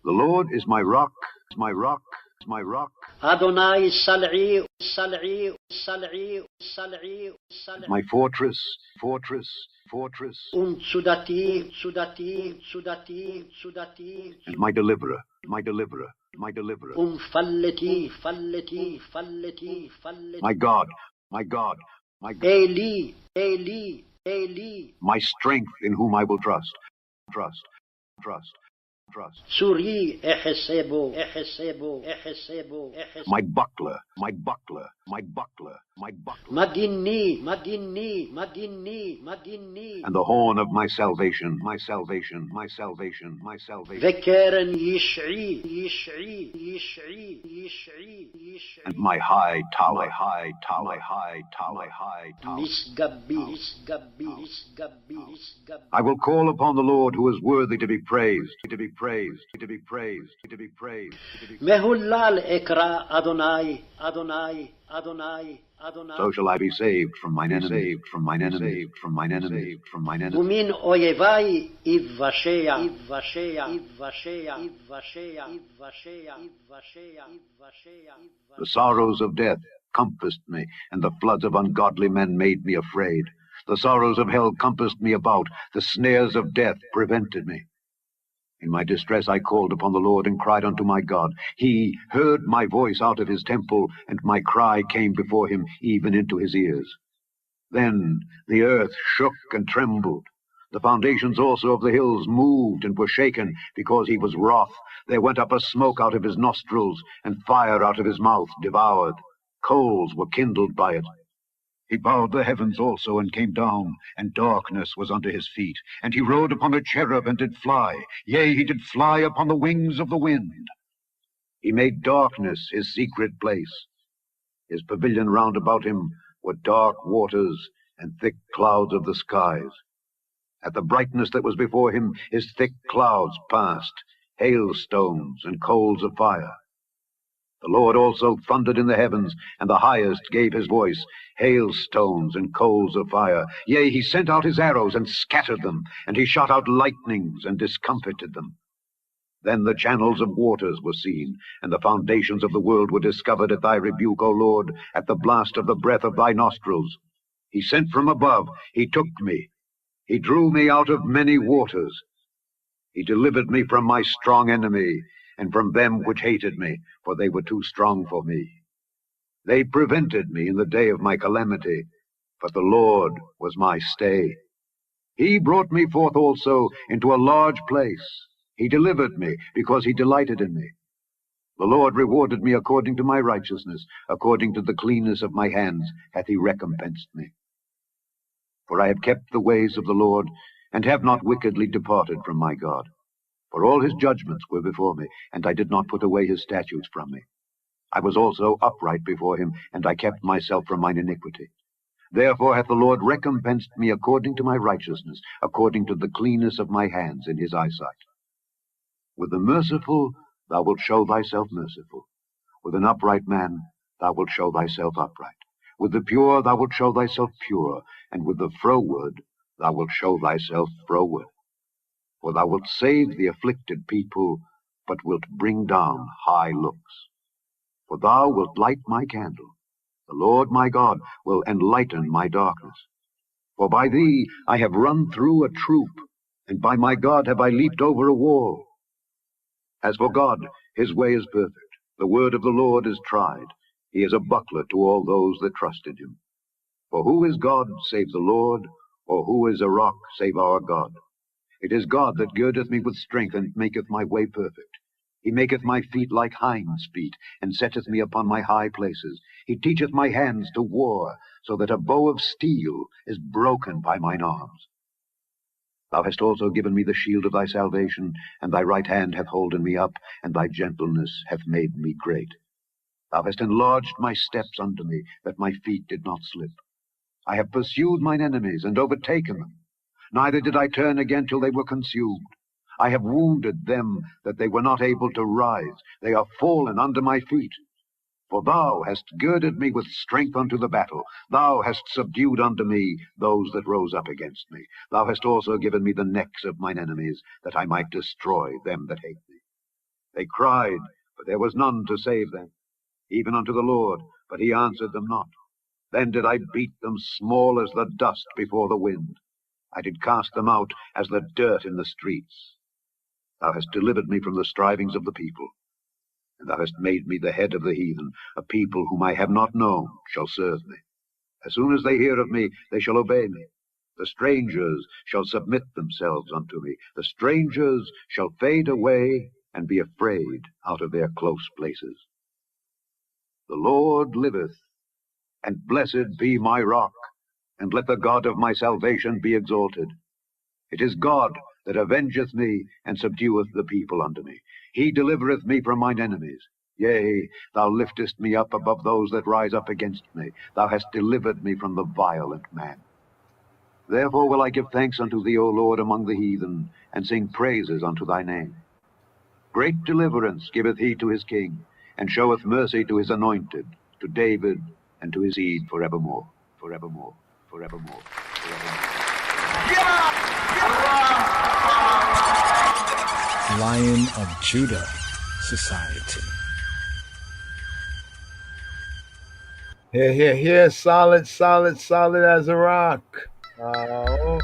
The Lord is my rock, my rock, my rock. אדוני סלעי. My fortress. ומצודתי. And my deliverer. ומפלתי. My God. Eli. My strength in whom I will trust. צורי אחסה בו, אחסה בו, אחסה בו, אחסה. My buckler, my buckler, my buckler, my buckler. מדיני, מדיני, מדיני, מדיני. And the horn of my salvation, my salvation, my salvation, my salvation. וקרן ישעי, ישעי, ישעי, ישעי, ישעי. And my high tower, high tower, high tower, high tower. משגבי, משגבי, משגבי, משגבי. I will call upon the Lord who is worthy to be praised, to be praised, to be praised, to be praised. מהולל אקרא אדוני, אדוני, אדוני, אדוני. So shall I be saved from mine enemy, from mine enemy, from mine enemy, from mine enemy. ומן אויבי יבשע, יבשע, יבשע, יבשע, יבשע, יבשע, יבשע. The sorrows of death compassed me, and the floods of ungodly men made me afraid. The sorrows of hell compassed me about, the snares of death prevented me. In my distress I called upon the Lord and cried unto my God. He heard my voice out of his temple, and my cry came before him even into his ears. Then the earth shook and trembled. The foundations also of the hills moved and were shaken, because he was wroth. There went up a smoke out of his nostrils, and fire out of his mouth devoured. Coals were kindled by it. He bowed the heavens also and came down, and darkness was under his feet. And he rode upon a cherub and did fly. Yea, he did fly upon the wings of the wind. He made darkness his secret place. His pavilion round about him were dark waters and thick clouds of the skies. At the brightness that was before him, his thick clouds passed, hailstones and coals of fire. The Lord also thundered in the heavens, and the highest gave his voice, hailstones and coals of fire. Yea, he sent out his arrows and scattered them, and he shot out lightnings and discomfited them. Then the channels of waters were seen, and the foundations of the world were discovered at thy rebuke, O Lord, at the blast of the breath of thy nostrils. He sent from above, he took me. He drew me out of many waters. He delivered me from my strong enemy, and from them which hated me, for they were too strong for me. They prevented me in the day of my calamity, but the Lord was my stay. He brought me forth also into a large place. He delivered me, because he delighted in me. The Lord rewarded me according to my righteousness, according to the cleanness of my hands hath he recompensed me. For I have kept the ways of the Lord, and have not wickedly departed from my God. For all his judgments were before me, and I did not put away his statutes from me. I was also upright before him, and I kept myself from mine iniquity. Therefore hath the Lord recompensed me according to my righteousness, according to the cleanness of my hands in his eyesight. With the merciful thou wilt show thyself merciful. With an upright man thou wilt show thyself upright. With the pure thou wilt show thyself pure, and with the froward thou wilt show thyself froward. For thou wilt save the afflicted people, but wilt bring down high looks. For thou wilt light my candle. The Lord my God will enlighten my darkness. For by thee I have run through a troop, and by my God have I leaped over a wall. As for God, his way is perfect. The word of the Lord is tried. He is a buckler to all those that trust in him. For who is God save the Lord, or who is a rock save our God? It is God that girdeth me with strength, and maketh my way perfect. He maketh my feet like hinds' feet, and setteth me upon my high places. He teacheth my hands to war, so that a bow of steel is broken by mine arms. Thou hast also given me the shield of thy salvation, and thy right hand hath holden me up, and thy gentleness hath made me great. Thou hast enlarged my steps unto me, that my feet did not slip. I have pursued mine enemies, and overtaken them. Neither did I turn again till they were consumed. I have wounded them that they were not able to rise. They are fallen under my feet. For thou hast girded me with strength unto the battle. Thou hast subdued unto me those that rose up against me. Thou hast also given me the necks of mine enemies, that I might destroy them that hate me. They cried, but there was none to save them, even unto the Lord, but he answered them not. Then did I beat them small as the dust before the wind. I did cast them out as the dirt in the streets. Thou hast delivered me from the strivings of the people, and thou hast made me the head of the heathen. A people whom I have not known shall serve me. As soon as they hear of me, they shall obey me. The strangers shall submit themselves unto me. The strangers shall fade away and be afraid out of their close places. The Lord liveth, and blessed be my rock, and let the God of my salvation be exalted. It is God that avengeth me, and subdueth the people unto me. He delivereth me from mine enemies. Yea, thou liftest me up above those that rise up against me. Thou hast delivered me from the violent man. Therefore will I give thanks unto thee, O Lord, among the heathen, and sing praises unto thy name. Great deliverance giveth he to his king, and showeth mercy to his anointed, to David, and to his seed forevermore, forevermore, forevermore, forevermore. Lion of Judah Society. Here, solid as a rock. Oh.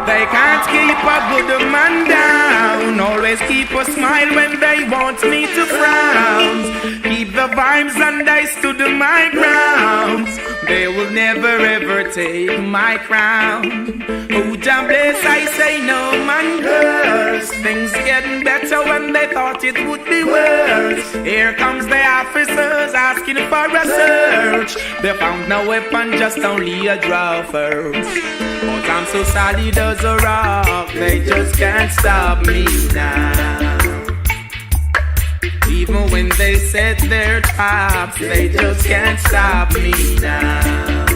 They can't keep a good man down. Always keep a smile when they want me to frown. Keep the vibes and I stood my ground. They will never ever take my crown. Oh, Jah bless, I say no man curse. Things getting better when they thought it would be worse. Here comes the officers asking for a search. They found no weapon, just only a draw first. But I'm so solid as a rock, they just can't stop me now. Even when they set their traps, they just can't stop me now.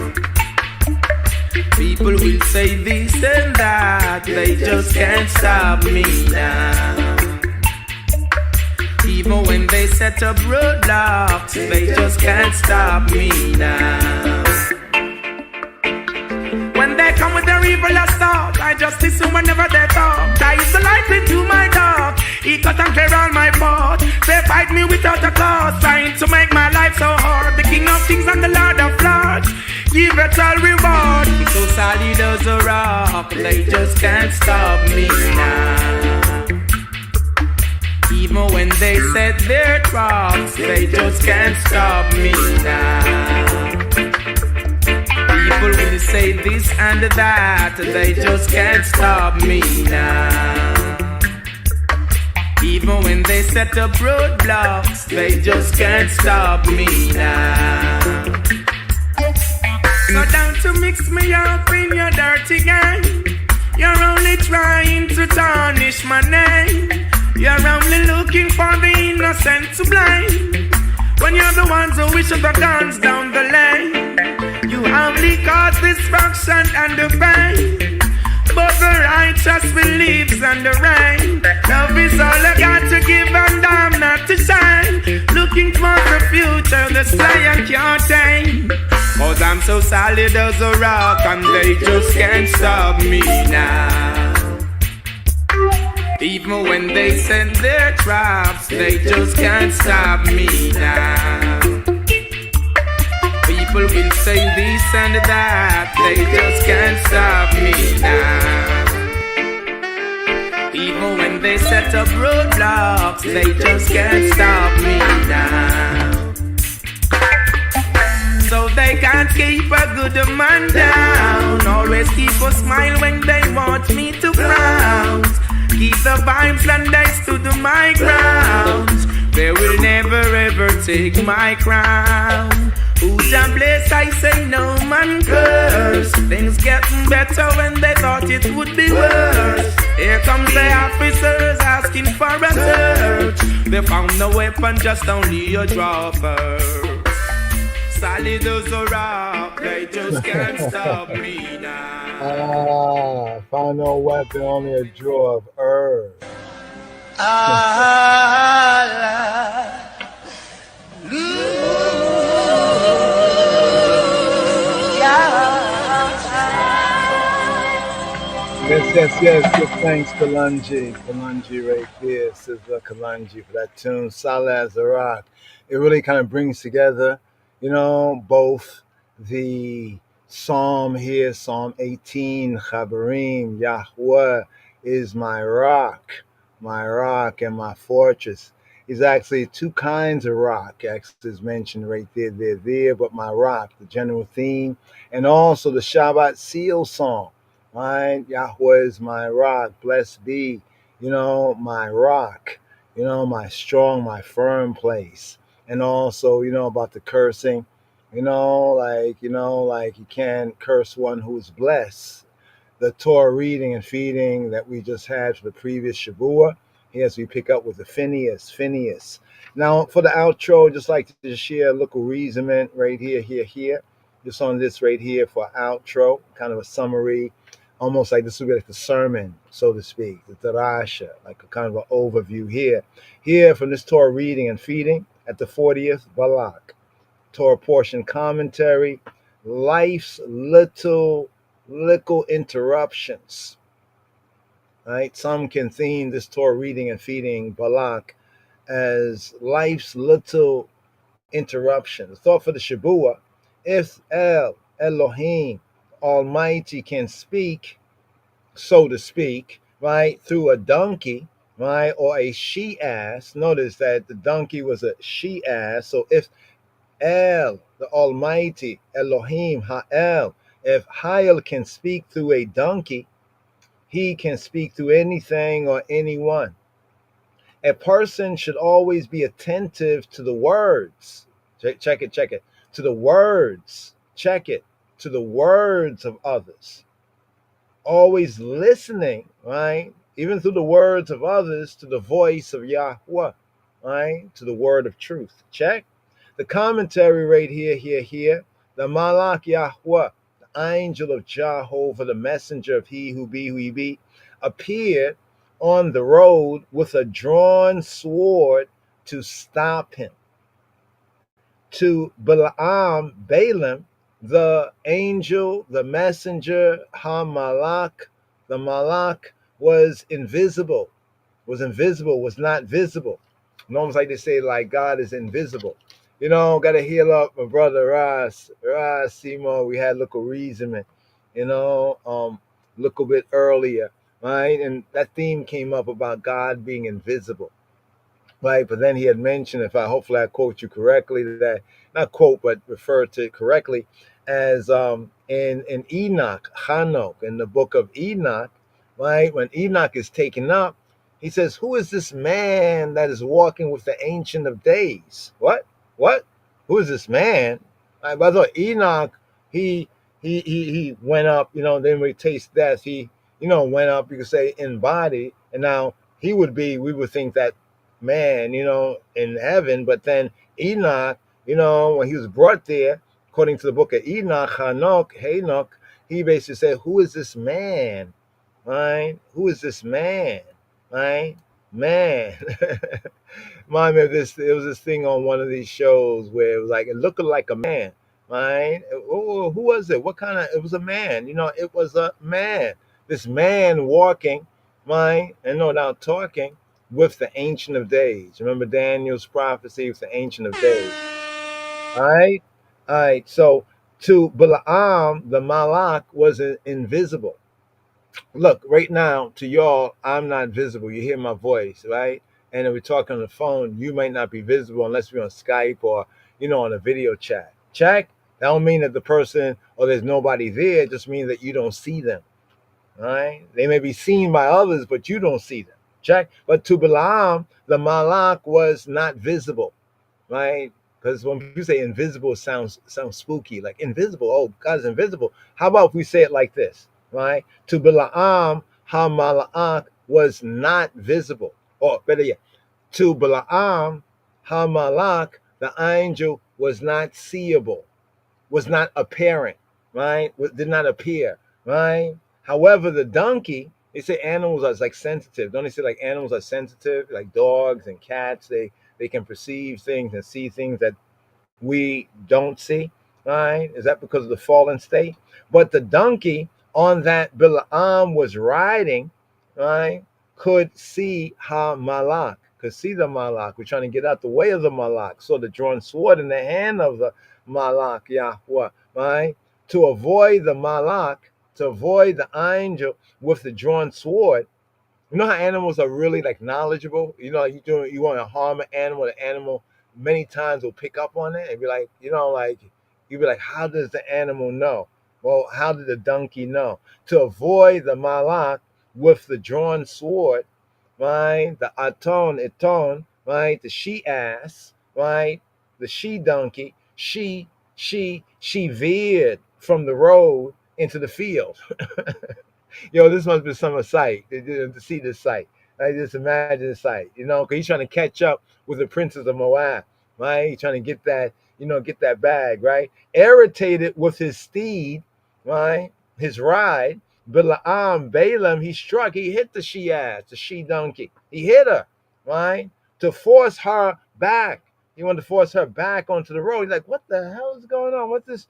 People will say this and that, they just can't stop me now. Even when they set up roadblocks, they just can't stop me now. When they come with their evil thought, I just listen whenever they talk. That is the light into my dark. He cut and clear all my fault. They fight me without a cause, trying to make my life so hard. The King of Kings and the Lord of Lords, give it all reward. So solid as a rock, they just can't stop me now. Even when they set their traps, they just can't stop me now. People will say this and that, they just can't stop me now. Even when they set up roadblocks, they just can't stop me now. So down to mix me up in your dirty game. You're only trying to tarnish my name. You're only looking for the innocent to blame, when you're the ones who wish the guns down the lane. You only cause destruction and the pain, but the righteous believes in the rain. Love is all I got to give and I'm not to shine. Looking towards the future, the sky I can't tame. Cause I'm so solid as a rock and they just can't stop me now. Even when they set their traps, they just can't stop me now. People will say this and that, they just can't stop me now. Even when they set up roadblocks, they just can't stop me now. So they can't keep a good man down. Always keep a smile when they want me to frown. Keep the vibes and I stood my ground. They will never ever take my crown. Who's Jah bless, I say no man curse. Things getting better when they thought it would be worse. Here comes the officers asking for a search. They found no weapon, just only a draw first. Solid as a rock, they just can't stop me now. Found no weapon, only a drawer of herbs. Yes. Good thanks, Kalunji. Kalunji right there. Sizzla Kalunji for that tune. Solid as a rock. It really kind of brings together, both the Psalm here, Psalm 18, Chabarim, Yahweh is my rock and my fortress. Is actually two kinds of rock, actually is mentioned right there, but my rock, the general theme, and also the Shabbat seal song. Right? Yahweh is my rock, blessed be, my rock, my strong, my firm place. And also, about the cursing, like you can't curse one who's blessed. The Torah reading and feeding that we just had for the previous Shavua. As we pick up with the Phineas. Now, for the outro, just like to share a little reasoning right here. Just on this right here for outro, kind of a summary, almost like this would be like the sermon, so to speak, the Tarasha, like a kind of an overview here. Here from this Torah reading and feeding at the 40th Balak. Torah portion commentary, life's little interruptions. Right? Some can theme this Torah reading and feeding Balak as life's little interruptions. The thought for the Shabua, if Elohim Almighty can speak, so to speak, right, through a donkey, right, or a she-ass. Notice that the donkey was a she-ass. So if El, the Almighty, Elohim, Ha'el, if Ha'el can speak through a donkey, he can speak through anything or anyone. A person should always be attentive to the words. Check it. To the words. Check it. To the words of others. Always listening, right? Even through the words of others, to the voice of Yahweh, right? To the word of truth. Check. The commentary right here. The Malak Yahweh, the angel of Jehovah, the messenger of he who be, appeared on the road with a drawn sword to stop him. To Balaam, the angel, the messenger, Ha-Malak, the Malak was invisible, was not visible. And almost like they say, like God is invisible. Got to heal up my brother Ras Simo. We had little reasoning, little bit earlier, right? And that theme came up about God being invisible. Right, but then he had mentioned, hopefully I quote you correctly, that not quote but refer to it correctly, as in Enoch, Hanok, in the book of Enoch, right? When Enoch is taken up, he says, "Who is this man that is walking with the Ancient of Days?" What? Who is this man? Right, by the way, Enoch, he went up, then we taste death. He, went up, you could say, in body, and now we would think that man, in heaven. But then Enoch, when he was brought there, according to the book of Enoch, Hanok, he basically said, "Who is this man?" Right? Who is this man? Right? Man. Remind me of this. There was this thing on one of these shows where it was like, it looked like a man. Right? Oh, who was it? What kind of? It was a man. It was a man. This man walking, right? And no doubt talking with the Ancient of Days. Remember Daniel's prophecy with the Ancient of Days. All right. So to Balaam, the Malak was invisible. Look, right now, to y'all, I'm not visible. You hear my voice, right? And if we're talking on the phone, you might not be visible unless we're on Skype or, on a video chat. Check? That don't mean that the person or there's nobody there. It just means that you don't see them. Right? They may be seen by others, but you don't see them. Check. But to Balaam, the Malak was not visible, right? Because when you say invisible, sounds spooky. Like invisible. Oh, God's invisible. How about if we say it like this, right? To Balaam, Ha-Malak was not visible. Or better yet, to Balaam, Ha-Malak, the angel was not seeable, was not apparent, right? Did not appear, right? However, the donkey, they say animals are like sensitive. Don't they say like animals are sensitive, like dogs and cats? They can perceive things and see things that we don't see, right? Is that because of the fallen state? But the donkey on that Balaam was riding, right, could see Ha-Malak, could see the Malak. We're trying to get out the way of the Malak. So the drawn sword in the hand of the Malak Yahweh, right, to avoid the Malak, to avoid the angel with the drawn sword. You know how animals are really like knowledgeable? You know, you want to harm an animal, the animal many times will pick up on it and be like, like you'd be like, how does the animal know? Well, how did the donkey know? To avoid the Malak with the drawn sword, right? The Aton, right? The she ass, right? The she donkey, she veered from the road into the field. Yo, this must be some sight to see this sight. I just imagine the sight, because he's trying to catch up with the princes of Moab, right? He's trying to get that, get that bag, right? Irritated with his steed, right? His ride, Balaam, he struck, he hit the she ass, the she donkey. He hit her, right? To force her back. He wanted to force her back onto the road. He's like, what the hell is going on? What's this?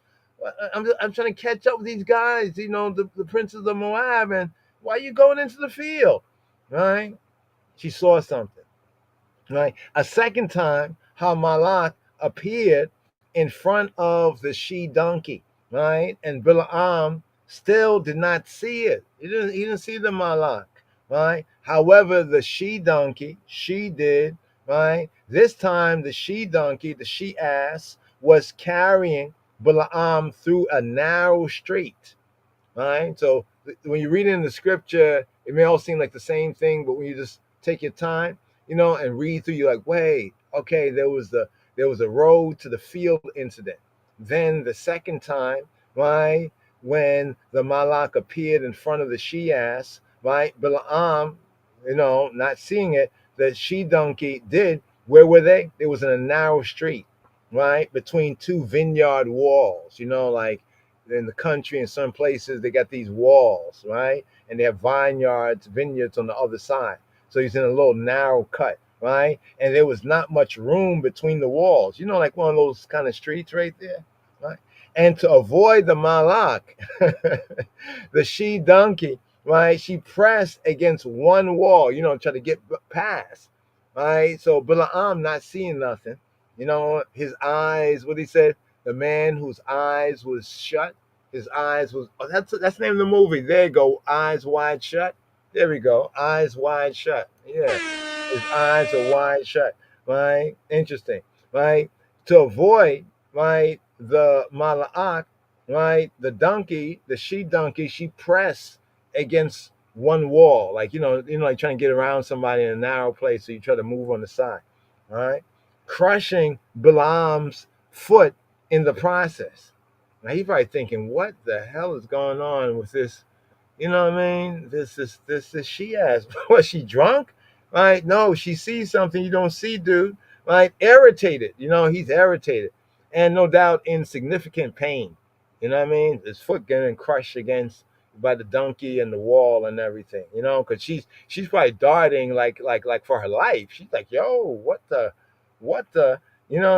I'm trying to catch up with these guys, the princes of Moab, and why are you going into the field? Right? She saw something. Right? A second time, how Malak appeared in front of the she donkey, right? And Bilaam still did not see it. He didn't see the Malak, right? However, the she donkey, she did, right? This time the she donkey, the she ass, was carrying Balaam through a narrow street. Right? So when you read it in the scripture, it may all seem like the same thing, but when you just take your time, and read through, you're like, wait, okay, there was a road to the field incident. Then the second time, right, when the Malak appeared in front of the she ass, right, Balaam, not seeing it, the she donkey did. Where were they? It was in a narrow street, right, between two vineyard walls, like in the country, in some places they got these walls, right, and they have vineyards on the other side. So he's in a little narrow cut, right, and there was not much room between the walls, like one of those kind of streets right there, right. And to avoid the Malak, the she donkey, right, she pressed against one wall, try to get past, right. So Balaam not seeing nothing, his eyes, what he said, the man whose eyes was shut, his eyes was, that's the name of the movie. There you go, Eyes Wide Shut. There we go, Eyes Wide Shut. Yeah, his eyes are wide shut. Right, interesting. Right, to avoid, right, the Malak, right, the donkey, the she donkey, she pressed against one wall, like like trying to get around somebody in a narrow place, so you try to move on the side, right, crushing Balaam's foot in the process. Now he's probably thinking, what the hell is going on with this? You know what I mean? This she ass. Was she drunk? Right? No, she sees something you don't see, dude. Right? Irritated. He's irritated. And no doubt in significant pain. You know what I mean? His foot getting crushed against by the donkey and the wall and everything. Because she's probably darting like for her life. She's like, yo, what the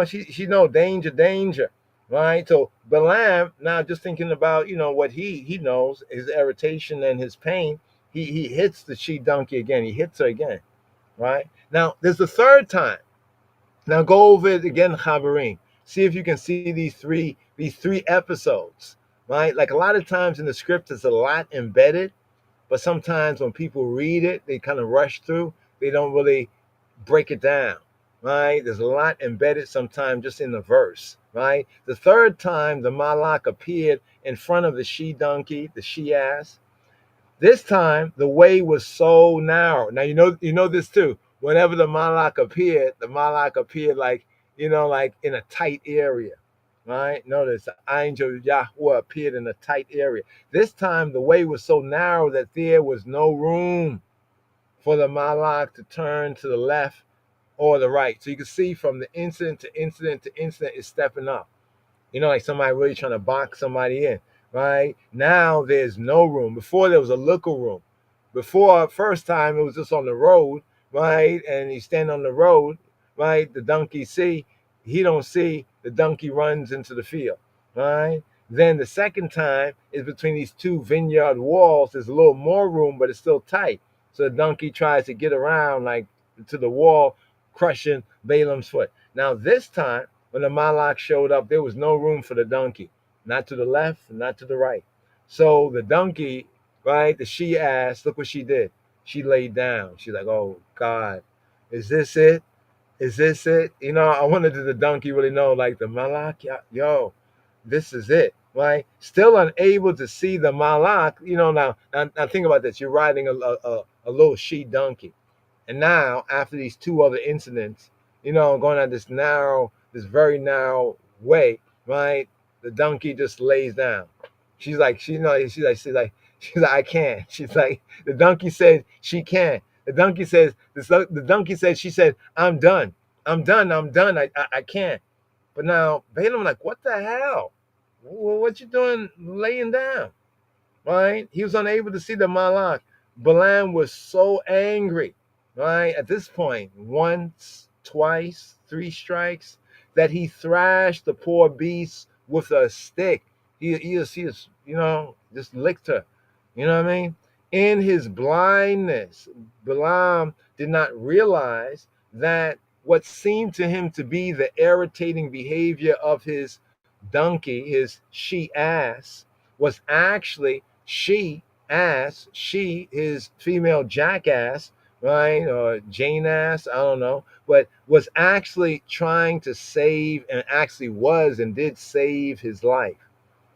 she know danger, right? So Balaam, now just thinking about what he knows, his irritation and his pain, he hits the she donkey again. He hits her again, right? Now there's the third time. Now go over it again, Chabarim. See if you can see these three episodes, right? Like a lot of times in the script, there's a lot embedded, but sometimes when people read it, they kind of rush through. They don't really break it down, right? There's a lot embedded sometimes just in the verse, right? The third time the Malak appeared in front of the she donkey, the she ass. This time the way was so narrow. Now you know this too. Whenever the Malak appeared like like in a tight area, right? Notice the angel Yahweh appeared in a tight area. This time the way was so narrow that there was no room for the Malak to turn to the left or the right. So you can see from the incident to incident to incident is stepping up. Like somebody really trying to box somebody in, right? Now there's no room. Before there was a little room. Before, first time, it was just on the road, right? And you stand on the road, right? The donkey he don't see, the donkey runs into the field, right? Then the second time is between these two vineyard walls. There's a little more room, but it's still tight. So the donkey tries to get around like to the wall, crushing Balaam's foot. Now this time, when the Malak showed up, there was no room for the donkey. not to the left, not to the right. So the donkey, right, the she ass, look what she did. She laid down. She's like, oh God, is this it? Is this it? You know, I wanted the donkey really know, like the Malak, yo, this is it, right? Still unable to see the Malak. You know, now think about this. You're riding a little she donkey. And now, after these two other incidents, you know, going on this very narrow way, right? The donkey just lays down. She's like, I can't. She's like, the donkey said she can't. The donkey says, the donkey said, she said, I'm done. I'm done. I can't. But now Balaam, like, what the hell? What you doing laying down? Right? He was unable to see the Malak. Balaam was so angry, right? At this point, once, twice, three strikes, that he thrashed the poor beast with a stick. He just, you know, just licked her. You know what I mean? In his blindness, Balaam did not realize that what seemed to him to be the irritating behavior of his donkey, his she ass, was actually she, his female jackass, right? Or Jane ass, I don't know, but was actually trying to save and actually was and did save his life.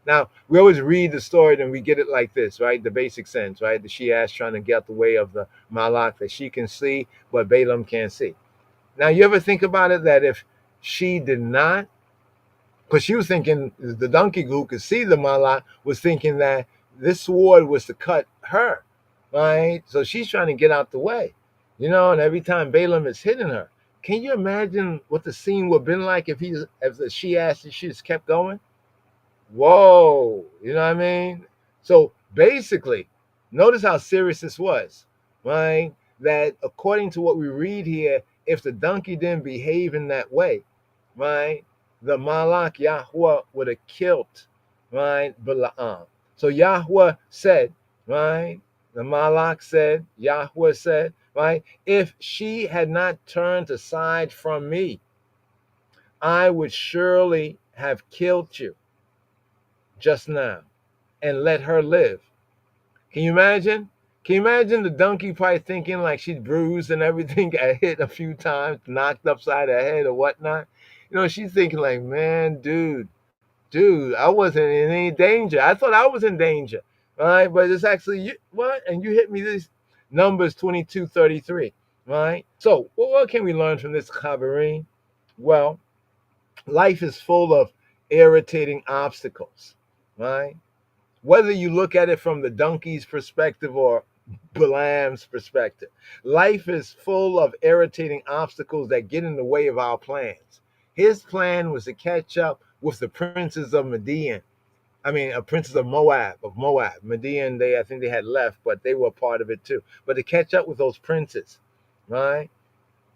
Now, we always read the story and we get it like this, right? The basic sense, right? The she ass trying to get out the way of the Malak that she can see, but Balaam can't see. Now, you ever think about it that if she did not, because she was thinking, the donkey who could see the Malak was thinking that this sword was to cut her, right? So she's trying to get out the way, you know, and every time Balaam is hitting her. Can you imagine what the scene would have been like if she asked if she just kept going? Whoa, you know what I mean? So basically, notice how serious this was, right? That according to what we read here, if the donkey didn't behave in that way, right, the Malak Yahweh would have killed, right, Balaam. So Yahweh said, right, the Malak said, Yahweh said, right, if she had not turned aside from me, I would surely have killed you just now and let her live. Can you imagine? Can you imagine the donkey probably thinking like she's bruised and everything, got hit a few times, knocked upside her head or whatnot? You know, she's thinking like, man, dude, I wasn't in any danger. I thought I was in danger, right? But it's actually you, what? And you hit me these numbers 22:33, right? So what can we learn from this Chavarine? Well, life is full of irritating obstacles, right? Whether you look at it from the donkey's perspective or Balaam's perspective, life is full of irritating obstacles that get in the way of our plans. His plan was to catch up with the princes of Midian. I mean, a princes of Moab. Midian, I think they had left, but they were part of it too. But to catch up with those princes, right?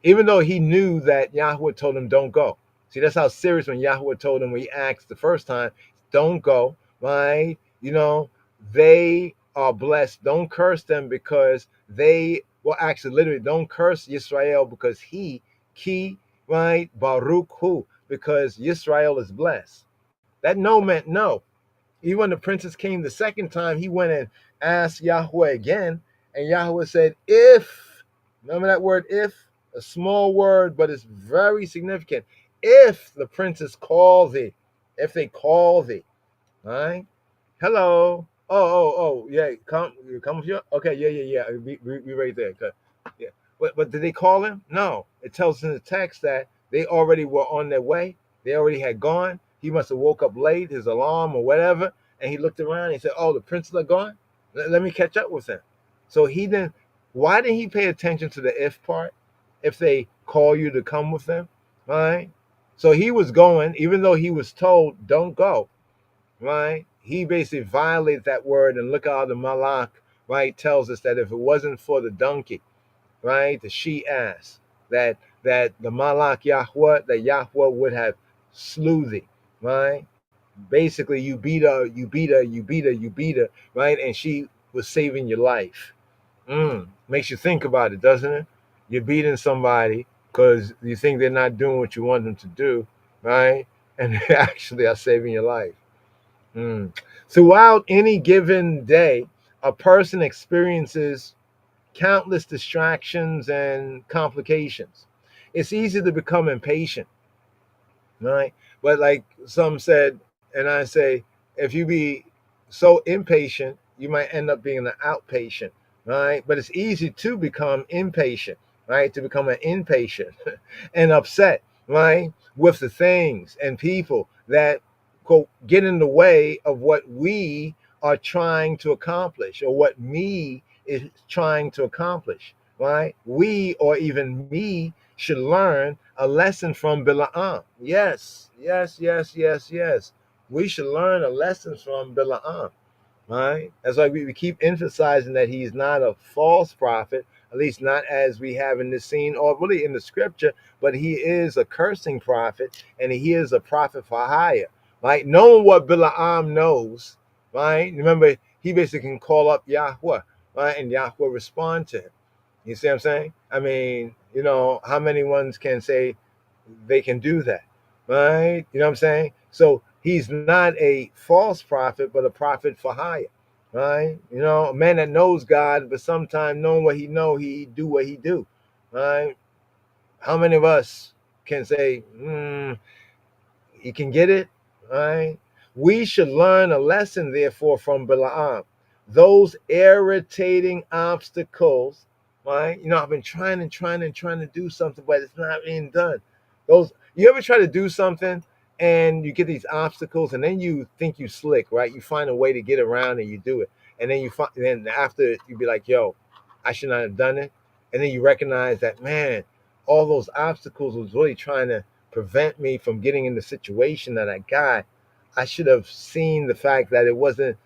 Even though he knew that Yahweh told him, don't go. See, that's how serious when Yahweh told him when he asked the first time, don't go, right? You know, they are blessed. Don't curse them because well, actually, literally, don't curse Yisrael because ki, right? Baruch hu, because Yisrael is blessed. That no meant no. Even when the princess came the second time, he went and asked Yahweh again, and Yahweh said, if, remember that word if? A small word, but it's very significant. If the princess call thee, if they call thee, all right? Hello. Oh, yeah. Come with you. Okay, yeah. We right there. Good. Yeah. But did they call him? No. It tells us in the text that they already were on their way. They already had gone. He must have woke up late, his alarm or whatever, and he looked around and he said, "Oh, the princes are gone. Let me catch up with them." So he didn't. Why didn't he pay attention to the if part? If they call you to come with them, all right? So he was going, even though he was told, "Don't go." Right? He basically violated that word, and look how the Malak, right, tells us that if it wasn't for the donkey, right, the she ass, that the Malak Yahweh, that Yahweh would have slew thee, right? Basically, you beat her, right? And she was saving your life. Makes you think about it, doesn't it? You're beating somebody because you think they're not doing what you want them to do, right? And they actually are saving your life. Mm. Throughout any given day, a person experiences countless distractions and complications. It's easy to become impatient, right? But like some said, and I say, if you be so impatient, you might end up being an outpatient, right? But it's easy to become impatient, right? To become an inpatient and upset, right? With the things and people that quote get in the way of what we are trying to accomplish or what me is trying to accomplish, right? We or even me should learn a lesson from Bila'am. Yes, yes, yes, yes, yes. We should learn a lesson from Bila'am, right? That's why we keep emphasizing that he's not a false prophet, at least not as we have in this scene or really in the scripture, but he is a cursing prophet and he is a prophet for hire, right? Knowing what Bila'am knows, right? Remember, he basically can call up Yahweh, right? And Yahweh respond to him. You see what I'm saying? I mean, how many ones can say they can do that, right? You know what I'm saying? So he's not a false prophet, but a prophet for hire, right? A man that knows God, but sometimes knowing what he do what he do, right? How many of us can say, you can get it, right? We should learn a lesson, therefore, from Balaam. Those irritating obstacles, right? I've been trying and trying and trying to do something, but it's not being done. You ever try to do something and you get these obstacles, and then you think you slick, right? You find a way to get around and you do it, and then after you be like, "Yo, I should not have done it," and then you recognize that, man, all those obstacles was really trying to prevent me from getting in the situation that I got. I should have seen the fact that it wasn't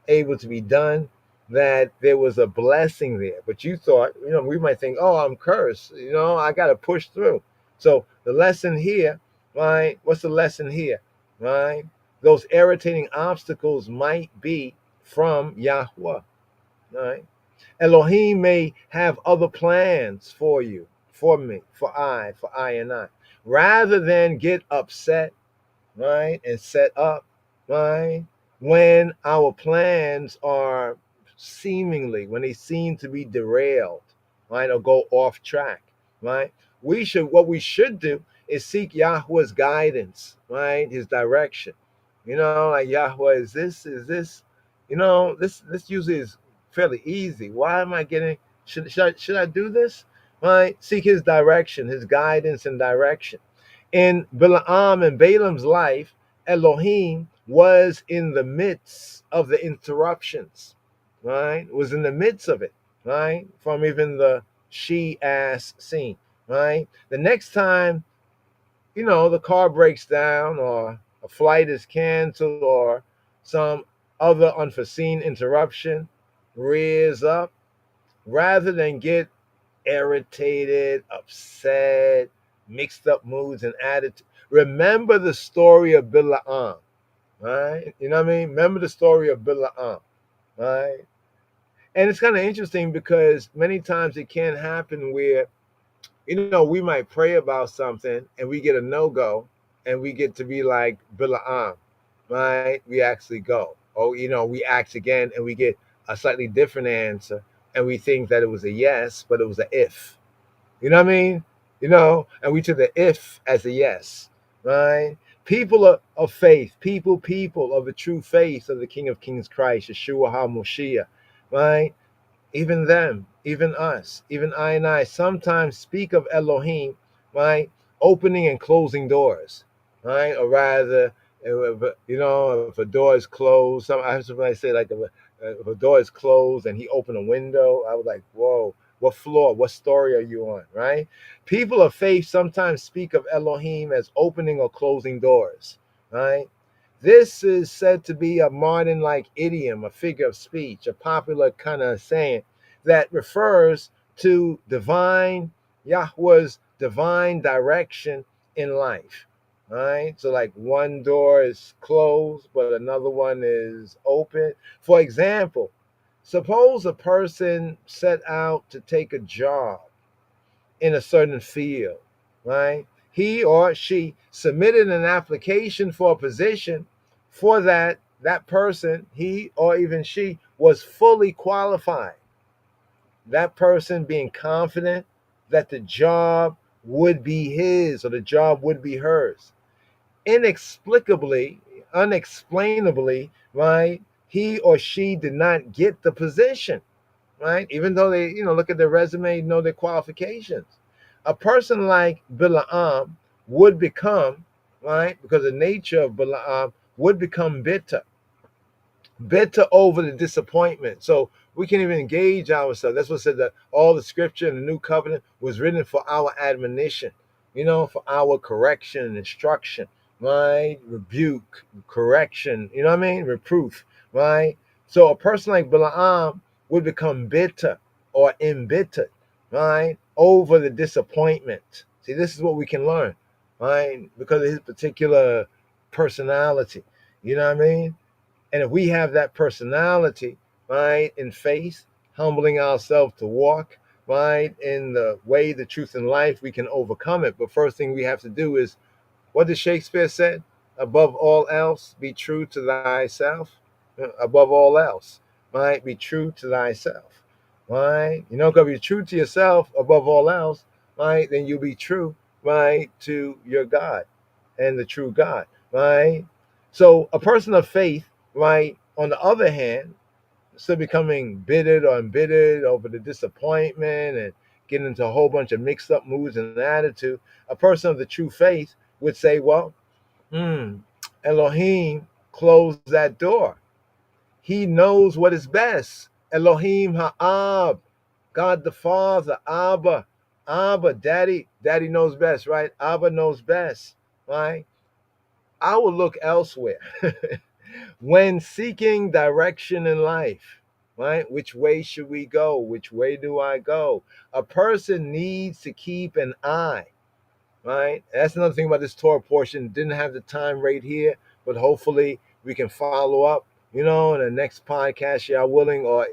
able to be done, that there was a blessing there. But you thought, we might think, oh, I'm cursed. I got to push through. So the lesson here, right? What's the lesson here, right? Those irritating obstacles might be from Yahweh, right? Elohim may have other plans for you, for me, for I and I. Rather than get upset, right, and set up, right, when our plans are when they seem to be derailed, right, or go off track, right, what we should do is seek Yahweh's guidance, right, his direction. Like Yahweh, is this, this usually is fairly easy. Why am I getting, should I do this? Right? Seek his direction, his guidance and direction. In Balaam and Balaam's life, Elohim was in the midst of the interruptions, right? Was in the midst of it, right? From even the she-ass scene, right? The next time, the car breaks down or a flight is canceled or some other unforeseen interruption rears up, rather than get irritated, upset, mixed up moods and attitude. Remember the story of Bila'am, right? You know what I mean? Remember the story of Bila'am, right? And it's kind of interesting because many times it can happen where, we might pray about something and we get a no-go and we get to be like Bila'am, right? We actually go. Oh, we ask again and we get a slightly different answer and we think that it was a yes, but it was a if. You know what I mean? And we took the if as a yes, right? People of faith, people of the true faith of the King of Kings Christ, Yeshua HaMoshiach, right? Even them, even us, even I and I sometimes speak of Elohim, right? Opening and closing doors, right? Or rather, if a door is closed, I have somebody say like if a door is closed and he opened a window, I was like, whoa, what floor, what story are you on, right? People of faith sometimes speak of Elohim as opening or closing doors, right? This is said to be a modern like idiom, a figure of speech, a popular kind of saying that refers to Yahweh's divine direction in life. Right? So like one door is closed, but another one is open. For example, suppose a person set out to take a job in a certain field, right? He or she submitted an application for a position for that that person, he or even she, was fully qualified. That person being confident that the job would be his or the job would be hers. Inexplicably, unexplainably, right, he or she did not get the position, right? Even though they, look at their resume, know their qualifications. A person like Balaam would become, right, because the nature of Balaam would become bitter over the disappointment. So we can even engage ourselves. That's what said that all the scripture in the new covenant was written for our admonition, for our correction and instruction, right? Rebuke, correction, reproof, right? So a person like Balaam would become bitter or embittered, right? Over the disappointment. See, this is what we can learn, right? Because of his particular personality. You know what I mean? And if we have that personality, right, in faith, humbling ourselves to walk, right, in the way, the truth, and life, we can overcome it. But first thing we have to do is, what did Shakespeare say? Above all else, be true to thyself. Above all else, right, be true to thyself, right? Because if you're true to yourself above all else, right, then you'll be true, right, to your God and the true God, right? So a person of faith, right, on the other hand, still becoming bitter or embittered over the disappointment and getting into a whole bunch of mixed up moods and attitude, a person of the true faith would say, well, Elohim closed that door. He knows what is best. Elohim Ha'ab, God the Father, Abba, Daddy knows best, right? Abba knows best, right? I will look elsewhere. When seeking direction in life, right? Which way should we go? Which way do I go? A person needs to keep an eye, right? That's another thing about this Torah portion. Didn't have the time right here, but hopefully we can follow up, in the next podcast, y'all willing, or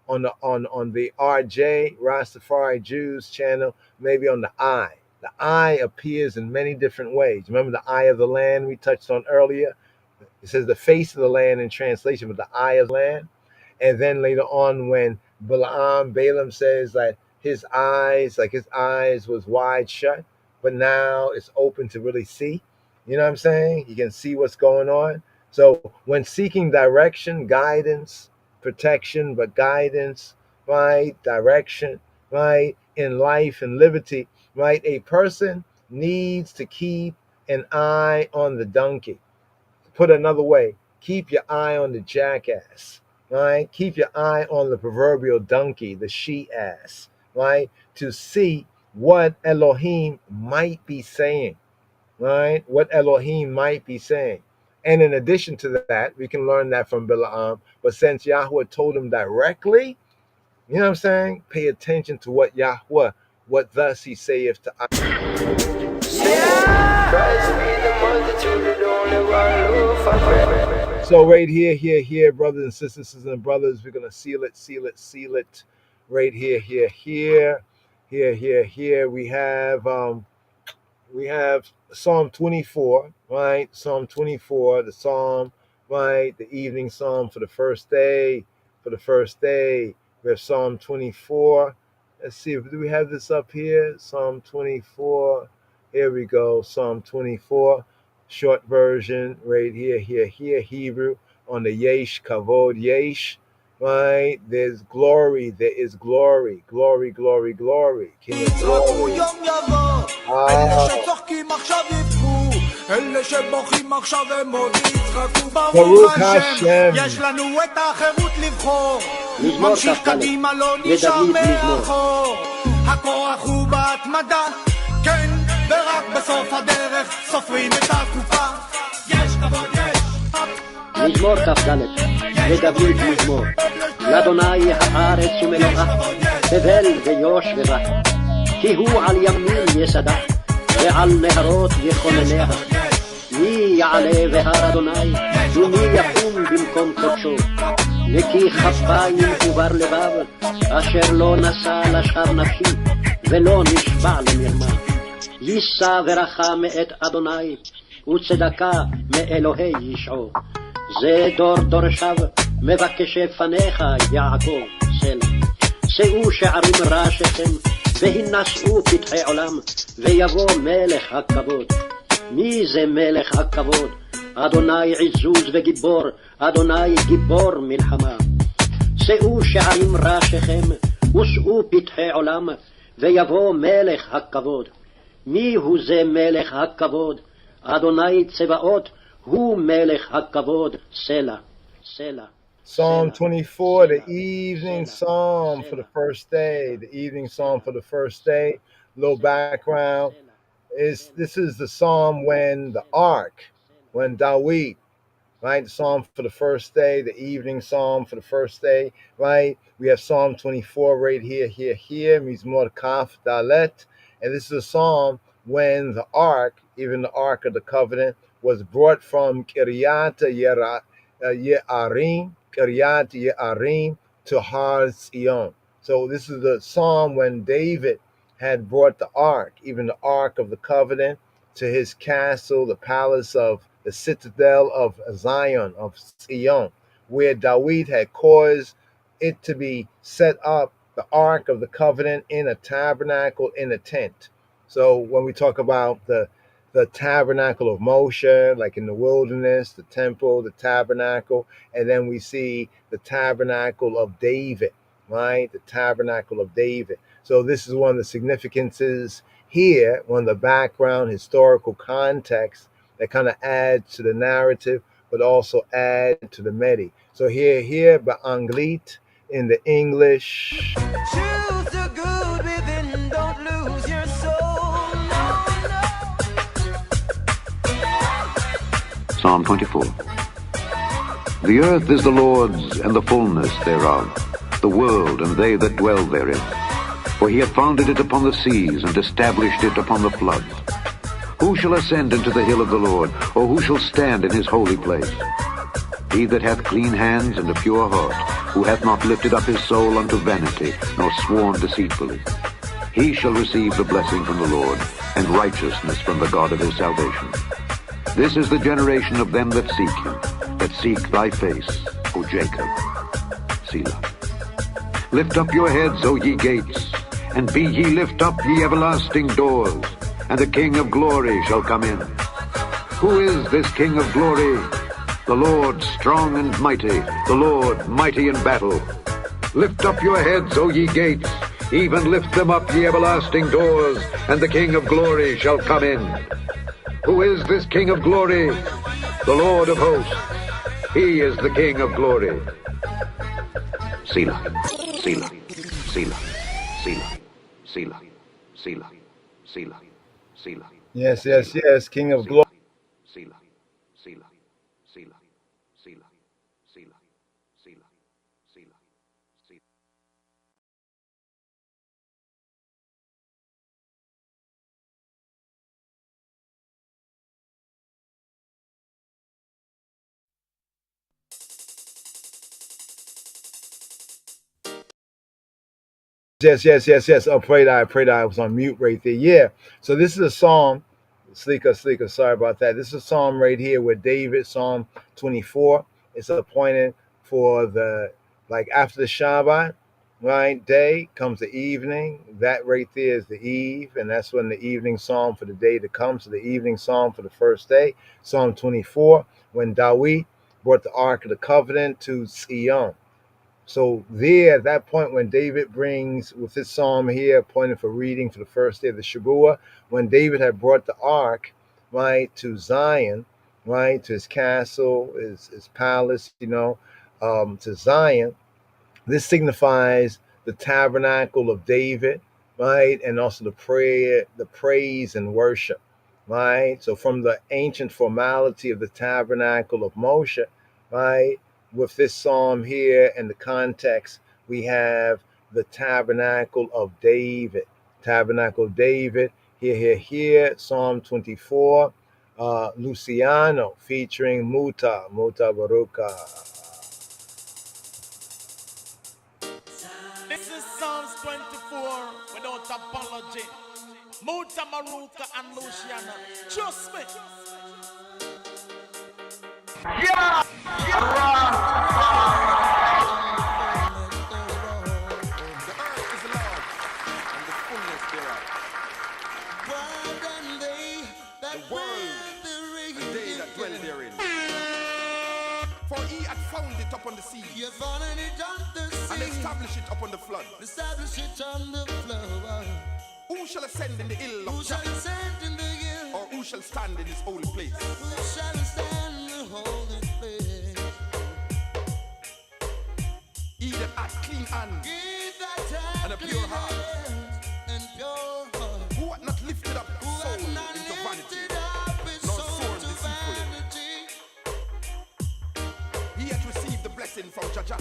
on the RJ Rastafari Jews channel, maybe on the eye. The eye appears in many different ways. Remember the eye of the land we touched on earlier? It says the face of the land in translation, but the eye of the land. And then later on, when Balaam says that his eyes was wide shut, but now it's open to really see. You know what I'm saying? You can see what's going on. So when seeking direction, guidance, protection, but guidance, right? Direction, right? In life and liberty, right? A person needs to keep an eye on the donkey. Put another way, keep your eye on the jackass, right? Keep your eye on the proverbial donkey, the she-ass, right? To see what Elohim might be saying, right? What Elohim might be saying. And in addition to that, we can learn that from Balaam. But since Yahweh told him directly, you know what I'm saying? Pay attention to what Yahweh, what thus he saith to us. So right here, brothers and sisters and brothers, we're going to seal it. Right here. We have Psalm 24, right? Psalm 24, the Psalm, right? The evening Psalm for the first day. We have Psalm 24. Let's see, do we have this up here? Psalm 24. Here we go. Psalm 24, short version, right here, Hebrew, on the Yesh, Kavod Yesh, right? There is glory. אלה שבוכים עכשיו הם עוד יצחקו ברוך ברוך השם השם. יש לנו את החירות לבחור ממשיך קדימה לא נשאר מאחור הכוח הוא בהתמדה כן ורק בסוף הדרך סופרים את הקופה יש כבוד יש מזמור כ"ד לדוד מזמור לאדוני הארץ ומלואה תבל ויושביה כי הוא על ימין יסדה ועל נהרות יכונניה מי יעלה בהר אדוני ומי יקום במקום קודשו נקי כפיים ובר לבב אשר לא נשא לשווא נפשי ולא נשבע למרמה יישא ורחם מאת אדוני וצדקה מאלוהי ישעו זה דור דורשיו מבקשי פניך יעקב סלע. שאו שערים ראשיכם והינשאו פתחי עולם ויבוא מלך הכבוד. מי זה מלך הכבוד? אדוני עזוז וגיבור, אדוני גיבור מלחמה. שאו שערים ראשיכם ושאו פתחי עולם ויבוא מלך הכבוד. מי הוא זה מלך הכבוד? אדוני צבאות הוא מלך הכבוד סלע. סלע. Psalm 24, the evening psalm for the first day. The evening psalm for the first day. Little background is this is the psalm when the ark, when Dawid, right? The psalm for the first day, the evening psalm for the first day, right? We have Psalm 24 right here, Mizmor Kaf Dalet, and this is a psalm when the ark, even the ark of the covenant, was brought from Kiryat Yearim to Har Zion. So this is the psalm when David had brought the ark, even the ark of the covenant, to his castle, the palace of the citadel of Zion, of Zion, where David had caused it to be set up, the ark of the covenant, in a tabernacle, in a tent. So when we talk about the tabernacle of Moshe, like in the wilderness, the temple, the tabernacle, and then we see the tabernacle of David, right? The tabernacle of David. So this is one of the significances here, one of the background historical context that kind of adds to the narrative, but also add to the Medi. So here, Ba'anglit in the English. Choose the good within, don't lose your soul. Psalm 24. The earth is the Lord's and the fullness thereof, the world and they that dwell therein. For he hath founded it upon the seas and established it upon the floods. Who shall ascend into the hill of the Lord, or who shall stand in his holy place? He that hath clean hands and a pure heart, who hath not lifted up his soul unto vanity, nor sworn deceitfully. He shall receive the blessing from the Lord, and righteousness from the God of his salvation. This is the generation of them that seek him, that seek thy face, O Jacob. Selah. Lift up your heads, O ye gates, and be ye lift up, ye everlasting doors, and the King of glory shall come in. Who is this King of glory? The Lord strong and mighty, the Lord mighty in battle. Lift up your heads, O ye gates, even lift them up, ye everlasting doors, and the King of glory shall come in. Who is this King of glory? The Lord of hosts. He is the King of glory. Selah, Selah, Selah, Selah, Selah, Selah, Selah, Selah. Yes, King of glory. Selah, Selah, Selah, Selah, Selah, Selah, Selah, Selah. Yes. Oh, pray that I was on mute right there. Yeah. So this is a psalm. Sleeker, sorry about that. This is a psalm right here with David, Psalm 24. It's appointed for like after the Shabbat, right? Day comes the evening. That right there is the eve, and that's when the evening psalm for the day to come. So the evening psalm for the first day, Psalm 24, when David brought the Ark of the Covenant to Zion. So there, at that point, when David brings, with this psalm here, appointed for reading for the first day of the Shabbat, when David had brought the ark, right, to Zion, right, to his castle, his palace, to Zion, this signifies the tabernacle of David, right, and also the praise and worship, right. So from the ancient formality of the tabernacle of Moshe, right, with this psalm here and the context, we have the tabernacle of David. Tabernacle of David, here, Psalm 24, Luciano featuring Muta Baruka. This is Psalms 24 without apology. Muta Maruka and Luciano. Trust me. Found it upon the sea. You found it on the sea. And establish it upon the flood. Establish it on the flood. Who shall ascend in the hill of Who shall ascend in the hill? Or who shall stand in his holy place? Who shall stand in the holy place? He that hath clean hands and a pure heart. And pure heart. Who hath not lifted up his soul into vanity, nor sworn deceitfully. He hath received the blessing from Jah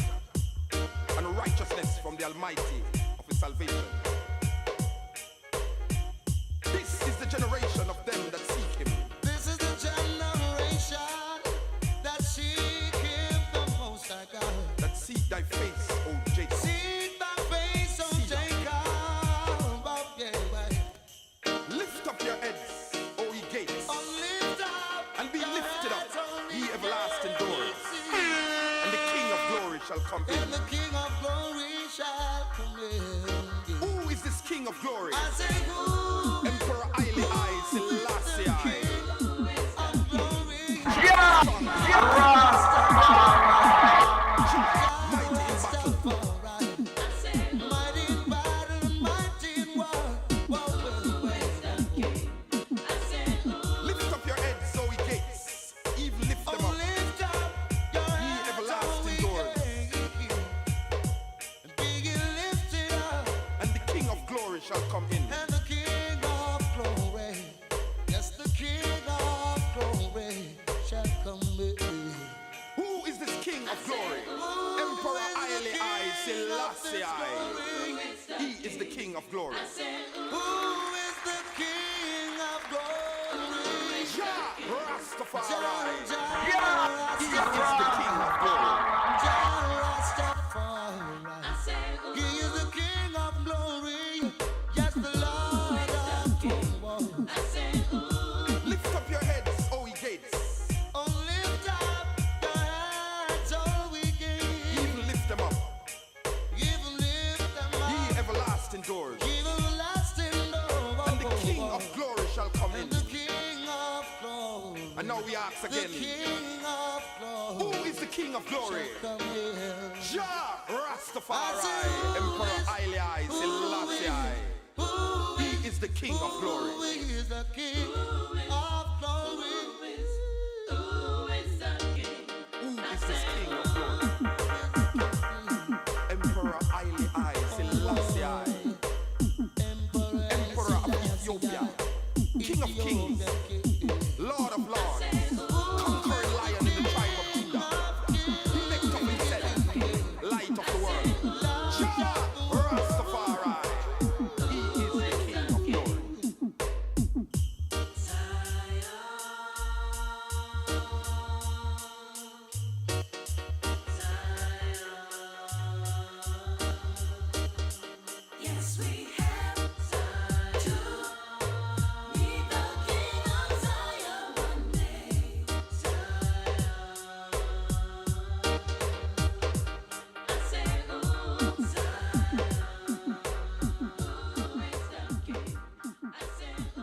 and righteousness from the Almighty of his salvation. This is the generation of them that seek him. This is the generation that seek him, the Most High God. That seek thy face, O Jacob. Seek thy face, O Jacob. Lift up your heads, O ye gates, Lift up and be lifted up, ye everlasting doors. And the King of glory shall come in. And the King of glory shall come in. Who is this King of glory? I say who? Emperor Haile I Selassie I. Of glory. Mighty in battle, mighty in war. Lift up your heads, O ye gates, even lift them up. Lift up your Ye everlasting doors. Be ye lifted up. And the King of glory shall come in. And the King of glory, yes, the King of glory shall come in. Who is this King of glory? Emperor Haile I Selassie I. He is the King of glory. Who is the King of glory? Jah Rastafari. He is the King of glory. He is the King of glory. Yes, the Lord of war. Lift up your heads, O ye gates. Oh, lift up your heads, oh, we gates. Even lift them up. Even lift them up. Ye everlasting doors. Even everlasting doors. And the King of glory shall come in. The King of glory. And now we ask again. The King of glory. Who is the King of glory? Come in. Jah Rastafari. Emperor Haile I Selassie I. He is the King of glory. Who is the King of glory? Who is this King of glory? Emperor Haile I Selassie I. Emperor of Ethiopia. King of kings. Lord of lords. Conquering lion in the tribe of Judah. Lift up himself. Light of the world. Jah Rastafari. He is the King of glory. Yes, we have to meet the King of Zion one day. I say, ooh, Zion. Who is the King? I say, ooh,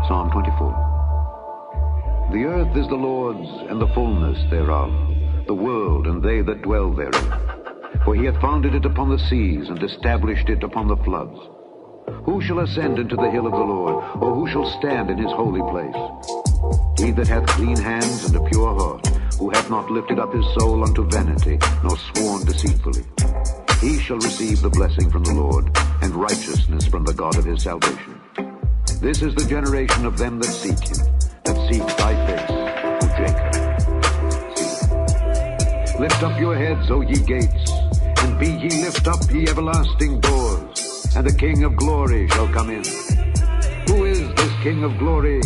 Psalm 24. The earth is the Lord's, and the fullness thereof, the world and they that dwell therein. For he hath founded it upon the seas, and established it upon the floods. Who shall ascend into the hill of the Lord, or who shall stand in his holy place? He that hath clean hands and a pure heart, who hath not lifted up his soul unto vanity, nor sworn deceitfully. He shall receive the blessing from the Lord, and righteousness from the God of his salvation. This is the generation of them that seek him, that seek thy face, O Jacob. Lift up your heads, O ye gates, and be ye lift up, ye everlasting doors, and the King of glory shall come in. Who is this King of glory?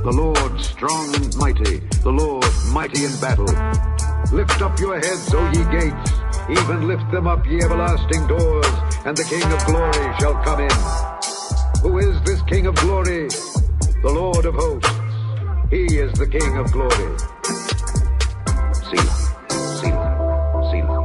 The Lord strong and mighty, the Lord mighty in battle. Lift up your heads, O ye gates, even lift them up, ye everlasting doors, and the King of glory shall come in. Who is this King of glory? The Lord of hosts. He is the King of glory. Selah, Selah, Selah,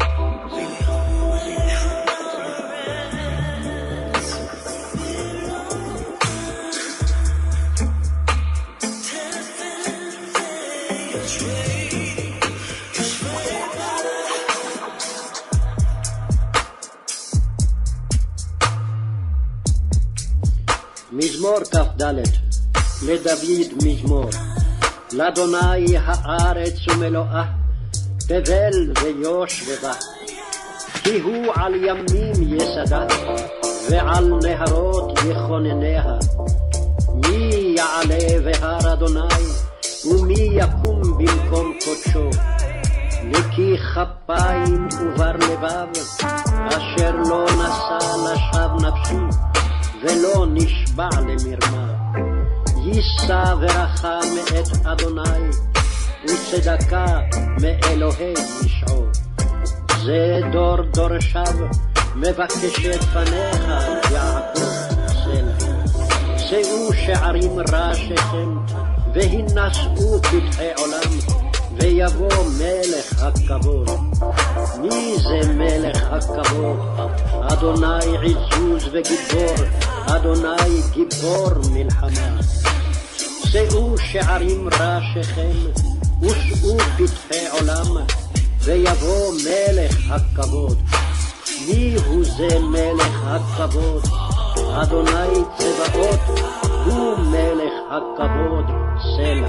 מזמור כ"ד לדוד מזמור. לאדוני הארץ ומלואה, תבל ויושביה. כי הוא על ימים יסדה, ועל נהרות יכונניה. מי יעלה בהר אדוני, ומי יקום במקום קודשו. נקי כפיים ובר לבב, אשר לא נשא לשווא נפשי, ולא נשבע למרמה. יישא ברכה מאת אדוני, וצדקה מאלוהי ישעו. זה דור דורשיו, מבקש את פניך יעקב סלע. שאו שערים ראשיכם, והינשאו פתחי עולם, ויבוא מלך הכבוד. מי זה מלך הכבוד? אדוני עזוז וגיבור, אדוני גיבור מלחמה. שאו שערים ראשיכם, ושאו פתחי עולם, ויבוא מלך הכבוד. מי הוא זה מלך הכבוד? אדוני צבאות, הוא מלך הכבוד סלע.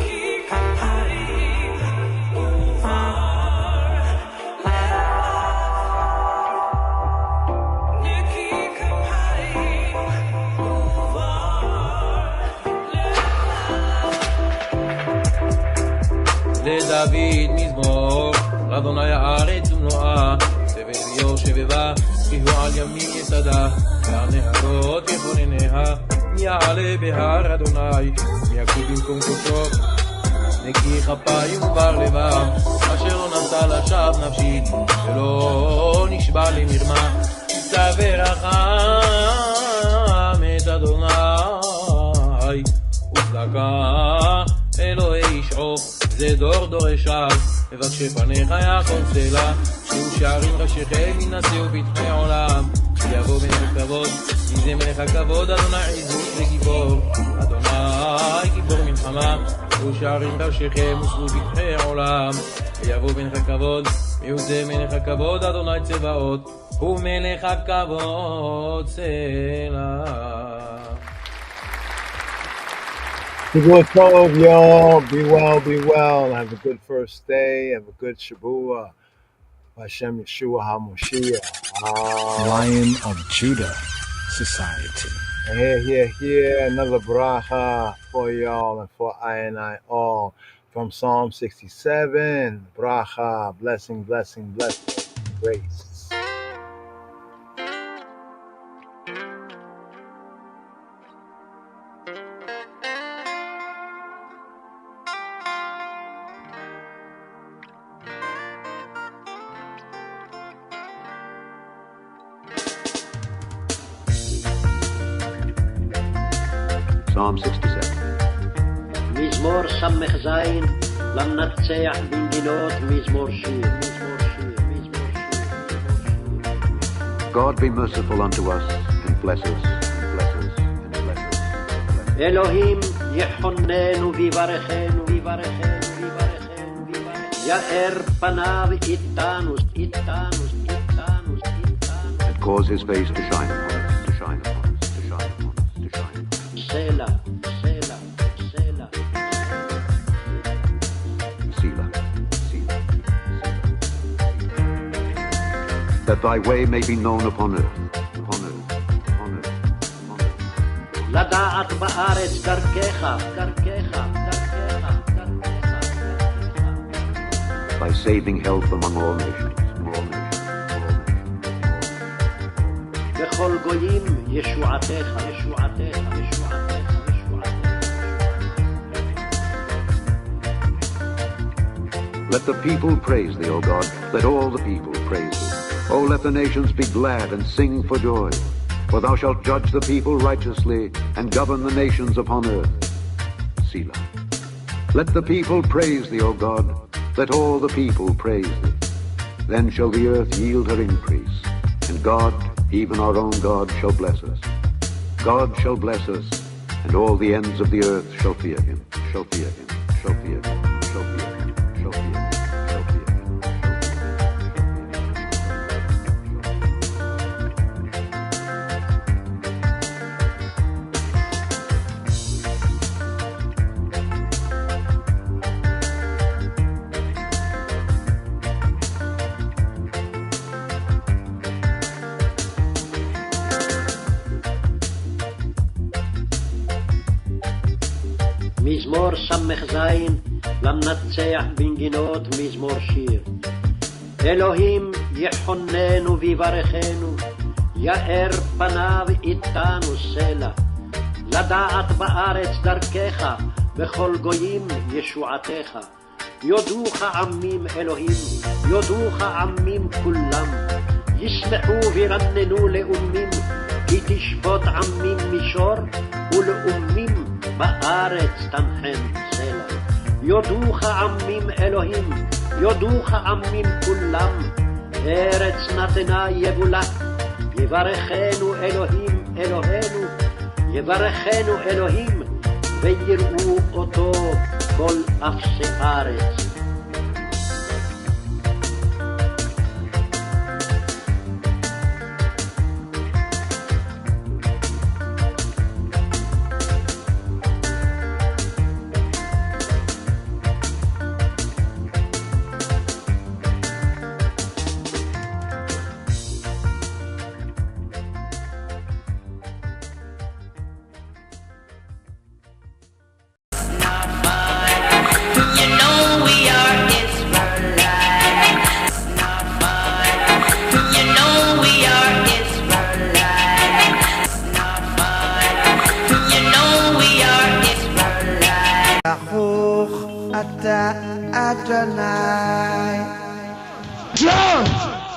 לדוד מזמור, לאדוני הארץ ומלואה, תבל ויושביה, כי הוא על ימים יסדה, ועל נהרות יכונניה. מי יעלה בהר אדוני, מי יקום במקום קודשו. נקי כפיים ובר לבב, אשר לא נשא לשווא נפשי, ולא נשבע למרמה. יישא ברכה מאת אדוני, וצדקה אלוהי ישעו. זה דור דורשיו, מבקשי פניך יעקב סלע. שאו שערים ראשיכם, ינשאו פתחי עולם, יבוא מלך הכבוד. מי זה מלך הכבוד? אדוני עזוז וגיבור, אדוני גיבור מלחמה. שאו שערים ראשיכם, ושאו פתחי עולם, ויבוא מלך הכבוד. מי הוא זה מלך הכבוד? אדוני צבאות, הוא מלך הכבוד סלע. Be good, Tov, y'all. Be well, be well. Have a good first day. Have a good Shavua. Hashem Yeshua HaMoshiach. Lion of Judah Society. Here. Another bracha for y'all and for I and I all. From Psalm 67. Bracha, blessing, grace. Psalm 67. מזמור סמך זין, למנצח בנגינות מזמור שיר. God be merciful unto us, and bless us, and bless us, and bless us. אלוהים יחוננו ויברכנו, יאר פניו איתנו, And cause his face to shine upon us, to shine upon us, to shine upon us, to shine upon us. סלע. Selah, Selah, that thy way may be known upon earth, upon earth, upon earth, upon earth. לדעת בארץ דרכך. Thy saving health among all nations, all nations, all nations. בכל גויים ישועתך, ישועתך, ישועתך, ישועתך. Let the people praise thee, O God. Let all the people praise thee. O let the nations be glad and sing for joy. For thou shalt judge the people righteously and govern the nations upon earth. Selah. Let the people praise thee, O God. Let all the people praise thee. Then shall the earth yield her increase, and God, even our own God, shall bless us. God shall bless us, and all the ends of the earth shall fear him, shall fear him, shall fear him, shall fear him, shall fear him, shall fear him. מזמור סמך זין למנצח בנגינות מזמור שיר. אלוהים יחוננו ויברכנו, יאר פניו איתנו סלע. לדעת בארץ דרכך, בכל גויים ישועתך. יודוך עמים אלוהים, יודוך עמים כולם. ישמחו וירננו לאומים, כי תשפוט עמים מישור, ולאומים בארץ תנחם סלע. יודוך עמים אלוהים, יודוך עמים כולם. ארץ נתנה יבולה, יברכנו אלוהים אלוהינו, יברכנו אלוהים, ויראו אותו כל אפסי ארץ.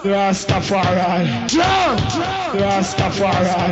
Rastafari, Rastafari.